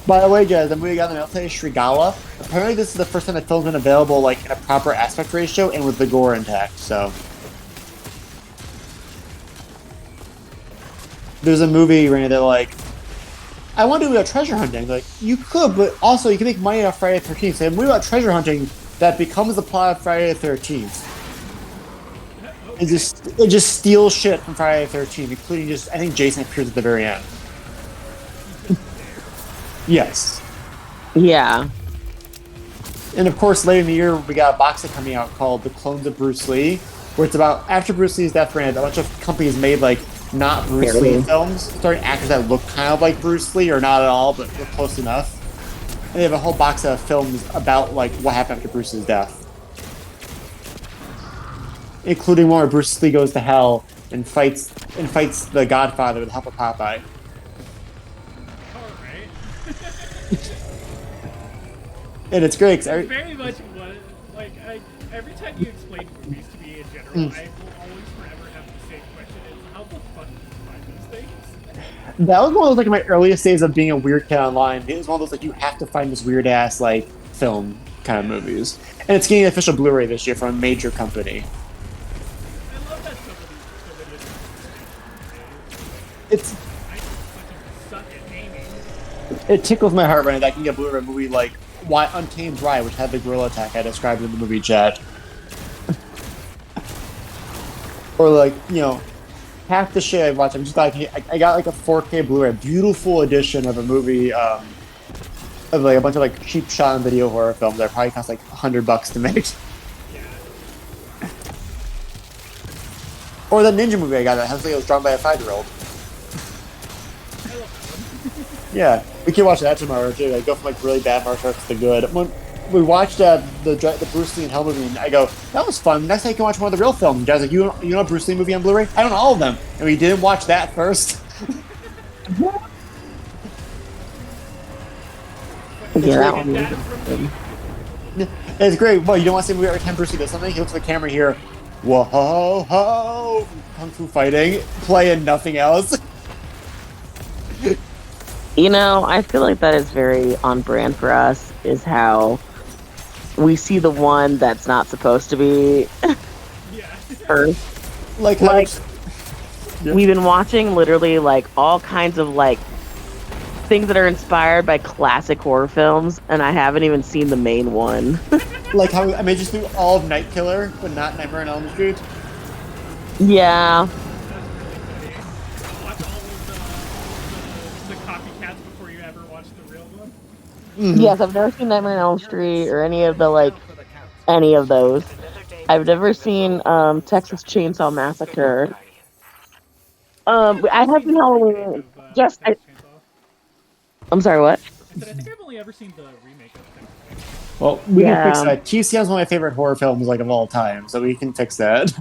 S2: By the way, guys, the movie I got in the mail today is Shrigala. Apparently this is the first time the film's been available, like, in a proper aspect ratio and with the gore intact, so... There's a movie where they're like, I want to do about treasure hunting. They're like, you could, but also you can make money off Friday the 13th. So a movie about treasure hunting that becomes the plot of Friday the 13th. It just steals shit from Friday the 13th, including I think Jason appears at the very end. Yes.
S7: yeah.
S2: And of course, later in the year, we got a box set coming out called The Clones of Bruce Lee, where it's about after Bruce Lee's death, a bunch of companies made like not Bruce Lee films, starring actors that look kind of like Bruce Lee, or not at all, but look close enough. And they have a whole box of films about like what happened after Bruce's death, including one where Bruce Lee goes to hell and fights the Godfather with the help of Popeye. And it's great.
S1: That's very much what, like, every time you explain movies to me in general, I will always forever have the same question: is how the fuck do you find these things?
S2: That was one of those like my earliest days of being a weird kid online. It was one of those like you have to find this weird ass like film kind of movies, and it's getting an official Blu-ray this year from a major company.
S1: I love that somebody
S2: It's
S1: I fucking suck at naming.
S2: it tickles my heart when I can get a Blu-ray movie like Untamed Rye, which had the gorilla attack I described in the movie chat. Or like, you know, half the shit I watch, I'm just like, I got like a 4K Blu-ray, beautiful edition of a movie, of like a bunch of like cheap shot and video horror films that probably cost like $100 to make. Or the ninja movie I got that has like it was drawn by a 5-year-old. Yeah, we can watch that tomorrow too. I go from like really bad martial arts to good. When we watched the Bruce Lee and Hell movie, and I go, that was fun. Next time you can watch one of the real films. And Guys, like, you know a Bruce Lee movie on Blu-ray? I own all of them, and we didn't watch that first.
S7: Yeah, that one.
S2: It's great. Well, you don't want to see a movie every time Bruce Lee does something. He looks at the camera here. Whoa ho ho! Kung fu fighting, playing nothing else.
S7: You know, I feel like that is very on brand for us, is how we see the one that's not supposed to be first.
S2: Like
S7: we've been watching literally like all kinds of like things that are inspired by classic horror films, and I haven't even seen the main one.
S2: like how I may just do all of Night Killer, but not Nightmare on Elm Street.
S7: Yeah.
S1: Watch all of the copycats before you ever watch the real one.
S2: Mm-hmm.
S7: Yes, I've never seen Nightmare on Elm Street or any of the like any of those. I've never seen Texas Chainsaw Massacre. I have seen Halloween. I'm sorry, what?
S1: I said, I think I've only ever seen the remake of Texas.
S2: Well, we can fix
S7: Yeah.
S2: that. TCM is one of my favorite horror films like of all time, so we can fix that.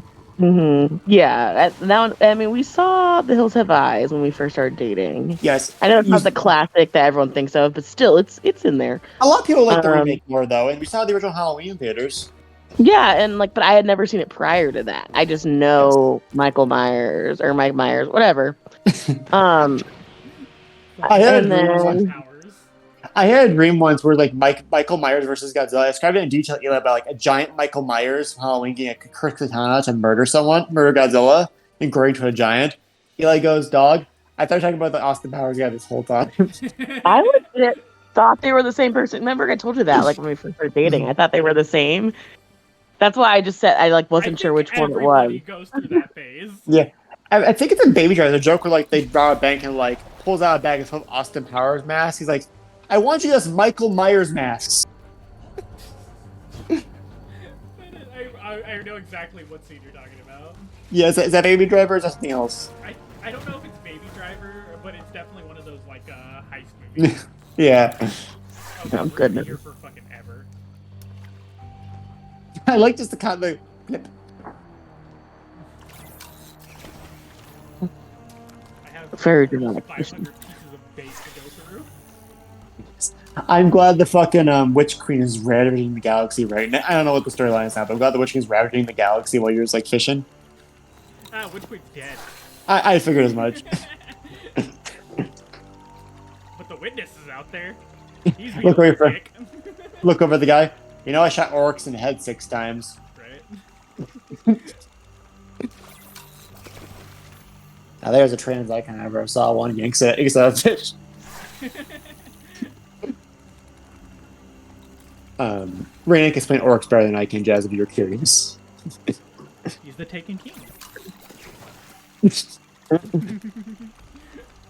S7: Yeah. Now, I mean, we saw The Hills Have Eyes when we first started dating.
S2: Yes,
S7: I know it's not the classic that everyone thinks of, but still, it's in there.
S2: a lot of people like the remake more though, and we saw the original Halloween in theaters.
S7: Yeah, and like, but I had never seen it prior to that. I just know Michael Myers or Mike Myers, whatever.
S2: I had a
S7: And
S2: dream once.
S7: then
S1: Powers.
S2: I had a dream once where like Michael Myers versus Godzilla. I described it in detail, Eli, about like a giant Michael Myers from Halloween getting a cursed katana to murder Godzilla, and growing to a giant. Eli goes, "Dog." I thought you were talking about the Austin Powers guy this whole time.
S7: I legit thought they were the same person. Remember, I told you that like when we first started dating. I thought they were the same. That's why I just said I like wasn't sure which one it was.
S1: Everybody goes through that phase.
S2: Yeah, I think it's a Baby Driver. The joke where like they rob a bank and like pulls out a bag of full of Austin Powers masks. He's like, "I want you to Michael Myers masks."
S1: I know exactly what scene you're talking about.
S2: Yeah, is that Baby Driver or is that something else?
S1: I don't know if it's Baby Driver, but it's definitely one of those like heist movies.
S2: Yeah,
S7: Oh,
S1: We're gonna be
S7: goodness.
S1: here for fucking ever.
S2: I like just the kind of clip.
S1: I have
S7: Very
S1: almost
S7: dramatic.
S1: 500 pieces of bait to go through.
S2: I'm glad the fucking Witch Queen is ravaging the galaxy right now. I don't know what the storyline is now, but I'm glad the Witch Queen is ravaging the galaxy while you're just like fishing.
S1: Witch Queen's dead.
S2: I figured as much.
S1: But the witness is out there. He's
S2: Look
S1: being
S2: away from-
S1: dick.
S2: Look over at the guy. You know, I shot orcs in the head 6 times.
S1: Right?
S2: Now there's a trans icon I ever saw. One yanks out a fish. Raina can explain orcs better than I can, Jazz, if you're curious.
S1: He's the Taken King.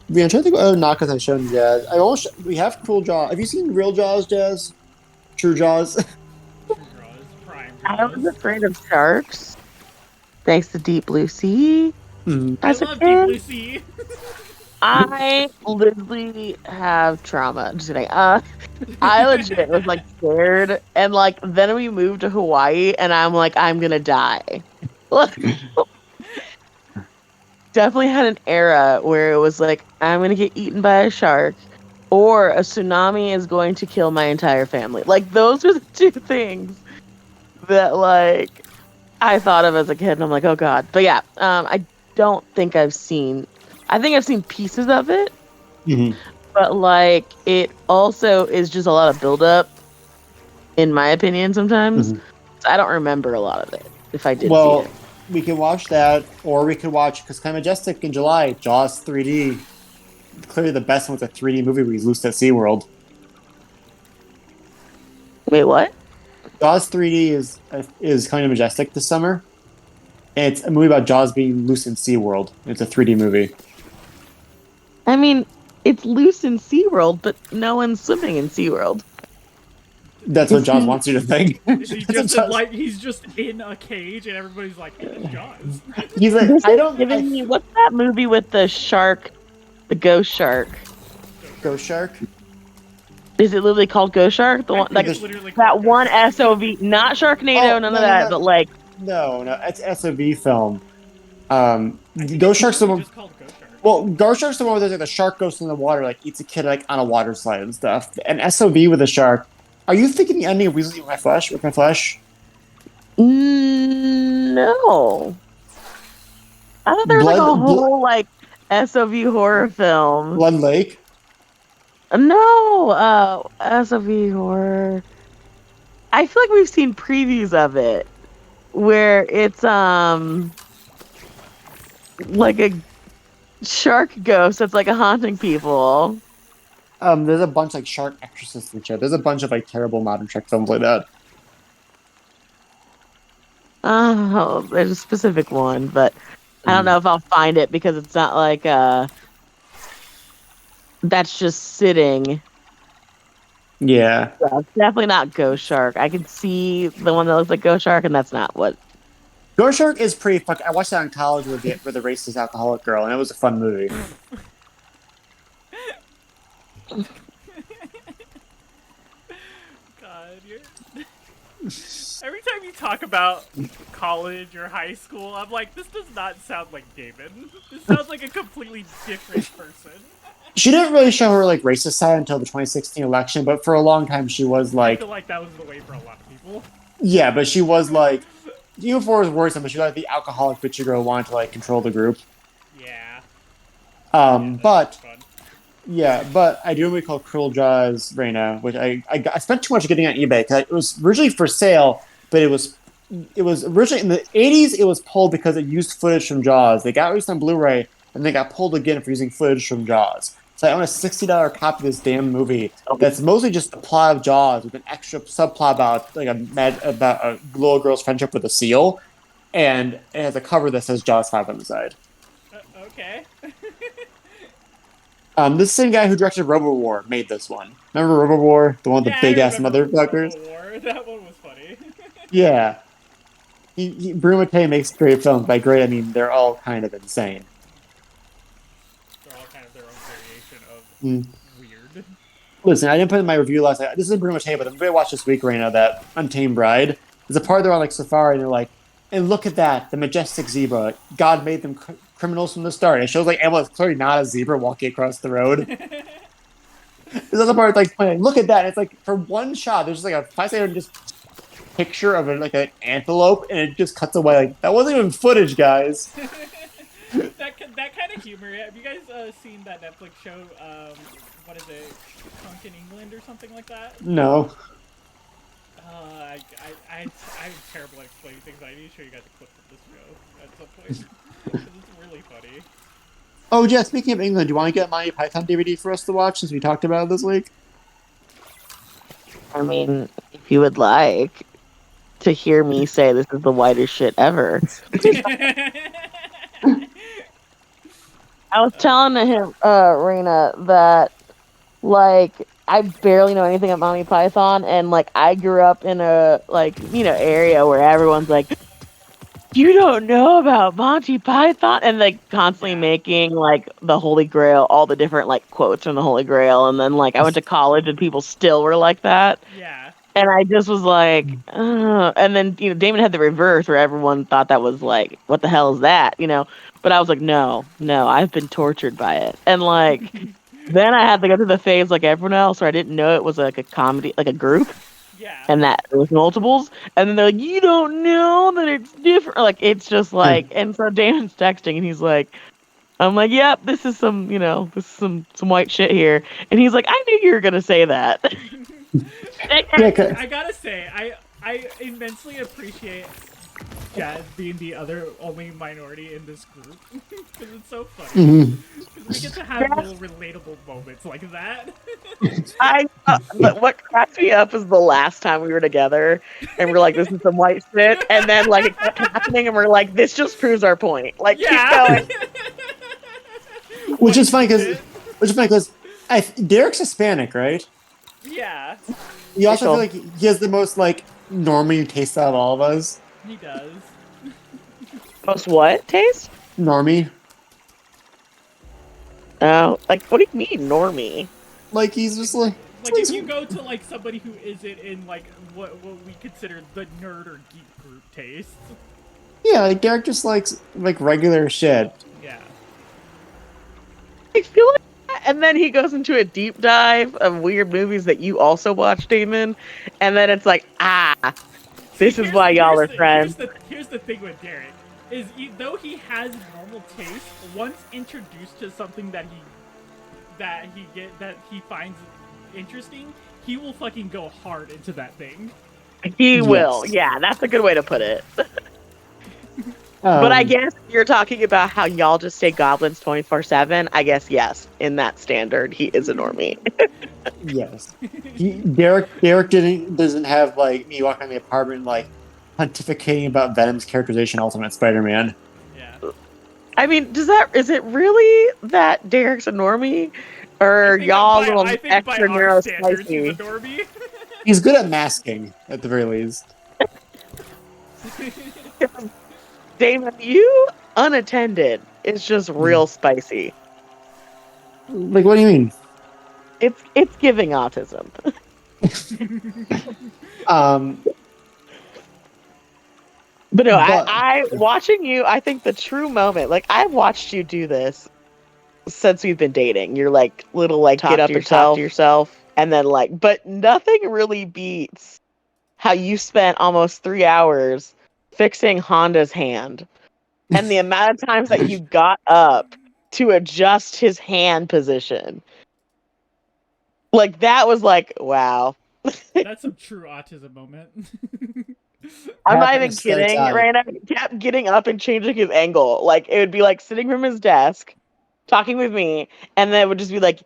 S2: Yeah, I'm trying to think what other knockoffs I've shown Jazz. We have Cruel Jaws. Have you seen real Jaws, Jazz? True Jaws?
S1: True Draws, Prime
S7: I was
S1: Draws.
S7: afraid of sharks. Thanks to Deep Blue Sea.
S2: Mhm.
S1: I
S7: As a
S1: love
S7: kid,
S1: Deep Blue Sea.
S7: I literally have trauma. Just kidding. I legit was like scared, and like then we moved to Hawaii, and I'm like, I'm gonna die. Definitely had an era where it was like, I'm gonna get eaten by a shark, or a tsunami is going to kill my entire family. Like those are the two things that like I thought of as a kid, and I'm like, oh god. But yeah, I don't think I've seen. I think I've seen pieces of it,
S2: Mhm.
S7: but like it also is just a lot of buildup, in my opinion. Sometimes
S2: Mhm.
S7: so I don't remember a lot of it. If I did see
S2: Well,
S7: it,
S2: we can watch that, or we could watch, because Kind of Majestic in July, Jaws 3D. Clearly the best one was a 3D movie we loosed at SeaWorld.
S7: wait, what?
S2: Jaws 3D is Kind of Majestic this summer. And it's a movie about Jaws being loose in SeaWorld. It's a 3D movie.
S7: I mean, it's loose in SeaWorld, but no one's swimming in SeaWorld.
S2: That's what Jaws wants you to think.
S1: Is he
S2: That's
S1: just
S2: what Jaws-
S1: like he's just in a cage and everybody's like, hey, that's Jaws.
S2: He's like, I don't
S7: Giving me what's that movie with the shark, the ghost shark?
S2: Ghost Shark.
S7: Is it literally called Ghost Shark? The one
S1: I
S7: like
S1: think it's literally
S7: that
S1: called
S7: one
S1: Ghost Shark.
S7: SOV, not Sharknado,
S2: Oh,
S7: none
S2: no,
S7: of that,
S2: no.
S7: but like
S2: No, it's SOV film.
S1: I think
S2: Ghost
S1: it's
S2: Shark's the
S1: literally
S2: one.
S1: just called Ghost Shark.
S2: Well, Ghost Shark's the one where there's like the shark goes in the water, like eats a kid like on a water slide and stuff. And SOV with a shark. Are you thinking the ending of Weasley with My Flesh? With My Flesh?
S7: no. I thought there was like a
S2: Blood-
S7: whole like SOV horror film.
S2: Blood Lake?
S7: No, SOV horror. I feel like we've seen previews of it where it's like a shark ghost that's like haunting people.
S2: There's a bunch like shark exorcists and shit. There's a bunch of like terrible modern shark films like that.
S7: Oh, there's a specific one, but I don't know if I'll find it because it's not like that's just sitting.
S2: Yeah.
S7: Yeah, it's definitely not Ghost Shark. I can see the one that looks like Ghost Shark, and that's not what.
S2: Ghost Shark is pretty fucking. I watched that in college with the racist alcoholic girl, and it was a fun movie.
S1: God, every time you talk about college or high school, I'm like, this does not sound like David. This sounds like a completely different person.
S2: She didn't really show her like racist side until the 2016 election, but for a long time she was
S1: I
S2: like,
S1: feel like that was the way for a lot of people.
S2: yeah, but she was like, even before it was worrisome, but she was like the alcoholic bitchy girl who wanted to like control the group.
S1: Yeah.
S2: But
S1: Fun.
S2: Yeah, but I do recall Cruel Jaws Reina, which I spent too much getting on eBay because it was originally for sale, but it was originally in the 80s. It was pulled because it used footage from Jaws. They got released on Blu-ray and they got pulled again for using footage from Jaws. So I own a $60 copy of this damn movie that's mostly just the plot of Jaws with an extra subplot about about a little girl's friendship with a seal, and it has a cover that says Jaws 5 on the side.
S1: Okay.
S2: This same guy who directed Robo War made this one. Remember Robo War, the one with
S1: Yeah,
S2: the
S1: I
S2: big ass
S1: remember
S2: motherfuckers?
S1: Robo War. That one was funny.
S2: Yeah, Bruno Mattei makes great films. By great, I mean they're all kind of insane.
S1: They're all kind of their own variation of
S2: Mm.
S1: weird.
S2: Listen, I didn't put in my review last night. This isn't Bruno Mattei, but the movie I watched this week right now, that Untamed Bride, there's a part they're on like safari and they're like, and look at that, the majestic zebra. God made them criminals from the start. It shows like Emma is clearly not a zebra walking across the road. There's other part like, look at that. And it's like for one shot, there's just like a 5 second just picture of like an antelope, and it just cuts away. Like that wasn't even footage, guys.
S1: that kind of humor. Have you guys seen that Netflix show? What is it? Punk in England or something like that?
S2: No.
S1: I'm terrible at explaining things. I need to show you guys a clip of this show at some point. 'Cause it's really funny.
S2: Oh yeah, speaking of England, do you want to get my Python DVD for us to watch since we talked about it this week?
S7: I mean, if you would like to hear me say this is the whitest shit ever. I was telling him, Rena, that like I barely know anything about Monty Python, and like I grew up in a area where everyone's like, "You don't know about Monty Python," and like constantly making like the Holy Grail, all the different like quotes from the Holy Grail, and then like I went to college and people still were like that.
S1: Yeah.
S7: And I just was like, and then, Damon had the reverse where everyone thought that was like, what the hell is that? But I was like, no, I've been tortured by it. And like, then I had to go through the phase like everyone else where I didn't know it was like a comedy, like a group,
S1: Yeah.
S7: and that it was multiples. And then they're like, you don't know that it's different. Like, it's just like, and so Damon's texting and he's like, I'm like, yep, this is some white shit here. And he's like, I knew you were going to say that.
S1: I gotta say, I immensely appreciate Jazz being the only minority in this group because it's so funny. Because we get to have little relatable moments like that.
S7: But what cracks me up is the last time we were together, and we're like, "This is some white shit," and then like it kept happening, and we're like, "This just proves our point." Like, keep going.
S2: Which is funny because Derek's Hispanic, right?
S1: Yeah,
S2: You also feel like he has the most like normie taste out of all of us.
S1: he does.
S7: Most what taste?
S2: Normie.
S7: Oh, like what do you mean, normie?
S2: Like he's just like
S1: if you go to like somebody who isn't in like what we consider the nerd or geek group taste.
S2: Yeah, like Derek just likes like regular shit.
S1: Yeah.
S7: I feel like that, and then he goes into a deep dive of weird movies that you also watch, Damon, and then it's like, this is why y'all are friends.
S1: Here's the thing with Derek is though he has normal taste, once introduced to something that he finds interesting, he will fucking go hard into that thing.
S7: He will. Yeah, that's a good way to put it. But I guess you're talking about how y'all just say goblins 24/7. I guess yes, in that standard, he is a normie.
S2: Yes. Derek doesn't have like me walking in the apartment like pontificating about Venom's characterization in Ultimate Spider-Man.
S1: Yeah.
S7: I mean, is it really that Derek's a normie? Or y'all a little extra neurospicy?
S2: He's good at masking, at the very least.
S7: Damon, you unattended is just real spicy.
S2: Like, what do you mean?
S7: It's giving autism. But no, I watching you, I think the true moment, like I've watched you do this since we've been dating. You're like little like get up and talk to yourself, and then like, but nothing really beats how you spent almost 3 hours fixing Honda's hand, and the amount of times that you got up to adjust his hand position, Like that was like, wow.
S1: That's some true autism moment.
S7: I'm not
S2: Happened
S7: even
S2: to start
S7: kidding.
S2: time.
S7: Raina kept getting up and changing his angle. Like it would be like sitting from his desk, talking with me, and then it would just be like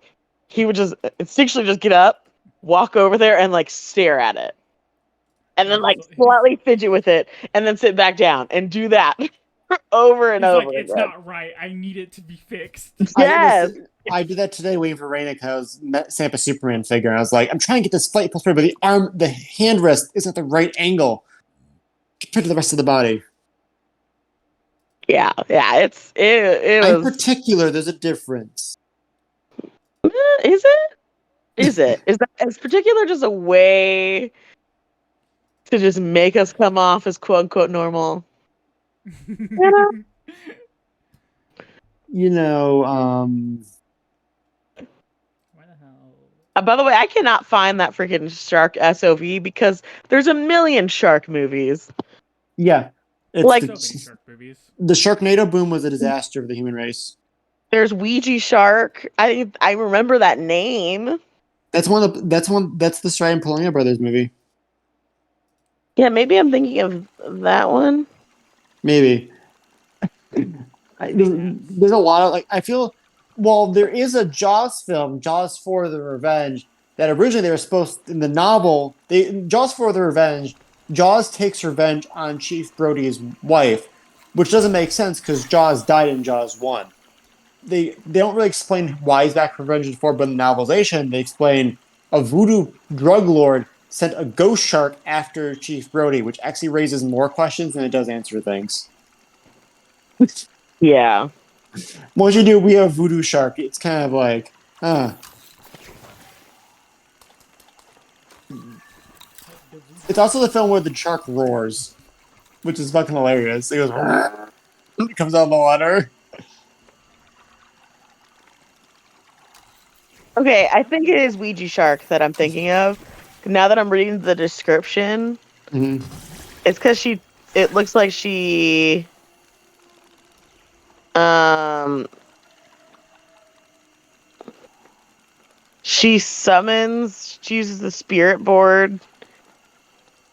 S7: he would just instinctually just get up, walk over there, and like stare at it, and then like slightly fidget with it, and then sit back down and do that over and
S1: He's
S7: over
S1: like, it's
S7: again.
S1: not right. I need it to be fixed.
S7: Yes.
S2: I did that today waiting for Raina because I was setting up a Superman figure. And I was like, I'm trying to get this flight pulse, but the hand rest isn't at the right angle compared to the rest of the body.
S7: Yeah. It
S2: In
S7: was.
S2: particular, there's a difference.
S7: Is it? Is particular just a way to just make us come off as quote unquote normal?
S2: You know,
S1: Why the hell?
S7: By the way, I cannot find that freaking shark SOV because there's a million shark movies.
S2: yeah. It's
S7: Like-
S1: So many shark movies.
S2: the Sharknado boom was a disaster for the human race.
S7: There's Ouija Shark. I remember that name.
S2: That's the Stride and Polina Brothers movie.
S7: Yeah, maybe I'm thinking of that one.
S2: Maybe. There's a lot of like I feel. Well, there is a Jaws film, Jaws for the Revenge, that originally they were supposed in the novel. Jaws for the Revenge. Jaws takes revenge on Chief Brody's wife, which doesn't make sense because Jaws died in Jaws 1. They don't really explain why he's back for Revenge 4, but in the novelization they explain a voodoo drug lord sent a ghost shark after Chief Brody, which actually raises more questions than it does answer things.
S7: Yeah.
S2: Once you do, we have voodoo shark. It's kind of like, It's also the film where the shark roars, which is fucking hilarious. It goes, it comes out of the water.
S7: Okay, I think it is Ouija Shark that I'm thinking of. Now that I'm reading the description, it's because it looks like she she uses the spirit board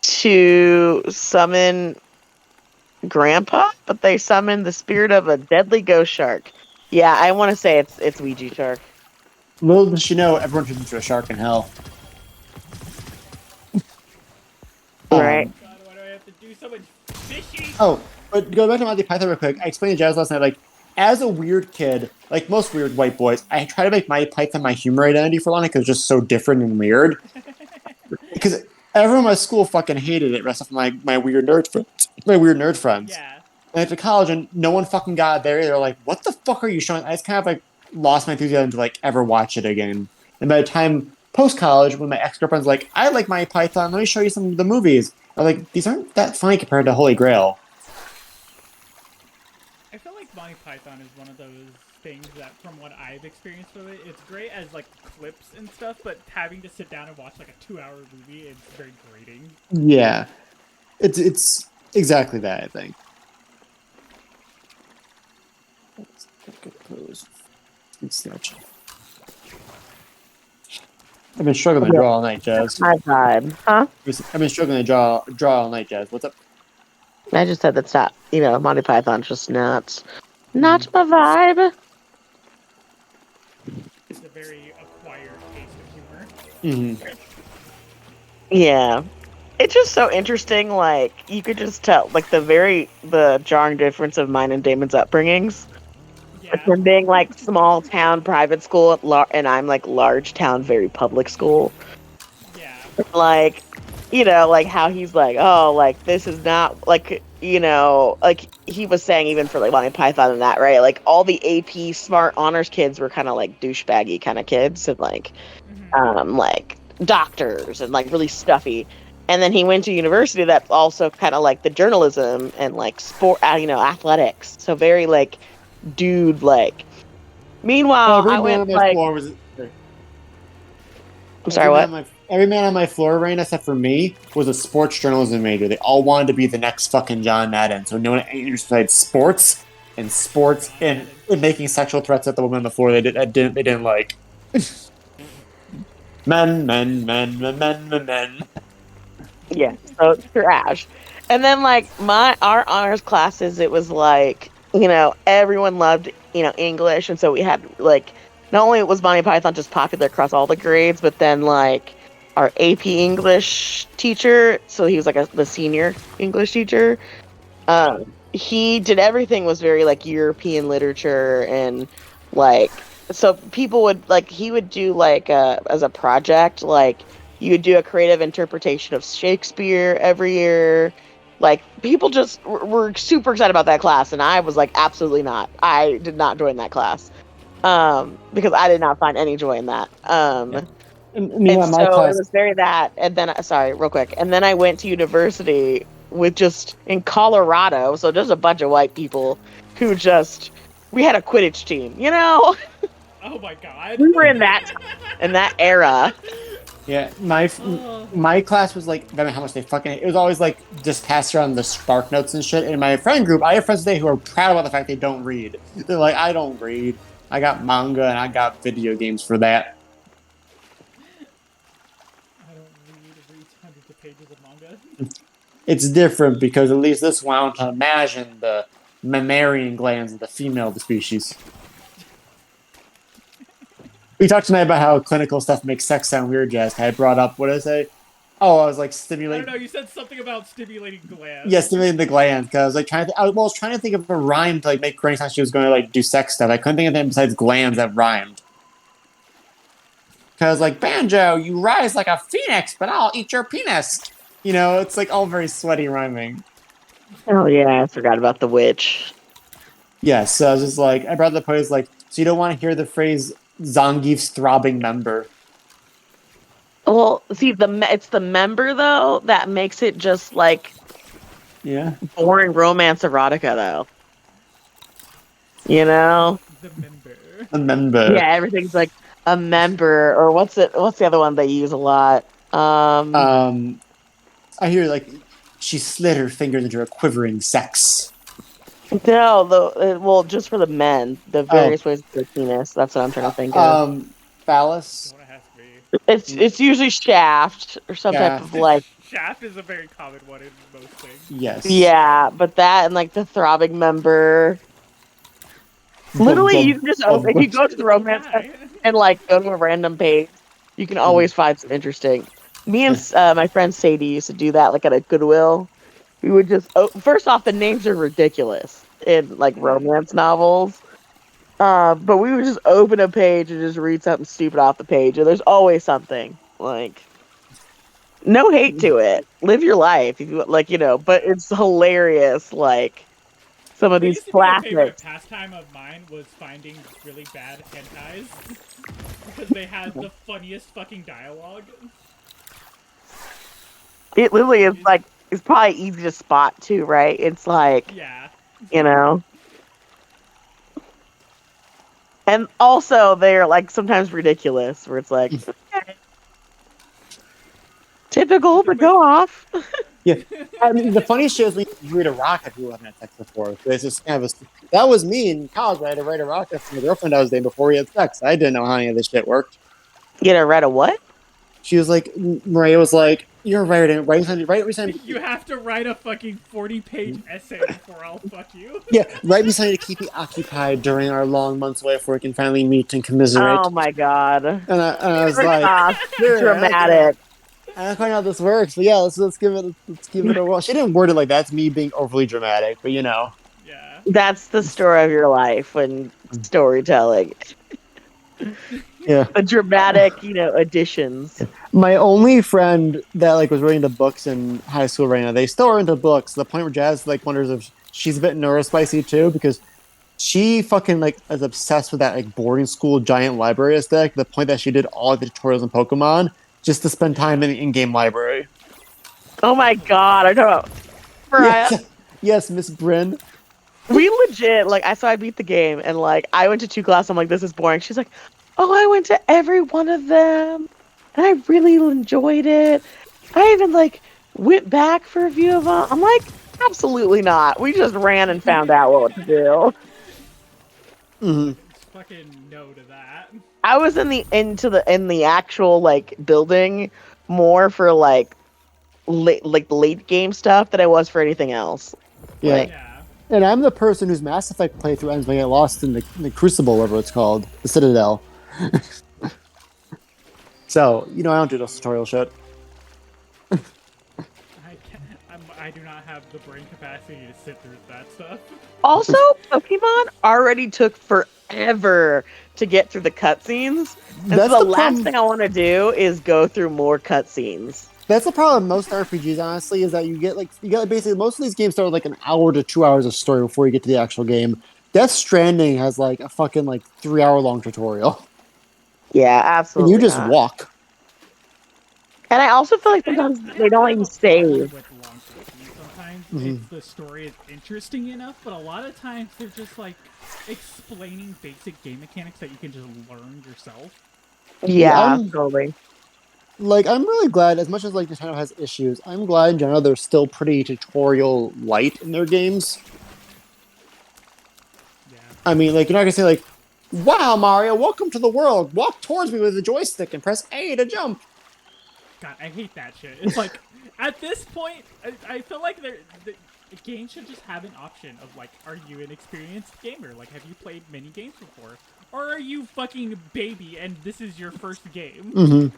S7: to summon Grandpa, but they summon the spirit of a deadly ghost shark. Yeah, I want to say it's Ouija Shark.
S2: Little does she know, everyone turns into a shark in hell.
S7: Right.
S1: God, why do I have to do so much fishy?
S2: Oh, but go back to Monty Python real quick. I explained to Jazz last night, like, as a weird kid, like most weird white boys, I try to make Monty Python my humor identity for a long time because it's just so different and weird. Because everyone in my school fucking hated it, rest of my weird nerd friends.
S1: Yeah.
S2: And after college, and no one fucking got there. They're like, "What the fuck are you showing?" I just kind of like lost my enthusiasm to like ever watch it again. And by the time post college, when my ex girlfriend's like, "I like Monty Python. Let me show you some of the movies," I'm like, "These aren't that funny compared to Holy Grail."
S1: I feel like Monty Python is one of those things that, from what I've experienced with it, it's great as like clips and stuff, but having to sit down and watch like a 2-hour movie, it's very grating.
S2: Yeah, it's exactly that. I think. Good pose. Good snatch. I've been struggling to draw all night, Jazz.
S7: My vibe, huh?
S2: I've been struggling to draw all night, Jazz. What's up?
S7: I just said that's not, Monty Python's just not my vibe.
S1: It's a very acquired taste of humor.
S7: Yeah. It's just so interesting, like, you could just tell, like, the jarring difference of mine and Damon's upbringings.
S1: Yeah.
S7: From being, like, small town private school, and I'm, like, large town, very public school.
S1: Yeah.
S7: Like, like, how he's like, oh, like, this is not, like, like, he was saying even for, like, Monty Python and that, right? Like, all the AP smart honors kids were kind of, like, douchebaggy kind of kids, and, like, like, doctors, and, like, really stuffy. And then he went to university that's also kind of like the journalism and like sport, athletics. So very like dude like. Meanwhile, I went like. I'm sorry, what?
S2: Every man on my floor, Rain, except for me, was a sports journalism major. They all wanted to be the next fucking John Madden. So no one interested in sports and making sexual threats at the woman on the floor. They didn't like. Men.
S7: Yeah, so it's trash. And then like our honors classes, it was like, everyone loved, English, and so we had like not only was Monty Python just popular across all the grades, but then like our AP English teacher, so he was like the senior English teacher. He did everything was very like European literature and like so people would like he would do like as a project like you would do a creative interpretation of Shakespeare every year. Like people just were super excited about that class, and I was like, absolutely not. I did not join that class because I did not find any joy in that.
S2: Meanwhile,
S7: And
S2: my
S7: so it
S2: class.
S7: was very that. And then, sorry, real quick. And then I went to university with just in Colorado. So there's a bunch of white people who just, we had a Quidditch team,
S1: Oh my god.
S7: We were in that era.
S2: Yeah, my class was like, I don't know how much they fucking. It was always like just passed around the spark notes and shit. In my friend group, I have friends today who are proud about the fact they don't read. They're like, I don't read. I got manga and I got video games for that.
S1: I don't read hundreds of pages of manga.
S2: It's different because at least this one I want to imagine the mammalian glands of the female of the species. We talked tonight about how clinical stuff makes sex sound weird, Jazz. I brought up, what did I say? Oh, I was like
S1: I
S2: stimulating.
S1: don't know, you said something about stimulating glands.
S2: Yeah, stimulating the glands. Because I was like I was trying to think of a rhyme to like make Granny sound she was going to like do sex stuff. I couldn't think of anything besides glands that rhymed. Because like Banjo, you rise like a phoenix, but I'll eat your penis. It's like all very sweaty rhyming.
S7: Oh, yeah, I forgot about the witch.
S2: Yeah, so I was just like, I brought the point like, so you don't want to hear the phrase Zangief's throbbing member.
S7: Well, see, it's the member, though, that makes it just, like,
S2: Yeah.
S7: boring romance erotica, though. You know?
S1: The member.
S2: A member.
S7: Yeah, everything's like a member, or what's the other one they use a lot?
S2: I hear like she slid her fingers into her quivering sex.
S7: No, well, just for the men, the various ways of their penis. That's what I'm trying to think of.
S2: Phallus.
S1: What it has to be.
S7: It's usually shaft or some type of like.
S1: Shaft is a very common one in most things.
S2: Yes.
S7: Yeah, but that and like the throbbing member. Literally, you can just open. If you go to the romance and like go to a random page, you can always find some interesting. Me and my friend Sadie used to do that, like at a Goodwill. We would just first off, the names are ridiculous in like romance novels, but we would just open a page and just read something stupid off the page, and there's always something like. No hate to it. Live your life, if you like, but it's hilarious. Like some of these
S1: My favorite
S7: classics.
S1: pastime of mine was finding really bad hentais because they had the funniest fucking dialogue.
S7: It literally is like it's probably easy to spot too, right? It's like
S1: Yeah.
S7: And also they're like sometimes ridiculous, where it's like typical, but go off.
S2: Yeah. I mean, the funniest shit is when you read a rocket who hasn't had sex before. It's just kind of that was me in college. I had to write a rocket for my girlfriend I was dating before we had sex. I didn't know how any of this shit worked.
S7: You know, read a what?
S2: She was like, Maria was like, you're writing, right?
S1: You have to write a fucking 40-page essay before I'll fuck you.
S2: Yeah, write me something to keep me occupied during our long months away before we can finally meet and commiserate.
S7: Oh my god.
S2: And I was like,
S7: dramatic.
S2: I don't know how this works, but yeah, let's give it a whirl. She didn't word it like that. It's me being overly dramatic, but
S1: Yeah.
S7: That's the story of your life when storytelling.
S2: Yeah.
S7: The dramatic, additions.
S2: My only friend that like was reading the books in high school right now, they still are into books to the point where Jazz like wonders if she's a bit neurospicy too, because she fucking like is obsessed with that like boarding school giant library aesthetic to the point that she did all the tutorials in Pokemon just to spend time in the in-game library.
S7: Oh my god, I know. Mariah?
S2: Yes, Miss Bryn.
S7: We legit, like, I beat the game, and, like, I went to 2 classes, I'm like, this is boring. She's like, oh, I went to every one of them, and I really enjoyed it. I even, like, went back for a few of them. I'm like, absolutely not. We just ran and found out what to do.
S2: Mm-hmm.
S1: Fucking no to that.
S7: I was in the actual like building more for like late game stuff than I was for anything else.
S2: Yeah.
S7: Like,
S1: Yeah.
S2: And I'm the person whose Mass Effect playthrough ends when I get lost in the Crucible, whatever it's called, the Citadel. So, I don't do those tutorial shit.
S1: I do not have the brain capacity to sit through that stuff.
S7: also, Pokemon already took forever to get through the cutscenes, and
S2: That's
S7: so the
S2: the
S7: last
S2: problem.
S7: thing I want to do is go through more cutscenes.
S2: That's the problem with most RPGs, honestly, is that you get basically most of these games start with like an hour to 2 hours of story before you get to the actual game. Death Stranding has like a fucking like 3 hour long tutorial.
S7: Yeah,
S2: And you
S7: absolutely
S2: just
S7: not.
S2: walk.
S7: And I also feel like
S1: I
S7: sometimes
S1: don't
S7: they don't
S1: have
S7: let you
S1: a problem
S7: save.
S1: with long cutscenes. Sometimes
S2: Mhm.
S1: it's the story is interesting enough, but a lot of times they're just like explaining basic game mechanics that you can just learn yourself.
S2: Yeah,
S7: Yeah, totally.
S2: I'm really glad, as much as like Nintendo has issues, I'm glad in general they're still pretty tutorial light in their games.
S1: Yeah.
S2: I mean, like, you're not gonna say like, "Wow, Mario, welcome to the world. Walk towards me with a joystick and press A to jump."
S1: God, I hate that shit. It's like, at this point, I feel like the game should just have an option of like, are you an experienced gamer? Like, have you played many games before? Or are you fucking baby and this is your first game?
S2: Mm-hmm.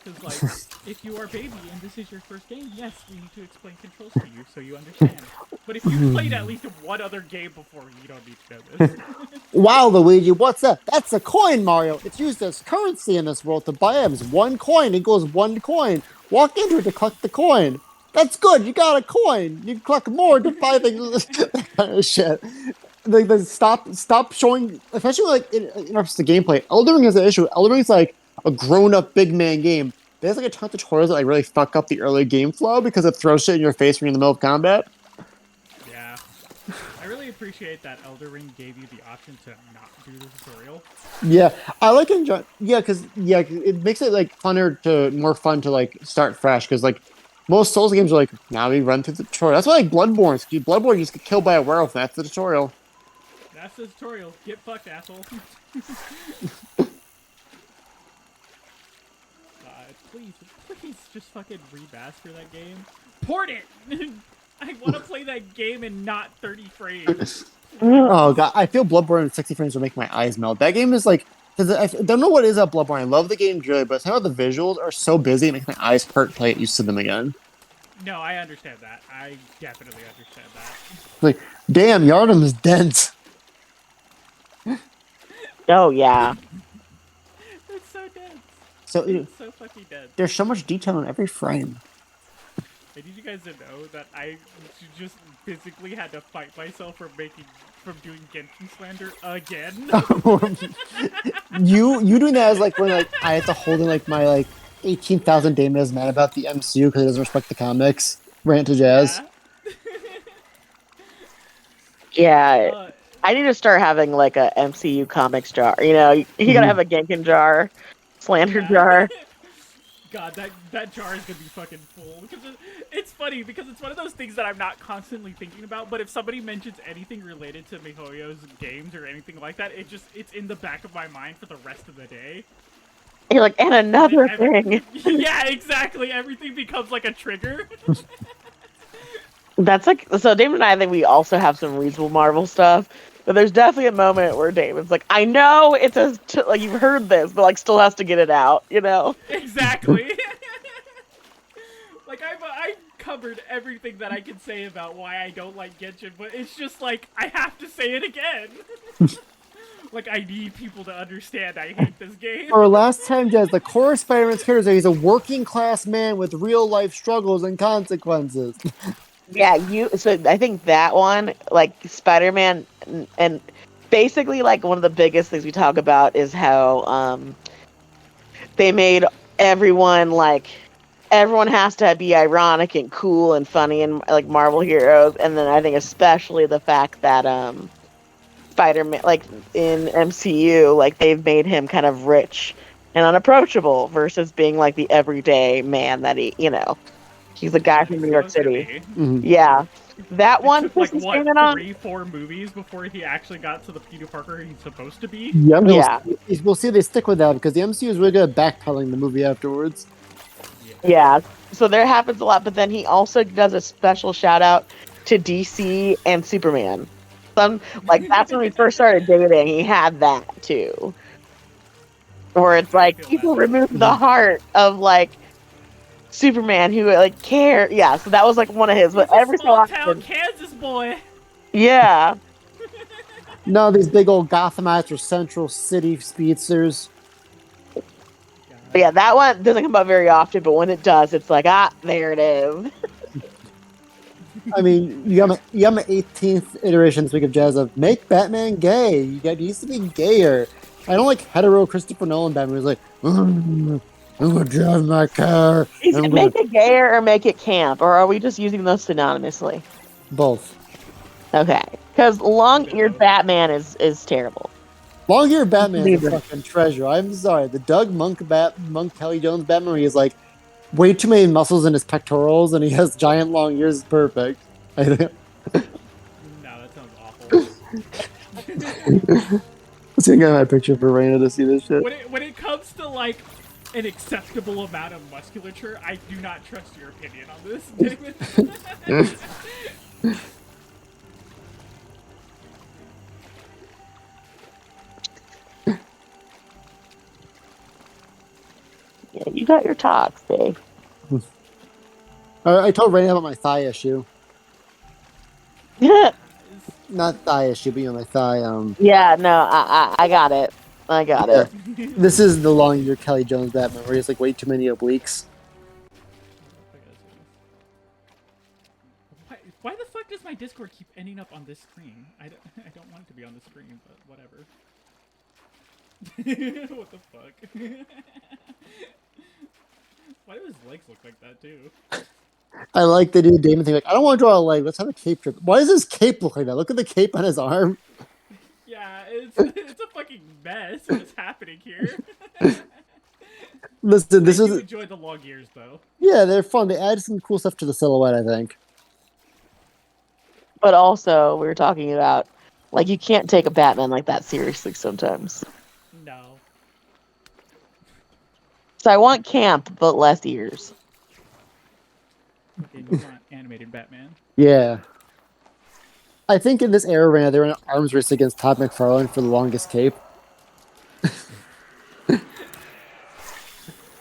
S1: Because, like, if you are baby and this is your first game, yes, we need to explain controls to you so you understand. But if you've played at least one other game before, you don't need to know this.
S2: Wow, Luigi, what's that? That's a coin, Mario. It's used as currency in this world to buy items. One coin equals one coin. Walk into it to collect the coin. That's good. You got a coin. You can collect more to buy things. That kind of shit. Like, stop showing, especially like it interrupts the gameplay. Elden Ring has an issue. Elden Ring's like a grown-up big man game. There's like a ton of tutorials that like really fuck up the early game flow because it throws shit in your face when you're in the middle of combat.
S1: Yeah. I really appreciate that Elder Ring gave you the option to not do the tutorial.
S2: Yeah, I like enjoy. Yeah, because it makes it like more fun to like start fresh. Because like most Souls games are like, now we run through the tutorial. That's why like Bloodborne, you just get killed by a werewolf. That's the tutorial.
S1: That's the tutorial. Get fucked, asshole. Please just fucking remaster that game. Port it! I want to play that game in not 30 frames.
S2: Oh god, I feel Bloodborne in 60 frames will make my eyes melt. That game is like, because I don't know what is up Bloodborne. I love the game really, but somehow the visuals are so busy it makes my eyes hurt to get used to them again.
S1: No, I understand that. I definitely understand that.
S2: Like, damn, Yharnam is dense.
S7: Oh yeah.
S1: It's so dense.
S2: So
S1: It's so fucking dense.
S2: there's so much detail in every frame.
S1: I need you guys to know that I just physically had to fight myself from doing Genshin slander again.
S2: you doing that is like when like I have to hold in like my like 18,000 Damas mad about the MCU because it doesn't respect the comics. Rant to Jazz.
S7: Yeah.
S1: Uh,
S7: I need to start having like a MCU comics jar. You know, you gotta have a Genkin jar, slander jar.
S1: God, that jar is gonna be fucking full. Because it's funny because it's one of those things that I'm not constantly thinking about. But if somebody mentions anything related to MiHoYo's games or anything like that, it's in the back of my mind for the rest of the day.
S7: You're like, and another thing.
S1: Yeah, exactly. Everything becomes like a trigger.
S7: That's like, so David and I think we also have some reasonable Marvel stuff, but there's definitely a moment where David's like, I know it's like you've heard this, but like still has to get it out, you know?
S1: Exactly. Like I covered everything that I can say about why I don't like Genshin, but it's just like I have to say it again. Like I need people to understand I hate this game.
S2: Or last time, Jazz, the core Spider-Man's character is he's a working class man with real life struggles and consequences.
S7: Yeah, so I think that one, like Spider-Man, and basically like one of the biggest things we talk about is how they made everyone like everyone has to be ironic and cool and funny and like Marvel heroes, and then I think especially the fact that Spider-Man, like in MCU, like they've made him kind of rich and unapproachable versus being like the everyday man that he's a guy from New York City.
S2: Mhm.
S7: Yeah. That
S1: It
S7: one
S1: took like
S7: Christmas
S1: what
S7: Stranded on.
S1: 3-4 movies before he actually got to the Peter Parker he's supposed to be.
S2: Yeah,
S7: Yeah.
S2: we'll see if they stick with that because the MCU is really good at backpedaling the movie afterwards.
S7: Yeah. So there happens a lot, but then he also does a special shout out to DC and Superman. Like that's when we first started dating. He had that too, where it's
S1: I
S7: like
S1: feel
S7: people
S1: that.
S7: remove the heart of like Superman who like care. Yeah. So that was like one of his. But
S1: He's a
S7: every so
S1: small town
S7: often,
S1: Kansas boy.
S7: yeah.
S2: No, these big old Gothamites or Central City speedsters.
S7: But yeah, that one doesn't come up very often, but when it does, it's like, there it is.
S2: I mean, you got my 18th iteration this week of Jazz of make Batman gay. He needs to be gayer. I don't like hetero Christopher Nolan Batman who's like, I'm gonna drive my car.
S7: Is
S2: I'm
S7: it
S2: gonna
S7: make it gayer or make it camp, or are we just using those synonymously?
S2: both.
S7: Okay, because long-eared
S1: both.
S7: Batman is terrible.
S2: Long-haired Batman is a
S7: Neither.
S2: fucking treasure. I'm sorry. The Doug Monk Kelly Jones Batman where he has like way too many muscles in his pectorals and he has giant long ears is perfect. I think.
S1: No, that sounds awful.
S2: Let's get my picture for Raina to see this shit.
S1: When it comes to like an acceptable amount of musculature, I do not trust your opinion on this, David.
S7: Yeah, you got your talks, Dave.
S2: I told Raina about my thigh issue.
S7: Yeah,
S2: Not thigh issue, but my thigh.
S7: no, I got it. I got
S2: Yeah.
S7: it.
S2: This is the long-eared Kelly Jones Batman where he has like way too many obliques.
S1: Why the fuck does my Discord keep ending up on this screen? I don't want it to be on the screen, but whatever. What the fuck? Why do his legs look like that too?
S2: I like the dude Damon thing. Like, I don't want to draw a leg. Let's have a cape trip. Why does his cape look like that? Look at the cape on his arm.
S1: Yeah, it's a fucking mess. What's happening here?
S2: Listen, this
S1: I
S2: is
S1: do enjoy the long ears though.
S2: yeah, they're fun. They added some cool stuff to the silhouette. I think.
S7: But also, we were talking about like you can't take a Batman like that seriously sometimes.
S1: No.
S7: So I want camp, but less ears.
S1: Okay, you want animated Batman.
S2: Yeah. I think in this era right now, they're in an arms race against Todd McFarlane for the longest cape.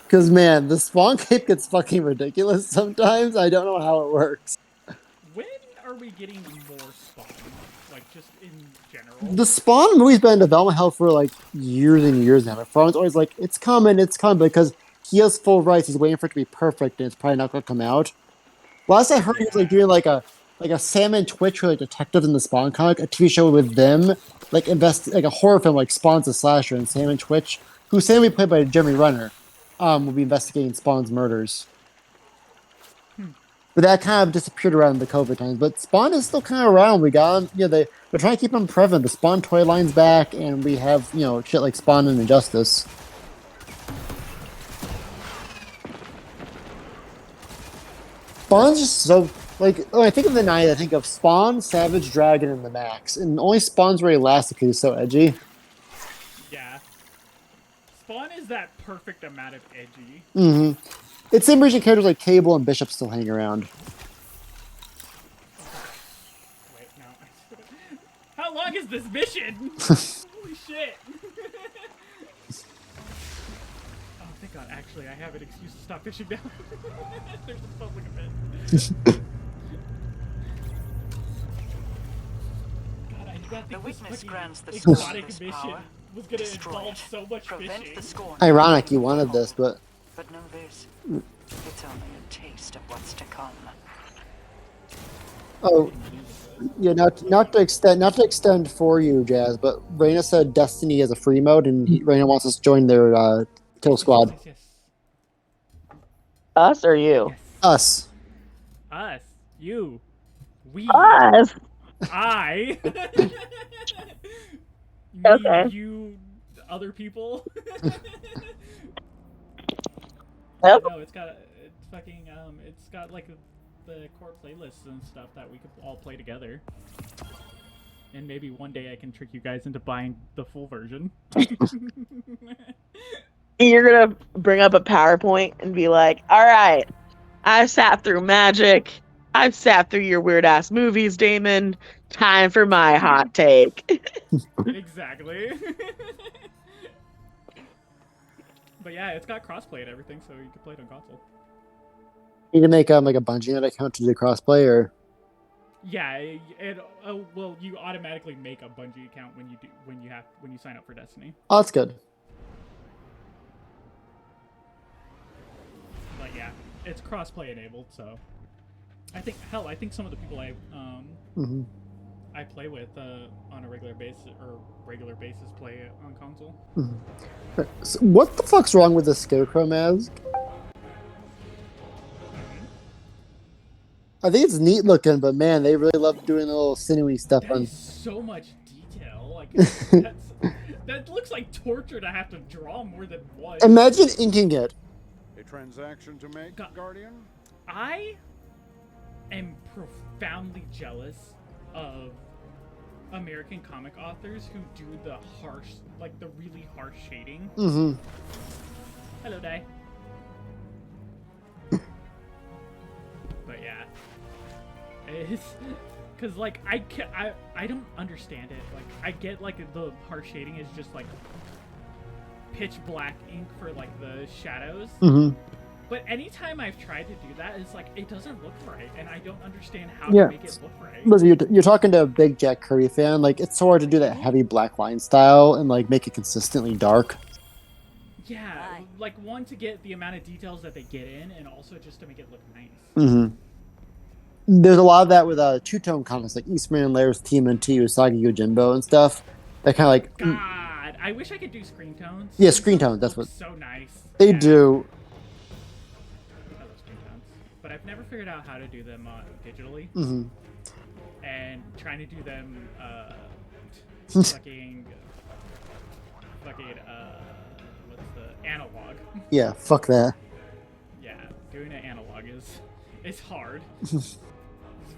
S2: Because, man, the Spawn cape gets fucking ridiculous sometimes. I don't know how it works.
S1: When are we getting more Spawn? Like, just in general?
S2: The Spawn movie's been in development hell for, like, years and years now. McFarlane's always like, it's coming, because he has full rights. He's waiting for it to be perfect, and it's probably not going to come out. Last I heard, he was, like, doing, like a Sam and Twitch for, like, detectives in the Spawn comic, a TV show with them, like, like a horror film, like Spawn's a slasher, and Sam and Twitch, who Sam will be played by Jeremy Renner, will be investigating Spawn's murders. But that kind of disappeared around the COVID times. But Spawn is still kind of around. We got him, they're trying to keep him prevalent. The Spawn toy line's back, and we have, shit like Spawn and Injustice. Spawn's just so, like, when I think of the night, I think of Spawn, Savage Dragon, and the Max. And only Spawn's really lasted because he's so edgy.
S1: Yeah. Spawn is that perfect amount of edgy.
S2: Mm-hmm. It's the emerging characters like Cable and Bishop still hang around.
S1: Wait, no. How long is this mission? Holy shit. Oh, thank God. Actually, I have an excuse to stop fishing now. There's a public event. God, I did not think this fucking exotic mission was gonna involve so much fishing.
S2: Ironic you wanted this, but...
S8: But know this, it's only a taste of what's to come.
S2: Oh, yeah. Not to extend for you, Jazz. But Raina said Destiny has a free mode, and Raina wants us to join their kill squad.
S1: Yes.
S7: Us or you?
S1: Yes.
S2: Us.
S1: Us. You. We.
S7: Us.
S1: I. Me,
S7: Okay.
S1: you, other people.
S7: Yep.
S1: No, it's got like the core playlists and stuff that we could all play together. And maybe one day I can trick you guys into buying the full version.
S7: You're gonna bring up a PowerPoint and be like, "All right, I've sat through Magic. I've sat through your weird ass movies, Damon. Time for my hot take."
S1: Exactly. But yeah, it's got crossplay and everything, so you can play it on console.
S2: You can make like a Bungie account to do crossplay, or
S1: Yeah, well, you automatically make a Bungie account when you sign up for Destiny.
S2: oh, that's good.
S1: But yeah, it's crossplay enabled, so I think some of the people
S2: Mm-hmm.
S1: I play with on a regular basis play it on console.
S2: Mm-hmm. So what the fuck's wrong with the Scarecrow mask? I think it's neat looking, but man, they really love doing the little sinewy stuff
S1: That
S2: on.
S1: is so much detail. Like that looks like torture to have to draw more than one.
S2: Imagine inking it.
S9: A transaction to make, Guardian?
S1: I am profoundly jealous of American comic authors who do the really harsh shading.
S2: Mm-hmm.
S1: Hello, Day. But yeah, it's because like I don't understand it. Like I get like the harsh shading is just like pitch black ink for like the shadows.
S2: Mm-hmm.
S1: But anytime I've tried to do that, it's like it doesn't look right, and I don't understand how
S2: Yeah.
S1: to make it look right.
S2: Listen, you're talking to a big Jack Kirby fan. Like, it's so hard to do that heavy black line style and like make it consistently dark.
S1: Yeah, like one to get the amount of details that they get in, and also just to make it look nice.
S2: Mm-hmm. There's a lot of that with two-tone comics like Eastman Lairs, TMNT, Usagi Yojimbo and stuff. That kind of like
S1: God, I wish I could do screen tones.
S2: Yeah, screen tones. That's what
S1: So nice.
S2: they
S1: Yeah.
S2: do.
S1: I love screen tones, but I've never figured out how to do them digitally.
S2: Mm-hmm.
S1: And trying to do them fucking what's the analog?
S2: Yeah, fuck that.
S1: Yeah, doing it analog is hard. It's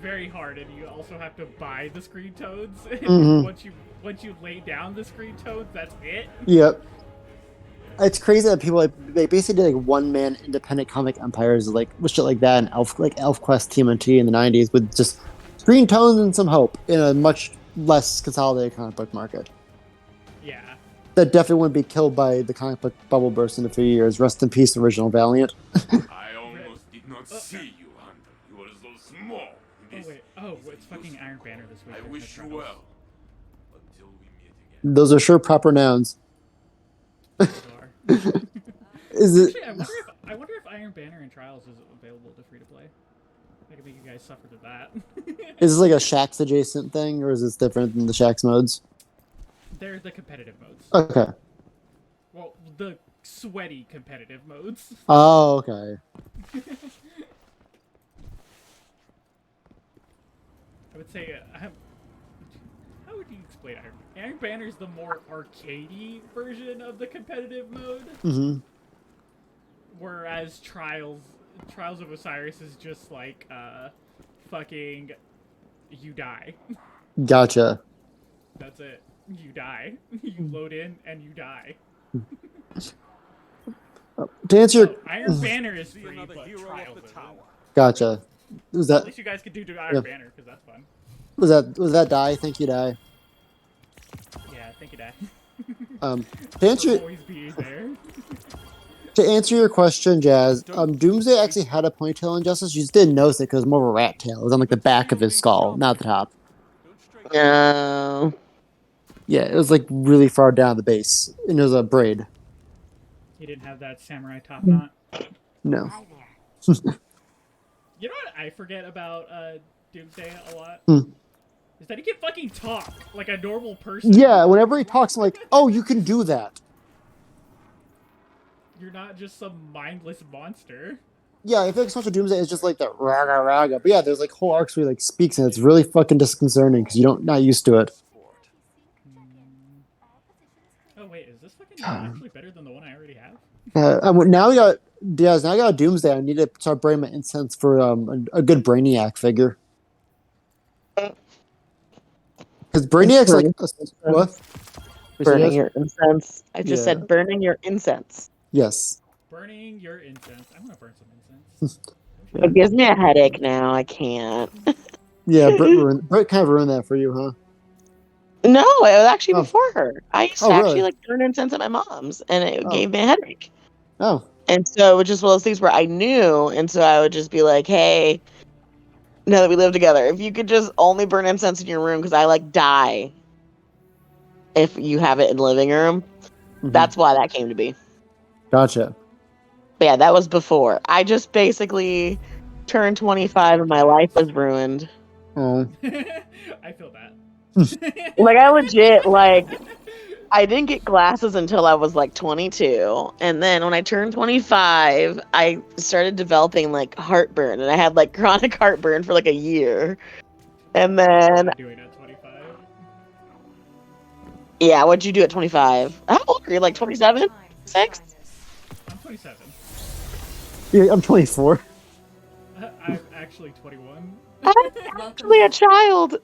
S1: very hard, and you also have to buy the screen tones. And
S2: Mm-hmm.
S1: once you lay down the screen tones, that's it.
S2: Yep. It's crazy that people they basically did like one-man independent comic empires like with shit like that and ElfQuest TMNT in the 90s with just screen tones and some hope in a much less consolidated comic book market.
S1: Yeah.
S2: That definitely wouldn't be killed by the comic book bubble burst in a few years. Rest in peace, original Valiant.
S10: I almost did not see you, Hunter. You were so small.
S1: It's fucking Iron Banner this week.
S10: I wish you well. Until we meet again.
S2: Those are sure proper nouns. Is it?
S1: Actually, I wonder if Iron Banner and Trials is available to free to play. I can make you guys suffer to that.
S2: Is this like a Shaxx adjacent thing, or is this different than the Shaxx modes?
S1: They're the competitive modes.
S2: Okay.
S1: Well, the sweaty competitive modes.
S2: Oh, okay.
S1: I would say, how would you explain Iron Banner? Iron Banner is the more arcadey version of the competitive mode,
S2: Mm-hmm.
S1: whereas Trials of Osiris is just like, fucking, you die.
S2: Gotcha.
S1: That's it. You die. You load in and you die.
S2: To answer your...
S1: Iron Banner is free, but Trials isn't.
S2: Gotcha. Was
S1: At
S2: that
S1: least you guys could do Iron Banner, because that's fun.
S2: was that die? Thank you, die.
S1: Yeah, thank you, Dad.
S2: To answer
S1: Always be there.
S2: to answer your question, Jazz, Doomsday actually had a ponytail in Justice. You just didn't notice it because it was more of a rat tail. It was on like the back of his skull, not the top.
S7: No.
S2: Yeah, it was like really far down the base, and it was a braid.
S1: He didn't have that samurai top knot.
S2: No.
S1: You know what I forget about Doomsday a lot?
S2: Hmm.
S1: Is that he can fucking talk like a normal person.
S2: Yeah, whenever he talks, I'm like, oh, you can do that.
S1: You're not just some mindless monster.
S2: Yeah, I feel like so much of Doomsday is just like the raga raga. But yeah, there's like whole arcs where he like speaks, and it's really fucking disconcerting because not used to it.
S1: Oh wait, is this fucking actually better than the one I already have?
S2: Now we got Diaz, now I got a Doomsday. I need to start burning my incense for a good Brainiac figure. Because Brainiac's like what?
S7: Burning your incense. I just
S2: Yeah.
S7: said burning your incense.
S2: Yes.
S1: Burning your incense. I'm gonna burn some incense.
S7: It gives me a headache now. I can't.
S2: Yeah, Britt kind of ruined that for you, huh?
S7: No, it was actually
S2: Oh.
S7: before her. I used to
S2: Oh,
S7: actually
S2: really?
S7: like burn incense at my mom's, and it
S2: Oh.
S7: gave me a headache.
S2: Oh.
S7: And so it was just one of those things where I knew, and so I would just be like, "Hey, now that we live together, if you could just only burn incense in your room, because I like die if you have it in the living room."
S2: Mhm.
S7: That's why that came to be.
S2: Gotcha.
S7: But yeah, that was before. I just basically turned 25 and my life was ruined.
S2: Oh.
S1: I feel that.
S7: Like I legit I didn't get glasses until I was like 22, and then when I turned 25, I started developing like heartburn, and I had like chronic heartburn for like a year, and then
S1: Doing at 25.
S7: yeah, what'd you do at 25? How old are you? Like 27, 6?
S1: I'm 27.
S2: Yeah, I'm 24.
S1: I'm actually 21.
S7: I'm actually a child.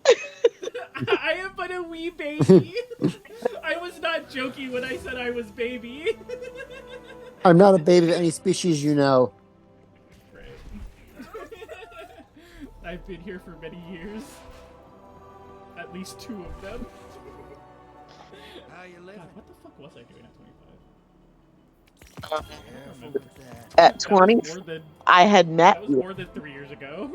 S1: I am but a wee baby. I was not joking when I said I was baby.
S2: I'm not a baby of any species you know.
S1: Right. I've been here for many years. At least 2 of them. God, what the fuck was I doing at 25?
S7: At 20, I had met
S1: That was
S7: you.
S1: more than 3 years ago.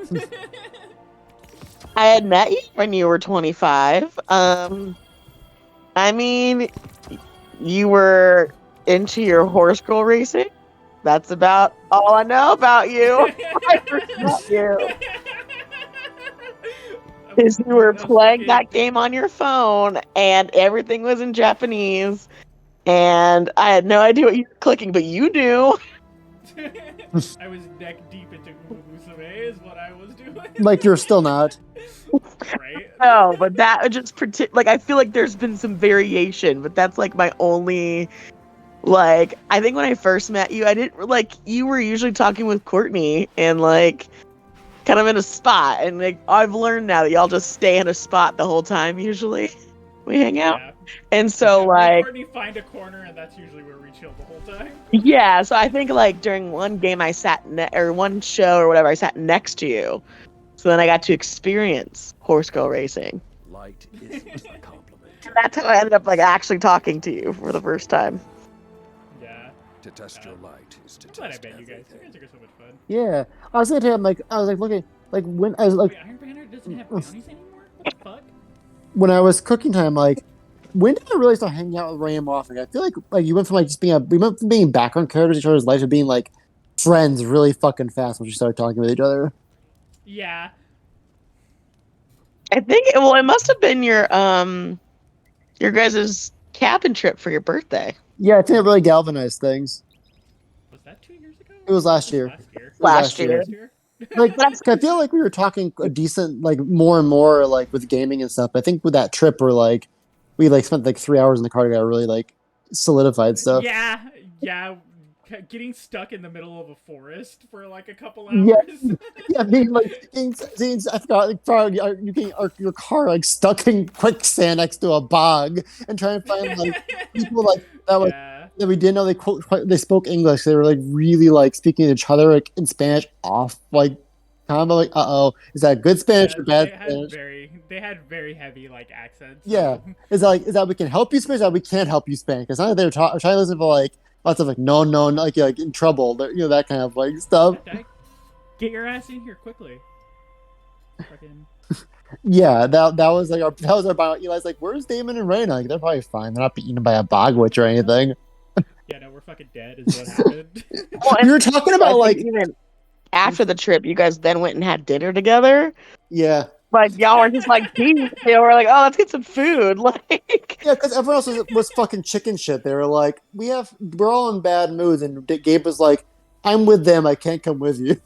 S7: I had met you when you were 25. I mean, you were into your horse girl racing. That's about all I know about you. I first met you. Is you were playing that game on your phone, and everything was in Japanese, and I had no idea what you were clicking, but you knew.
S1: I was neck deep into Musume is what I was doing.
S2: Like you're still not.
S1: Right?
S7: No, but that just like I feel like there's been some variation, but that's like my only like I think when I first met you, I didn't like you were usually talking with Courtney and like kind of in a spot, and like I've learned now that y'all just stay in a spot the whole time usually. We hang out.
S1: Yeah.
S7: And so
S1: Yeah,
S7: like
S1: Courtney find a corner and that's usually where we chill the whole time.
S7: yeah, so I think like during one game I sat or one show or whatever I sat next to you. So then I got to experience horse girl racing.
S4: Light isn't a compliment.
S7: And that's how I ended up like actually talking to you for the first time.
S1: Yeah.
S4: To test your light is to
S1: I'm glad I
S4: test
S1: met you guys. You
S4: everything.
S1: guys are so much fun.
S2: Yeah. I was thinking, I was like looking, like when I was like,
S1: Wait, Iron Banner doesn't have bounties anymore? What the fuck?
S2: when I was cooking time, like, when did I really start hanging out with Ray and Moffat? I feel like you went from like just we went from being background characters in each other's life to being like friends really fucking fast once you started talking with each other.
S1: Yeah.
S7: I think it must have been your guys' cabin trip for your birthday.
S2: Yeah, I think it really galvanized things.
S1: Was that 2 years ago?
S2: It was last year.
S7: Last year.
S2: Like I feel like we were talking a decent, like more and more, like with gaming and stuff. I think with that trip, we spent like 3 hours in the car together, really like solidified stuff.
S1: Yeah. Getting stuck in the middle of a forest for like a couple hours.
S2: Yeah, being like, I forgot, like, probably you getting your car like stuck in quicksand next to a bog and trying to find like people like that was.
S1: Yeah.
S2: That we didn't know they spoke English. They were like really like speaking to each other like in Spanish off like kind of like is that good Spanish or bad Spanish?
S1: They had very heavy like accents.
S2: Yeah, is that we can help you Spanish? That we can't help you Spanish? Because they were trying to listen for like lots of like no like in trouble, that kind of like stuff.
S1: Get your ass in here quickly. Fucking.
S2: Yeah, that was like that was our bio. Eli's like, where's Damon and Raina? Like, they're probably fine. They're not being eaten by a bog witch or anything.
S1: Yeah, no, we're fucking dead is what happened.
S7: Well,
S2: we were talking about like
S7: even after the trip, you guys then went and had dinner together.
S2: Yeah.
S7: Like y'all were just like, we're like, oh, let's get some food. Like,
S2: yeah, because everyone else was fucking chicken shit. They were like, we're all in bad moods, and Gabe was like, I'm with them. I can't come with you.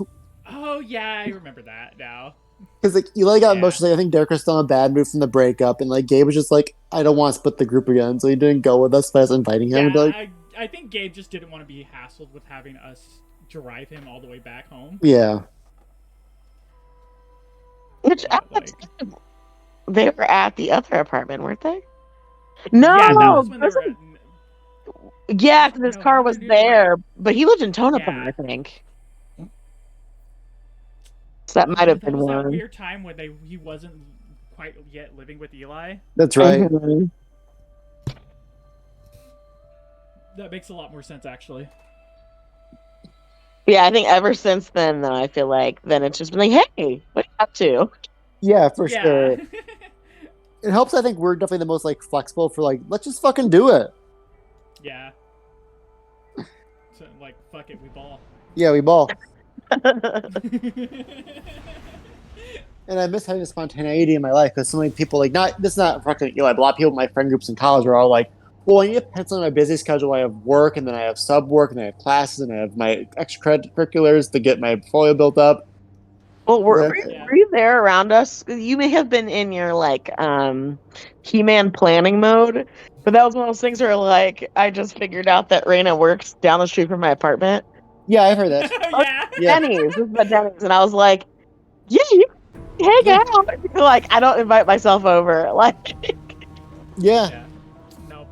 S1: Oh yeah, I remember that now.
S2: Because like Eli got emotional. I think Derek was still in a bad mood from the breakup, and like Gabe was just like, I don't want to split the group again, so he didn't go with us. But I was inviting him.
S1: Yeah,
S2: like,
S1: I think Gabe just didn't want to be hassled with having us
S5: drive him all the way back home.
S2: Yeah.
S7: Which
S5: Like,
S7: they were at the other apartment, weren't they?
S5: yeah, that
S7: No,
S5: was when they were.
S7: yeah, because his
S5: No,
S7: car
S5: no,
S7: was
S5: dude, like-
S7: there, but he lived in Tonopah,
S5: Yeah.
S7: I think. So that might have
S5: That
S7: been
S5: was that
S7: one.
S5: weird time when he wasn't quite yet living with Eli.
S2: That's right.
S7: Mhm.
S5: That makes a lot more sense, actually.
S7: Yeah, I think ever since then, though, I feel like then it's just been like, hey, what are you up to?
S2: Yeah, for
S5: Yeah.
S2: sure. It helps. I think we're definitely the most like flexible for like, let's just fucking do it.
S5: Yeah. So, like, fuck it, we ball.
S2: Yeah, we ball. And I miss having the spontaneity in my life because so many people like not this is not fucking Eli, but a lot of people in my friend groups in college are all like, well, I need to pencil in my busy schedule. I have work and then I have sub work and then I have classes and I have my extracurriculars to get my portfolio built up.
S7: Well, were
S5: Yeah.
S7: you there around us? You may have been in your like He-Man planning mode, but that was one of those things where like I just figured out that Raina works down the street from my apartment.
S2: Yeah, I've heard that.
S5: Yeah.
S2: Yeah.
S7: Denny's, this is at Denny's, and I was like, yeah, you can hang out. Like I don't invite myself over. Like
S2: Yeah.
S5: Yeah. No.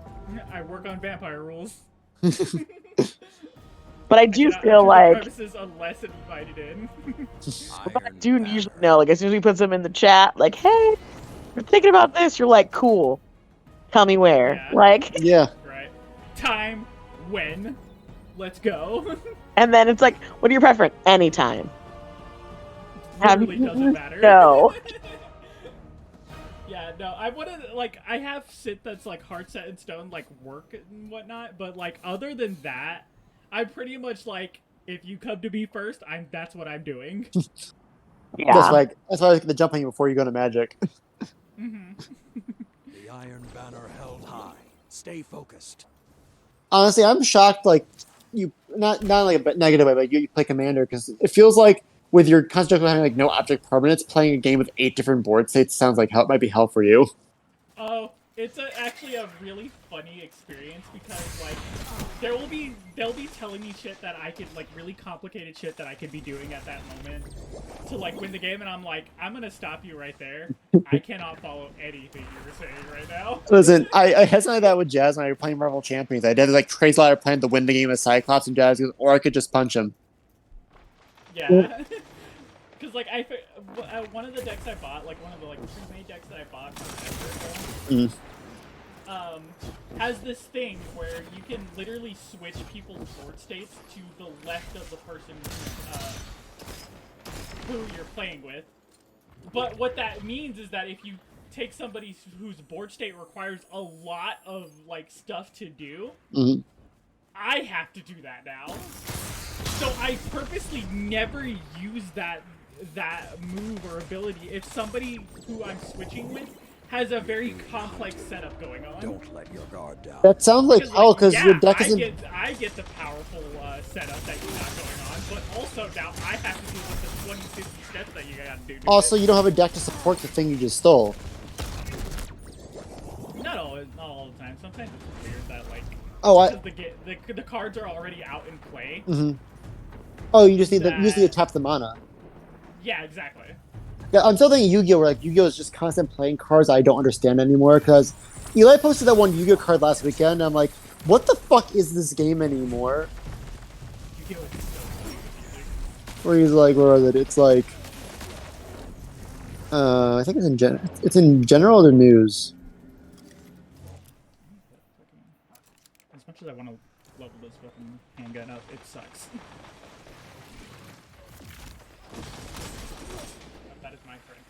S5: I work on vampire rules.
S7: but I do
S5: Cannot
S7: feel
S5: enter the
S7: like
S5: premises unless invited in.
S7: but I do usually know, like as soon as we put them in the chat, like, hey, we're thinking about this, you're like, cool. Tell me where.
S5: Yeah.
S7: Like
S2: Yeah.
S5: Right. Time. When. Let's go.
S7: and then it's like, what are your preference? Anytime. Have
S5: Literally
S7: you-
S5: doesn't matter.
S7: No.
S5: Yeah, no, I want to, like, I have shit that's, like, hard set in stone, like, work and whatnot, but, like, other than that, I'm pretty much, like, if you come to me first, that's what I'm doing.
S7: Yeah.
S2: That's why I like the jumping before you go to Magic.
S5: Mm-hmm.
S4: The Iron Banner held high. Stay focused.
S2: Honestly, I'm shocked. Like you, not like a negative way, but you play Commander because it feels like with your construct of having like no object permanence, playing a game with 8 different board states sounds like might be hell for you.
S5: Oh, it's actually a really funny experience because, like, they'll be telling me shit that I could, like, really complicated shit that I could be doing at that moment to, like, win the game, and I'm like, I'm gonna stop you right there. I cannot follow anything you're saying right now.
S2: Listen, I had something like that with Jazz when I was playing Marvel Champions. I did like crazy ladder plan to win the game with Cyclops and Jazz, or I could just punch him.
S5: Yeah. Because, like, one of the decks I bought, like, one of the, like, pre-made decks that I bought from Edgar, has this thing where you can literally switch people's board states to the left of the person who you're playing with. But what that means is that if you take somebody whose board state requires a lot of, like, stuff to do, I have to do that now. So I purposely never use that move or ability if somebody who I'm switching with has a very complex setup going on.
S4: Don't let your guard down.
S2: That sounds like hell because
S5: yeah,
S2: your deck isn't.
S5: I get the powerful setup that you got going on, but also now I have to deal with the 20, 50 steps that you gotta do.
S2: Also, you don't have a deck to support the thing you just stole.
S5: Not all the time. Sometimes it's weird that like.
S2: Oh,
S5: because the cards are already out in play.
S2: Oh, you just need to tap the mana.
S5: Yeah, exactly.
S2: Yeah, I'm still thinking Yu-Gi-Oh! Where like Yu-Gi-Oh! Is just constant playing cards I don't understand anymore. Because Eli posted that one Yu-Gi-Oh! Card last weekend, and I'm like, what the fuck is this game anymore?
S5: Yu-Gi-Oh! is so confusing.
S2: Where he's like, where is it? It's like, I think it's in general or news.
S5: As much as I want to level this fucking handgun up, it sucks. That is my friend.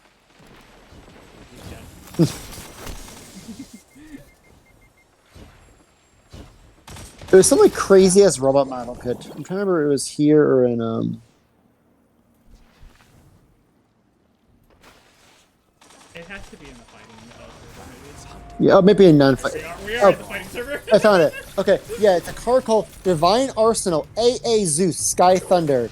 S5: He's dead.
S2: There was some like crazy ass robot model kit. I'm trying to remember if it was here or in
S5: It has to be in the fighting server,
S2: Yeah, maybe in non-fight.
S5: We are in the fighting server.
S2: I found it. Okay, yeah, it's a card called Divine Arsenal AA Zeus Sky Thunder.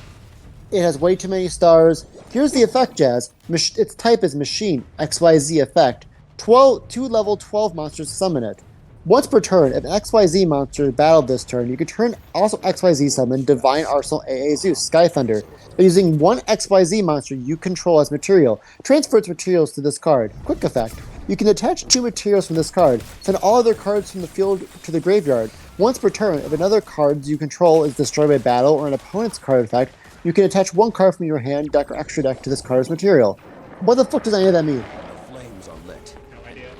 S2: It has way too many stars. Here's the effect, Jazz. Its type is Machine, XYZ effect. 2 level 12 monsters summon it. Once per turn, if an XYZ monster is battled this turn, you can turn also XYZ summon Divine Arsenal AA Zeus Sky Thunder by using one XYZ monster you control as material. Transfer its materials to this card. Quick effect. You can attach 2 materials from this card. Send all other cards from the field to the graveyard. Once per turn, if another card you control is destroyed by battle or an opponent's card effect, you can attach 1 card from your hand, deck, or extra deck to this card's material. What the fuck does any of that mean?
S10: Flames are lit.
S5: No idea.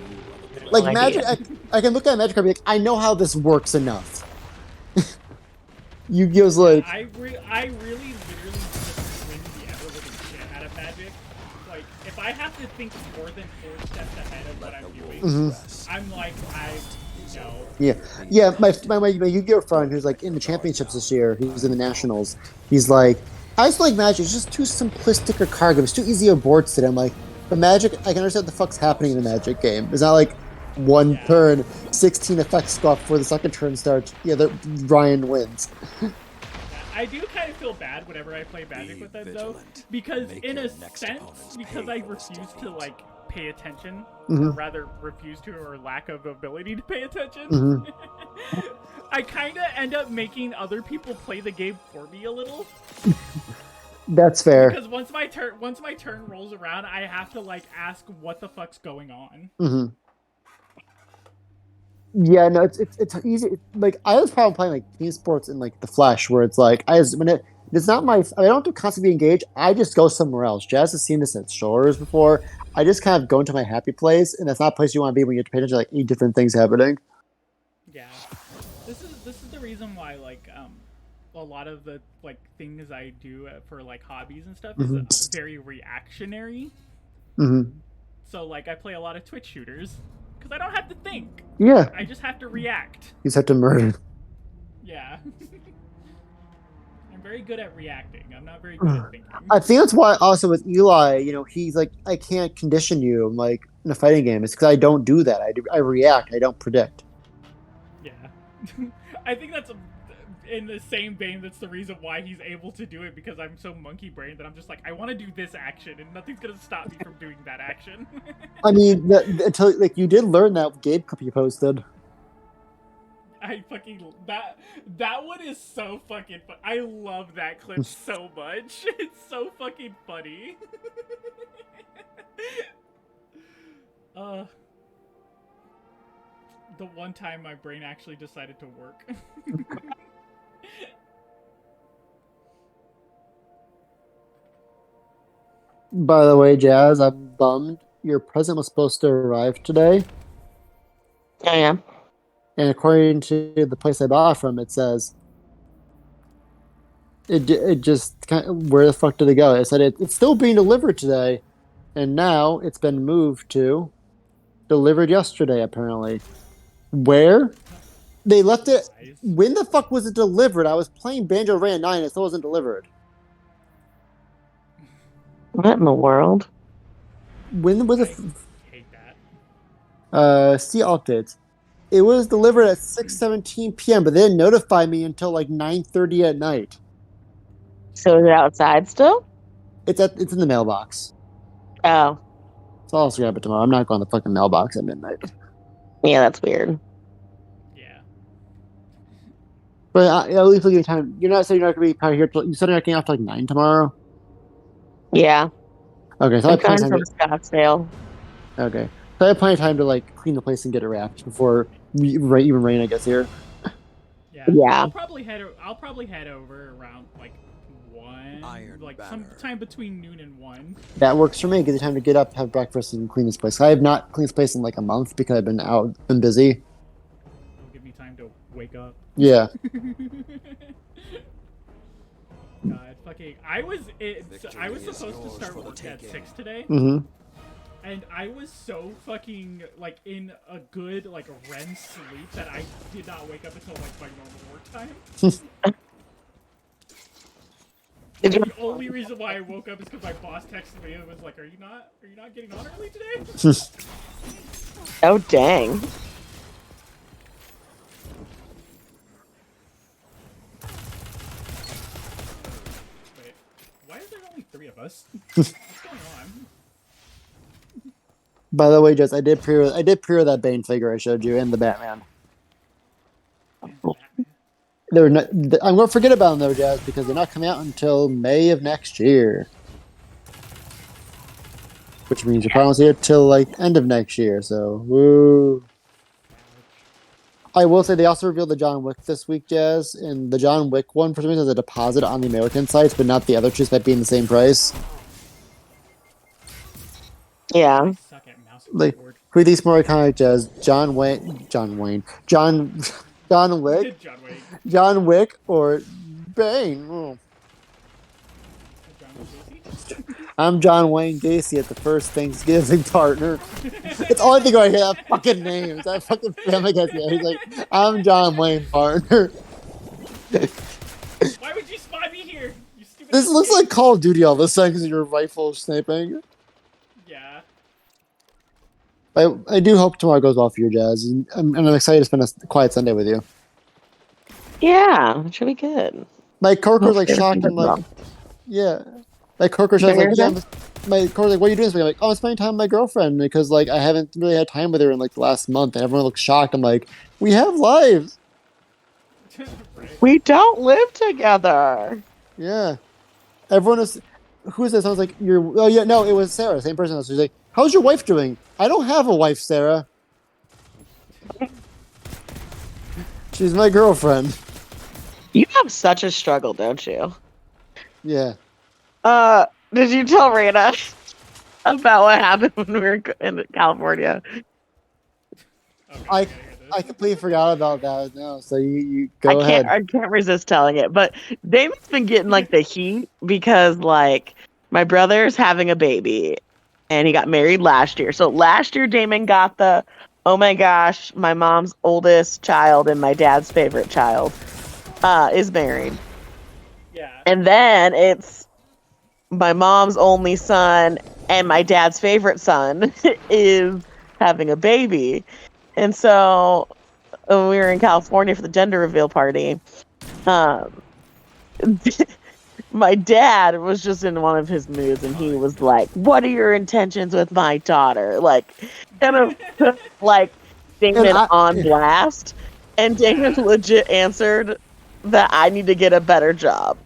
S2: Like Magic, I can look at a Magic card and be like, I know how this works enough. Yu-Gi-Oh's like,
S5: I really literally just win the ever living shit out of Magic. Like, if I have to think more than 4 steps ahead of what I'm doing, I'm like, no.
S2: yeah. My Yu-Gi-Oh friend who's like in the championships this year, who's in the nationals, he's like, I just like Magic. It's just too simplistic a card game. It's too easy of board state. I'm like, but Magic, I can understand what the fuck's happening in the Magic game. It's not like one turn, 16 effects go off before the second turn starts. Yeah, Ryan wins.
S5: I do kind of feel bad whenever I play Magic with them, though, because in a sense, because I refuse to like pay attention, or rather refuse to, or lack of ability to pay attention. I kind of end up making other people play the game for me a little.
S2: That's fair.
S5: Because once my turn rolls around, I have to like ask what the fuck's going on.
S2: Yeah, no, it's easy. Like I was probably playing like team sports in like the Flash, where it's like it's not my. I don't have to constantly be engaged. I just go somewhere else. Jazz has seen this at shoulders before. I just kind of go into my happy place, and that's not a place you want to be when you have to pay attention to like 8 different things happening.
S5: Yeah, this is the reason why like a lot of the like things I do for like hobbies and stuff is very reactionary. So like I play a lot of Twitch shooters because I don't have to think.
S2: Yeah.
S5: I just have to react.
S2: You just have to murder.
S5: Yeah. I'm very good at reacting. I'm not very good at thinking.
S2: I think that's why also with Eli, he's like, I can't condition you like in a fighting game. It's because I don't do that. I react. I don't predict.
S5: Yeah. I think that's in the same vein. That's the reason why he's able to do it, because I'm so monkey brained that I'm just like, I want to do this action and nothing's going to stop me from doing that action.
S2: I mean, until like you did learn that Gabe clip you posted.
S5: I fucking that one is so fucking fun. I love that clip so much. It's so fucking funny. The one time my brain actually decided to work.
S2: By the way, Jazz, I'm bummed. Your present was supposed to arrive today.
S7: I am.
S2: And according to the place I bought from, it says it just kind of, where the fuck did it go? It said it's still being delivered today, and now it's been moved to delivered yesterday. Apparently, where they left it? When the fuck was it delivered? I was playing Banjo Kazooie at 9, and it still wasn't delivered.
S7: What in the world?
S2: When was it?
S5: I hate that.
S2: See updates. It was delivered at 6:17 p.m., but they didn't notify me until like 9:30 at night.
S7: So is it outside still?
S2: It's in the mailbox.
S7: Oh.
S2: So I'll also grab it tomorrow. I'm not going to the fucking mailbox at midnight.
S7: Yeah, that's weird.
S5: Yeah.
S2: But at least we'll give you time. You're not saying you're not going to be probably here. You said you're not getting off till like 9 tomorrow?
S7: Yeah.
S2: Okay, so I
S7: I'm
S2: have plenty
S7: coming
S2: of
S7: from
S2: time.
S7: Scottsdale.
S2: Okay. So I have plenty of time to like clean the place and get it wrapped before even rain, I guess, here.
S7: Yeah.
S5: I'll probably head over around like 1, like sometime between noon and 1.
S2: That works for me. Gives you time to get up, have breakfast, and clean this place. I have not cleaned this place in like a month because I've been busy.
S5: It'll give me time to wake up.
S2: Yeah.
S5: God, fucking! I was supposed to start work at 6 today. And I was so fucking, like, in a good, like, REM sleep that I did not wake up until, like, my normal work time. The only reason why I woke up is because my boss texted me and was like, are you not getting on early today?
S7: Oh, dang.
S5: Wait, why is there only 3 of us? What's going on?
S2: By the way, Jess, I did pre-order that Bane figure I showed you and the Batman. They're not, I'm going to forget about them though, Jazz, because they're not coming out until May of next year. Which means you're probably won't see it till like end of next year. So, woo. I will say they also revealed the John Wick this week, Jazz, and the John Wick one for some reason has a deposit on the American sites, but not the other two, that being the same price.
S7: Yeah.
S5: Suck at mouse and
S2: Like,
S5: keyboard.
S2: who are these more iconic, Jazz? John Wick,
S5: John Wayne.
S2: John Wick, or Bane? Oh.
S5: John Casey.
S2: I'm John Wayne Gacy at the first Thanksgiving, partner. It's the only thing I hear that fucking name. That fucking Family Guy. He's like, I'm John Wayne, partner.
S5: Why would you spy me here? You stupid.
S2: This looks like Call of Duty all of a sudden because of your rifle sniping.
S5: Yeah.
S2: I do hope tomorrow goes well for you, Jazz. And I'm excited to spend a quiet Sunday with you.
S7: Yeah, it should be good.
S2: My coworker's like
S7: Hopefully
S2: shocked. I'm like, yeah. My coworker's like, yeah. My coworker's like, what are you doing? I'm like, oh, I'm spending time with my girlfriend because like I haven't really had time with her in like the last month, and everyone looks shocked. I'm like, we have lives.
S7: We don't live together.
S2: Yeah. Everyone is. Who's this? I was like, you're. Oh yeah, no, it was Sarah, same person. She's like, how's your wife doing? I don't have a wife, Sarah. She's my girlfriend.
S7: You have such a struggle, don't you?
S2: Yeah.
S7: Did you tell Rita about what happened when we were in California?
S2: I completely forgot about that. No, so you go ahead.
S7: I can't resist telling it. But Damon's been getting like the heat because like my brother's having a baby and he got married last year. So last year Damon got the, oh my gosh, my mom's oldest child and my dad's favorite child is married.
S5: Yeah.
S7: And then it's my mom's only son and my dad's favorite son is having a baby. And so when we were in California for the gender reveal party, my dad was just in one of his moods and he was like, what are your intentions with my daughter? Like, kind of put, like, Damon on blast. And Damon legit answered that I need to get a better job.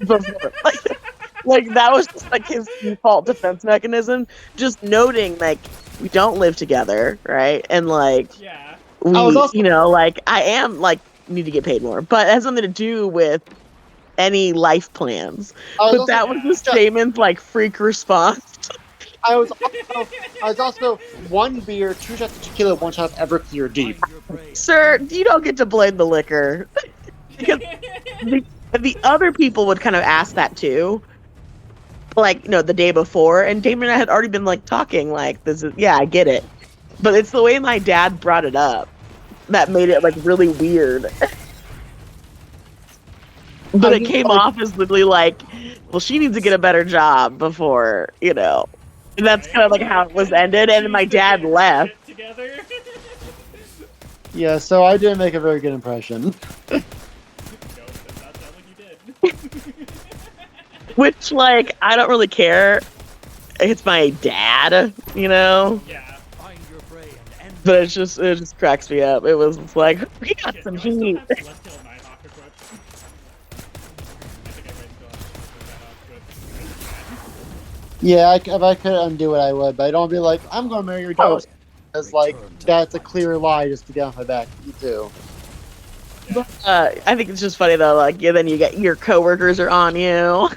S7: Before. Like that was just like his default defense mechanism, just noting like we don't live together, right? And like we, you know, like I am like need to get paid more, but it has something to do with any life plans. But that was just Damon's like freak response.
S2: I was also 1 beer, 2 shots of tequila, 1 shot of Everclear deep.
S7: Sir, you don't get to blame the liquor. Because the other people would kind of ask that too. Like, you know, the day before, and Damon and I had already been like talking like this is, yeah, I get it. But it's the way my dad brought it up that made it like really weird. But it came off as literally like, well, she needs to get a better job before, you know. And that's kind of like how it was ended, and my dad left.
S2: Yeah, so I didn't make a very good impression.
S7: Which, like, I don't really care. It's my dad, you know?
S5: Yeah.
S7: But it just cracks me up. It was like, we got some heat.
S2: Yeah, if I could undo it, I would, but I don't be like, I'm going to marry your daughter. Because, like, that's a clear lie just to get off my back. You too.
S7: I think it's just funny, though, like, yeah, then you get your coworkers are on you.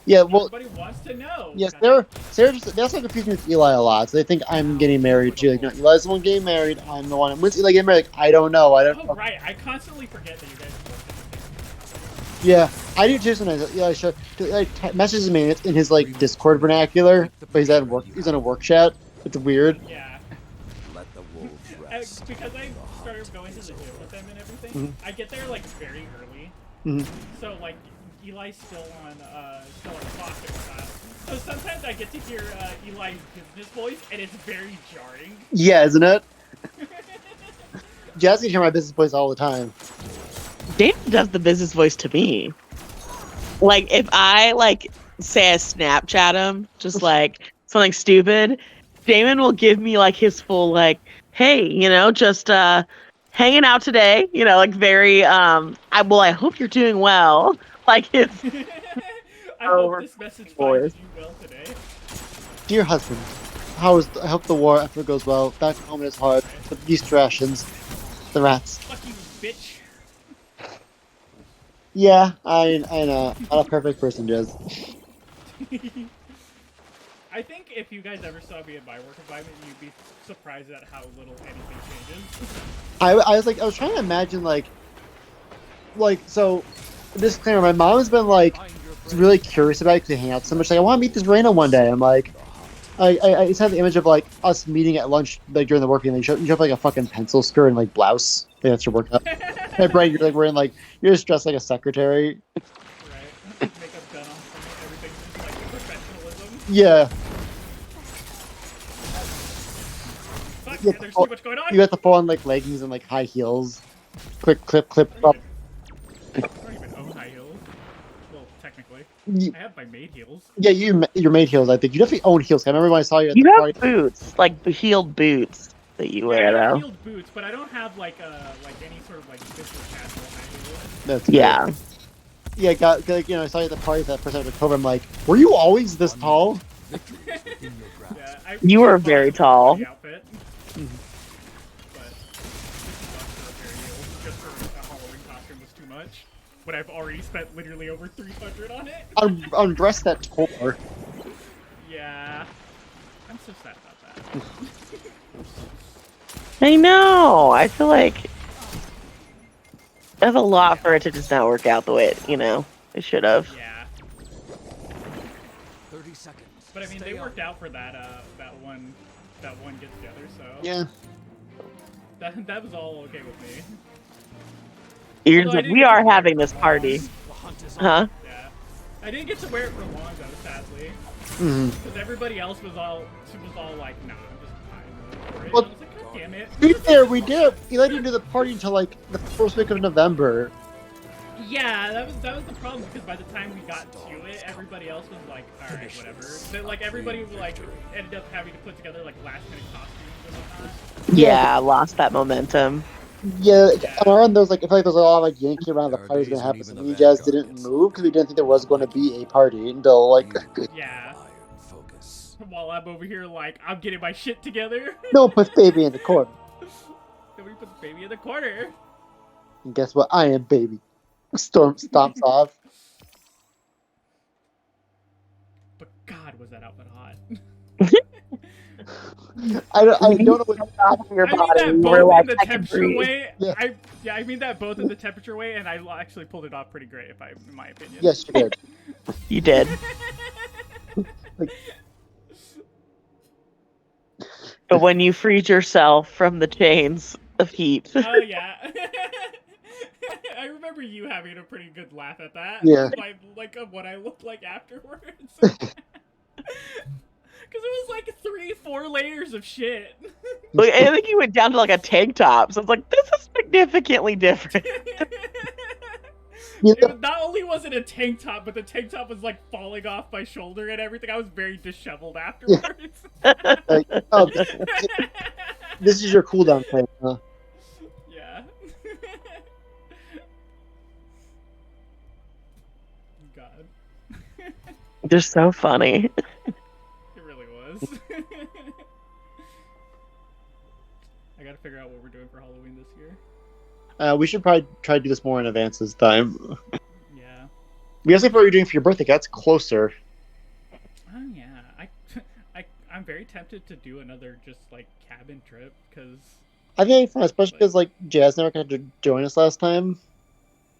S2: Yeah, well...
S5: Everybody wants to know.
S2: Yes, they also confuse me with Eli a lot, so they think I'm getting married too. Like, no, Eli's the one getting married, I'm the one. When's Eli getting married? Like, I don't know.
S5: Oh, right. I constantly forget that you guys work.
S2: Yeah, I do too sometimes. Eli messages me in his, like, Discord vernacular, but he's at work. He's in a work chat. It's weird.
S5: Yeah.
S4: Let the wolves rest.
S5: Because I started going to the gym with them and everything, I get there, like, very early. So, like, Eli's still on clock and stuff. So sometimes I get to hear Eli's business voice, and it's very jarring.
S2: Yeah, isn't it? Jazz can hear my business voice all the time.
S7: Damon does the business voice to me. Like, if I, like, say I Snapchat him, just, like, something stupid, Damon will give me, like, his full, like, hey, you know, just, hanging out today. You know, like very. I hope you're doing well. Like it's.
S5: I hope this message finds you well today.
S2: Dear husband, I hope the war effort goes well. Back home it is hard, but these rations, the rats.
S5: Fuck you, bitch.
S2: Yeah, I know. Not a perfect person, Jez.
S5: I think if you guys ever saw me in my work environment, you'd be surprised at how little anything changes.
S2: I was trying to imagine so. Disclaimer: my mom has been really curious about it because we hang out so much. Like, I want to meet this Reina one day. I'm like, I just have the image of us meeting at lunch during the working. You show up a fucking pencil skirt and blouse. That's your workout. Hey, Brian, you're wearing you're just dressed like a secretary.
S5: Right. Makeup done on everything's just professionalism.
S2: Yeah.
S5: Fuck, yeah, there's too much going on.
S2: You got the full on leggings and high heels. Clip up.
S5: I don't even own high heels. Well, technically. I have my maid heels.
S2: Yeah, your maid heels, I think. You definitely own heels. I remember when I saw you at the
S7: You
S2: party.
S7: have boots, the heeled boots that you wear,
S5: I have
S7: though.
S5: heeled boots, but I don't have any sort of business casual high heels.
S2: That's
S7: Yeah.
S2: Good. Yeah, I saw you at the party that first after COVID. I'm like, were you always this tall?
S5: Yeah,
S7: You were very tall.
S5: Outfit. But just for a Halloween costume was too much. When I've already spent literally over 300 on it.
S2: I'm dressed that taller.
S5: Yeah. I'm so sad about that.
S7: I know. I feel like that's a lot for it to just not work out the way it should have.
S5: Yeah.
S4: 30 seconds.
S5: But I mean, they worked out for that one get together, so
S2: Yeah.
S5: that was all okay with me.
S7: You're just like, we are having this party. Huh?
S5: Yeah. I didn't get to wear it for long though, sadly. Because everybody else was all like, nah, I'm just fine for it.
S2: Well,
S5: I was like, God damn it.
S2: To be fair, we did. We let you do the party until the first week of November.
S5: Yeah, that was the problem because by the time we got to it, everybody else was like, all right, whatever. Then everybody ended up having to put together last minute costumes and whatnot.
S7: Yeah, lost that momentum.
S2: Yeah, on our end, I feel like there was a lot of yanking around the party was gonna happen. So we just didn't move because we didn't think there was going to be a party until
S5: Yeah. While I'm over here I'm getting my shit together.
S2: No, put baby in the corner.
S5: Then we put the baby in the corner.
S2: And guess what? I am baby. Storm stomps off.
S5: But God, was that outfit hot.
S2: I don't know what
S7: your body.
S5: I mean that both in the temperature
S7: breathe.
S5: way.
S2: Yeah.
S5: I mean that both in the temperature way, and I actually pulled it off pretty great, in my opinion.
S2: Yes, you did.
S7: You did. But when you freed yourself from the chains of heat.
S5: Oh yeah. I remember you having a pretty good laugh at that.
S2: Yeah.
S5: Of what I looked like afterwards. Because it was 3-4 layers of shit.
S7: I think you went down to a tank top, so it's this is significantly different.
S5: Not only was it a tank top, but the tank top was falling off my shoulder and everything. I was very disheveled afterwards.
S2: This is your cooldown time, huh?
S5: Yeah. God.
S7: They're so funny.
S5: It really was. I gotta figure out what we're doing for Halloween this year.
S2: We should probably try to do this more in advance this time.
S5: Yeah.
S2: We also what you're doing for your birthday. That's closer.
S5: Oh yeah. I'm very tempted to do another just cabin trip because.
S2: I think it'd be fun, especially because Jazz never got to join us last time.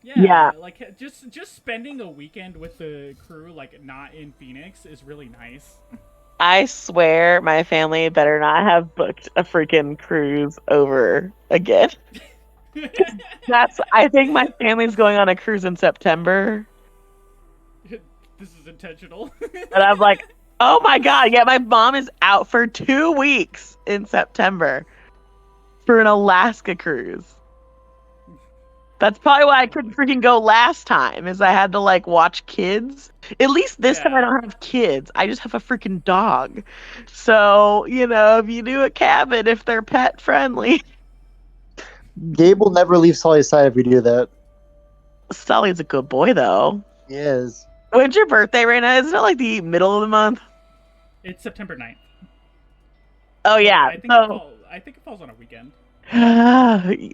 S5: Yeah. Just spending a weekend with the crew not in Phoenix is really nice.
S7: I swear my family better not have booked a freaking cruise over again. I think my family's going on a cruise in September.
S5: This is intentional.
S7: And I'm like, oh my God. Yeah, my mom is out for 2 weeks in September for an Alaska cruise. That's probably why I couldn't freaking go last time, is I had to watch kids. At least this time I don't have kids. I just have a freaking dog. So, if you do a cabin, if they're pet friendly.
S2: Gabe will never leave Sully's side if we do that.
S7: Sully's a good boy, though.
S2: He is.
S7: When's your birthday, Raina? Isn't it like the middle of the month?
S5: It's September 9th.
S7: Oh, yeah.
S5: I think it falls on a weekend.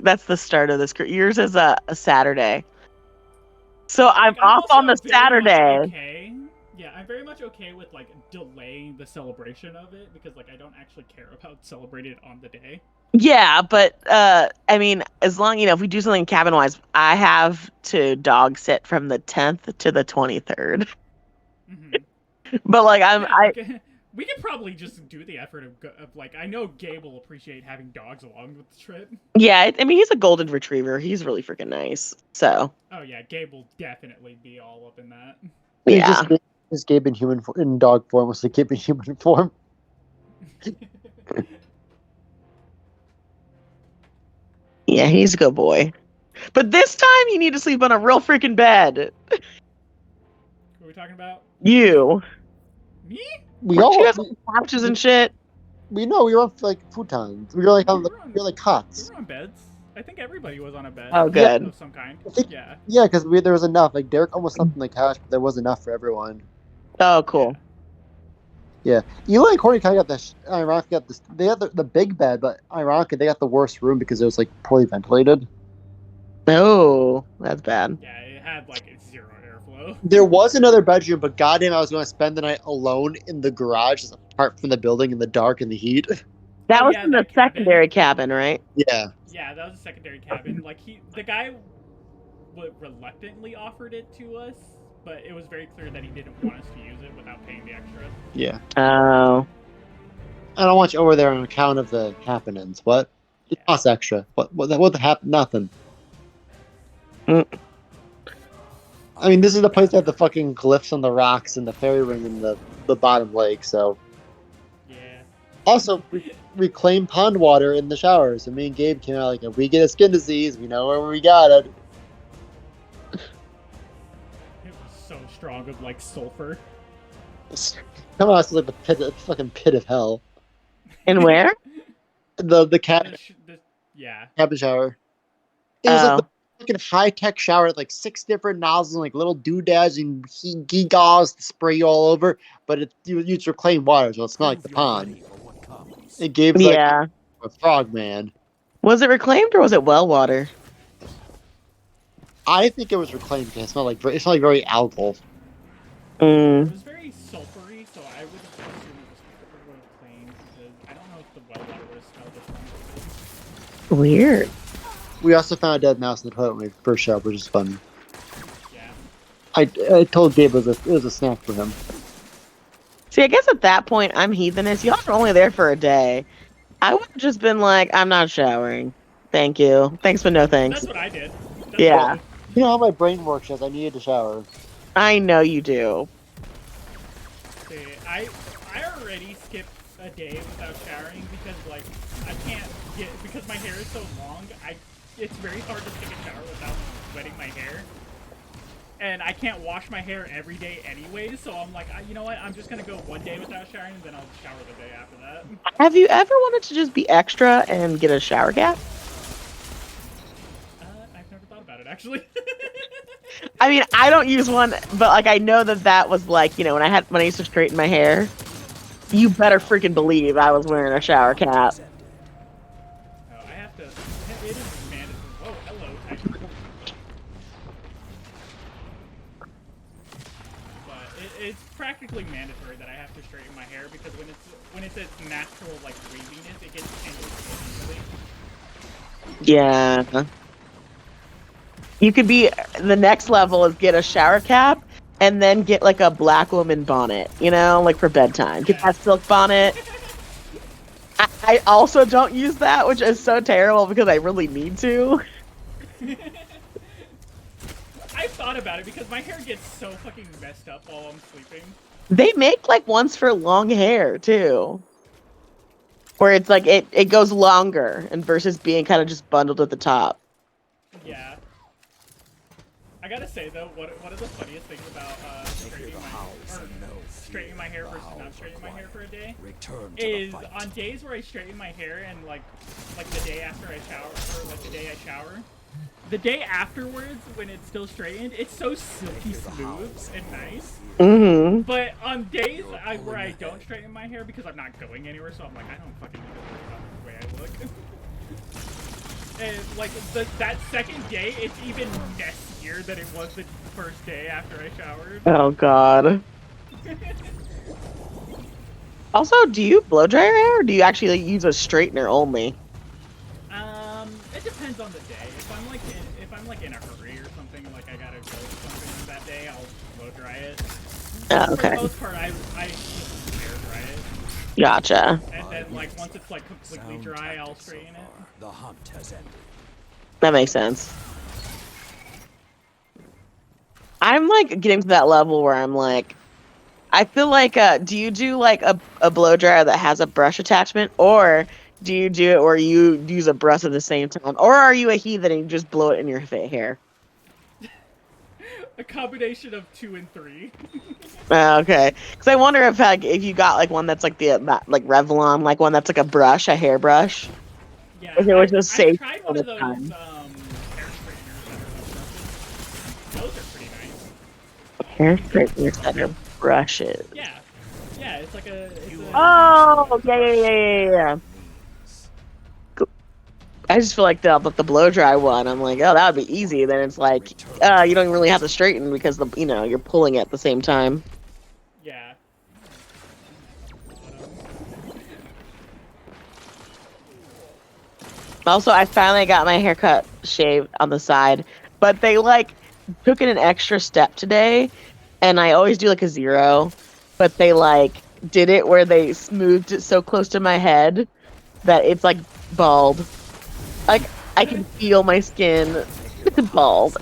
S7: That's the start of this. Yours is a Saturday. So I'm off
S5: also
S7: on the
S5: very
S7: Saturday.
S5: much okay. Yeah, I'm very much okay with like delaying the celebration of it because like I don't actually care about celebrating it on the day.
S7: Yeah, but I mean, as long if we do something cabin wise, I have to dog sit from the 10th to the 23rd.
S5: Mm-hmm.
S7: But like
S5: we could probably just do the effort of like I know Gabe will appreciate having dogs along with the trip.
S7: Yeah, I mean he's a golden retriever. He's really freaking nice. So.
S5: Oh yeah, Gabe will definitely be all up in that.
S7: Yeah.
S2: Just Gabe in dog form was like Gabe in human form.
S7: Yeah, he's a good boy. But this time you need to sleep on a real freaking bed.
S5: What are we talking about?
S7: You.
S5: Me?
S2: We all
S7: have couches and shit.
S2: We know we were on like futons. We were like we were like cots.
S5: We were on beds. I think everybody was on a bed.
S7: Oh, good.
S5: Of some kind. Yeah.
S2: Yeah, because there was enough. Like Derek almost slept on the couch, but there was enough for everyone.
S7: Oh, cool.
S2: Yeah, Eli and Courtney kind of got ironically got this. They had the big bed, but ironically they got the worst room because it was like poorly ventilated.
S7: Oh, that's bad.
S5: Yeah, it had like zero airflow.
S2: There was another bedroom, but goddamn, I was going to spend the night alone in the garage, apart from the building in the dark and the heat.
S7: That was in the secondary cabin, right?
S2: Yeah.
S5: Yeah, that was a secondary cabin. Like the guy reluctantly offered it to us, but it was very clear that he didn't want us to use it without paying the extra.
S2: Yeah.
S7: Oh.
S2: I don't want you over there on account of the happenings. What? It costs extra. What the happen? Nothing. I mean, this is the place that had the fucking glyphs on the rocks and the fairy ring in the bottom lake, so.
S5: Yeah.
S2: Also, reclaim pond water in the showers. And me and Gabe came out like, if we get a skin disease, we know where we got it.
S5: It was so strong of like sulfur.
S2: Come on, it's like the fucking pit of hell.
S7: And where?
S2: The cabin.
S5: Yeah.
S2: Cabin shower. It was like the fucking high-tech shower with like 6 different nozzles and like little doodads and geegaws to spray you all over, but you use reclaimed water, so it's not like the pond. It gave like a frog man.
S7: Was it reclaimed or was it well water?
S2: I think it was reclaimed because it smelled like very algal.
S7: Mm.
S5: It was very sulfury, so I would assume it was reclaimed because I don't know if the well water would have smelled as strong.
S7: Weird.
S2: We also found a dead mouse in the toilet when we first showed up, which is fun.
S5: Yeah.
S2: I told Gabe it was a snack for him.
S7: See, I guess at that point, I'm heathenist. Y'all are only there for a day. I would have just been like, I'm not showering. Thank you. Thanks, but no thanks.
S5: That's what I did.
S7: Yeah.
S2: You know how my brain works, as I needed to shower.
S7: I know you do.
S5: See, I already skipped a day without showering because like I can't because my hair is so long. It's very hard to take a shower without wetting my hair. And I can't wash my hair every day anyway, so I'm like, you know what? I'm just gonna go one day without showering, and then I'll shower the day after that.
S7: Have you ever wanted to just be extra and get a shower cap?
S5: I've never thought about it, actually.
S7: I mean, I don't use one, but like I know that was like, when I used to straighten my hair, you better freaking believe I was wearing a shower cap.
S5: I have to. It is mandatory. Oh, hello, Titan. But it's practically mandatory that I have to straighten my hair because when it's its natural like waviness, it gets tangled so easily.
S7: Yeah. You could be the next level is get a shower cap and then get like a black woman bonnet, like for bedtime. Get that silk bonnet. I also don't use that, which is so terrible because I really need to.
S5: I've thought about it because my hair gets so fucking messed up while I'm sleeping.
S7: They make like ones for long hair too. Where it's like it goes longer and versus being kind of just bundled at the top.
S5: Yeah. I gotta say though, one of the funniest things about straightening my hair versus not straightening my hair for a day is on days where I straighten my hair and like the day after I shower or like the day I shower, the day afterwards when it's still straightened, it's so silky smooth and nice.
S7: Mm-hmm.
S5: But on days where I don't straighten my hair because I'm not going anywhere, so I'm like, I don't fucking need to worry about the way I look. And like that second day, it's even messier than it was the first day after I showered.
S7: Oh god. Also, do you blow dry your hair, or do you actually use a straightener only?
S5: It depends on the day. If I'm like in a hurry or something, like I gotta go something that day, I'll blow dry it.
S7: Oh, okay.
S5: For the most part, I just hair dry it.
S7: Gotcha.
S5: And then like once it's like completely dry, I'll straighten it.
S4: The hunt has ended.
S7: That makes sense. I'm like getting to that level where I'm like, I feel like, do you do like a blow dryer that has a brush attachment, or do you do it where you use a brush at the same time, or are you a heathen and you just blow it in your hair?
S5: A combination of 2 and 3.
S7: Okay, because I wonder if you got like one that's like like Revlon, like one that's like a brush, a hairbrush.
S5: Yeah,
S7: if it was just safe
S5: I tried
S7: all
S5: one
S7: the
S5: of those
S7: time.
S5: hair straighteners that are like brushes. Those are pretty nice.
S7: Hair straighteners that are brushes.
S5: Yeah, it's like a.
S7: Oh, yeah. I just feel like the blow dry one, I'm like, oh, that would be easy. Then it's like, you don't really have to straighten because you're pulling at the same time.
S5: Yeah.
S7: Also, I finally got my haircut shaved on the side, but they like took it an extra step today, and I always do like a 0, but they like did it where they smoothed it so close to my head that it's like bald. Like I can feel my skin bald.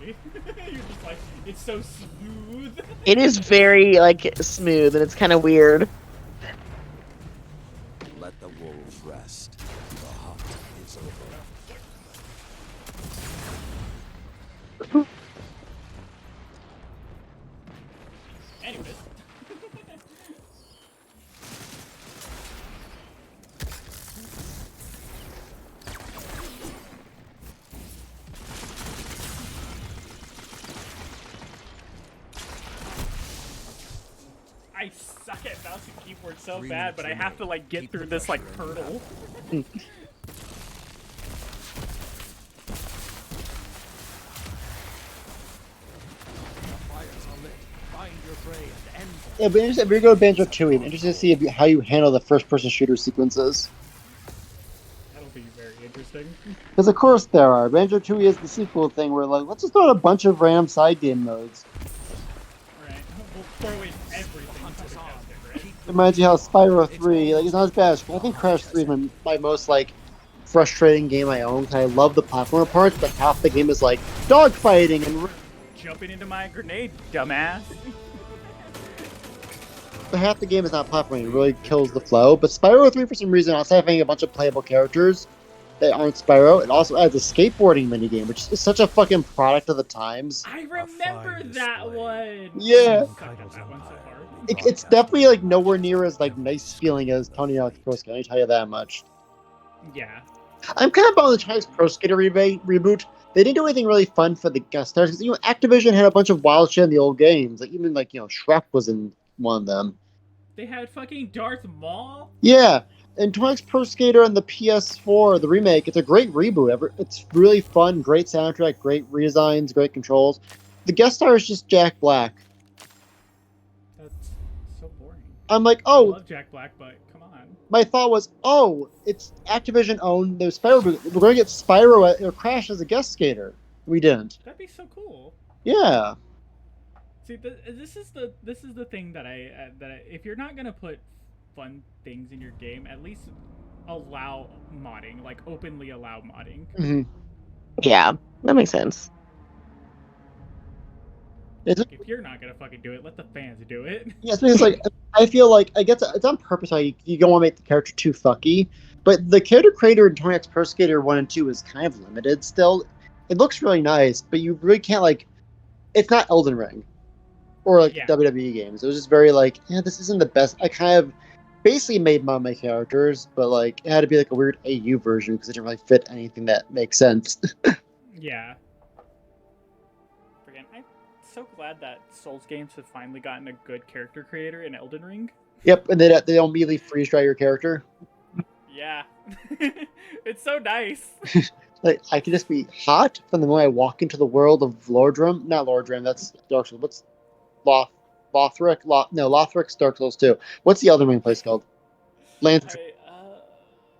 S5: You're just like, it's so smooth.
S7: It is very like smooth, and it's kind of weird.
S4: Let the wolves rest. The hunt is over.
S5: Anyways. I suck at mouse and keyboard so bad, but I have to like get through this like hurdle.
S2: Yeah, but if you go to Banjo Kazooie, I'm interested to see how you handle the first-person shooter sequences.
S5: That'll be very interesting.
S2: Because of course there are. Banjo Kazooie is the sequel thing where like, let's just throw in a bunch of random side game modes.
S5: Right. We'll throw in everything. Right?
S2: Reminds you how Spyro 3, like, it's not as bad as I think Crash 3 is my most like frustrating game I own. Cause I love the platformer parts, but half the game is like dogfighting and
S5: Jumping into my grenade, dumbass.
S2: but half the game is not platforming. It really kills the flow. But Spyro 3, for some reason, outside of having a bunch of playable characters that aren't Spyro, it also adds a skateboarding minigame, which is such a fucking product of the times.
S5: I remember that one.
S2: Yeah.
S5: That one so hard.
S2: It's definitely like nowhere near as like nice feeling as Tony Hawk's Pro Skater. I tell you that much.
S5: Yeah.
S2: I'm kind of bummed the Tony Hawk's Pro Skater reboot. They didn't do anything really fun for the guest stars because Activision had a bunch of wild shit in the old games. Like even like Shrek was in one of them.
S5: They had fucking Darth Maul.
S2: Yeah, and Tony Hawk's Pro Skater and the PS4, the remake, it's a great reboot. It's really fun, great soundtrack, great redesigns, great controls. The guest star is just Jack Black.
S5: That's so boring.
S2: I'm like,
S5: I
S2: oh.
S5: love Jack Black, but come on.
S2: My thought was, oh, it's Activision owned the Spyro. We're going to get Spyro or Crash as a guest skater. We didn't.
S5: That'd be so cool.
S2: Yeah.
S5: See, this is the thing that if you're not gonna put fun things in your game, at least allow modding, like openly allow modding.
S2: Mm-hmm.
S7: Yeah, that makes sense.
S5: If you're not gonna fucking do it, let the fans do it.
S2: Yes, because like I feel like I guess it's on purpose how you don't want to make the character too fucky, but the character creator in Tony Hawk's Pro Skater 1 and 2 is kind of limited still. it looks really nice, but you really can't like. It's not Elden Ring or like
S5: Yeah.
S2: WWE games. It was just very like, yeah, this isn't the best. I kind of basically made my characters, but like it had to be like a weird AU version because it didn't really fit anything that makes sense.
S5: Yeah. Friggin', I'm so glad that Souls games have finally gotten a good character creator in Elden Ring.
S2: Yep, and they don't immediately freeze dry your character.
S5: Yeah. It's so nice.
S2: Like I can just be hot from the moment I walk into the world of Lordrum. Not Lordrum, that's Dark Souls. What's Lothric? Lothric's Dark Souls 2. What's the other main place called?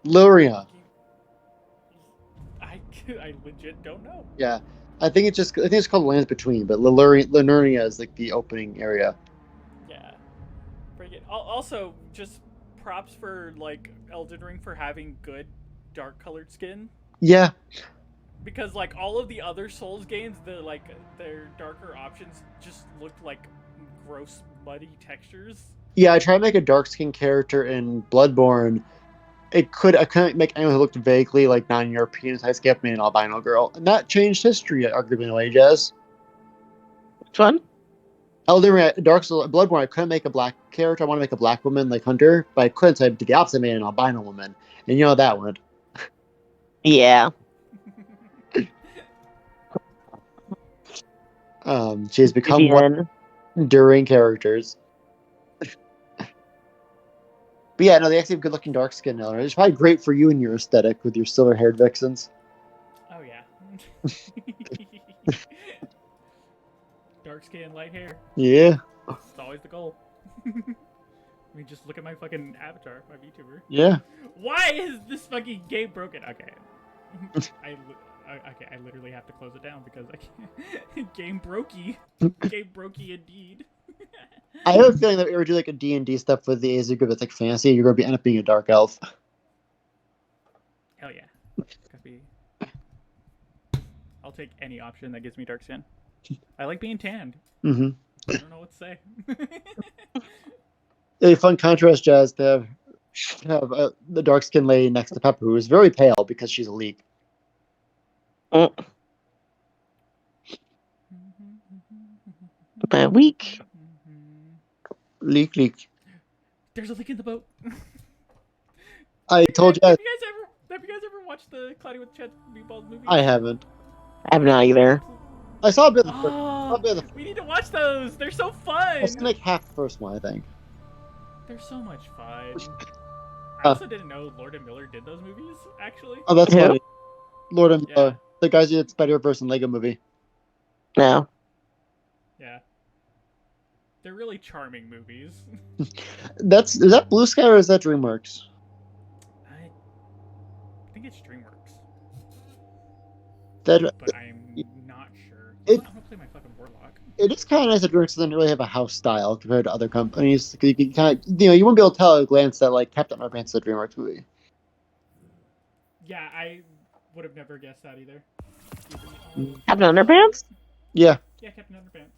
S2: Lyria.
S5: I legit don't know.
S2: Yeah. I think it's called Lands Between, but Liurnia is like the opening area.
S5: Yeah. Friggin'. Also, just props for like Elden Ring for having good dark colored skin.
S2: Yeah.
S5: Because like all of the other Souls games, their darker options just looked like gross, muddy textures.
S2: Yeah, I tried to make a dark skinned character in Bloodborne. I couldn't make anyone who looked vaguely like non-European, so I skipped me an albino girl, and that changed history. Arguably, in a way, Jazz.
S7: Which one?
S2: Elden Ring, Dark Souls, Bloodborne. I couldn't make a black character. I want to make a black woman like Hunter, but I couldn't. So I did the opposite. I made an albino woman, and you know how that went.
S7: Yeah.
S2: She's become one enduring characters. But yeah, no, they actually have good-looking dark skin now. It's probably great for you and your aesthetic with your silver-haired vixens.
S5: Oh yeah. Dark skin, light hair.
S2: Yeah.
S5: It's always the goal. I mean, just look at my fucking avatar, my VTuber.
S2: Yeah.
S5: Why is this fucking game broken? Okay. I literally have to close it down because I can't. Game brokey. Game brokey indeed.
S2: I have a feeling that we ever do like a D&D stuff with the AZ group that's like fantasy, you're going to end up being a dark elf.
S5: Hell yeah. Gotta be... I'll take any option that gives me dark skin. I like being tanned.
S2: Mm-hmm.
S5: I don't know what to say.
S2: A fun contrast, Jazz, to have the dark skinned lady next to Pepper, who is very pale because she's a leak.
S7: By week.
S2: Leak.
S5: There's a leak in the boat.
S2: I told you.
S5: Have you guys ever watched the Cloudy with Chance Meatballs movie?
S2: I haven't.
S7: I have not either.
S2: I saw a bit of the first.
S5: We need to watch those. They're so fun.
S2: I saw like half the first one, I think.
S5: They're so much fun. I also didn't know Lord and Miller did those movies, actually.
S2: Oh, that's funny. Lord and
S5: Yeah.
S2: the guys who did Spider-Verse and Lego Movie.
S7: No.
S5: Yeah. They're really charming movies.
S2: Is that Blue Sky or is that DreamWorks?
S5: I think it's DreamWorks.
S2: That
S5: But I'm not sure.
S2: It-
S5: I'm gonna play my fucking Warlock.
S2: it is kind of nice that DreamWorks doesn't really have a house style compared to other companies. You can kind of, you wouldn't be able to tell at a glance that like Captain Underpants is a DreamWorks movie.
S5: Yeah, I would have never guessed that either.
S7: Captain Underpants?
S2: Yeah.
S5: Yeah, Captain Underpants.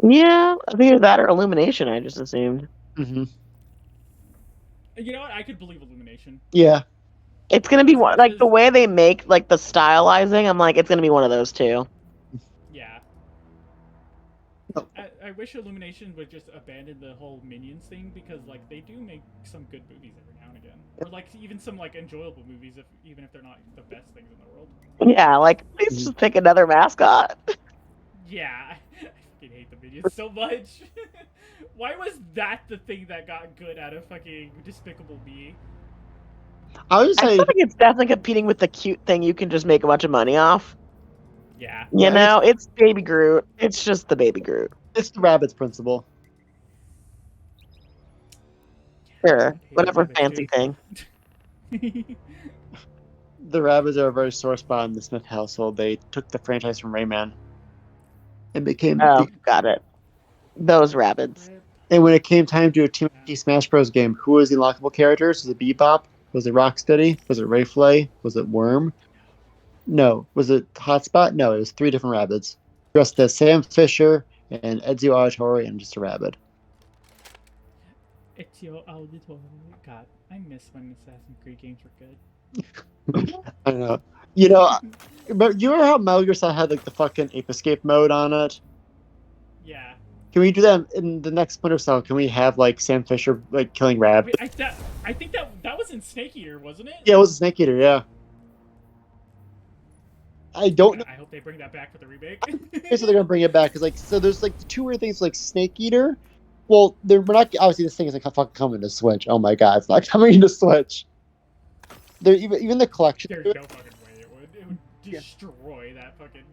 S7: Yeah, I think either that or Illumination, I just assumed.
S2: Mm-hmm.
S5: You know what? I could believe Illumination.
S2: Yeah.
S7: It's gonna be one, like the way they make like the stylizing, I'm like, it's gonna be one of those two.
S5: Yeah.
S2: Oh.
S5: I wish Illumination would just abandon the whole Minions thing because like they do make some good movies every now and again, or like even some like enjoyable movies, even if they're not the best things in the world.
S7: Yeah, like please just pick another mascot.
S5: Yeah, I fucking hate the Minions so much. Why was that the thing that got good out of fucking Despicable Me?
S2: I was
S7: I
S2: saying,
S7: feel like it's definitely competing with the cute thing you can just make a bunch of money off.
S5: Yeah.
S7: You know, it's Baby Groot. It's just the Baby Groot.
S2: it's the Rabbids principle.
S7: Sure, whatever fancy thing.
S2: The Rabbids are a very sore spot in the Smith household. They took the franchise from Rayman and became.
S7: Oh, got it. Those rabbits.
S2: And when it came time to a Team Smash Bros. Game, who was the unlockable characters? Was it Bebop? Was it Rocksteady? Was it Rayflay? Was it Worm? No. Was it Hotspot? No, it was 3 different Rabbids. Dressed as Sam Fisher and Ezio Auditore and just a Rabbid.
S5: Ezio Auditore. God, I miss when Assassin's Creed games were good.
S2: I don't know. You know, but you remember how Metal Gear Solid had like the fucking Ape Escape mode on it?
S5: Yeah.
S2: Can we do that in the next Splinter Cell? Can we have like Sam Fisher like killing rabbits?
S5: Wait, I think that was in Snake Eater, wasn't it?
S2: Yeah, it was a Snake Eater. Yeah. I don't know.
S5: I hope they bring that back for the remake.
S2: So they're gonna bring it back because like so there's like the two weird things like Snake Eater. Well, we're not obviously this thing is like fucking coming to Switch. Oh my god, it's not coming to Switch. There even the collection.
S5: There's no fucking way it would. It would destroy that fucking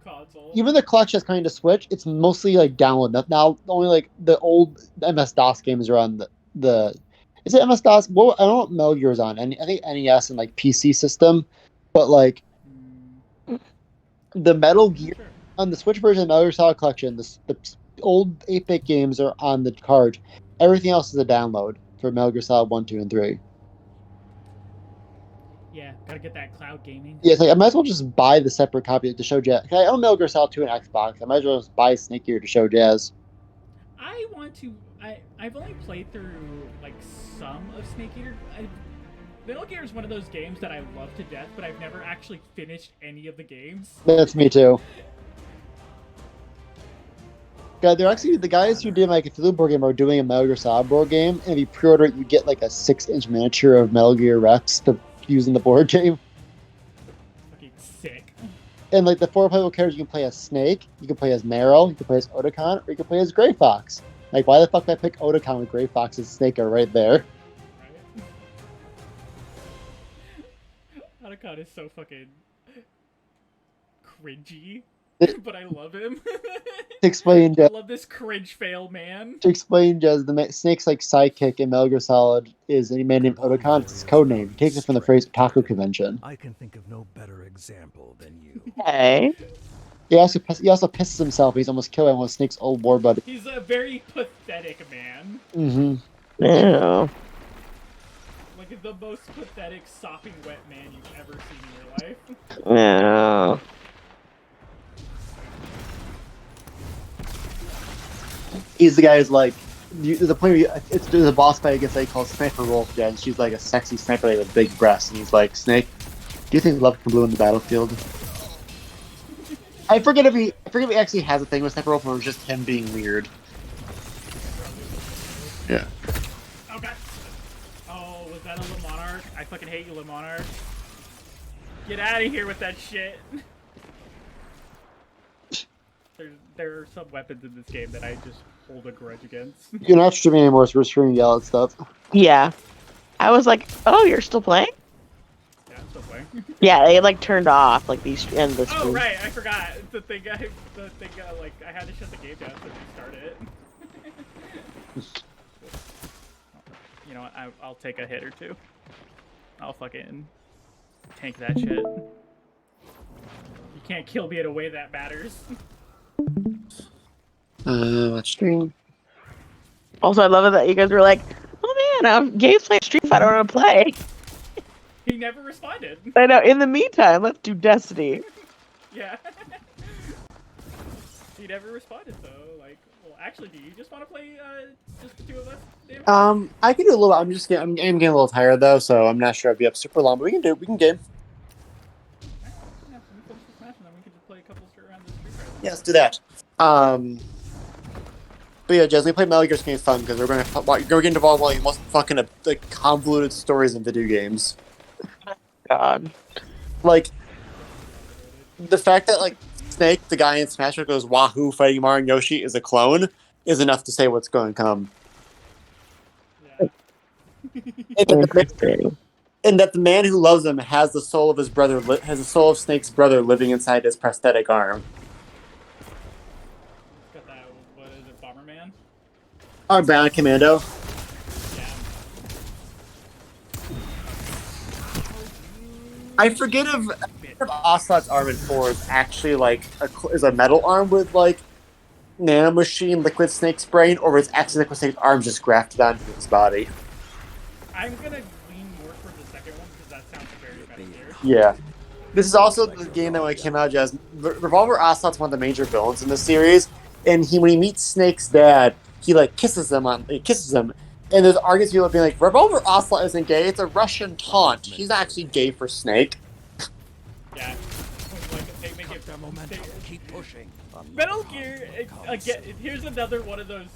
S5: console.
S2: Even the collection that's coming to Switch, it's mostly like download. Now only like the old MS DOS games are on the. Is it MS DOS? Well, I don't know what Metal Gear is on. I think NES and like PC system, but like the Metal Gear on the Switch version of Metal Gear Solid Collection, the old 8-bit games are on the card. Everything else is a download for Metal Gear Solid 1, 2, and 3.
S5: Yeah, gotta get that cloud gaming.
S2: Yeah, it's like I might as well just buy the separate copy to show Jazz. I own Metal Gear Solid 2 and Xbox. I might as well just buy Snake Eater to show Jazz.
S5: I want to. I've only played through like some of Snake Eater. Metal Gear is one of those games that I love to death, but I've never actually finished any of the games.
S2: That's me too. God, they're actually the guys who did like a Cthulhu board game are doing a Metal Gear Solid board game, and if you pre-order it, you get like a 6-inch miniature of Metal Gear Rex to use in the board game.
S5: Fucking sick.
S2: And like the 4 playable characters, you can play as Snake, you can play as Meryl, you can play as Otakon, or you can play as Gray Fox. Like, why the fuck did I pick Otakon when Gray Fox and Snake are right there?
S5: Otakon is so fucking cringy, but I love him.
S2: To explain,
S5: I love this cringe fail man.
S2: To explain, Jez, Snake's like sidekick in Metal Gear Solid is a man named Otakon. It's his code name. He takes it from the phrase Otaku Convention.
S4: I can think of no better example than you.
S7: Hey.
S2: He also pisses himself. He's almost killed one of Snake's old war buddy.
S5: He's a very pathetic man.
S2: Mm-hmm.
S7: Yeah.
S5: Like the most pathetic, sopping wet man you've ever seen in your life.
S7: Yeah.
S2: He's the guy who's like, there's a point where there's a boss fight against a called Sniper Wolf, and she's like a sexy sniper lady with big breasts, and he's like, Snake, do you think love can blue in the battlefield? I forget if he actually has a thing with Sniper Wolf, or it was just him being weird. Yeah.
S5: Oh god. Oh, was that a Le Monarch? I fucking hate you, Le Monarch. Get out of here with that shit. There are some weapons in this game that I just hold a grudge against.
S2: You're not streaming anymore, so we're streaming yell at stuff.
S7: Yeah. I was like, oh, you're still playing?
S5: Yeah, I'm still playing.
S7: Yeah, they like turned off like these end the
S5: Oh
S7: stream.
S5: right, I forgot. Like I had to shut the game down to restart it. You know what? I'll take a hit or two. I'll fucking tank that shit. You can't kill me in a way that matters.
S2: Let's stream.
S7: Also, I love it that you guys were like, oh man, Gabe's playing Street Fighter, I want to play.
S5: He never responded.
S7: I know, in the meantime, let's do Destiny.
S5: Yeah. He never responded though. Like, well, actually, do you just want to play just the two of us, David?
S2: I can do a little. I'm getting a little tired though, so I'm not sure I'll be up super long. But we can do it. We can game.
S5: Yeah, let me finish this match and then we can just play a couple straight rounds of Street Fighter.
S2: Yeah, let's do that. But yeah, Jez, we play Metal Gear game fun because we're going to get involved in one of the most fucking like convoluted stories in video games.
S7: God.
S2: Like the fact that like Snake, the guy in Smash Bros. Goes Wahoo fighting Mario and Yoshi is a clone is enough to say what's going to come.
S5: Yeah.
S2: And that the man who loves him has the soul of his brother, has the soul of Snake's brother living inside his prosthetic arm.
S5: Got that. What is it, Bomberman?
S2: Our Bound Commando.
S5: Yeah.
S2: I forget if Ocelot's arm in 4 is actually like is a metal arm with like nanomachine Liquid Snake's brain, or is actually Liquid Snake's arm just grafted onto his body.
S5: I'm gonna lean more towards the second one because that sounds very better.
S2: Yeah. This is also the game that when it came out, Jazz, Revolver Ocelot's one of the major villains in the series, and when he meets Snake's dad, he kisses him, and there's arguments people being like, Revolver Ocelot isn't gay, it's a Russian taunt. He's not actually gay for Snake.
S5: Yeah. Like, they make it.
S4: Their momentum. Keep pushing.
S5: Metal Gear, again, here's another one of those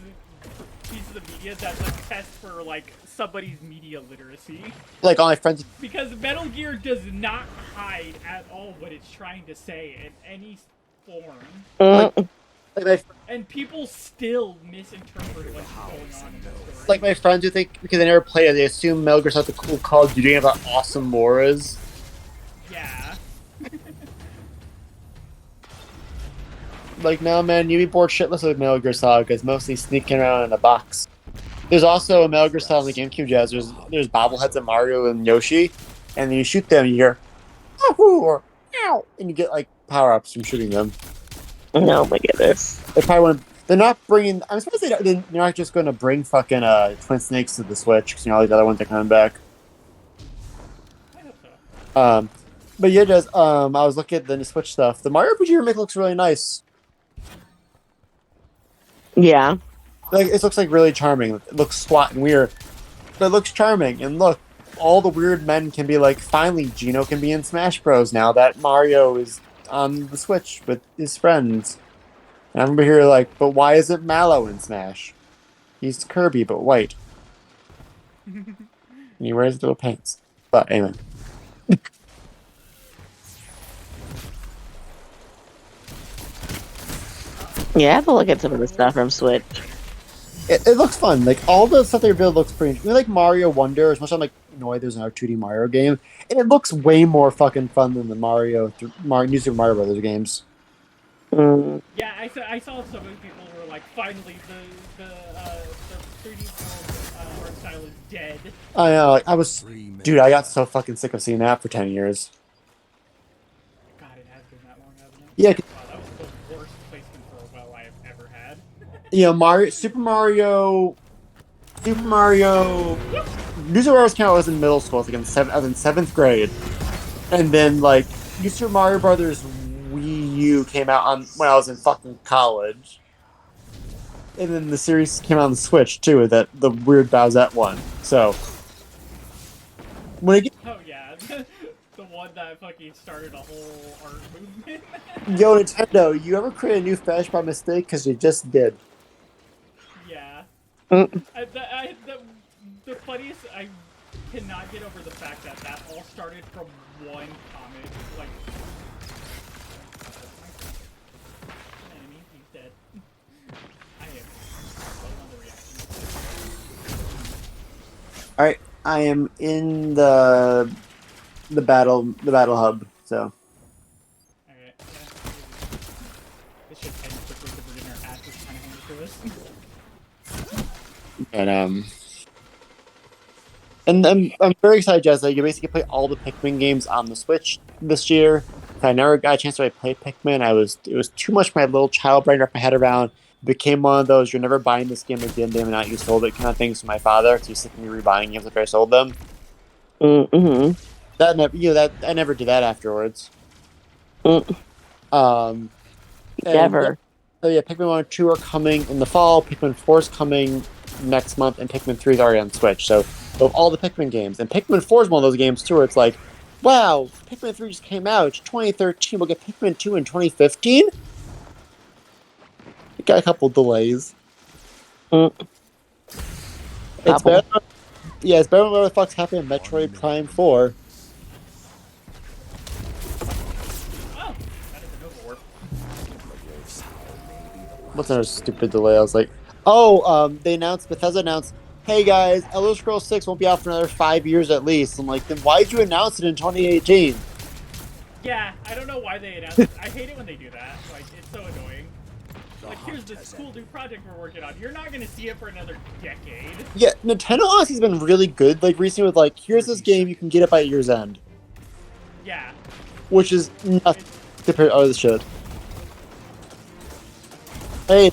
S5: pieces of media that's a test for, like, somebody's media literacy.
S2: Like all my friends.
S5: Because Metal Gear does not hide at all what it's trying to say in any form. And people still misinterpret what's going on in the story.
S2: Like my friends who think, because they never play it, they assume Metal Gear's not the cool Call of Duty and how awesome war is.
S5: Yeah.
S2: Like, no, man, you'd be bored shitless with Metal Gear Solid because mostly sneaking around in a box. There's also a Metal Gear Solid on the GameCube Jazz. There's bobbleheads of Mario and Yoshi, and you shoot them, and you hear, "Ahoo!" or "Ow!" and you get like power ups from shooting them.
S7: Oh my goodness.
S2: They probably want. They're not bringing. I'm supposed to say they're not just going to bring fucking Twin Snakes to the Switch because all these other ones are coming back.
S5: I hope so.
S2: But yeah, just I was looking at the Switch stuff. The Mario RPG remake looks really nice.
S7: Yeah.
S2: Like it looks like really charming. It looks squat and weird, but it looks charming. And look, all the weird men can be like, finally, Gino can be in Smash Bros. Now that Mario is on the Switch with his friends. And I remember here like, but why isn't Mallow in Smash? He's Kirby, but white. And he wears little pants. But anyway.
S7: Yeah, I have to look at some of the stuff from Switch.
S2: It looks fun. Like all the stuff they revealed looks pretty. Like Mario Wonder, as much as I'm like annoyed there's another 2D Mario game, and it looks way more fucking fun than the New Super Mario Brothers games.
S5: Yeah, I saw so many people who were like, finally the 3D world art style is dead.
S2: I know. Like dude, I got so fucking sick of seeing that for 10 years.
S5: God, it has been that long, hasn't it?
S2: Yeah.
S5: Wow, that was the worst placement for a well I have ever had.
S2: You know, Super Mario. New Super Mario came out. I was in middle school. I was, like I was in 7th grade, and then like New Super Mario Brothers Wii U came out when I was in fucking college, and then the series came out on the Switch too. The weird Bowsette one. So when it
S5: Oh yeah, the one that fucking started a whole art movement.
S2: Yo, Nintendo, you ever create a new Smash by mistake? Because you just did.
S5: Yeah. The funniest, I cannot get over the fact that all started from one comic. Like, enemy, he's dead. I am slow on the reaction.
S2: All right, I am in the battle hub. So.
S5: Alright, yeah. This should end quickly because we're getting our asses kind of handed to us.
S2: And I'm very excited, Jess. Like, you basically play all the Pikmin games on the Switch this year. I never got a chance to play Pikmin. It was too much for my little child brain to wrap my head around. It became one of those, you're never buying this game again, damn it not, you sold it kind of things to my father. So he's sick of me rebuying games after I sold them.
S7: Mm-hmm.
S2: I never did that afterwards.
S7: Never.
S2: So yeah, Pikmin 1 and 2 are coming in the fall. Pikmin 4 is coming next month, and Pikmin 3 is already on Switch. So of all the Pikmin games, and Pikmin 4 is one of those games too, where it's like, wow, Pikmin 3 just came out. It's 2013. We'll get Pikmin 2 in 2015. We got a couple delays. It's better. Yeah, it's better than what the fuck's happening in Metroid Prime 4. What's another stupid delay? I was like, Bethesda announced, hey guys, Elder Scrolls 6 won't be out for another 5 years at least. I'm like, then why'd you announce it in 2018?
S5: Yeah, I don't know why they announced it. I hate it when they do that. Like, it's so annoying. Like, here's this cool new project we're working on. You're not gonna see it for another decade.
S2: Yeah, Nintendo honestly has been really good, like, recently with, like, here's this game, you can get it by year's end.
S5: Yeah.
S2: Which is nothing compared to other shit. Hey,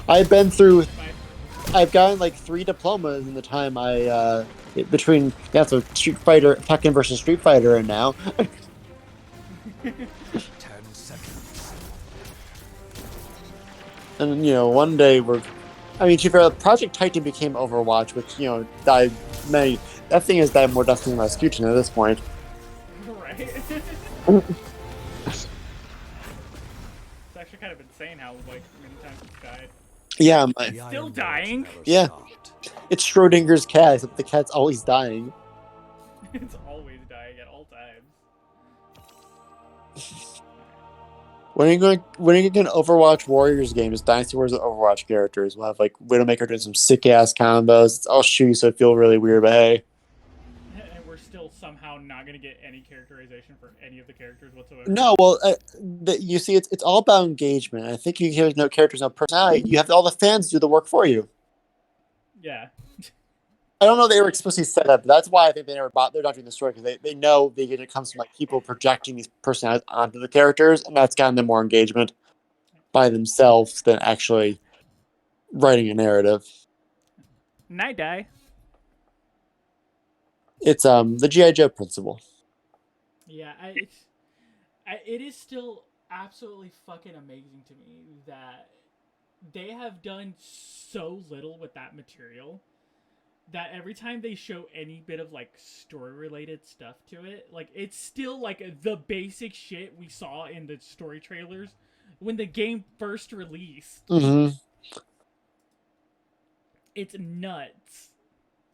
S2: I've gotten like 3 diplomas in the time between Street Fighter, Tekken versus Street Fighter, and now.
S4: 10 seconds.
S2: And one day Project Titan became Overwatch, which died many. That thing has died more Destiny than Rasputin at this point.
S5: Right. saying how like many times it's died.
S2: Yeah,
S5: It's still dying.
S2: Yeah. It's Schrodinger's cat, except the cat's always dying.
S5: It's always dying at all times.
S2: When are you going to get an Overwatch Warriors game? Just Dynasty Wars with Overwatch characters. We'll have like Widowmaker doing some sick ass combos. It's all shooty, so it feel really weird, but hey.
S5: And we're still somehow not gonna get any characterization for any of the characters whatsoever.
S2: No, well, you see, it's all about engagement. I think you have no characters, no personality. You have all the fans do the work for you.
S5: Yeah.
S2: I don't know they were explicitly set up. But that's why I think they're not doing the story, because they know it comes from like people projecting these personalities onto the characters, and that's gotten them more engagement by themselves than actually writing a narrative.
S5: Night die.
S2: It's the G.I. Joe principle.
S5: Yeah, it is still absolutely fucking amazing to me that they have done so little with that material that every time they show any bit of like story related stuff to it, like it's still like the basic shit we saw in the story trailers when the game first released.
S2: Mm-hmm.
S5: It's nuts.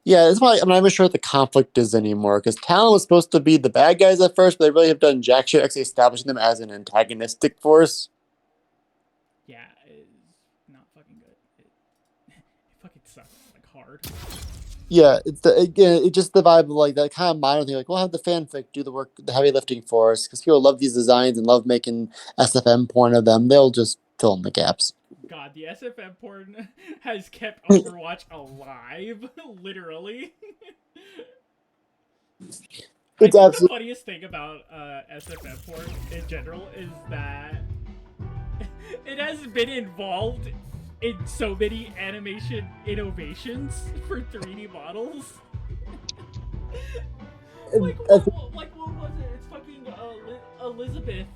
S2: Yeah, it's why I'm not even sure what the conflict is anymore, because Talon was supposed to be the bad guys at first, but they really have done jack shit actually establishing them as an antagonistic force.
S5: Yeah, it's not fucking good. It fucking sucks, like, hard.
S2: Yeah, it's just the vibe of like that kind of modern thing. Like, we'll have the fanfic do the work, the heavy lifting for us, because people love these designs and love making SFM porn of them. They'll just fill in the gaps.
S5: God, the SFM porn has kept Overwatch alive, literally.
S2: It's
S5: I think
S2: absolutely
S5: the funniest thing about SFM porn in general is that it has been involved in so many animation innovations for 3D models. Like what was it? It's fucking Elizabeth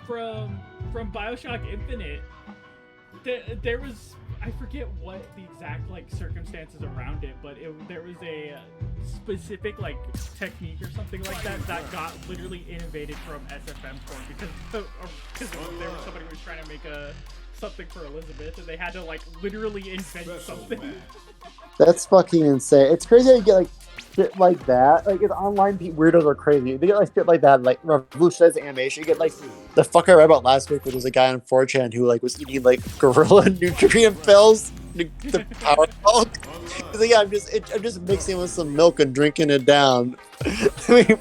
S5: from BioShock Infinite. There was, I forget what the exact like circumstances around it, but there was a specific like technique or something like that got literally innovated from SFM porn because there was somebody who was trying to make something for Elizabeth and they had to like literally invent something.
S2: That's fucking insane. It's crazy how you get like shit like that. Like, it's online weirdos are crazy. They get like shit like that, like revolutionized animation. You get like the fuck I read about last week, where there's a guy on 4chan who like was eating like gorilla nutrient pills, the power milk. He's like, yeah, I'm just mixing it with some milk and drinking it down. Let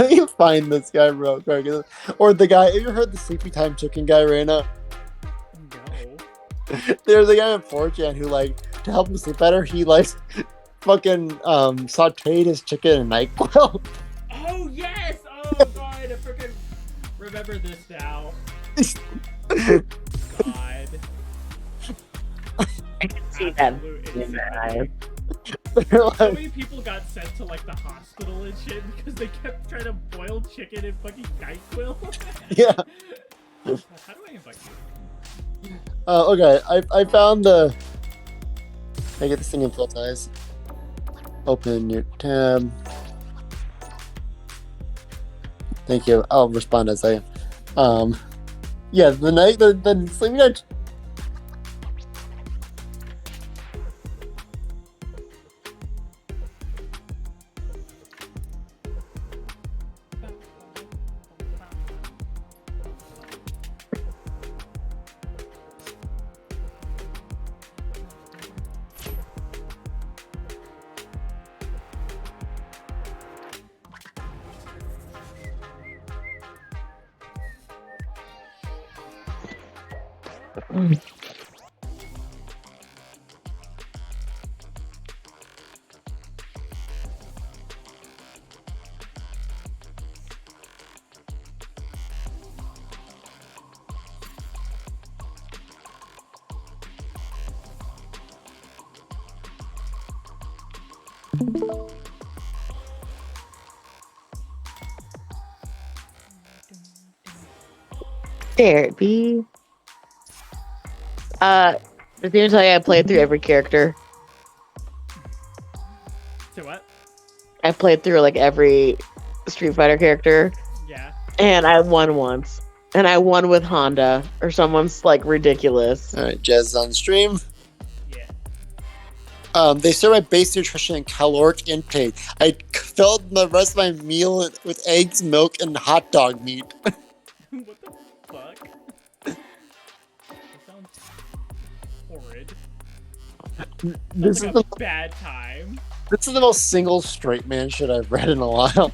S2: me find this guy real quick. Or the guy. Have you heard the Sleepy Time Chicken guy, Raina?
S5: No.
S2: There's a guy on 4chan who, like, to help him sleep better, he like fucking sauteed his chicken in NyQuil.
S5: Oh yes! Oh god, I freaking remember this now. God.
S7: I can see that.
S5: So many people got sent to like the hospital and shit because they kept trying to boil chicken in fucking NyQuil.
S2: Yeah.
S5: How do I invite you?
S2: Okay, I found the. I get this thing in full size. Open your tab. Thank you. I'll respond as I. Yeah, the Sleepy Night.
S7: There it be. Did you tell you I played through every character?
S5: Say what?
S7: I played through like every Street Fighter character.
S5: Yeah.
S7: And I won once. and I won with Honda or someone's like ridiculous.
S2: All right, Jazz is on stream.
S5: Yeah.
S2: They serve my base nutrition and caloric intake. I filled the rest of my meal with eggs, milk, and hot dog meat.
S5: What the fuck? That sounds horrid.
S2: This
S5: Sounds
S2: is,
S5: like a bad time.
S2: this is the most single straight man shit I've read in a while.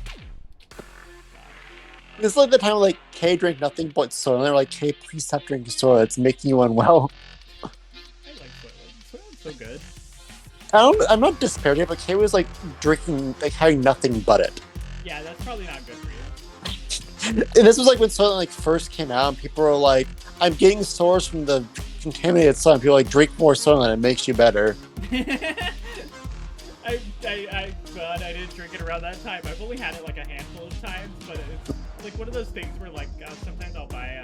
S2: This is like the time like Kay drank nothing but soda. And they're like, Kay, please stop drinking soda. It's making you unwell.
S5: I like Soylent. Soylent's so good.
S2: I'm not disparaging, but Kay was like drinking, like having nothing but it.
S5: Yeah, that's probably not good for you.
S2: And this was like when Soylent like first came out, and people were like, "I'm getting sores from the contaminated soda." And people were like, "Drink more Soylent; it makes you better."
S5: God, I didn't drink it around that time. I've only had it like a handful of times, but it's like one of those things where like sometimes I'll buy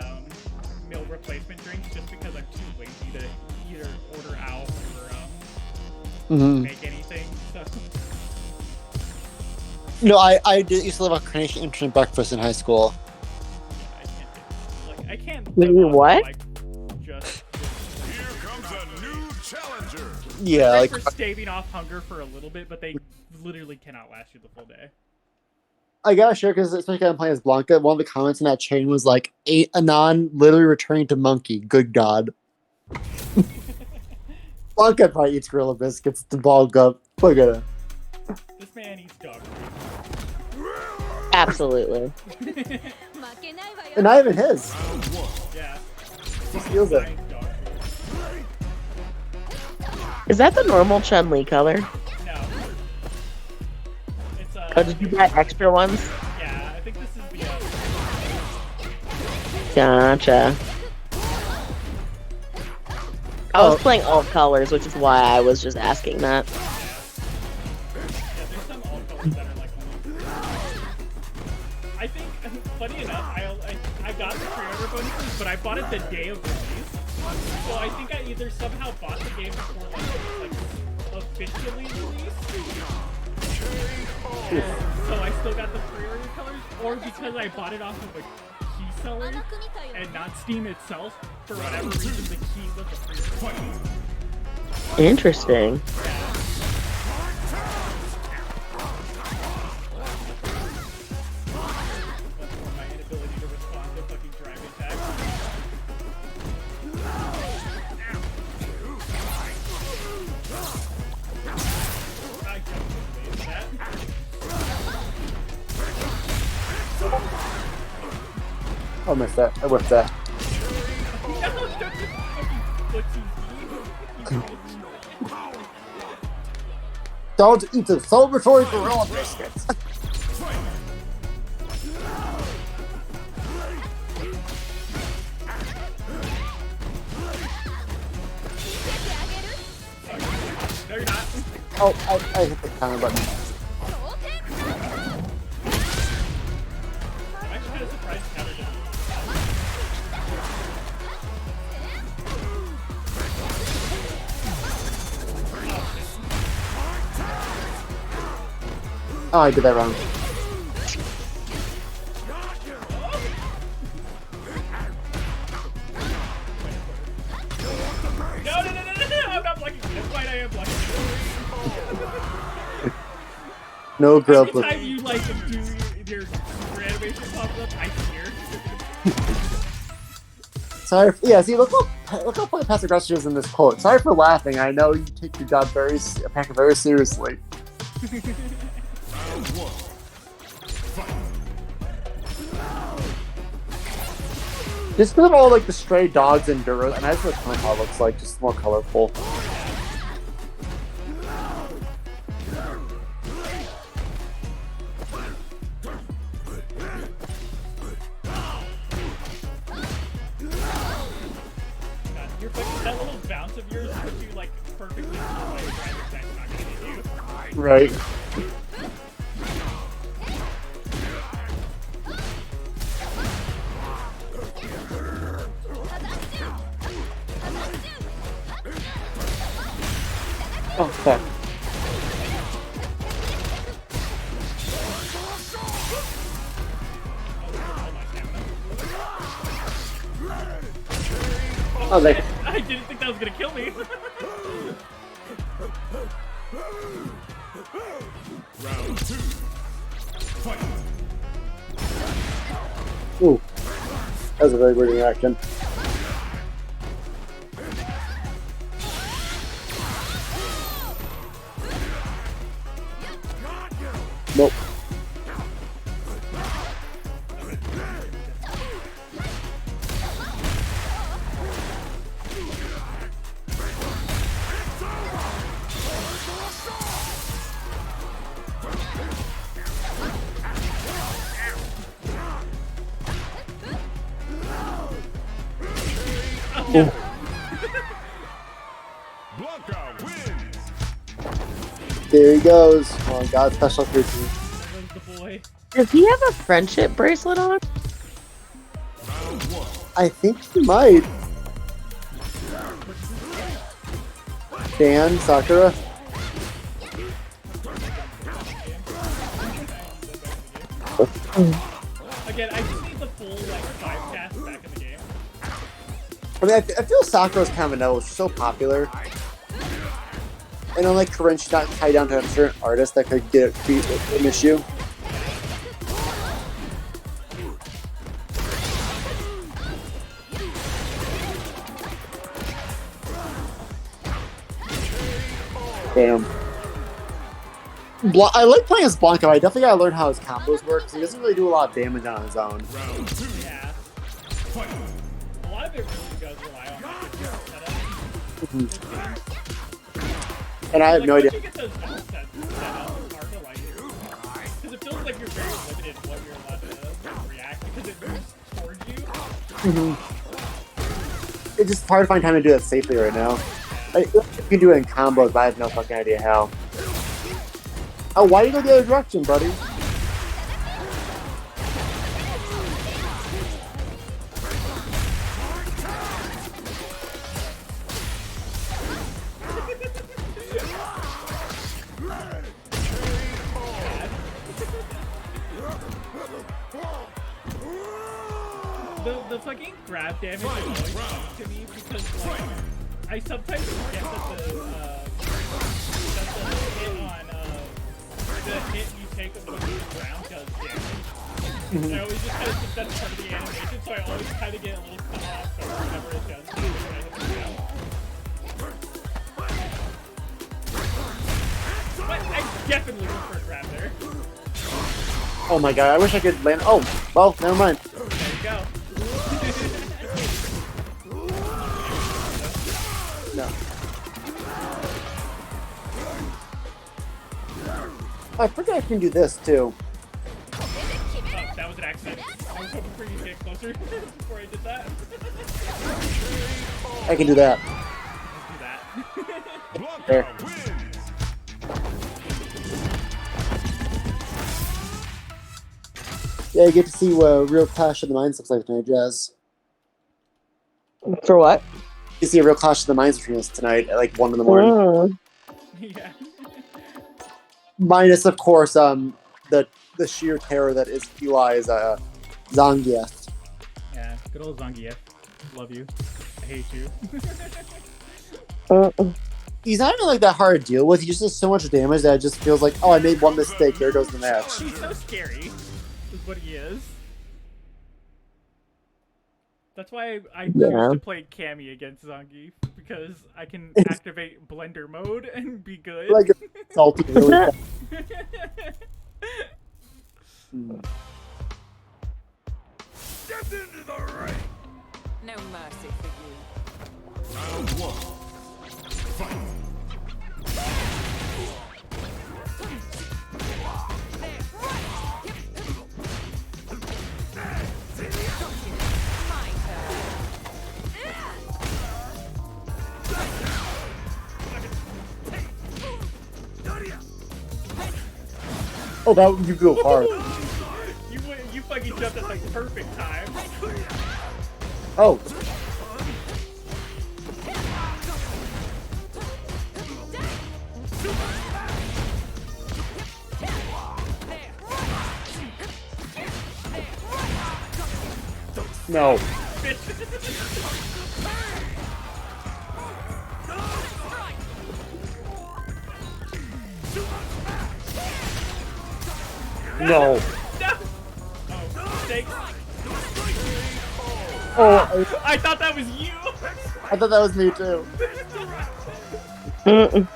S5: meal replacement drinks just because I'm too lazy to either order out or make anything. So.
S2: No, I used to live on Carnation Internet breakfast in high school.
S5: I can't.
S7: What?
S5: Like, just
S10: Here comes a new challenger.
S2: Yeah,
S5: like
S2: like
S5: for staving off hunger for a little bit, but they literally cannot last you the full day.
S2: I gotta share because especially I'm playing as Blanca. One of the comments in that chain was like, "Anon literally returning to monkey. Good God." Blanca probably eats Gorilla Biscuits to bulk up. Look at her.
S5: This man eats dog food.
S7: Absolutely.
S2: And not even his.
S5: Yeah.
S2: He steals it.
S5: Dog food.
S7: Is that the normal Chun-Li color?
S5: No. It's
S7: Oh, did you buy extra ones?
S5: Yeah, I think this is the
S7: Gotcha. I was playing all colors, which is why I was just asking that.
S5: yeah, there's some all colors that are like I think funny enough, I got the pre-order bonuses, but I bought it the day of release. So I think I either somehow bought the game before like it was like officially released. So I still got the pre-order colors, or because I bought it off of a key seller and not Steam itself, for whatever reason the key was a pre-order button.
S7: Interesting.
S5: My inability to respond to fucking driving tags. I definitely made that.
S2: I missed that. I whipped that. Don't eat the celebratory Gorilla Biscuits.
S5: No, you're not.
S2: Oh, I hit the counter button.
S5: I'm actually kind of surprised Counter didn't.
S2: Oh, I did that wrong.
S5: No, I'm not blocking. That's fine, I am blocking.
S2: No grill.
S5: Every time you like do your super animation pops up, I hear.
S2: Sorry. Yeah. See, look how passive aggressive is in this quote. Sorry for laughing. I know you take your job very seriously. Just because of all like the stray dogs and Duros, and I just like how it looks like, just more colorful.
S5: You're fucking, that little bounce of yours puts you like perfectly to like driving tags not gonna hit you.
S2: Right. Oh fuck. Oh, they.
S5: I didn't think that was gonna kill me.
S10: Round 2. Fight.
S2: Ooh, that was a very weird reaction. Nope.
S10: Blanca wins.
S2: There he goes. Oh my god, special creature.
S5: That was the boy.
S7: Does he have a friendship bracelet on?
S10: Round 1.
S2: I think he might. Dan, Sakura.
S5: Again, I just need the full like 5 cast back in the game.
S2: I mean, I feel Sakura's kind of a no. She's so popular. And unlike Corinne, she's not tied down to a certain artist that could get an issue. Damn. I like playing as Blanca, but I definitely gotta learn how his combos work, because he doesn't really do a lot of damage on his own.
S10: Round 2.
S5: Yeah.
S10: Fight.
S5: A lot of it really does rely on like, the setup.
S2: And I have
S5: Like,
S2: no
S5: once
S2: idea.
S5: you get those set up, it's hard to like, because it feels like you're very limited in what you're allowed to react because it moves towards you.
S2: It's just hard to find time to do it safely right now. You can do it in combos, but I have no fucking idea how. Oh, why do you go the other direction, buddy?
S5: The fucking grab damage is always funny to me because like I sometimes forget that the hit you take when you hit the ground does damage. And I always just kind of think that's part of the animation, so I always kind of get a little cut off or whatever it does when I hit the ground. But I definitely go for a grab there.
S2: Oh my god, I wish I could land. Oh, well, never mind.
S5: There you go.
S2: No. I forget I can do this too.
S5: Oh, that was an accident. I was hoping for you to get closer before I did that.
S2: I can do that.
S5: Let's do that.
S2: There. Yeah, you get to see what real Clash of the Minds looks like tonight, Jazz.
S7: For what?
S2: You see a real Clash of the Minds between us tonight at like 1 in the morning.
S5: Yeah.
S2: Minus, of course, the sheer terror that is Eli's Zangief.
S5: Yeah, good old Zangief. Love you. I hate you.
S2: He's not even like that hard to deal with. He just does so much damage that it just feels like, oh, I made one mistake. There goes the match.
S5: He's so scary, is what he is. That's why I choose to play Cammy against Zangief, because I can activate Blender mode and be good.
S2: Like salty, really fast.
S10: Step into the ring.
S8: No mercy for you.
S10: Round 1. Fight.
S2: Oh, that you go hard.
S5: You fucking jumped at like perfect time.
S2: Oh. No. No.
S5: No. Oh, thanks.
S2: Oh,
S5: I thought that was you.
S2: I thought that was me too.
S7: Mm-mm.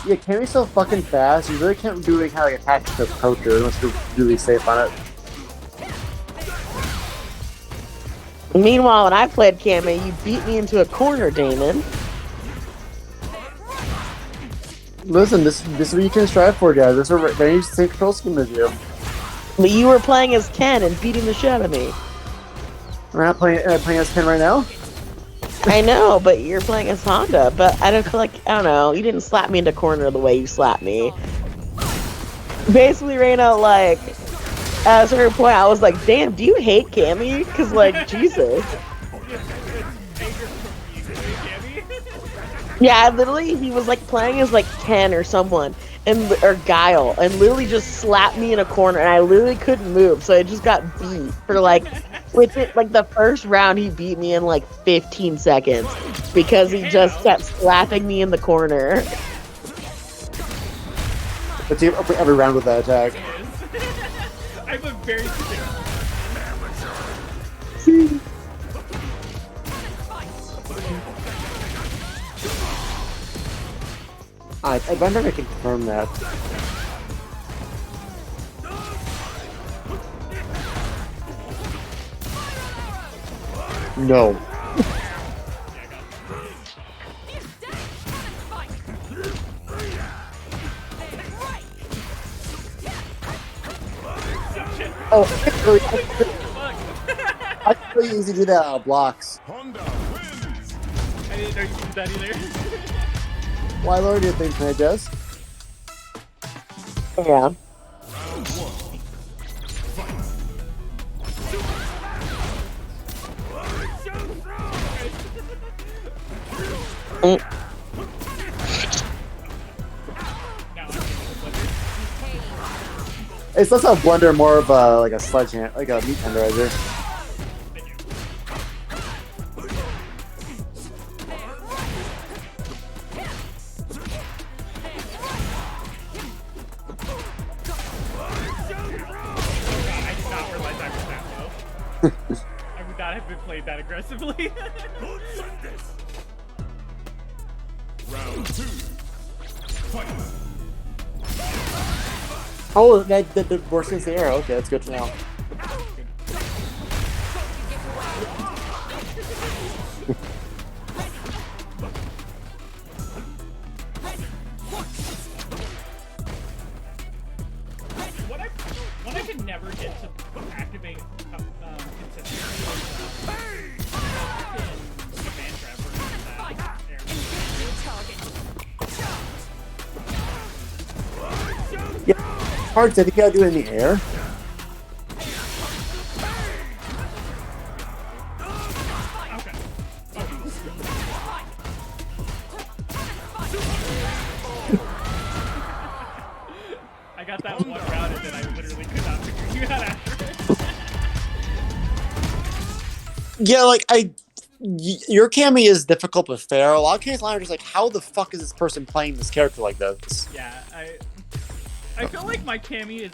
S2: Yeah, Cammy's so fucking fast. You really can't do any kind of like attack to approach her unless you're really safe on it.
S7: Meanwhile, when I played Cammy, you beat me into a corner, Damon.
S2: Listen, this is what you can strive for, guys. This is what they use the same control scheme as you.
S7: But you were playing as Ken and beating the shit out of me.
S2: We're not playing as Ken right now.
S7: I know, but you're playing as Honda. But I don't feel like, I don't know, you didn't slap me into corner the way you slapped me. Basically, Reina, like, at a certain point, I was like, damn, do you hate Cammy? Because, like, Jesus. Yeah, literally, he was, like, playing as, like, Ken or someone, or Guile, and literally just slapped me in a corner, and I literally couldn't move, so I just got beat for, like, with it, like, the first round, he beat me in, like, 15 seconds, because he just kept slapping me in the corner.
S2: Let's see every round with that attack.
S5: I have a very
S2: I wonder if I can confirm that. No. Oh, I can really easy to do that out of blocks.
S5: I didn't know you could do that either.
S2: Why lower do you think, can I guess?
S7: Yeah.
S2: It's less of a blender, more of a like a sledgehammer, like a meat tenderizer.
S5: I would not have been played that aggressively.
S10: Round 2. Fight.
S2: Oh, the worst is the arrow. Okay, that's good to know.
S5: What I could never get to activate consistently was Van Trapper.
S2: Yeah, hard. I think you gotta do it in the air.
S5: I got that one round and then I literally could not figure you out after it.
S2: Yeah, like your Cammy is difficult but fair. A lot of cases, I'm just like, how the fuck is this person playing this character like this?
S5: Yeah, I feel like my Cammy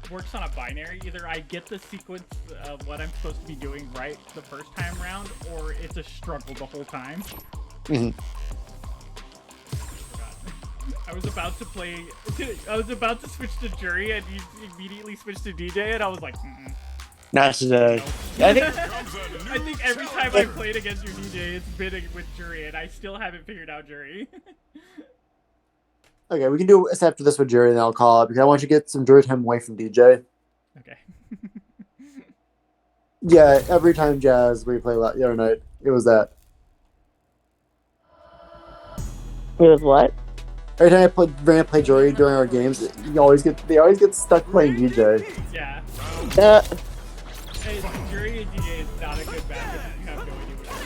S5: works on a binary. Either I get the sequence of what I'm supposed to be doing right the first time round, or it's a struggle the whole time.
S2: Mm-hmm.
S5: I was about to switch to Jury, and you immediately switched to DJ, and I was like, mm-mm.
S2: Not today.
S5: No. I think every time I played against your DJ, it's been with Jury, and I still haven't figured out Jury.
S2: Okay, we can do this after this with Jerry, and then I'll call it because I want you to get some Jury time away from DJ.
S5: Okay.
S2: Yeah, every time Jazz we played the other night, it was that.
S7: It was what?
S2: Every time I play Jury during our games, they always get stuck playing DJ.
S5: Yeah. Hey, Jury and DJ is not a good matchup if you have no idea what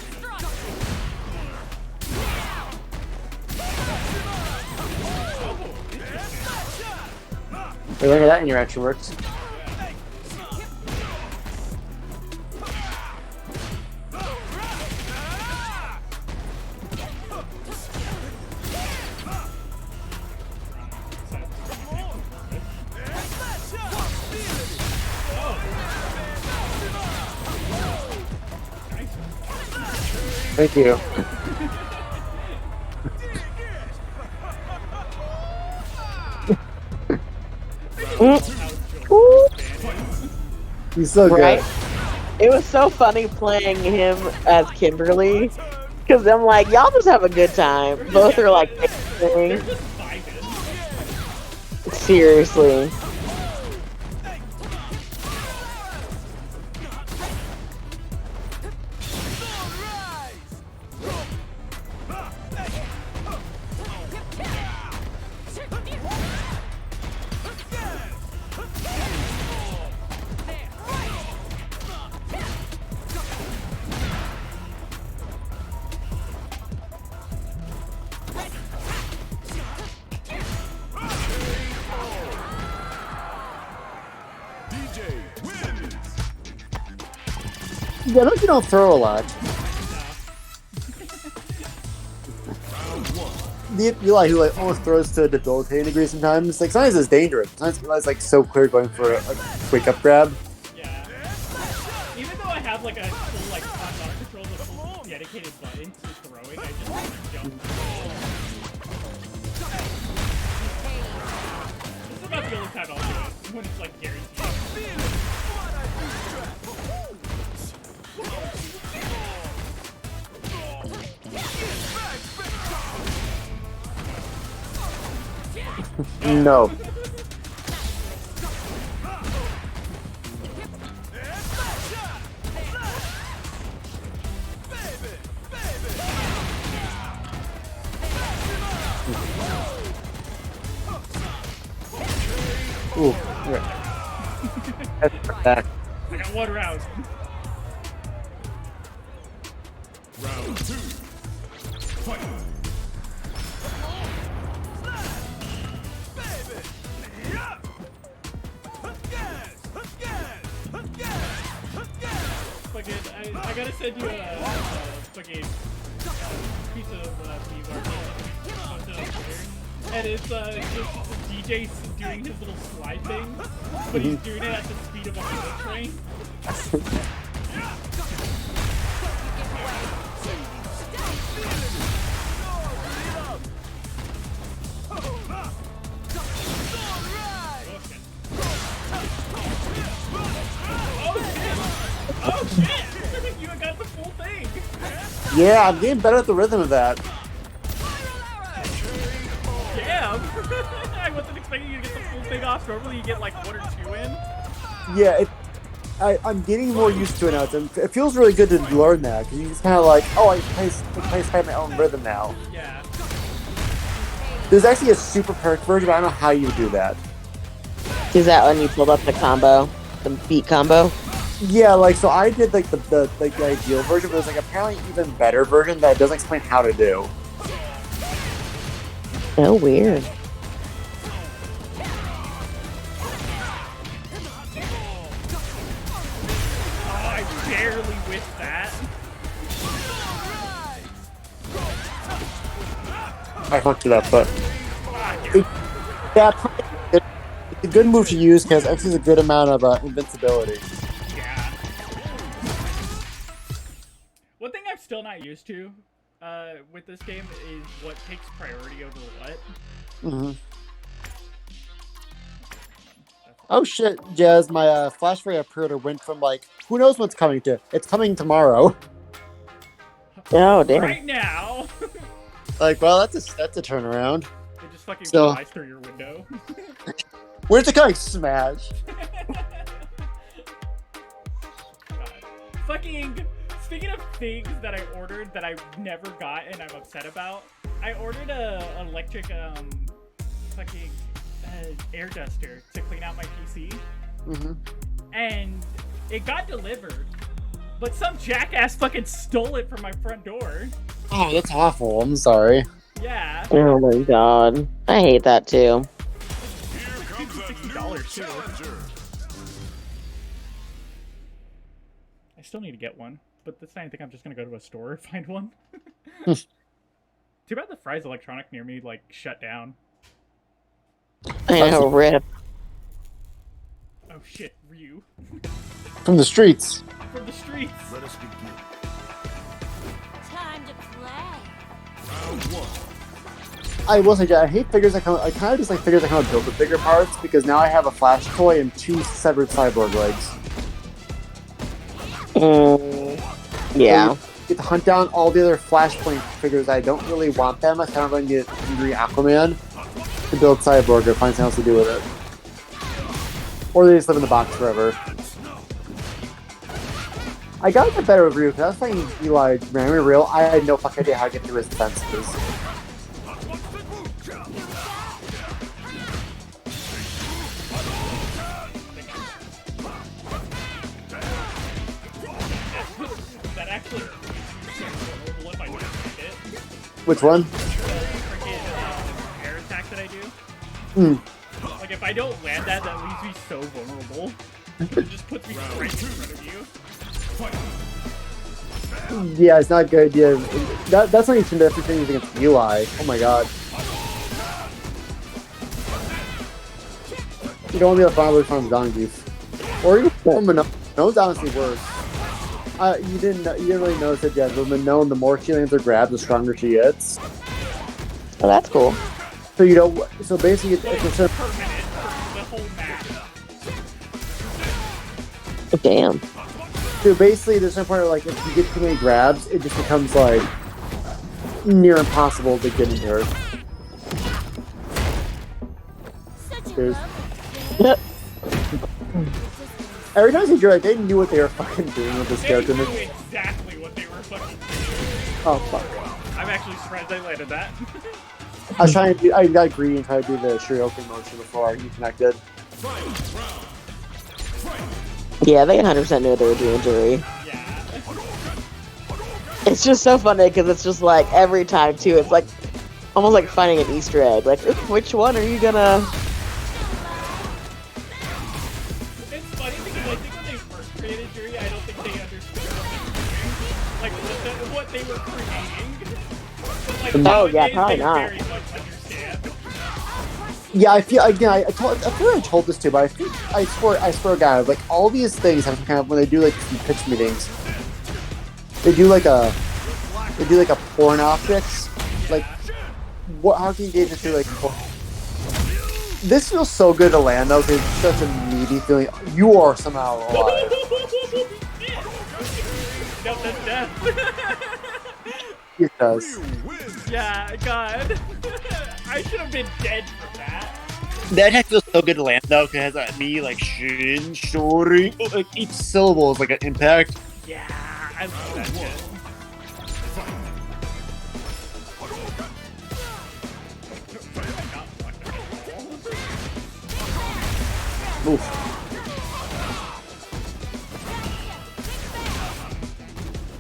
S2: Hey, look at that interaction works. Thank you. He's so
S7: Right?
S2: good.
S7: It was so funny playing him as Kimberly. Because I'm like, y'all just have a good time. Both are like,
S5: They're just vibing.
S7: seriously.
S2: Yeah, you don't throw a lot. Eli, who like almost throws to a debilitating degree sometimes. Like sometimes it's dangerous. Sometimes Eli's like so clear going for a quick up grab.
S5: Yeah. Even though I have like a full like on controls, a full dedicated button to throwing, I just want to jump. This is about the only time I'll do it when it's like guaranteed.
S2: No. Ooh, yeah. That's back.
S5: I got one round.
S10: Round 2. Fight.
S5: Fucking, I gotta send you a fucking piece of beef and it's just DJ doing his little slide thing, but he's doing it at the speed of a bullet train. Oh shit! You got the full thing!
S2: Yeah, I'm getting better at the rhythm of that.
S5: Damn! I wasn't expecting you to get the full thing off. Normally you get like 1 or 2 in.
S2: Yeah, I'm getting more used to it now. It feels really good to learn that because you just kind of like, oh, I play my own rhythm now.
S5: Yeah.
S2: There's actually a super perk version, but I don't know how you do that.
S7: Is that when you pulled up the combo? The beat combo?
S2: Yeah, like so I did like the ideal version, but there's like apparently even better version that doesn't explain how to do.
S7: Oh, weird.
S5: Oh, I barely whiffed that.
S2: I fucked it up, but it's a good move to use because X is a good amount of invincibility.
S5: Yeah. One thing I'm still not used to with this game is what takes priority over what.
S2: Mm-hmm. Oh shit, Jazz, my Flash Ray pre-order went from like, who knows what's coming to, it's coming tomorrow.
S7: Oh, damn.
S5: Right now!
S2: Like, well, that's a turnaround.
S5: It just fucking
S2: So-
S5: flies through your window.
S2: Where's it coming? Smash.
S5: God. Fucking, speaking of things that I ordered that I never got and I'm upset about, I ordered a electric, fucking air duster to clean out my PC.
S2: Mm-hmm.
S5: And it got delivered, but some jackass fucking stole it from my front door.
S2: Oh, that's awful. I'm sorry.
S5: Yeah.
S7: Oh my god. I hate that too.
S5: $60 too. I still need to get one, but this time I think I'm just gonna go to a store and find one. Too bad the Fry's Electronic near me like shut down.
S7: I know, rip.
S5: Oh shit, Ryu.
S2: From the streets.
S5: From the streets.
S10: Let us begin.
S2: I will say, I hate figures that come. I kind of just like figures that come out built with bigger parts because now I have a Flash toy and 2 severed cyborg legs.
S7: Yeah.
S2: So you get to hunt down all the other Flashpoint figures. I don't really want them. I kind of going to get Angry Aquaman to build cyborg or find something else to do with it, or they just live in the box forever. I got a better review because I was fighting Eli Rami Real. I had no fucking idea how to get through his defenses.
S5: That actually if I don't hit.
S2: Which one?
S5: The freaking air attack that I do. Like if I don't land that leaves me so vulnerable. It just puts me right in front of you.
S2: Yeah, it's not a good idea. That's not even different things against Eli. Oh my god. You don't want to be a father from Zangief. Or even Minone. Minone's honestly worse. You didn't really notice it yet, but Minone, the more she lands her grab, the stronger she gets.
S7: Oh, that's cool.
S2: So you don't. So basically, it's a
S5: Per minute for the whole match.
S7: Oh, damn.
S2: So basically, there's no point where, like, if you get too many grabs, it just becomes, like, near impossible to get into her. Cheers. Every time I see Joy, they knew what they were fucking doing with this character.
S5: They knew exactly what they were fucking doing.
S2: Oh, fuck.
S5: I'm actually surprised I landed that.
S2: I was trying to do, I got greedy and tried to do the Shurioken motion before you connected.
S7: Yeah, they 100% knew what they were doing, Jury.
S5: Yeah.
S7: It's just so funny because it's just like every time too. It's like almost like finding an Easter egg. Like, which one are you gonna?
S5: It's funny because I think when they first created Jury, I don't think they understood what they were creating. But, like,
S7: Oh,
S5: nowadays,
S7: yeah, probably
S5: they
S7: not.
S5: very much understand.
S2: Yeah, I feel again. I feel like I told this too, but I swear, God, like all these things have some kind of when they do like some pitch meetings, they do like a porn optics. Like, what? How can you gauge it through like? Porn? This feels so good to land though, because it's such a meaty feeling. You are somehow alive.
S5: No, that's death.
S2: It does.
S5: Yeah, God. I should have been dead for that.
S2: That attack feels so good to land though, because it has that me like shin, shori. Like each syllable is like an impact.
S5: Yeah, I love that shit.
S2: Oof.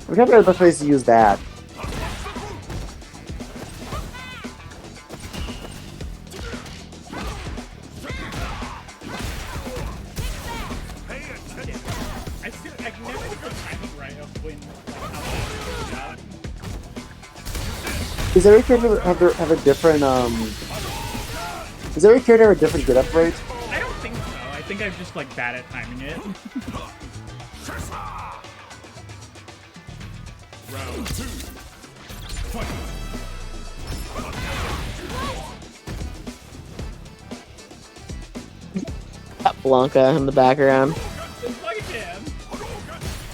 S2: I'm trying to figure out the best ways to use that.
S5: I've never got the timing right of when, like, how that
S2: Does every character have a different Does every character have a different get up rate?
S5: I don't think so. I think I'm just like bad at timing it.
S10: Round 2. Fight.
S7: Got Blanca in the background.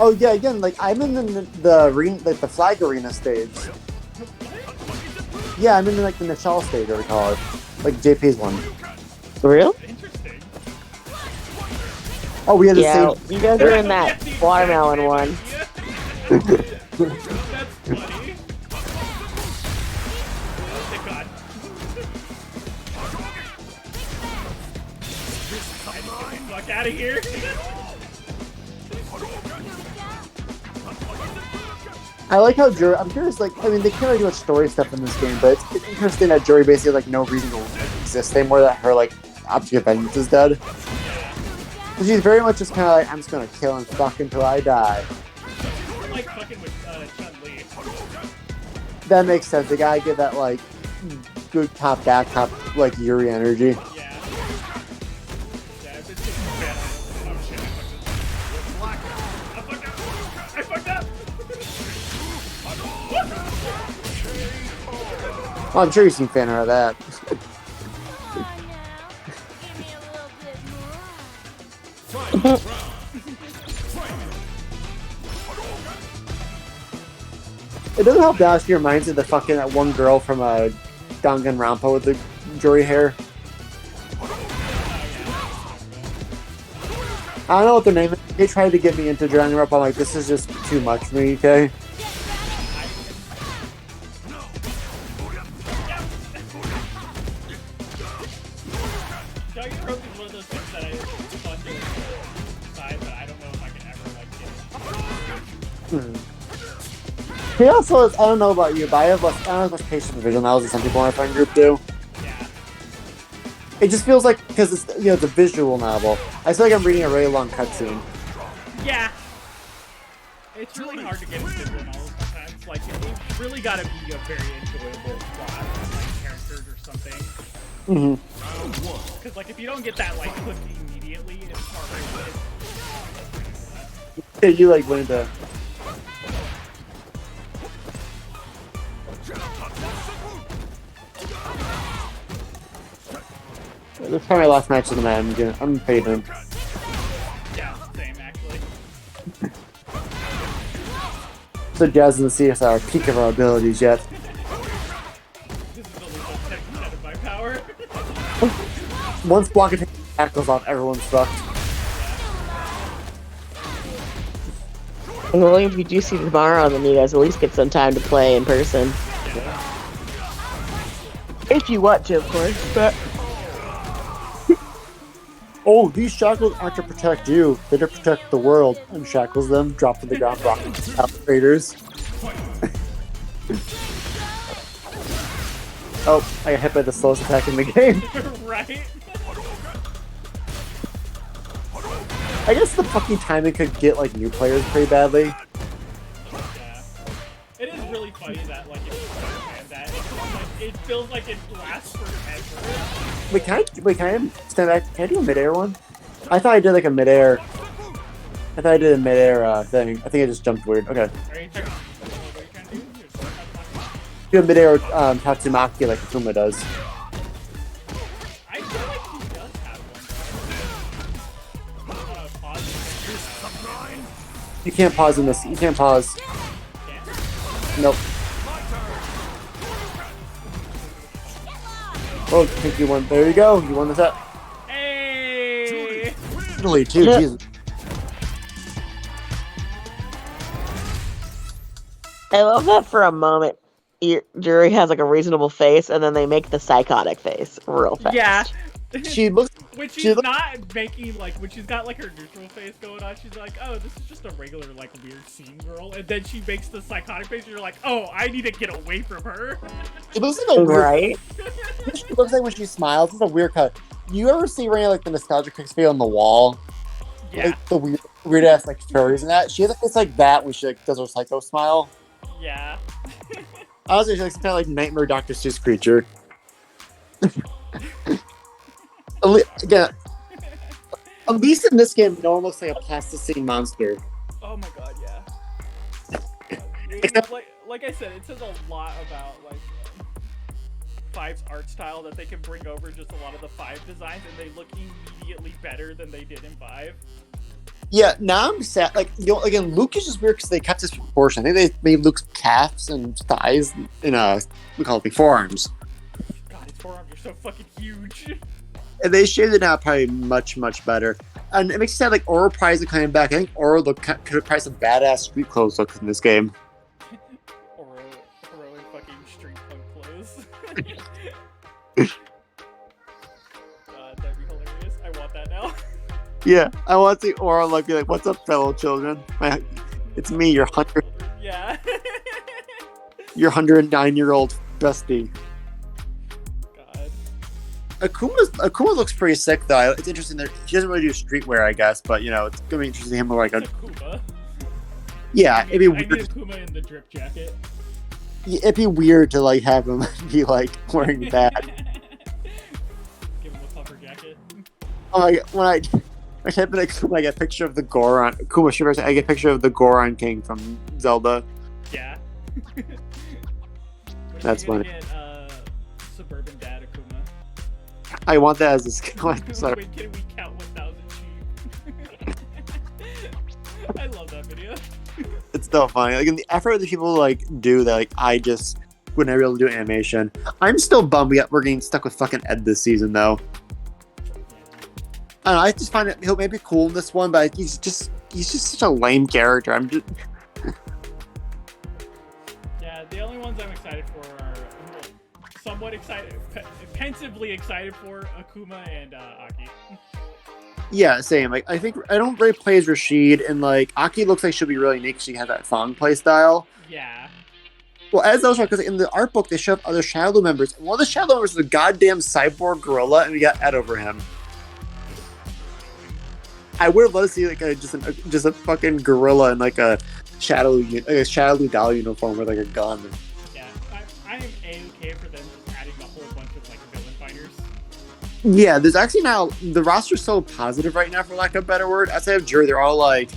S2: Oh yeah, again, like I'm in the arena, like the flag arena stage. Yeah, I'm in like the Michelle stage, or we call it, like JP's one.
S7: For real?
S5: Interesting.
S2: Oh, we had the
S7: Yeah,
S2: same.
S7: you guys are in that watermelon one.
S5: That's funny. Oh, thank God. Fuck out of here.
S2: I like how Jury. I'm curious, like, I mean, they can't really do much story stuff in this game, but it's interesting that Jury basically has like no reason to exist anymore. That her like object of vengeance is dead. So she's very much just kind of like, I'm just gonna kill and fuck until I die.
S5: Like fucking with Chun-Li.
S2: That makes sense. They gotta get that like good top back top like Yuri energy.
S5: Yeah. Yeah, I've been taking a bad oh shit, I fucked up.
S2: Well, I'm sure you've seen fan art of that. It doesn't help that she reminds me of the fucking that one girl from Danganronpa with the Jory hair. I don't know what their name is. They tried to get me into Danganronpa. I'm like, this is just too much for me, okay?
S5: Danganronpa is one of those things that I fun to decide, but I don't know if I can ever like get.
S2: He also is, I don't know about you, but I don't have as much patience for visual novels as some people in our friend group do.
S5: Yeah.
S2: It just feels like, because it's, it's a visual novel, I feel like I'm reading a really long cutscene.
S5: Yeah. It's really hard to get into visual novels sometimes. Like, it's really gotta be a very enjoyable plot, like characters or something. Because, like, if you don't get that, like, hook immediately, it's hard to
S2: Yeah, you like went into... This is probably my last match of the night. I'm fading.
S5: Yeah, same, actually.
S2: So Jazz doesn't see us at our peak of our abilities yet.
S5: This is only about 10% of my power.
S2: Once Blanca takes the tackles off, everyone's fucked.
S7: Well, if you do see tomorrow, then you guys at least get some time to play in person. If you want to, of course, but...
S2: Oh, these shackles aren't to protect you. They're to protect the world. And shackles them, drop to the ground, rock raiders. Oh, I got hit by the slowest attack in the game.
S5: Right?
S2: I guess the fucking timing could get, like, new players pretty badly.
S5: Yeah. It is really funny that, like, if you understand that, it feels like it lasts forever.
S2: Wait, can I stand back? Can I do a mid-air one? I thought I did, like, a mid-air... I thought I did a mid-air, thing. I think I just jumped weird. Okay.
S5: Are you trying to do?
S2: Do a mid-air, Tatsumaki like Akuma does.
S5: I feel like he does have one.
S2: You can't pause in this. You can't pause. Nope. Oh, I think you won. There you go. You won the set.
S5: Hey!
S2: Italy, too.
S7: Yeah.
S2: Jesus.
S7: I love that for a moment. Jury has like a reasonable face, and then they make the psychotic face real fast.
S5: Yeah.
S2: She looks.
S5: When
S2: she
S5: she's
S2: look-
S5: not making, like, when she's got, like, her neutral face going on, she's like, oh, this is just a regular, like, weird scene girl. And then she makes the psychotic face, and you're like, oh, I need to get away from her.
S2: It looks like a weird.
S7: Right?
S2: It looks like when she smiles. It's a weird cut. You ever see Raina, like, the nostalgia pics on the wall?
S5: Yeah.
S2: Like, the weird ass, like, furries and that? She has a face like that when she, like, does her psycho smile.
S5: Yeah.
S2: Honestly, she's like some kind of, like, nightmare Dr. Seuss creature. Again, at least in this game, no one looks like a plasticine monster.
S5: Oh my god, yeah. Like I said, it says a lot about, like, Five's art style that they can bring over just a lot of the Five designs, and they look immediately better than they did in Five.
S2: Yeah, now I'm sad. Like, again, Luke is just weird because they kept his proportion. I think they made Luke's calves and thighs in we call it forearms.
S5: God, his forearms are so fucking huge.
S2: And they shaded it out probably much, much better. And it makes you sad, like, Oro Prize is coming back. I think Oro could have probably some badass street clothes looks in this game.
S5: Oro in fucking street punk clothes. That'd be hilarious. I want that now.
S2: Yeah, I want to see Oro look be like, what's up, fellow children? It's me, your
S5: Yeah.
S2: your 109-year-old bestie.
S5: God.
S2: Akuma looks pretty sick, though. It's interesting that he doesn't really do streetwear, I guess, but, it's going to be interesting to him like a...
S5: Akuma.
S2: Yeah, it'd be
S5: I
S2: weird.
S5: need Akuma in the drip jacket.
S2: It'd be weird to, like, have him be, like, wearing that.
S5: Give him a puffer jacket.
S2: Oh my god, when I type in Akuma, I get a picture of the Goron. Akuma Shivers, I get a picture of the Goron King from Zelda.
S5: Yeah.
S2: That's funny.
S5: Get,
S2: I want that as a skill. I'm sorry.
S5: Wait, can we count 1,000 sheep? I love that video.
S2: It's still funny. Like, in the effort that people like do that, like I just would never be able to do animation. I'm still bummed we're getting stuck with fucking Ed this season, though. I don't know, I just find it he'll maybe cool in this one, but he's just such a lame character. I'm just
S5: Yeah, the only ones I'm excited for are somewhat excited, pensively excited for Akuma and Aki.
S2: yeah, same. Like I think I don't really play as Rashid, and like Aki looks like she'll be really neat because she has that Fong play style.
S5: Yeah.
S2: Well, as those are because in the art book they show up other Shadow members. One of the Shadow members is a goddamn cyborg gorilla, and we got Ed over him. I would have loved to see like just a fucking gorilla in like a Shadow doll uniform with like a gun.
S5: Yeah, I am A-okay for them just adding a whole bunch of like villain fighters.
S2: Yeah, there's actually now the roster's so positive right now, for lack of a better word. Outside of Jury, they're all like,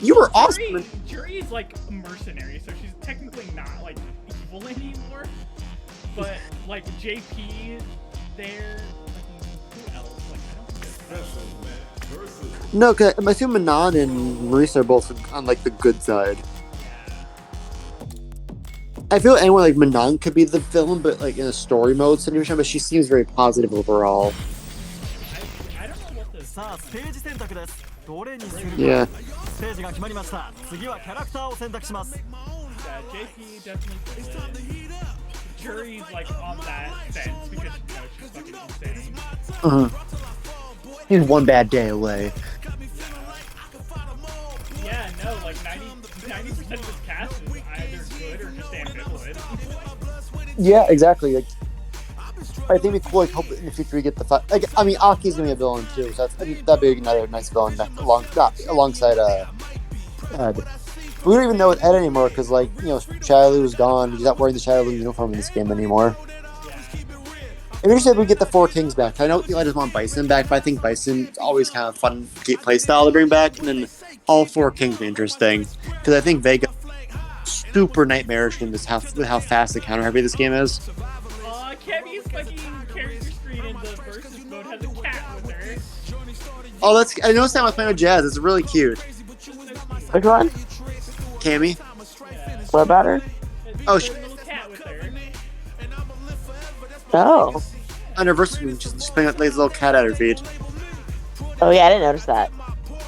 S2: "You were awesome."
S5: Jury is like a mercenary, so she's technically not like evil anymore. But like JP, there. Who else? Like I don't know.
S2: No, because I'm assuming Manon and Marisa are both on like the good side. I feel anyone like Manon could be the villain, but like in a story mode situation. But she seems very positive overall.
S5: I don't know what this.
S2: Yeah.
S5: Yeah, JP definitely villain. Jury's like on that fence because she's fucking insane.
S2: He's one bad day away.
S5: Yeah, no, like 90% of this cast is either good or just ambivalent.
S2: Yeah, exactly. Like, I think it'd be cool. Like, hope in the future we get the fight. Like, I mean, Aki's gonna be a villain too, so that'd be another nice villain alongside Ed. We don't even know Ed anymore because, like, Shiloh was gone. He's not wearing the Shiloh uniform in this game anymore. I'm interested if we get the Four Kings back. I know Eli doesn't want Bison back, but I think Bison's always kind of fun play style to bring back. And then all Four Kings be interesting because I think Vega super nightmarish in this how fast the counter heavy this game is.
S5: Kemi's fucking character screen in the versus mode has a cat with her.
S2: Oh, I noticed that when I was playing with Jazz. It's really cute.
S7: Which one?
S2: Cammy.
S7: What about her?
S2: Oh,
S7: Oh.
S2: On her versus move, just playing with like, little cat at her feet.
S7: Oh yeah, I didn't notice that.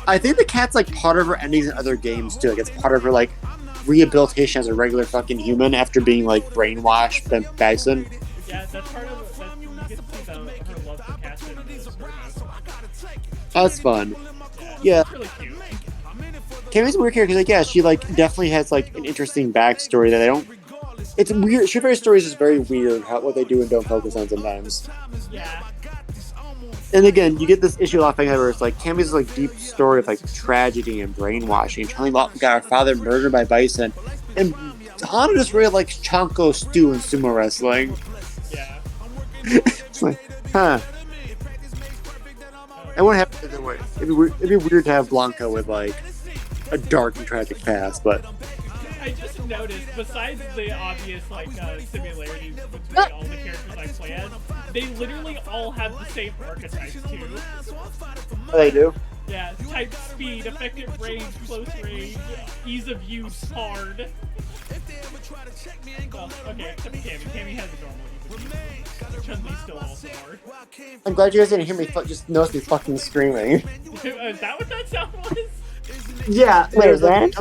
S2: I think the cat's like part of her endings in other games too. Like it's part of her like rehabilitation as a regular fucking human after being like brainwashed by Bison.
S5: Yeah, that's part of that. You get to see her love for cats in the story mode.
S2: That's fun. Yeah.
S5: It's really cute.
S2: Cammy's a weird character. Like, yeah, she like definitely has like an interesting backstory that I don't. It's weird. Street Fighter stories is very weird what they do and don't focus on sometimes.
S5: Yeah.
S2: And again, you get this issue off where it's like Cammy's like deep story of like tragedy and brainwashing, telling about got her father murdered by Bison, and Hana just really likes Chanko stew and sumo wrestling.
S5: Yeah.
S2: It's like, huh. I wouldn't have it the way. It'd be weird to have Blanca with like a dark and tragic past, but.
S5: I just noticed, besides the obvious like similarities between all the characters I play as, they literally all have the same archetypes too.
S2: Oh, they do?
S5: Yeah, type speed, effective range, close range, ease of use, hard. Well, okay, except Cammy. Cammy has a normal ease of use. Chun-Li's still also hard.
S2: I'm glad you guys didn't hear me just notice me fucking screaming.
S5: Is that what that sound was?
S2: Yeah,
S7: Wait, when?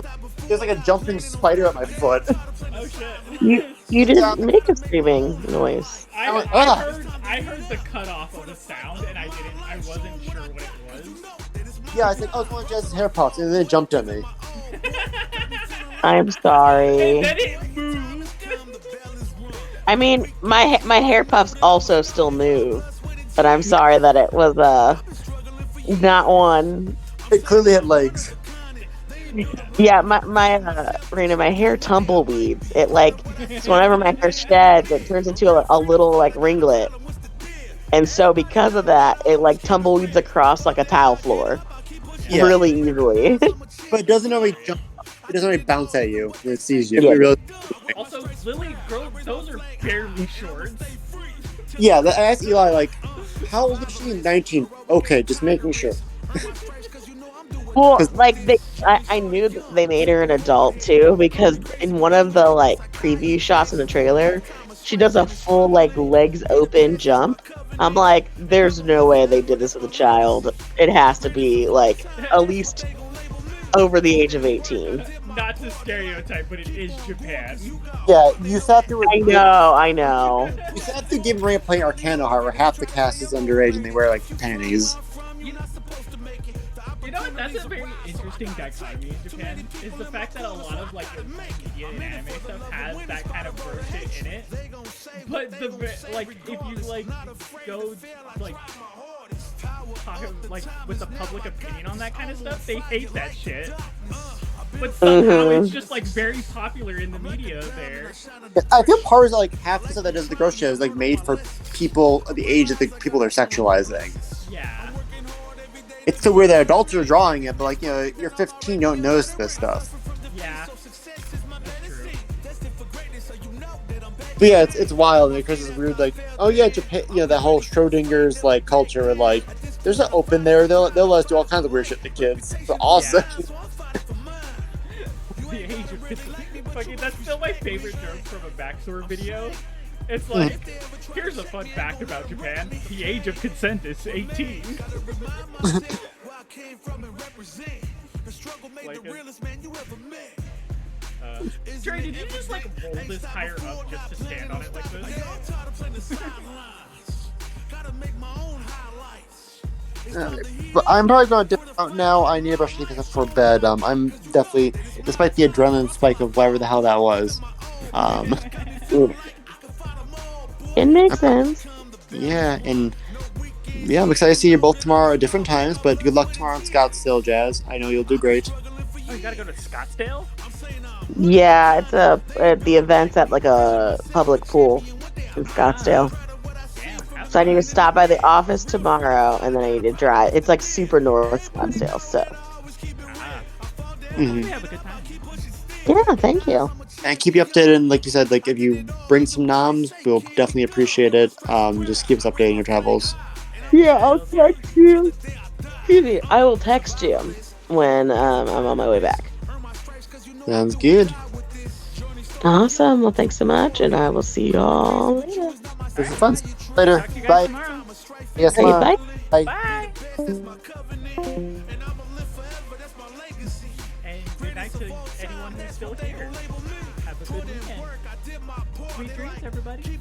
S2: There's like a jumping spider at my foot.
S5: Oh shit.
S7: You didn't make a screaming noise.
S5: I heard the cutoff of the sound and I wasn't sure what it was.
S2: Yeah, I was like, oh, it's one of Jazz's hair pops, and then it jumped at me.
S7: I'm sorry.
S5: And then it moved.
S7: I mean, my hair puffs also still move, but I'm sorry that it was not one.
S2: It clearly had legs.
S7: Yeah, my hair tumbleweeds. It so whenever my hair sheds, it turns into a little like ringlet, and so because of that, it like tumbleweeds across like a tile floor, really easily.
S2: But it doesn't always jump. It doesn't really bounce at you when it sees you.
S7: Yeah.
S2: It really...
S5: Also, Lily, those are barely shorts.
S2: Yeah, I asked Eli, like, how old is she? 19. Okay, just making sure.
S7: Well, like I knew that they made her an adult too because in one of the like preview shots in the trailer, she does a full like legs open jump. I'm like, there's no way they did this with a child. It has to be like at least over the age of 18.
S5: Not to stereotype, but it is Japan.
S2: Yeah, you sat through
S7: I know.
S2: You sat through Game Ring playing Arcana Heart where half the cast is underage and they wear like panties.
S5: You know what? That's a very interesting dichotomy in Japan. Is the fact that a lot of like the media and anime stuff has that kind of bro shit in it. But like if you like go like talk like with the public opinion on that kind of stuff, they hate that shit. But somehow it's just like very popular in the media there.
S2: I feel part is like half the stuff that does the gross shit is like made for people of the age of the people they're sexualizing.
S5: Yeah.
S2: It's so weird that adults are drawing it, but like, you know, you're 15, you don't notice this stuff.
S5: Yeah. That's true.
S2: But yeah, it's wild because it's weird. Like, oh yeah, Japan, you know, that whole Schrodinger's like culture, where, like, there's an open there. They'll let us do all kinds of weird shit to kids. But also,
S5: the age of fucking, that's still my favorite joke from a Backstory video. It's like, here's a fun fact about Japan: the age of consent is 18. Trey, did you just like roll this higher up just to stand on it like this?
S2: but I'm probably going to dip out now. I need to brush my teeth for bed. I'm definitely, despite the adrenaline spike of whatever the hell that was.
S7: It makes sense.
S2: Yeah, and yeah, I'm excited to see you both tomorrow at different times. But good luck tomorrow in Scottsdale, Jazz. I know you'll do great.
S5: Oh, you gotta go to Scottsdale?
S7: Yeah, it's the event's at like a public pool in Scottsdale. So I need to stop by the office tomorrow, and then I need to drive. It's like super north Scottsdale, so.
S5: Have a good time.
S7: Yeah, thank you.
S2: And keep you updated. And like you said, like if you bring some noms, we'll definitely appreciate it. Just keep us updated on your travels.
S7: Yeah, I'll text you. Excuse me, I will text you when I'm on my way back.
S2: Sounds good.
S7: Awesome. Well, thanks so much, and I will see y'all later.
S2: This is fun. Later. Bye. Yes,
S7: Hey, bye.
S2: Bye.
S5: Bye. And good night to anyone who's still here. Have a good weekend. Sweet dreams, everybody.